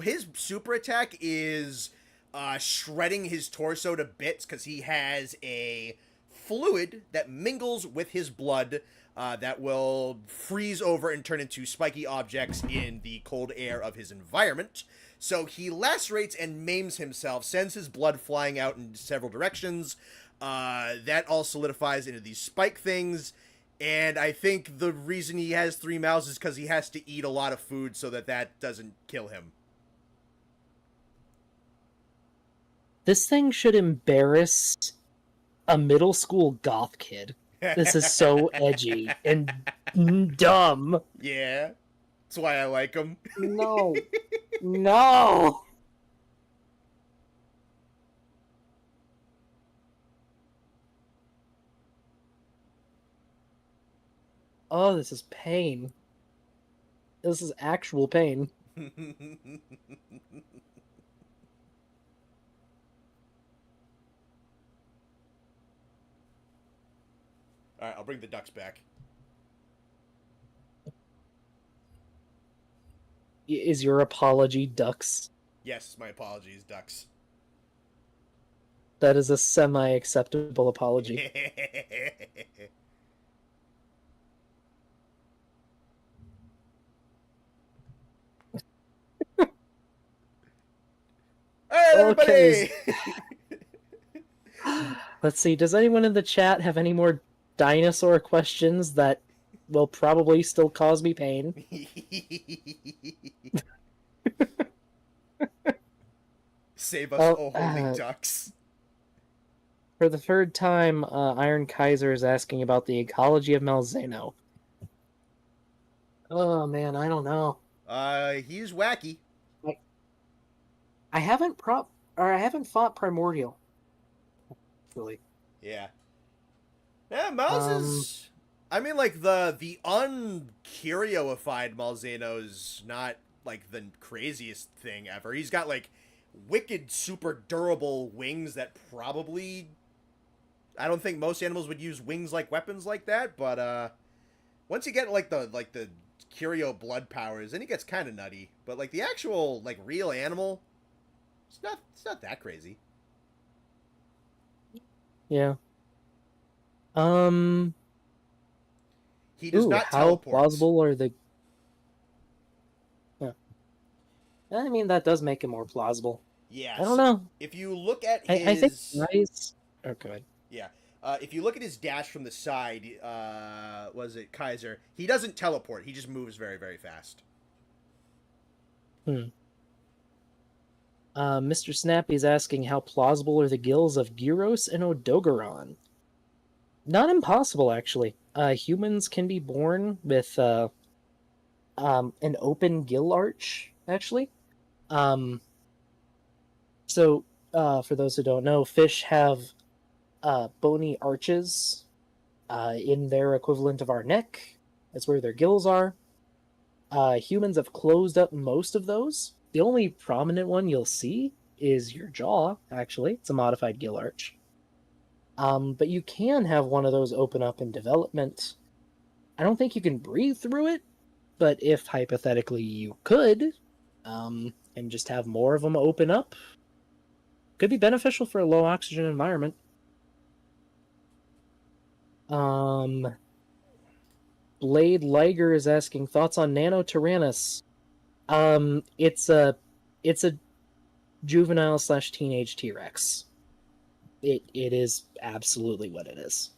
his super attack is shredding his torso to bits because he has a fluid that mingles with his blood that will freeze over and turn into spiky objects in the cold air of his environment. So he lacerates and maims himself, sends his blood flying out in several directions. That all solidifies into these spike things. And I think the reason he has 3 mouths is because he has to eat a lot of food so that doesn't kill him. This thing should embarrass a middle school goth kid. This is so edgy and dumb. Yeah, that's why I like him. No. No. Oh, this is pain. This is actual pain. Alright, I'll bring the ducks back. Is your apology ducks? Yes, my apologies, ducks. That is a semi-acceptable apology. Alright, everybody! Okay. Let's see, does anyone in the chat have any more dinosaur questions that will probably still cause me pain? Save us, Well, oh holy ducks. For the third time, Iron Kaiser is asking about the ecology of Malzeno. Oh man, I don't know. He's wacky. I haven't fought Primordial. Really. Yeah. Yeah, Mouse is... I mean, like, the uncurioified Malzeno's not, like, the craziest thing ever. He's got, like, wicked, super durable wings that probably I don't think most animals would use wings like weapons like that, but once you get like the curio blood powers, then it gets kind of nutty. But like the actual like real animal, it's not that crazy. Yeah. Um. He does Ooh, not how teleport. plausible are the? Yeah. I mean, that does make it more plausible. I don't Yes. know. If you look at I think his guys. Oh, good. yeah, if you look at his dash from the side, was it Kaiser? He doesn't teleport. He just moves very very fast. Hmm. Mr. Snappy's asking how plausible are the gills of Gyros and Odogaron? Not impossible, actually. Humans can be born with an open gill arch, actually. Um, for those who don't know, fish have bony arches in their equivalent of our neck. That's where their gills are. Humans have closed up most of those. The only prominent one you'll see is your jaw, actually. It's a modified gill arch. But you can have one of those open up in development. I don't think you can breathe through it, but if hypothetically you could, and just have more of them open up, could be beneficial for a low oxygen environment. Um, Blade Liger is asking thoughts on Nano Tyrannus. It's a juvenile slash teenage T-Rex. It is absolutely what it is.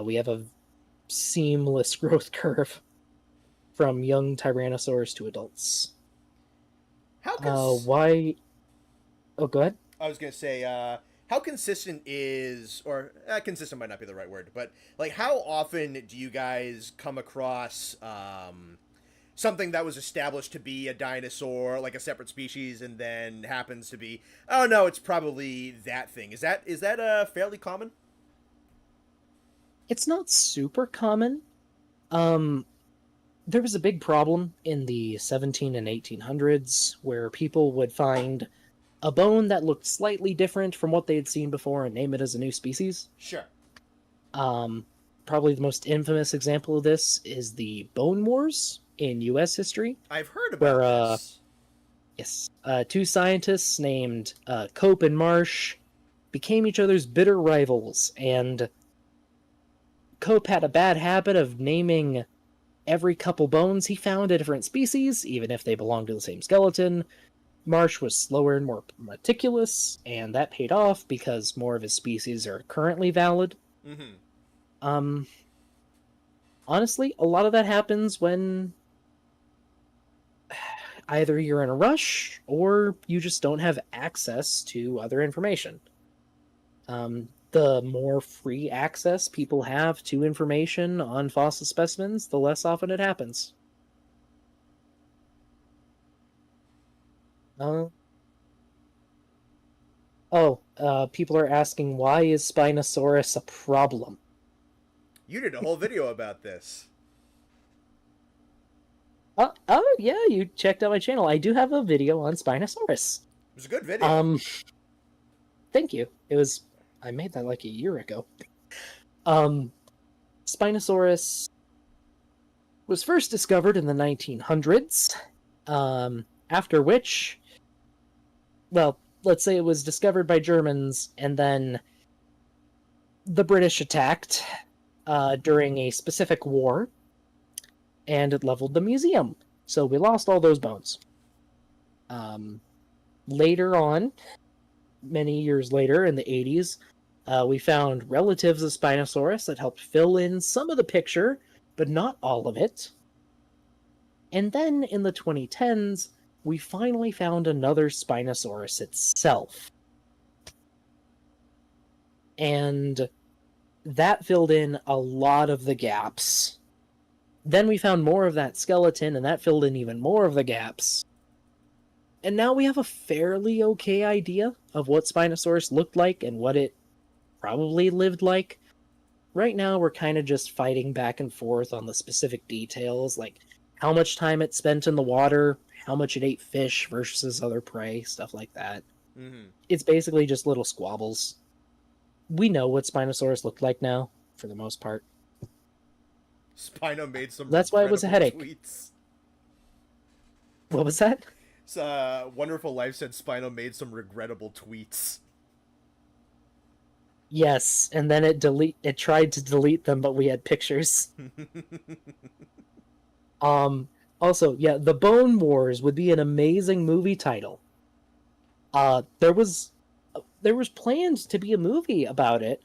We have a seamless growth curve from young Tyrannosaurs to adults. How cons- Why? Oh, go ahead. I was gonna say, how consistent is, or consistent might not be the right word, but like how often do you guys come across something that was established to be a dinosaur, like a separate species, and then happens to be, oh no, it's probably that thing. Is that fairly common? It's not super common. Um, there was a big problem in the 17 and 1800s where people would find a bone that looked slightly different from what they had seen before and name it as a new species. Sure. Um, Probably the most infamous example of this is the Bone Wars in U.S. history, I've heard where about this. yes, two scientists named Cope and Marsh became each other's bitter rivals, and Cope had a bad habit of naming every couple bones he found a different species, even if they belonged to the same skeleton. Marsh was slower and more meticulous, and that paid off because more of his species are currently valid. Mm-hmm. Um, Honestly, a lot of that happens when either you're in a rush or you just don't have access to other information. The more free access people have to information on fossil specimens, the less often it happens. Uh, People are asking, why is Spinosaurus a problem? You did a whole video about this. Oh yeah, you checked out my channel. I do have a video on Spinosaurus. It was a good video. Um, Thank you. I made that like a year ago. Um, Spinosaurus was first discovered in the 1900s. After which, well, let's say it was discovered by Germans, and then the British attacked during a specific war, and it leveled the museum. So we lost all those bones. Later on, many years later, in the 80s, we found relatives of Spinosaurus that helped fill in some of the picture, but not all of it. And then in the 2010s, we finally found another Spinosaurus itself. And that filled in a lot of the gaps. Then we found more of that skeleton, and that filled in even more of the gaps. And now we have a fairly okay idea of what Spinosaurus looked like and what it probably lived like. Right now, we're kind of just fighting back and forth on the specific details, like how much time it spent in the water, how much it ate fish versus other prey, stuff like that. Mm-hmm. It's basically just little squabbles. we know what Spinosaurus looked like now, for the most part. Spino made some That's why it was a regrettable headache. tweets. What was that? Wonderful Life said Spino made some regrettable tweets. Yes, and then it tried to delete them, but we had pictures. Also, yeah, The Bone Wars would be an amazing movie title. There was plans to be a movie about it.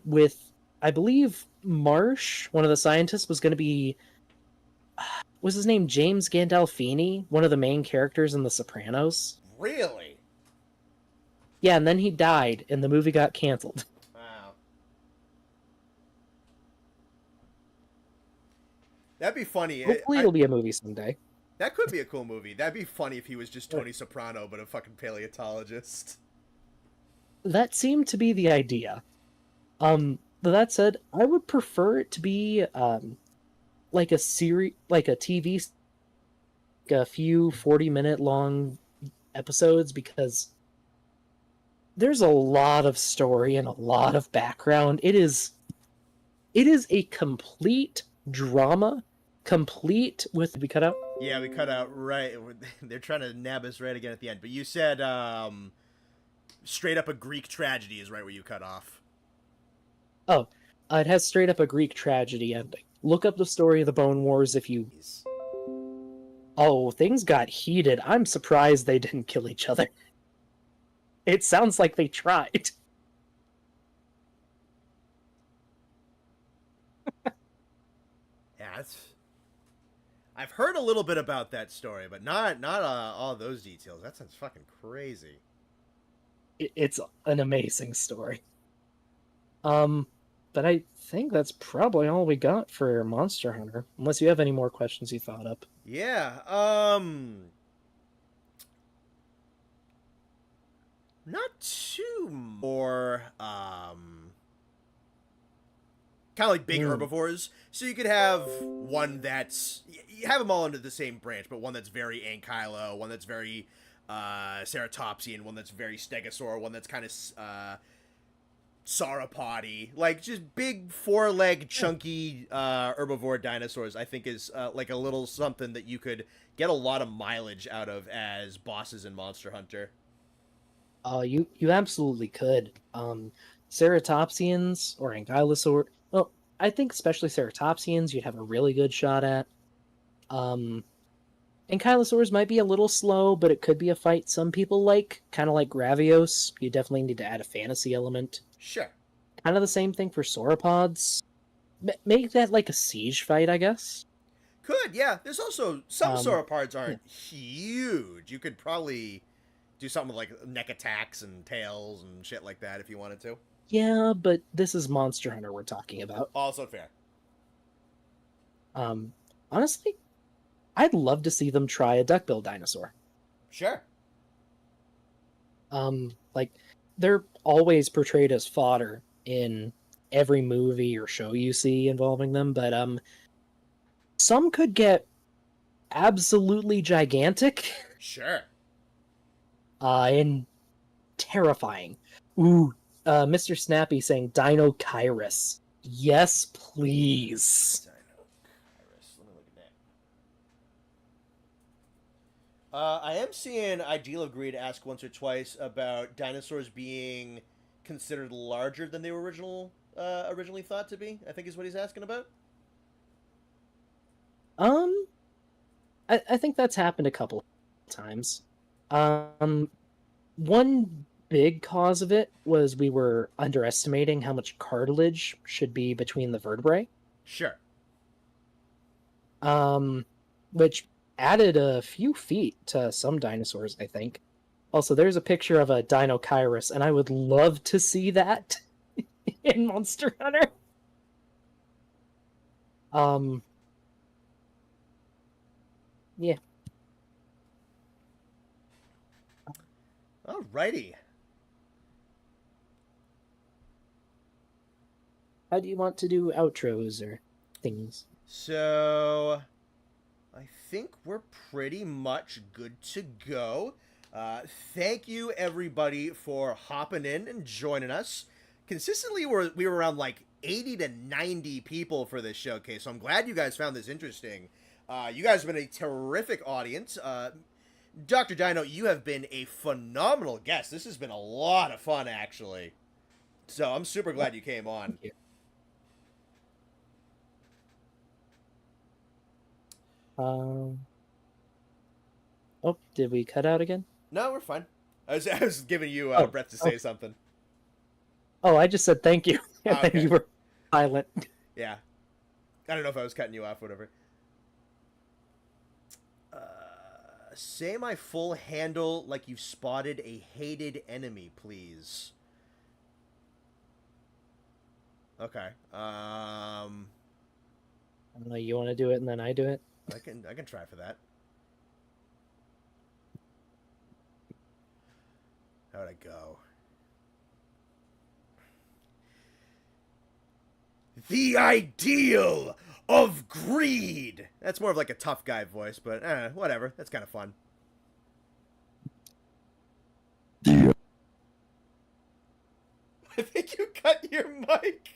With, I believe, Marsh, one of the scientists, was going to be, was his name James Gandolfini, one of the main characters in The Sopranos? Really? Yeah, and then he died, and the movie got canceled. Wow. That'd be funny. Hopefully it'll be a movie someday. That could be a cool movie. That'd be funny if he was just Tony Soprano, but a fucking paleontologist. That seemed to be the idea. But that said, I would prefer it to be like a series, like a TV, like a few 40-minute long episodes, because there's a lot of story and a lot of background. It is a complete drama, complete with, we cut out? Yeah, we cut out right. They're trying to nab us right again at the end. But you said straight up a Greek tragedy is right where you cut off. Oh, it has straight up a Greek tragedy ending. Look up the story of the Bone Wars if you... Oh, things got heated. I'm surprised they didn't kill each other. It sounds like they tried. Yeah, I've heard a little bit about that story, but not all those details. That sounds fucking crazy. It's an amazing story. But I think that's probably all we got for Monster Hunter. Unless you have any more questions you thought up. Yeah, not too more, kind of like big herbivores. So you could have one that's, you have them all under the same branch, but one that's very ankylo, one that's very ceratopsian, one that's very stegosaur, one that's kind of sauropody, like just big four-leg chunky herbivore dinosaurs. I think is like a little something that you could get a lot of mileage out of as bosses in Monster Hunter. You absolutely could. Ceratopsians or Ankylosaur. Well, I think especially Ceratopsians you'd have a really good shot at. Ankylosaurs might be a little slow, but it could be a fight some people like, kind of like Gravios. You definitely need to add a fantasy element. Sure. Kind of the same thing for sauropods. Make that like a siege fight, I guess. Could, yeah. There's also some sauropods aren't huge. You could probably do something with like neck attacks and tails and shit like that if you wanted to. Yeah, but this is Monster Hunter we're talking about. Also fair. Honestly, I'd love to see them try a duckbill dinosaur. Sure. Like, they're always portrayed as fodder in every movie or show you see involving them, but some could get absolutely gigantic. Sure. And terrifying. Ooh, Mr. Snappy saying Dino Kyrus. Yes, please. Dino Kyrus. Let me look at that. I am seeing Ideal of Greed ask once or twice about dinosaurs being considered larger than they were originally thought to be. I think is what he's asking about. I think that's happened a couple times. One big cause of it was we were underestimating how much cartilage should be between the vertebrae. Sure. Which added a few feet to some dinosaurs, I think. Also, there's a picture of a Dinokyrus, and I would love to see that in Monster Hunter. Yeah. Alrighty. How do you want to do outros or things? So, I think we're pretty much good to go. Thank you, everybody, for hopping in and joining us. consistently we were around like 80 to 90 people for this showcase. So I'm glad you guys found this interesting. You guys have been a terrific audience. Dr. Dino, you have been a phenomenal guest. This has been a lot of fun, actually. So I'm super glad you came on. Thank you. Oh, did we cut out again? No, we're fine. I was giving you breath to say something. Oh, I just said thank you, and Okay. then you were silent. Yeah. I don't know if I was cutting you off, whatever. Say my full handle like you've spotted a hated enemy, please. Okay. I don't know, you want to do it and then I do it? I can try for that. How'd I go? The ideal of greed. That's more of like a tough guy voice, but whatever. That's kind of fun. The I think you cut your mic.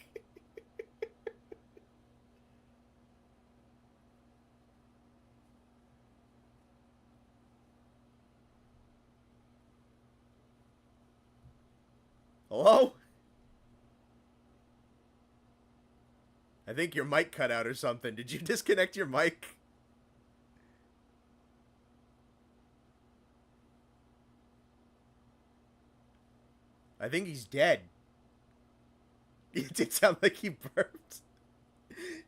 Hello? I think your mic cut out or something. Did you disconnect your mic? I think he's dead. It did sound like he burped.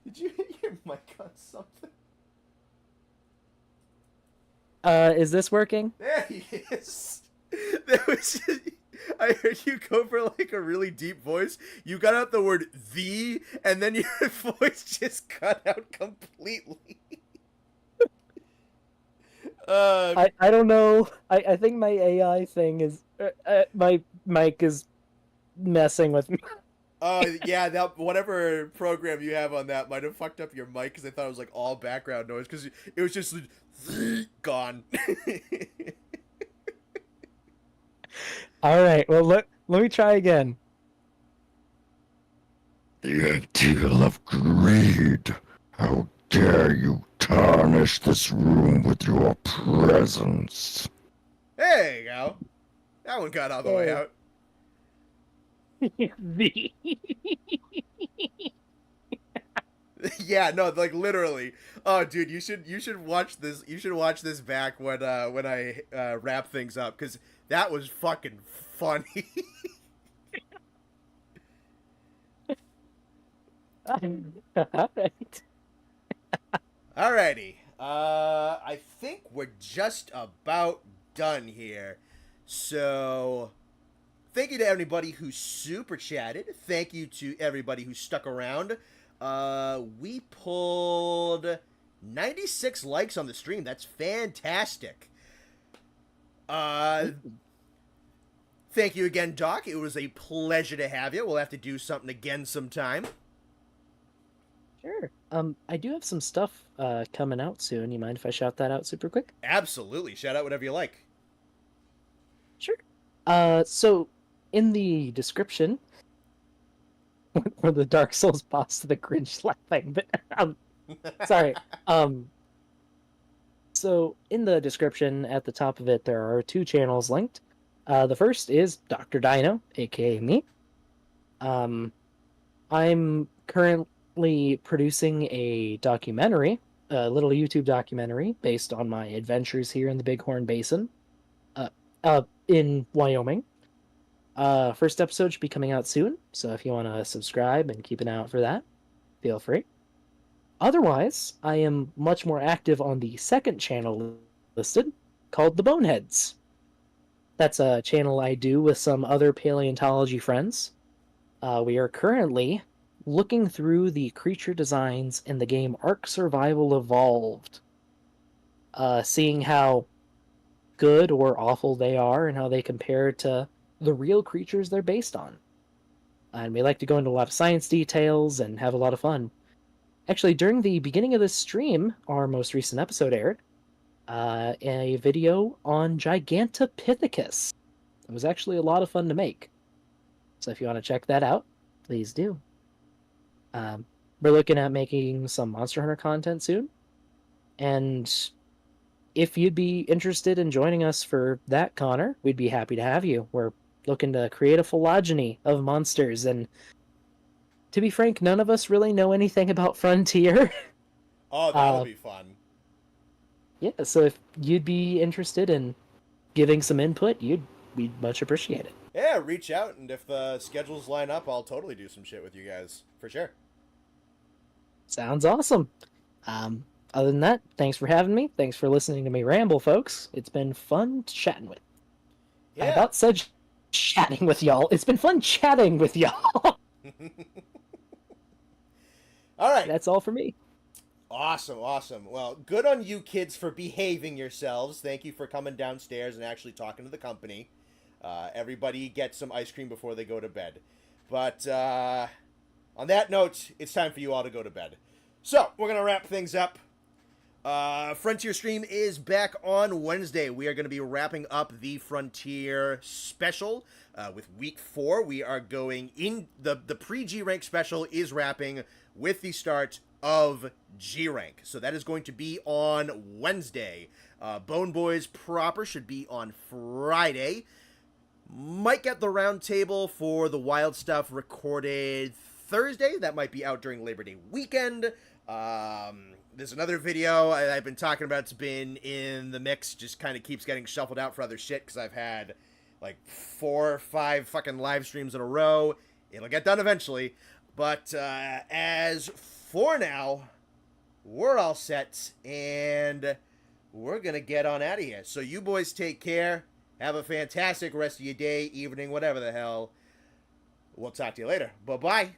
Did you hit your mic on something? Is this working? There he is. That was just, I heard you go for like a really deep voice. You got out the word "the," and then your voice just cut out completely. I don't know. I think my AI thing is my mic is messing with me. Yeah, that whatever program you have on that might have fucked up your mic because I thought it was like all background noise because it was just gone. All right. Well, let me try again. The ideal of greed. How dare you tarnish this room with your presence? There you go. That one got all the way out. The Yeah, no, like literally. Oh, dude, you should watch this. You should watch this back when I wrap things up because that was fucking funny. All right. Alrighty. I think we're just about done here. So, thank you to everybody who super chatted. Thank you to everybody who stuck around. We pulled 96 likes on the stream. That's fantastic. Thank you again, Doc. It was a pleasure to have you. We'll have to do something again sometime. Sure. I do have some stuff coming out soon. You mind if I shout that out super quick? Absolutely. Shout out whatever you like. Sure. So in the description, where the Dark Souls boss to the Grinch laughing, but sorry. So in the description at the top of it, there are two channels linked. The first is Dr. Dino, aka me. I'm currently producing a documentary, a little YouTube documentary based on my adventures here in the Bighorn Basin, in Wyoming. First episode should be coming out soon, so if you want to subscribe and keep an eye out for that, feel free. Otherwise, I am much more active on the second channel listed, called The Boneheads. That's a channel I do with some other paleontology friends. We are currently looking through the creature designs in the game Ark Survival Evolved, seeing how good or awful they are and how they compare to the real creatures they're based on. And we like to go into a lot of science details and have a lot of fun. Actually, during the beginning of this stream, our most recent episode aired, a video on Gigantopithecus. It was actually a lot of fun to make. So if you want to check that out, please do. We're looking at making some Monster Hunter content soon. And if you'd be interested in joining us for that, Connor, we'd be happy to have you. We're looking to create a phylogeny of monsters. And to be frank, none of us really know anything about Frontier. Oh, that'll be fun. Yeah, so if you'd be interested in giving some input, we'd much appreciate it. Yeah, reach out, and if the schedules line up, I'll totally do some shit with you guys. For sure. Sounds awesome. Other than that, thanks for having me. Thanks for listening to me ramble, folks. It's been fun chatting with. Yeah. I about said chatting with y'all. It's been fun chatting with y'all. All right. That's all for me. Awesome, awesome. Well, good on you kids for behaving yourselves. Thank you for coming downstairs and actually talking to the company. Everybody gets some ice cream before they go to bed. But on that note, it's time for you all to go to bed. So, we're going to wrap things up. Frontier stream is back on Wednesday. We are going to be wrapping up the Frontier special with week 4. We are going in the pre-G rank special is wrapping with the start of G rank. So that is going to be on Wednesday. Bone Boys proper should be on Friday. Might get the round table for the wild stuff recorded Thursday. That might be out during Labor Day weekend. There's another video I've been talking about. It's been in the mix. Just kind of keeps getting shuffled out for other shit because I've had like 4 or 5 fucking live streams in a row. It'll get done eventually. But as for now, we're all set, and we're going to get on out of here. So you boys take care. Have a fantastic rest of your day, evening, whatever the hell. We'll talk to you later. Bye-bye.